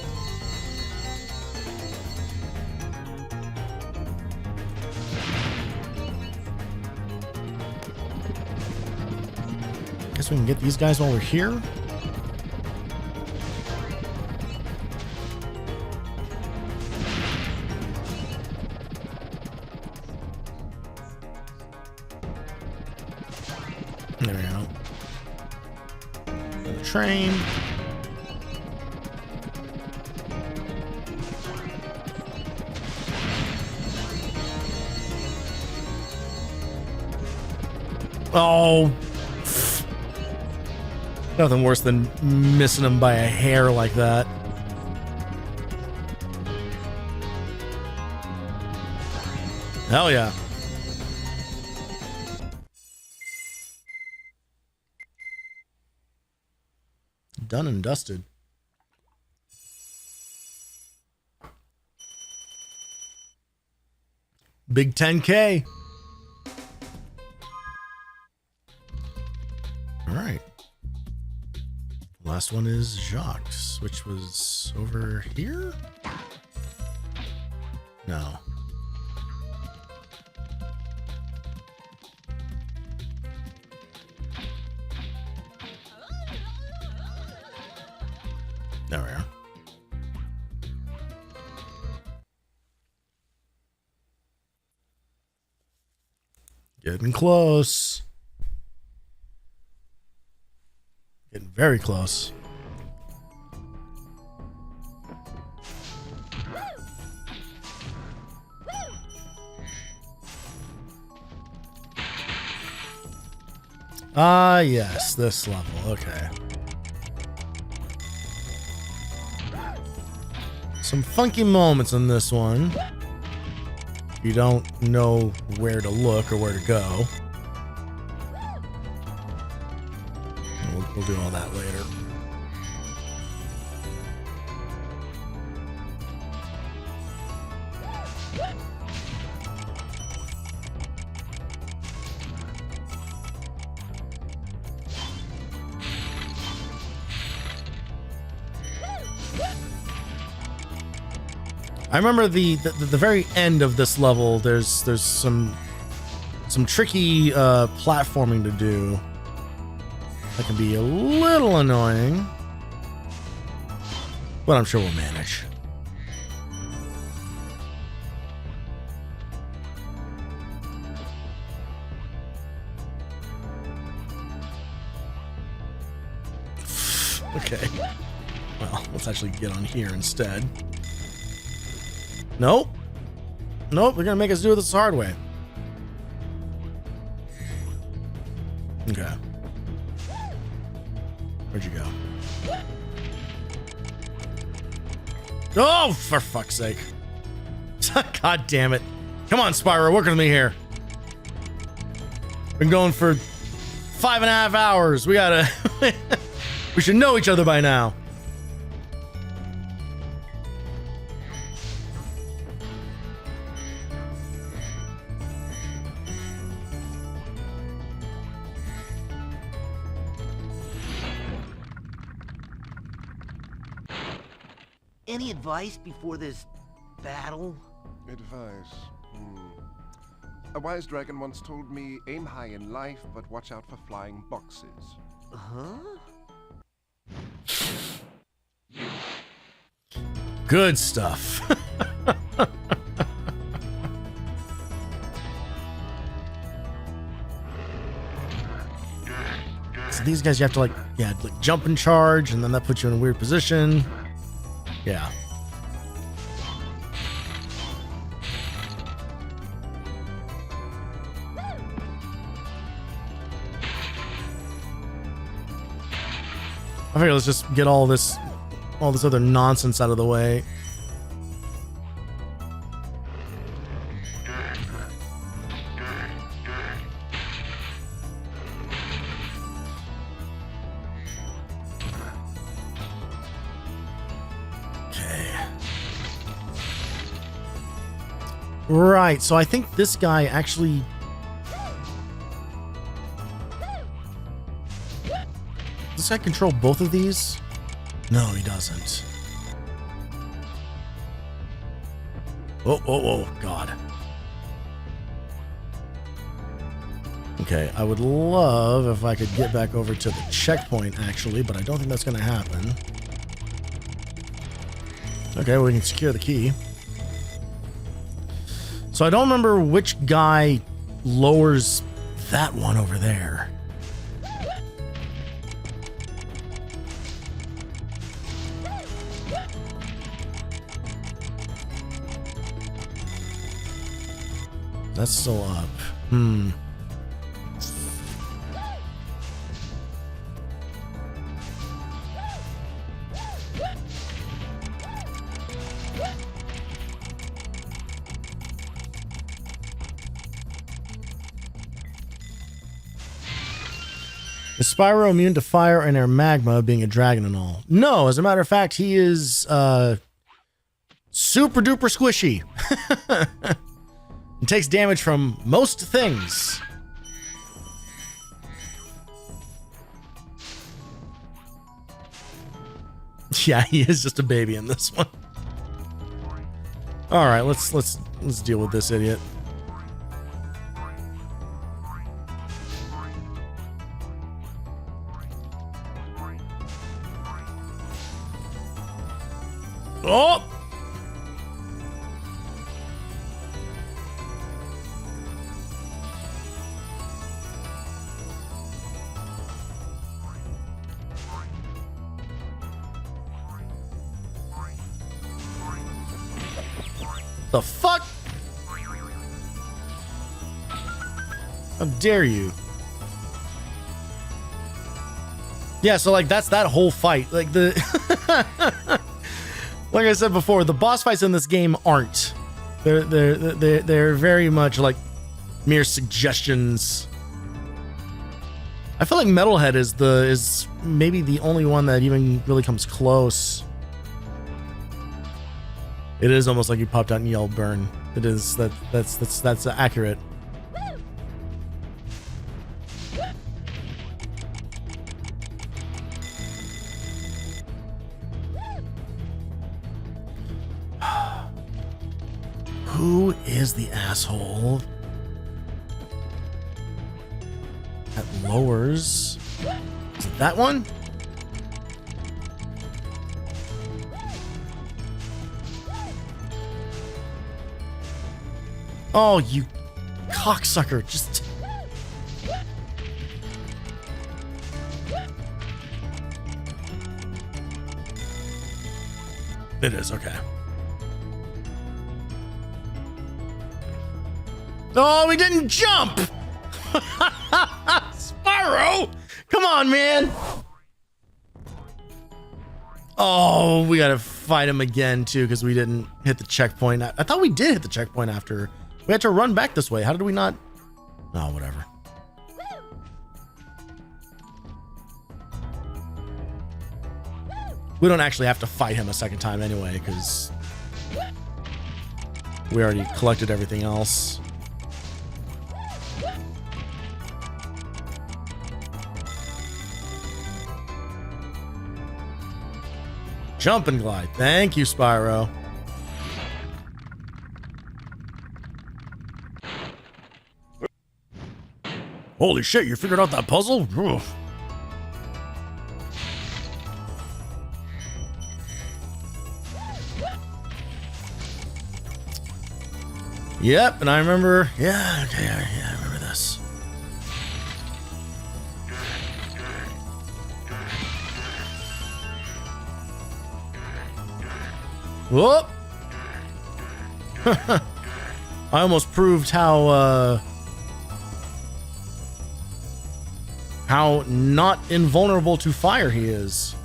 Guess we can get these guys while we're here. There we go. The train. Oh. Nothing worse than missing them by a hair like that. Hell yeah. Done and dusted. Big 10K. All right. Last one is Jacques, which was over here? No. There we are. Getting close. Getting very close. Ah, yes, this level. Okay. some funky moments in this one. You don't know where to look or where to go. We'll do all that later. I remember the very end of this level. There's some tricky platforming to do that can be a little annoying, but I'm sure we'll manage. Okay. Well, let's actually get on here instead. Nope. Nope, they're gonna make us do this the hard way. Okay. Where'd you go? Oh, for fuck's sake. God damn it. Come on, Spyro, work with me here. Been going for 5.5 hours. We gotta... we should know each other by now. Any advice before this battle? Advice? A wise dragon once told me, aim high in life, but watch out for flying boxes. Huh? Good stuff. So these guys, you have to like jump and charge, and then that puts you in a weird position. Yeah. I figure let's just get all this other nonsense out of the way. Right, so I think this guy actually... Does this guy control both of these? No, he doesn't. Oh, God. Okay, I would love if I could get back over to the checkpoint, actually, but I don't think that's going to happen. Okay, well, we can secure the key. So I don't remember which guy lowers that one over there. That's still up. Is Spyro immune to fire and air magma, being a dragon and all? No, as a matter of fact, he is super duper squishy. He takes damage from most things. Yeah, he is just a baby in this one. All right, let's deal with this idiot. Oh! The fuck? How dare you? Yeah, so like that's that whole fight. Like the Like I said before, the boss fights in this game aren't. They're very much like mere suggestions. I feel like Metalhead is maybe the only one that even really comes close. It is almost like you popped out and yelled burn. It is that's accurate. Who is the asshole that lowers? Is it that one? Oh, you cocksucker. Just... It is, okay. Oh, we didn't jump! Spyro! Come on, man! Oh, we gotta fight him again, too, because we didn't hit the checkpoint. I thought we did hit the checkpoint after. We had to run back this way. How did we not? Oh, whatever. We don't actually have to fight him a second time anyway, because we already collected everything else. Jump and glide. Thank you, Spyro. Holy shit, you figured out that puzzle? Ugh. Yep, and I remember, yeah, okay, yeah, I remember this. Whoop! I almost proved how not invulnerable to fire he is.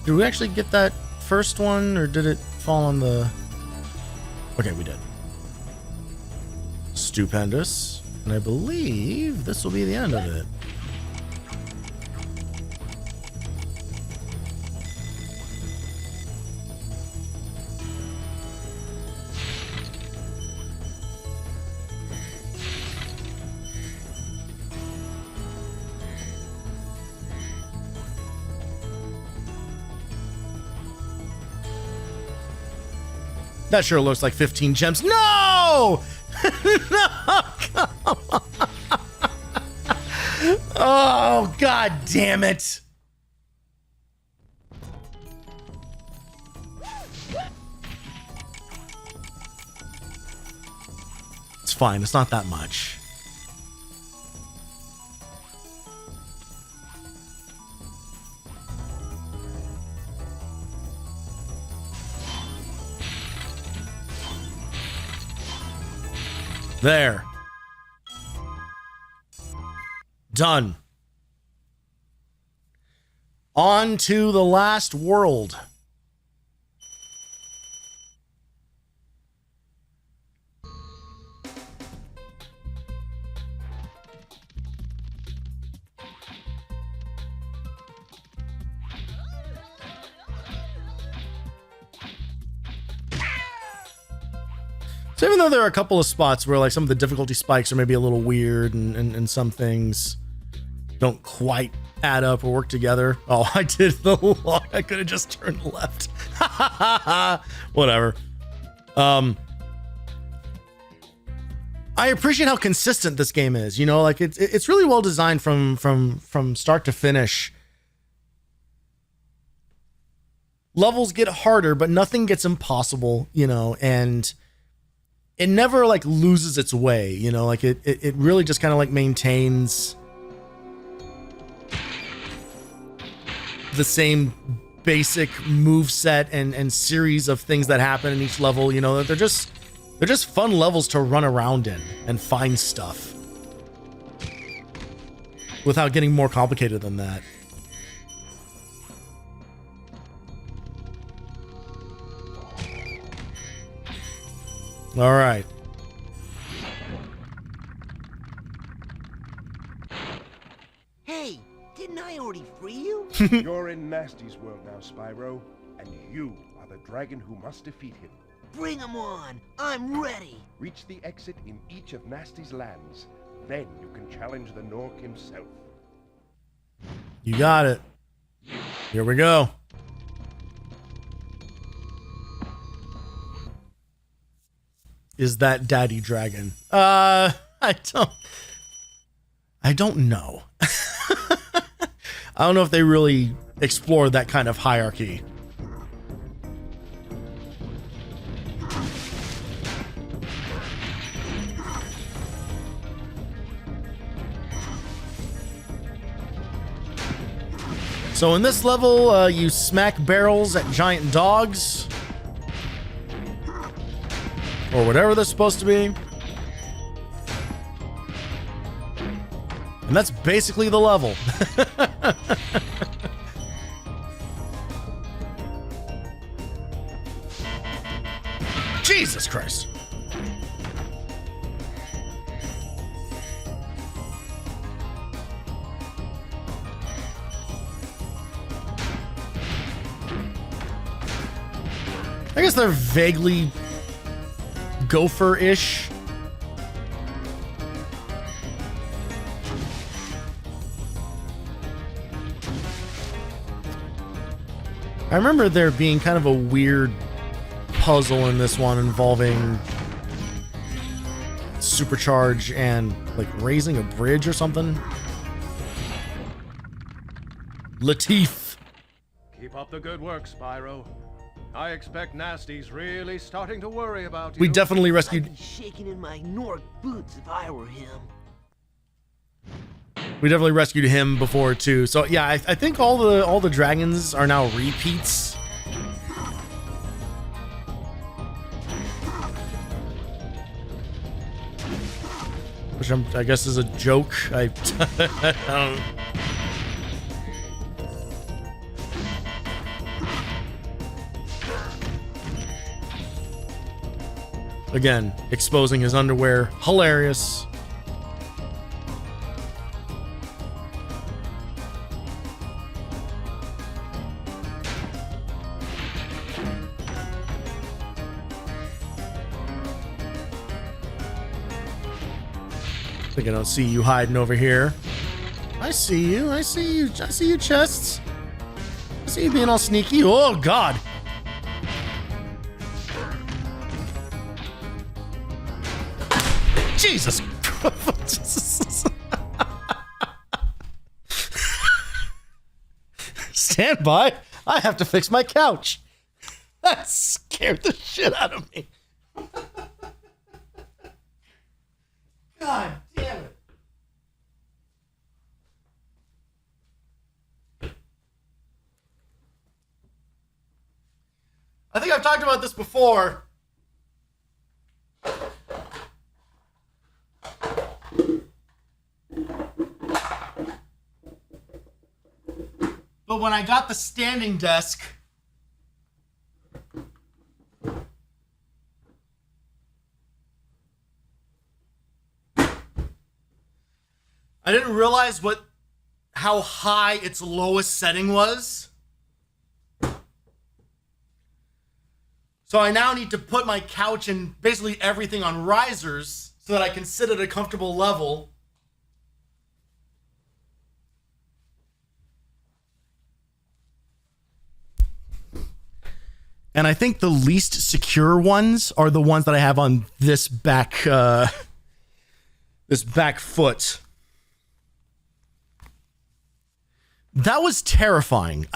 Did we actually get that first one, or did it fall on the... Okay, we did. Stupendous. And I believe this will be the end of it. That sure looks like 15 gems. No! No! Come on. Oh, god damn it. It's fine. It's not that much. There. Done. On to the last world. So even though there are a couple of spots where like some of the difficulty spikes are maybe a little weird and some things don't quite add up or work together. Oh, I did the long. I could have just turned left. Whatever. I appreciate how consistent this game is. You know, like it's really well designed from start to finish. Levels get harder, but nothing gets impossible, you know, and it never like loses its way, you know, like it really just kind of like maintains the same basic move set and series of things that happen in each level. You know, they're just fun levels to run around in and find stuff without getting more complicated than that. All right. Hey, didn't I already free you? You're in Nasty's world now, Spyro, and you are the dragon who must defeat him. Bring him on! I'm ready! Reach the exit in each of Nasty's lands. Then you can challenge the Nork himself. You got it. Here we go. Is that Daddy Dragon? I don't know. I don't know if they really explore that kind of hierarchy. So in this level, you smack barrels at giant dogs. Or whatever they're supposed to be. And that's basically the level. Jesus Christ. I guess they're vaguely gopher-ish. I remember there being kind of a weird puzzle in this one involving supercharge and like raising a bridge or something. Latif. Keep up the good work, Spyro. I expect Nasty's really starting to worry about you. We definitely rescued. I'd be shaking in my Nork boots if I were him. We definitely rescued him before too. So yeah, I think all the dragons are now repeats. Which I guess is a joke. I don't. Again, exposing his underwear. Hilarious. I think I don't see you hiding over here. I see you. I see you. I see you, chests. I see you being all sneaky. Oh, God. Jesus. Stand by. I have to fix my couch. That scared the shit out of me. God damn it. I think I've talked about this before. But when I got the standing desk, I didn't realize how high its lowest setting was. So I now need to put my couch and basically everything on risers so that I can sit at a comfortable level. And I think the least secure ones are the ones that I have on this back foot. That was terrifying.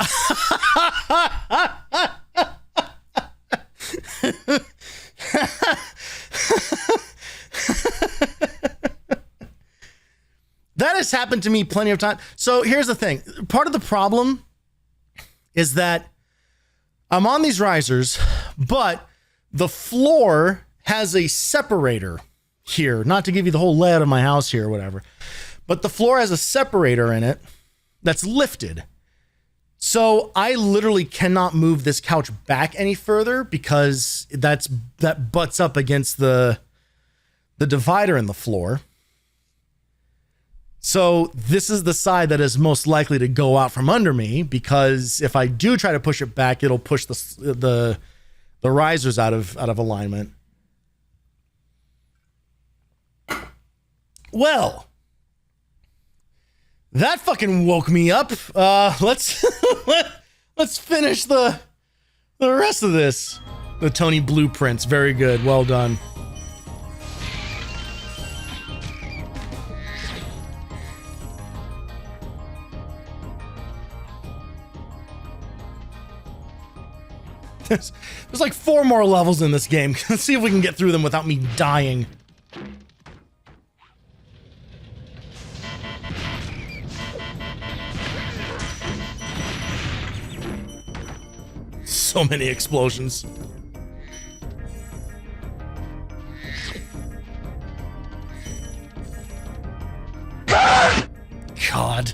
That has happened to me plenty of times. So here's the thing. Part of the problem is that I'm on these risers, but the floor has a separator here. Not to give you the whole layout of my house here or whatever, but the floor has a separator in it that's lifted. So I literally cannot move this couch back any further because that butts up against the divider in the floor. So this is the side that is most likely to go out from under me, because if I do try to push it back, it'll push the risers out of alignment. Well, that fucking woke me up. Let's finish the rest of this. The Tony blueprints, very good, well done. There's like 4 more levels in this game. Let's see if we can get through them without me dying. So many explosions. God.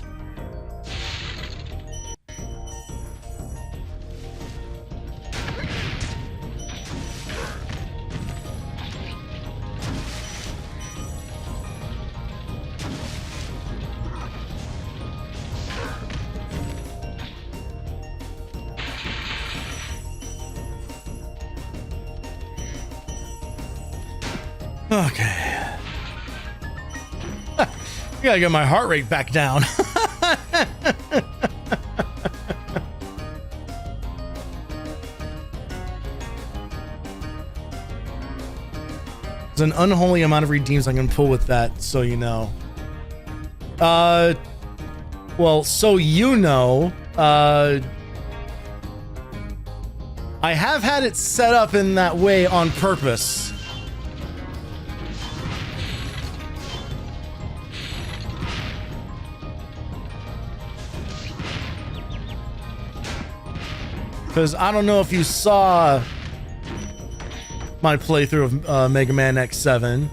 Okay. I gotta get my heart rate back down. There's an unholy amount of redeems I can pull with that, so you know. Well, so you know, I have had it set up in that way on purpose. Because I don't know if you saw my playthrough of Mega Man X7,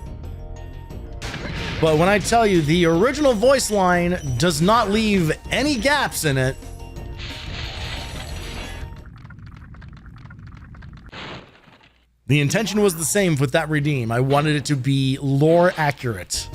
but when I tell you the original voice line does not leave any gaps in it, the intention was the same with that redeem. I wanted it to be lore accurate.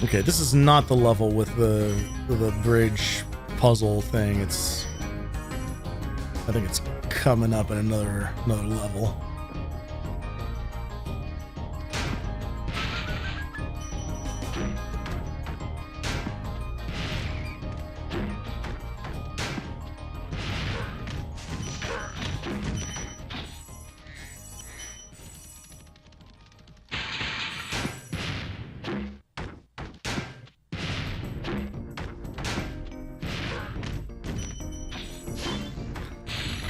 Okay, this is not the level with the bridge puzzle thing. I think it's coming up at another level.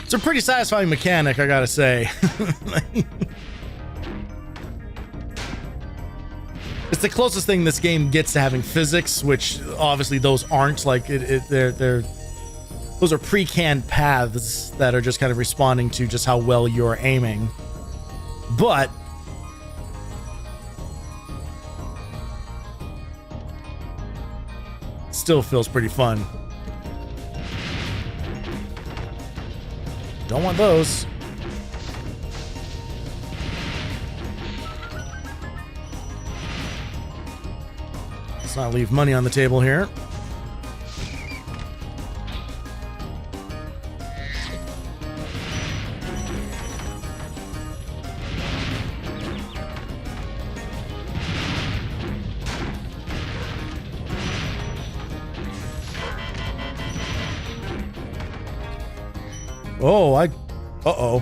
It's a pretty satisfying mechanic, I gotta say. It's the closest thing this game gets to having physics, which obviously those aren't. Like those are pre-canned paths that are just kind of responding to just how well you're aiming. But still feels pretty fun. Don't want those. Let's not leave money on the table here. Oh, uh-oh.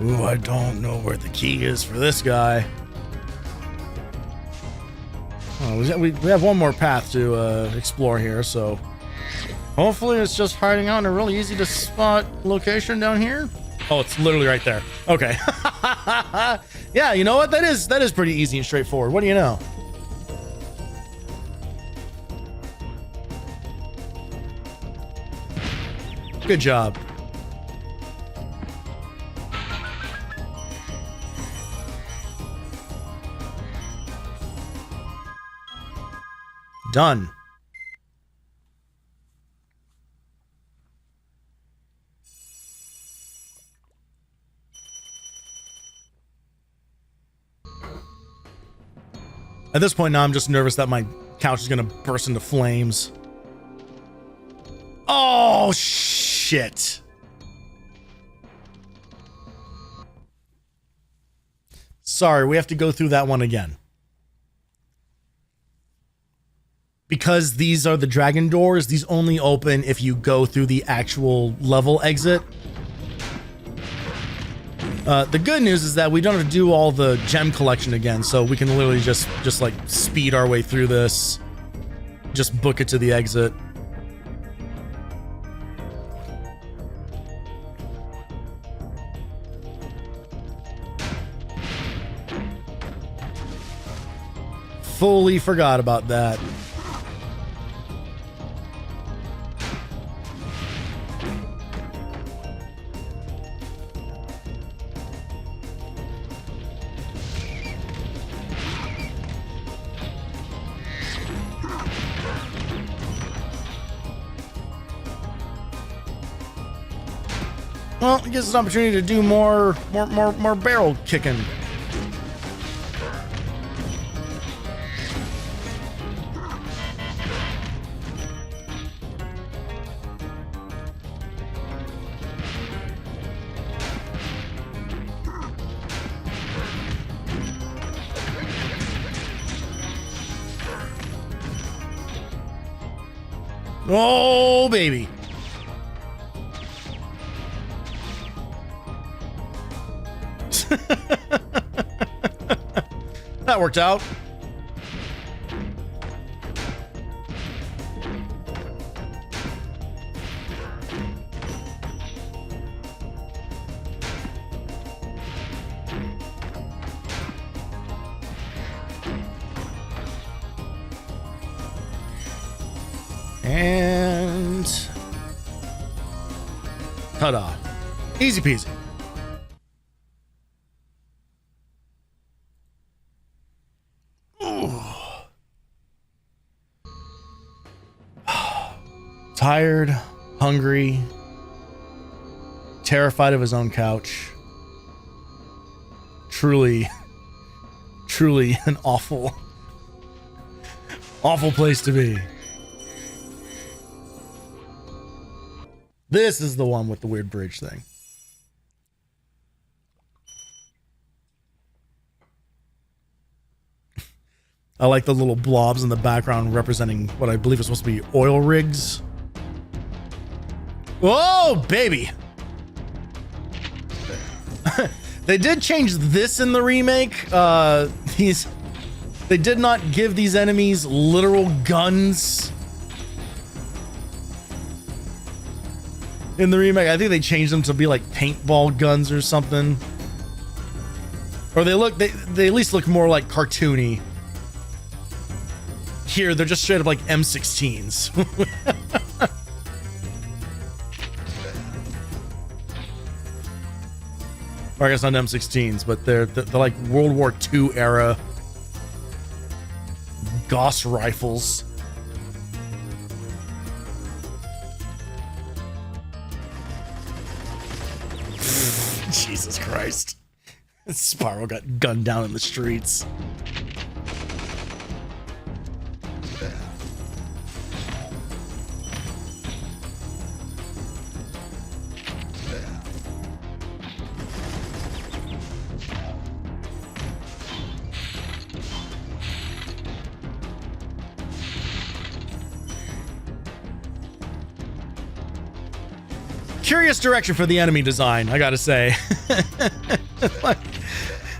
Ooh, I don't know where the key is for this guy. Oh, we have one more path to explore here, so hopefully it's just hiding out in a really easy to spot location down here. Oh, it's literally right there. Okay. Yeah, you know what? That is pretty easy and straightforward. What do you know? Good job. Done. At this point now, I'm just nervous that my couch is going to burst into flames. Oh, shit. Sorry, we have to go through that one again. Because these are the dragon doors, these only open if you go through the actual level exit. The good news is that we don't have to do all the gem collection again, so we can literally just like speed our way through this. Just book it to the exit. Fully forgot about that. Well, it gives us an opportunity to do more barrel kicking. Oh, baby. That worked out. And ta-da. Easy peasy. Tired, hungry, terrified of his own couch. Truly an awful place to be. This is the one with the weird bridge thing. I like the little blobs in the background representing what I believe is supposed to be oil rigs. Whoa, baby! They did change this in the remake. They did not give these enemies literal guns in the remake. I think they changed them to be like paintball guns or something. Or they at least look more like cartoony. Here, they're just straight up like M16s. Or I guess not M16s, but they're like World War II era Gauss rifles. Jesus Christ. Spyro got gunned down in the streets. Curious direction for the enemy design, I gotta say. Like,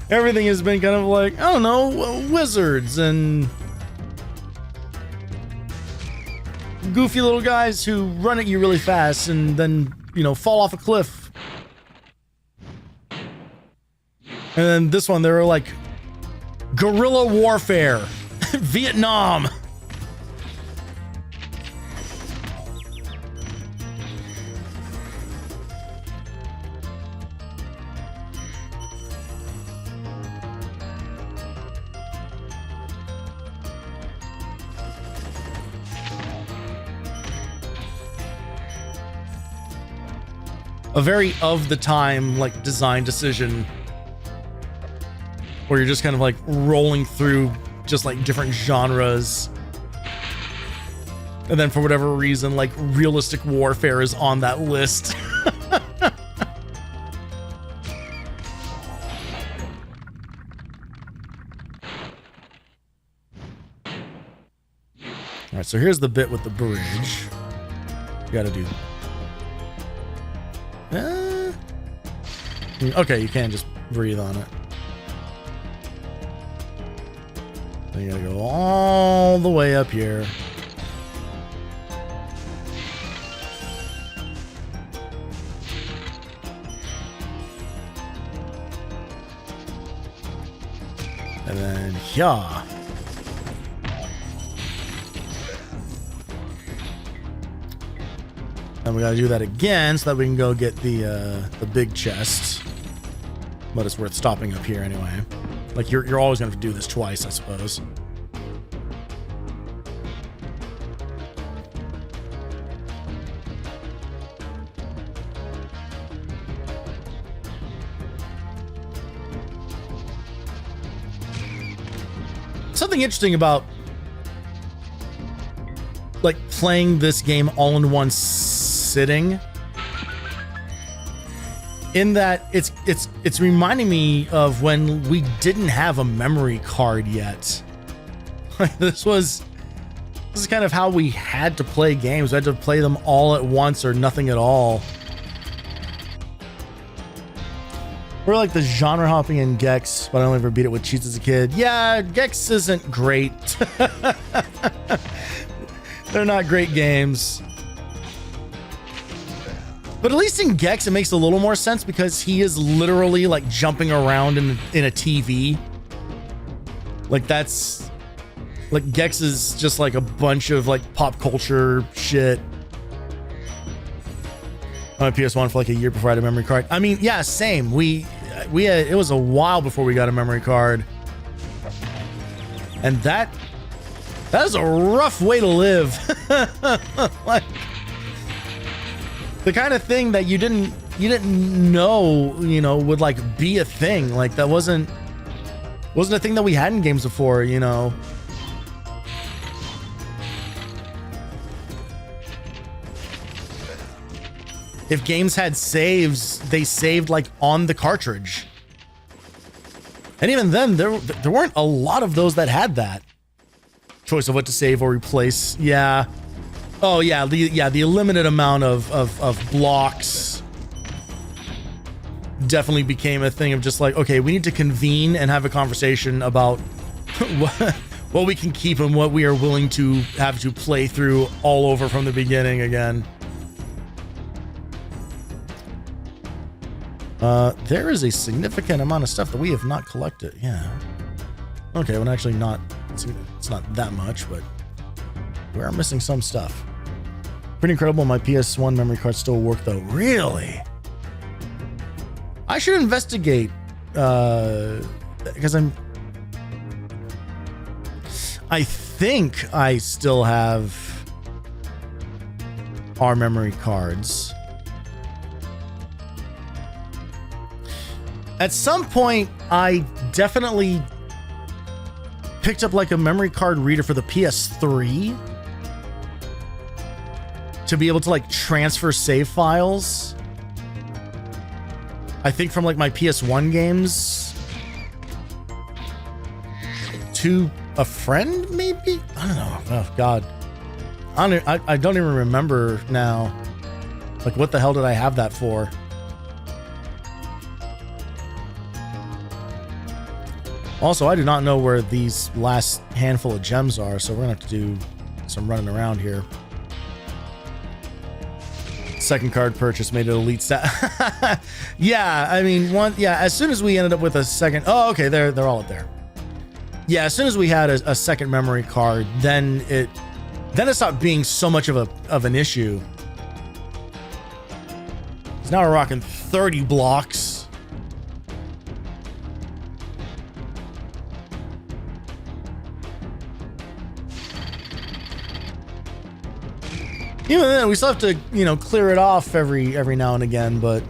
everything has been kind of like, I don't know, wizards and goofy little guys who run at you really fast and then, you know, fall off a cliff. And then this one, they were like, guerrilla warfare, Vietnam. A very of the time like design decision where you're just kind of like rolling through just like different genres. And then for whatever reason, like realistic warfare is on that list. All right, so here's the bit with the bridge. You gotta do. Okay, you can't just breathe on it. So you gotta go all the way up here. And then, yeah. And we gotta do that again so that we can go get the big chest. But it's worth stopping up here anyway. Like you're always gonna have to do this twice, I suppose. Something interesting about like playing this game all in one sitting, in that it's reminding me of when we didn't have a memory card yet. Like this is kind of how we had to play games. We had to play them all at once or nothing at all. We're like the genre hopping in Gex, but I only ever beat it with cheats as a kid. Yeah, Gex isn't great. They're not great games. But at least in Gex, it makes a little more sense because he is literally like jumping around in a TV. Like that's like Gex is just like a bunch of like pop culture shit. On PS1 for like a year before I had a memory card. I mean, yeah, same. We had, it was a while before we got a memory card. And that is a rough way to live. Like the kind of thing that you didn't know, would like be a thing. Like that wasn't a thing that we had in games before, If games had saves, they saved like on the cartridge. And even then, there weren't a lot of those that had that choice of what to save or replace. Yeah. Oh yeah, the limited amount of blocks definitely became a thing of just like, okay, we need to convene and have a conversation about what we can keep and what we are willing to have to play through all over from the beginning again. There is a significant amount of stuff that we have not collected. Yeah. Okay, well, actually not, it's not that much, but we are missing some stuff. Pretty incredible. My PS1 memory cards still work though. Really? I should investigate, because I think I still have our memory cards. At some point, I definitely picked up like a memory card reader for the PS3 to be able to like transfer save files. I think from like my PS1 games to a friend, maybe? I don't know. Oh God. I don't even remember now. Like what the hell did I have that for? Also, I do not know where these last handful of gems are, so we're gonna have to do some running around here. Second card purchase made it elite stat. Yeah, I mean, as soon as we ended up with a second, oh, okay, they're all up there. Yeah, as soon as we had a second memory card, then it stopped being so much of an issue. So now we're rocking 30 blocks. Even then, we still have to, clear it off every now and again, but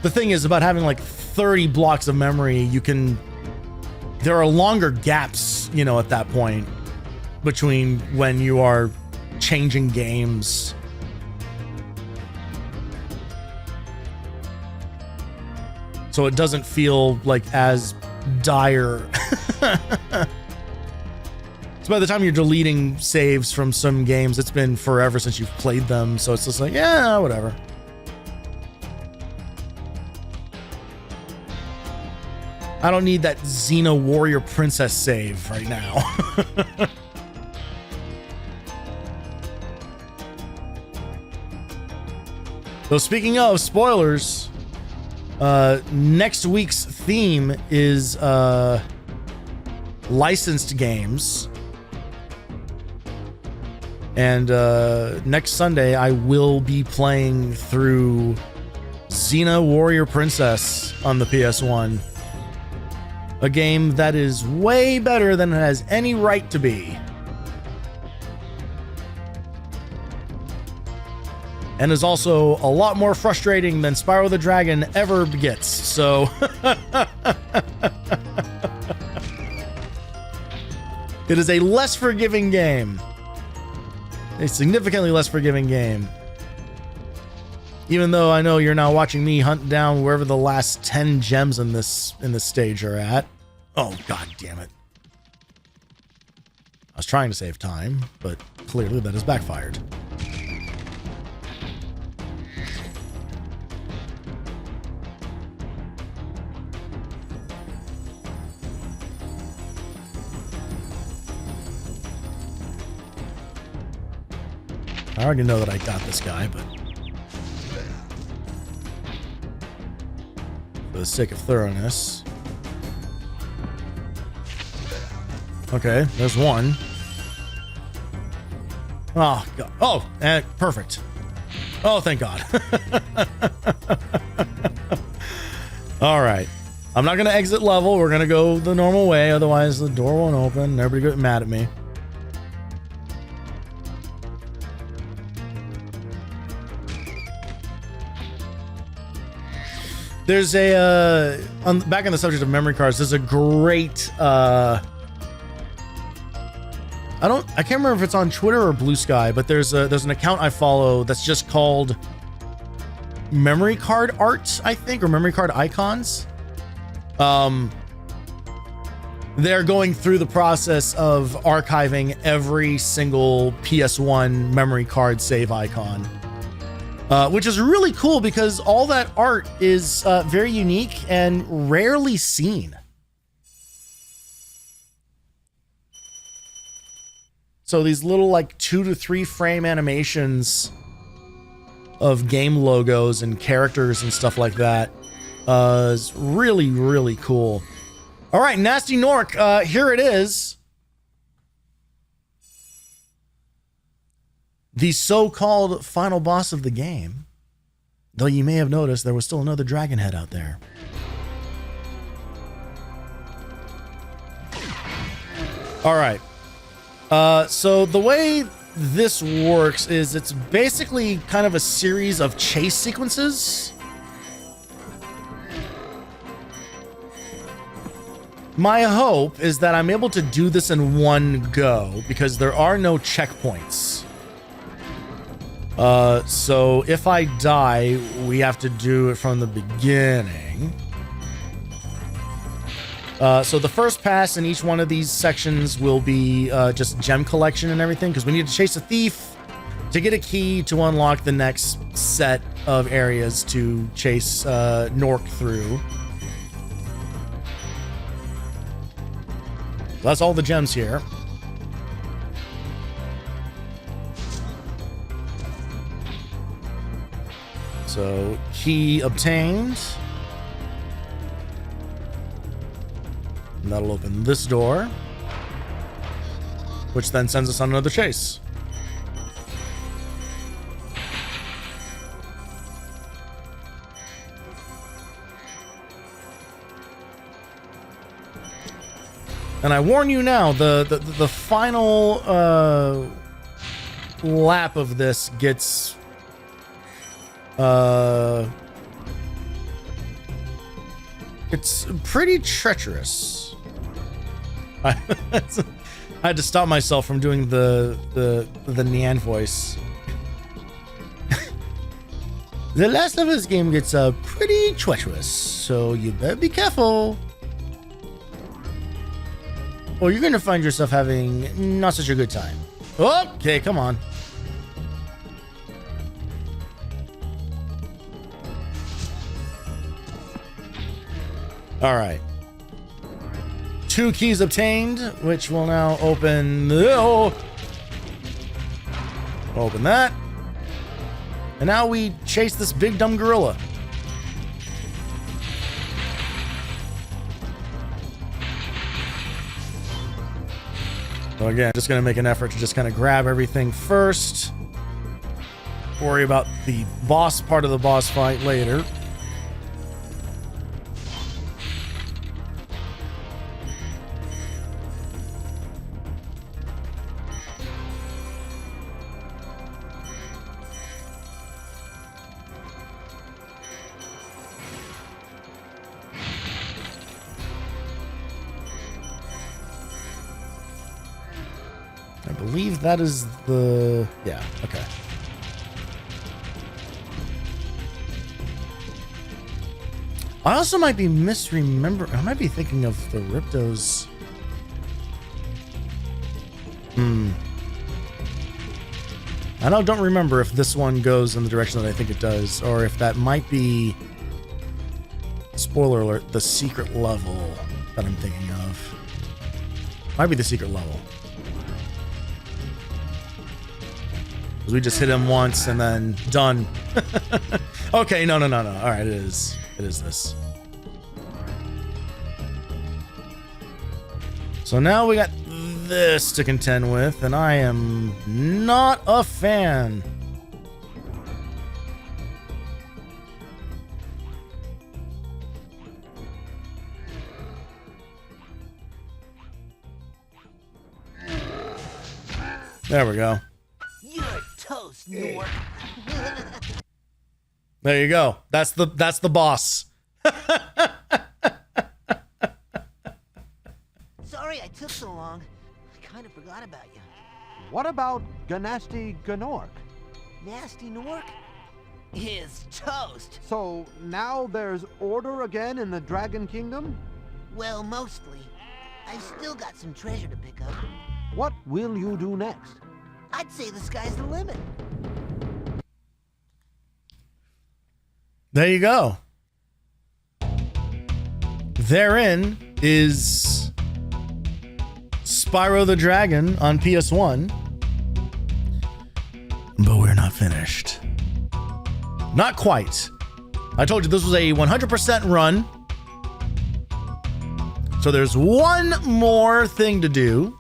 the thing is about having like 30 blocks of memory, there are longer gaps, at that point between when you are changing games. So it doesn't feel like as dire. So by the time you're deleting saves from some games, it's been forever since you've played them, so it's just like, yeah, whatever. I don't need that Xena Warrior Princess save right now. So speaking of spoilers, next week's theme is licensed games. And next Sunday, I will be playing through Xena Warrior Princess on the PS1. A game that is way better than it has any right to be. And is also a lot more frustrating than Spyro the Dragon ever gets, so... It is a less forgiving game. A significantly less forgiving game. Even though I know you're now watching me hunt down wherever the last 10 gems in this stage are at. Oh, god damn it. I was trying to save time, but clearly that has backfired. I already know that I got this guy, but for the sake of thoroughness. Okay, there's one. Oh, God. Oh, and perfect. Oh, thank God. All right. I'm not going to exit level. We're going to go the normal way. Otherwise, the door won't open. Everybody get mad at me. There's a back on the subject of memory cards. There's a great I can't remember if it's on Twitter or Blue Sky, but there's an account I follow that's just called Memory Card Art, I think, or Memory Card Icons. They're going through the process of archiving every single PS1 memory card save icon. Which is really cool because all that art is very unique and rarely seen. So these little like 2 to 3 frame animations of game logos and characters and stuff like that is really, really cool. All right, Nasty Nork, here it is. The so-called final boss of the game, though you may have noticed there was still another dragon head out there. All right. So the way this works is it's basically kind of a series of chase sequences. My hope is that I'm able to do this in one go because there are no checkpoints. So if I die, we have to do it from the beginning. So the first pass in each one of these sections will be just gem collection and everything, because we need to chase a thief to get a key to unlock the next set of areas to chase Nork through. That's all the gems here. So, key obtained. And that'll open this door, which then sends us on another chase. And I warn you now, the final lap of this gets it's pretty treacherous. I had to stop myself from doing the Nyan voice. The Last of Us game gets pretty treacherous, so you better be careful, or you're gonna find yourself having not such a good time. Okay, come on. All right. 2 keys obtained, which will now open. Oh, open that. And now we chase this big dumb gorilla. So again, just going to make an effort to just kind of grab everything first. Worry about the boss part of the boss fight later. I believe that is the... yeah, okay. I also might be misremembering. I might be thinking of the Riptos. I don't remember if this one goes in the direction that I think it does, or if that might be, spoiler alert, the secret level that I'm thinking of. Might be the secret level. We just hit him once and then done. Okay, no. All right, it is this. So now we got this to contend with, and I am not a fan. There we go. Toast, Newark. There you go. That's the boss. Sorry I took so long. I kind of forgot about you. What about Ganasty Ganork? Nasty Nork is toast. So now there's order again in the Dragon Kingdom? Well, mostly. I've still got some treasure to pick up. What will you do next? I'd say the sky's the limit. There you go. Therein is Spyro the Dragon on PS1. But we're not finished. Not quite. I told you this was a 100% run. So there's one more thing to do.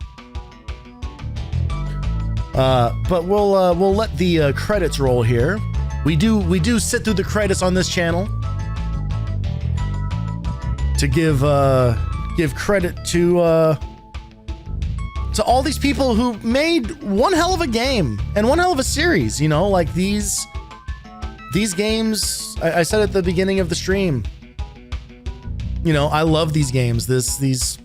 But we'll let the credits roll here. We do sit through the credits on this channel to give credit to all these people who made one hell of a game and one hell of a series. You know, like these games. I said at the beginning of the stream. You know, I love these games. This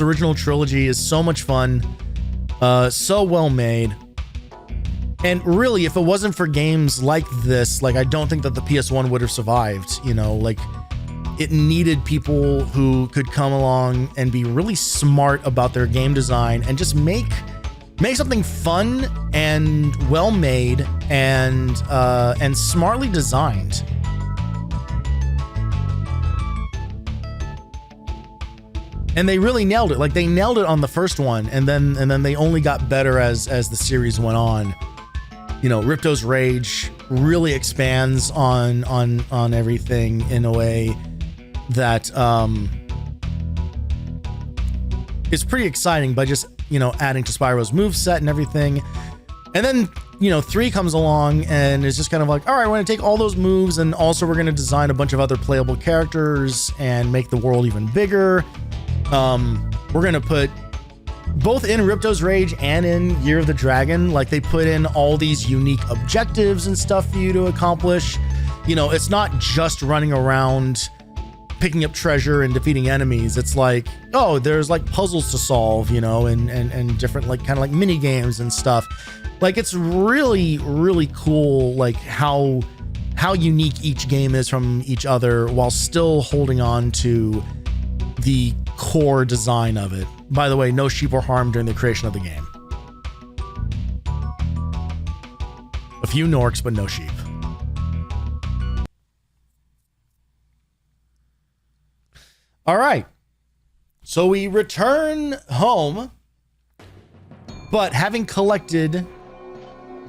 original trilogy is so much fun. So well made. And really, if it wasn't for games like this, like I don't think that the PS1 would have survived, you know, like it needed people who could come along and be really smart about their game design and just make something fun and well made and smartly designed. And they really nailed it. Like they nailed it on the first one, and then they only got better as the series went on. You know, Ripto's Rage really expands on everything in a way that is pretty exciting by just, you know, adding to Spyro's moveset and everything. And then, you know, 3 comes along and is just kind of like, all right, we're going to take all those moves, and also we're going to design a bunch of other playable characters and make the world even bigger. We're going to put both in Ripto's Rage and in Year of the Dragon, like they put in all these unique objectives and stuff for you to accomplish. You know, it's not just running around picking up treasure and defeating enemies. It's like, oh, there's like puzzles to solve, you know, and different like kind of like mini games and stuff. Like it's really, really cool, like how unique each game is from each other while still holding on to the core design of it. By the way, no sheep were harmed during the creation of the game. A few Norks, but no sheep. All right. So we return home, but having collected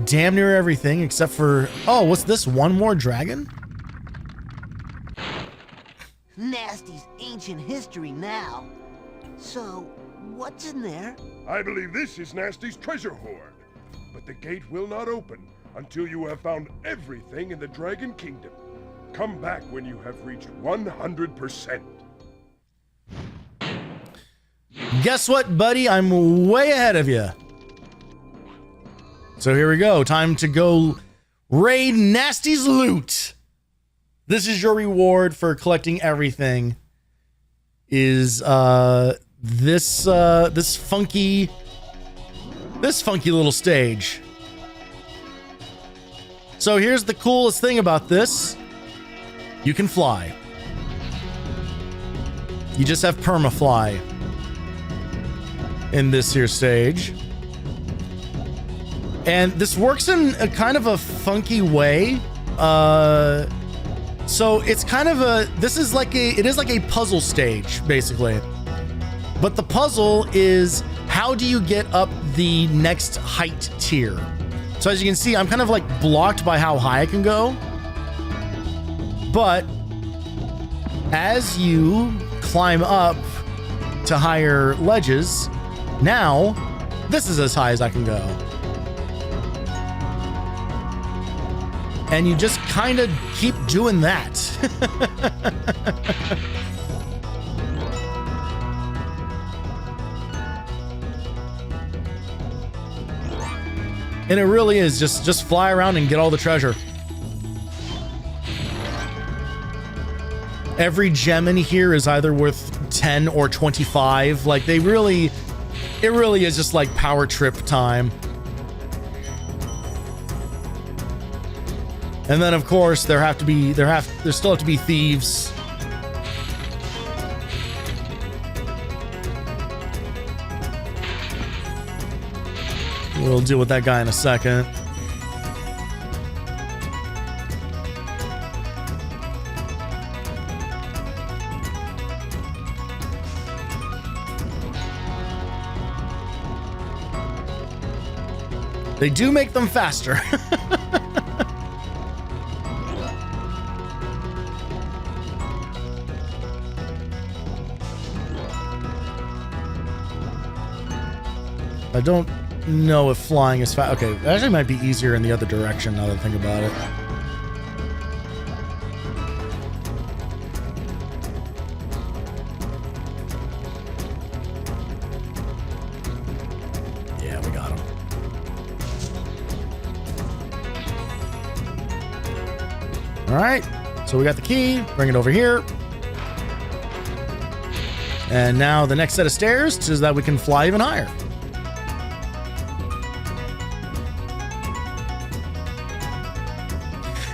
damn near everything except for, oh, what's this? One more dragon? Nasty's ancient history now. So, what's in there? I believe this is Nasty's treasure hoard, but the gate will not open until you have found everything in the Dragon Kingdom. Come back when you have reached 100%. Guess what, buddy? I'm way ahead of you. So here we go. Time to go raid Nasty's loot. This is your reward for collecting everything. Is this funky little stage. So here's the coolest thing about this. You can fly. You just have permafly in this here stage. And this works in a kind of a funky way. So it's kind of it is like a puzzle stage, basically. But the puzzle is, how do you get up the next height tier? So as you can see, I'm kind of like blocked by how high I can go. But as you climb up to higher ledges, now this is as high as I can go. And you just kind of keep doing that. And it really is just fly around and get all the treasure. Every gem in here is either worth 10 or 25. Like it really is just like power trip time. And then of course there still have to be thieves. We'll deal with that guy in a second. They do make them faster. I don't know if flying is fast. Okay, it actually might be easier in the other direction now that I think about it. Yeah, we got him. All right, so we got the key. Bring it over here. And now the next set of stairs so that we can fly even higher.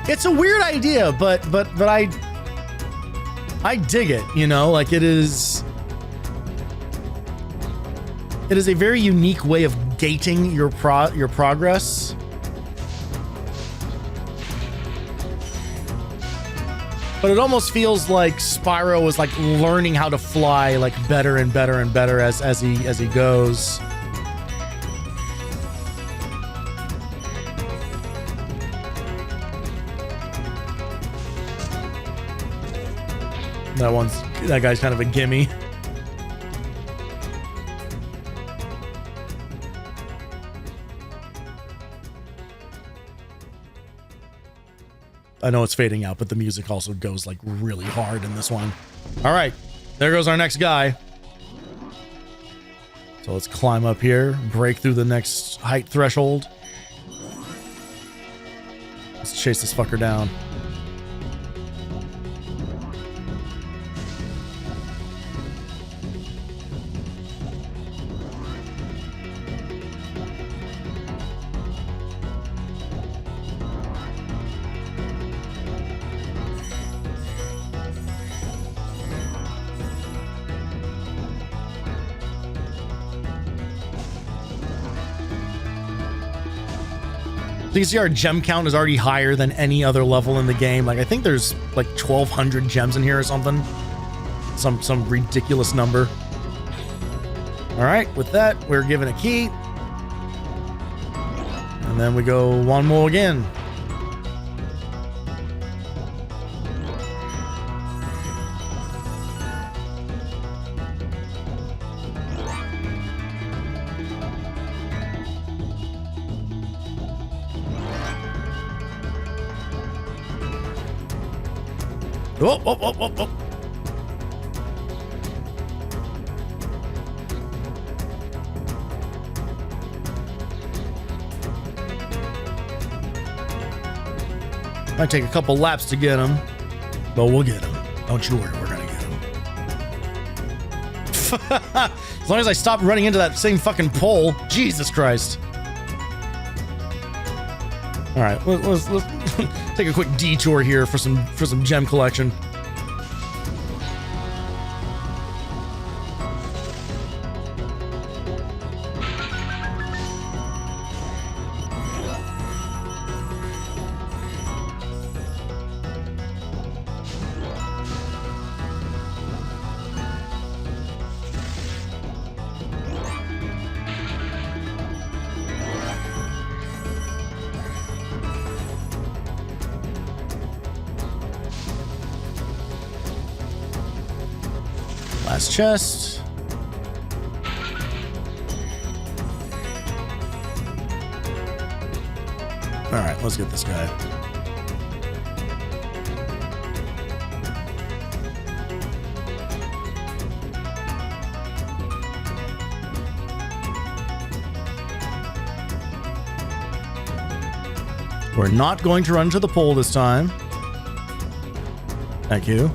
It's a weird idea, but I dig it, you know, like it is a very unique way of gating your progress. But it almost feels like Spyro is like learning how to fly like better and better and better as he goes. That guy's kind of a gimme. I know it's fading out, but the music also goes like really hard in this one. All right, there goes our next guy. So let's climb up here, break through the next height threshold. Let's chase this fucker down. You can see our gem count is already higher than any other level in the game. Like I think there's like 1,200 gems in here or something. Some ridiculous number. All right, with that, we're given a key. And then we go one more again. Oh, oh, oh, oh, oh. Might take a couple laps to get him, but we'll get him. Don't you worry, we're gonna get him. As long as I stop running into that same fucking pole. Jesus Christ. All right, let's take a quick detour here for some gem collection. Last chest. All right, let's get this guy. We're not going to run to the pole this time. Thank you.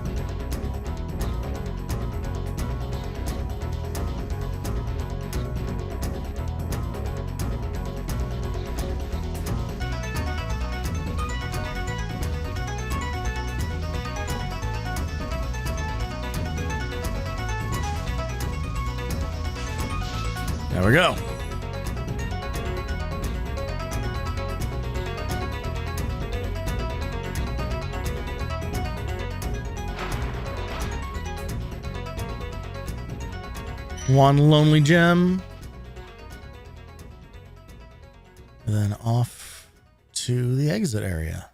There we go. One lonely gem. And then off to the exit area.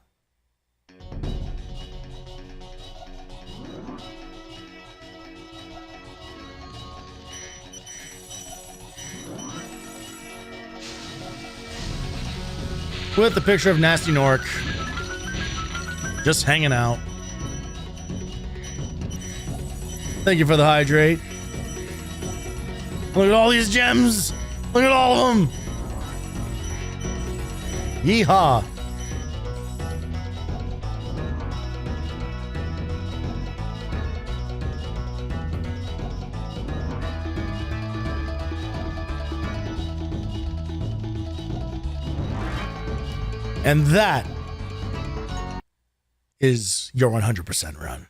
With the picture of Nasty Nork. Just hanging out. Thank you for the hydrate. Look at all these gems. Look at all of them. Yeehaw. And that is your 100% run.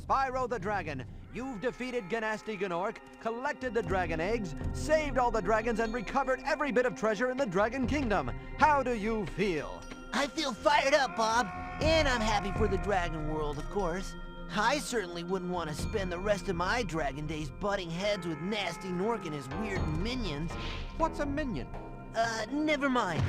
Spyro the Dragon, you've defeated Gnasty Gnorc, collected the dragon eggs, saved all the dragons, and recovered every bit of treasure in the Dragon Kingdom. How do you feel? I feel fired up, Bob. And I'm happy for the dragon world, of course. I certainly wouldn't want to spend the rest of my dragon days butting heads with Nasty Gnorc and his weird minions. What's a minion? Never mind.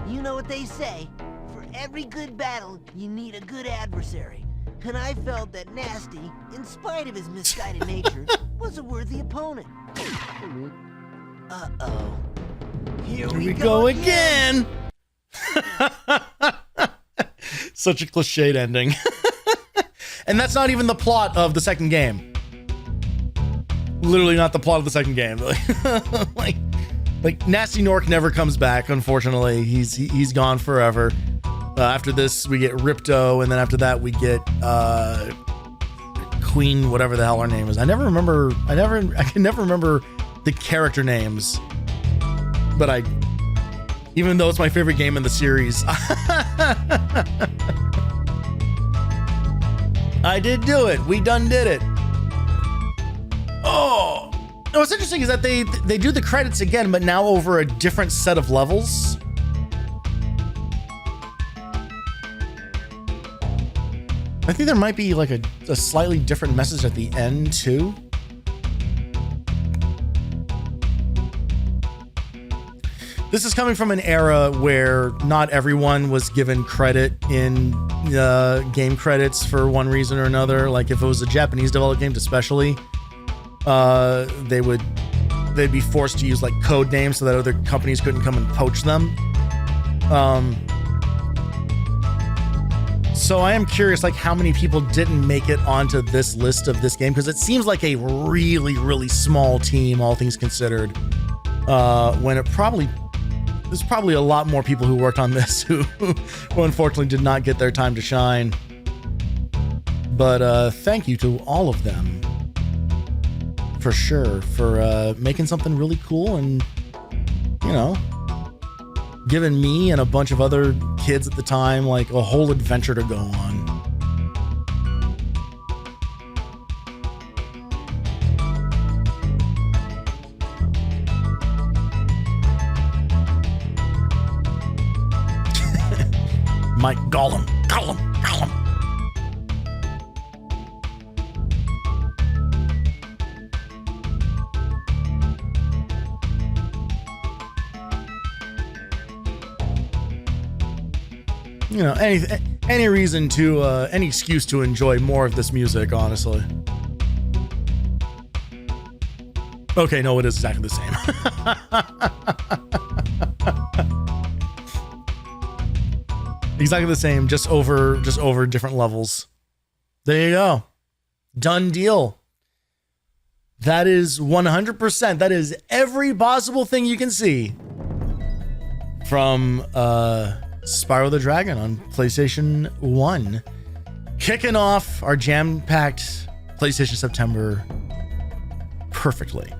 You know what they say. For every good battle, you need a good adversary. And I felt that Nasty, in spite of his misguided nature, was a worthy opponent. Uh-oh. Here we go again! Such a cliched ending. And that's not even the plot of the second game. Literally not the plot of the second game. like Nasty Gnorc never comes back, unfortunately. He's gone forever. After this, we get Ripto, and then after that, we get Queen, whatever the hell her name is. I can never remember the character names. But even though it's my favorite game in the series, I did do it. We done did it. Oh, no, what's interesting is that they do the credits again, but now over a different set of levels. I think there might be like a slightly different message at the end too. This is coming from an era where not everyone was given credit in game credits for one reason or another. Like if it was a Japanese developed game, especially, they'd be forced to use like code names so that other companies couldn't come and poach them. So I am curious, like how many people didn't make it onto this list of this game, because it seems like a really, really small team, all things considered. When there's probably a lot more people who worked on this who unfortunately did not get their time to shine. But thank you to all of them, for sure, for making something really cool and, you know, giving me and a bunch of other kids at the time like a whole adventure to go on. Mike Gollum. You know, any reason to, any excuse to enjoy more of this music, honestly. Okay, no, it is exactly the same. Exactly the same, just over different levels. There you go. Done deal. That is 100%. That is every possible thing you can see from Spyro the Dragon on PlayStation 1. Kicking off our jam-packed PlayStation September perfectly.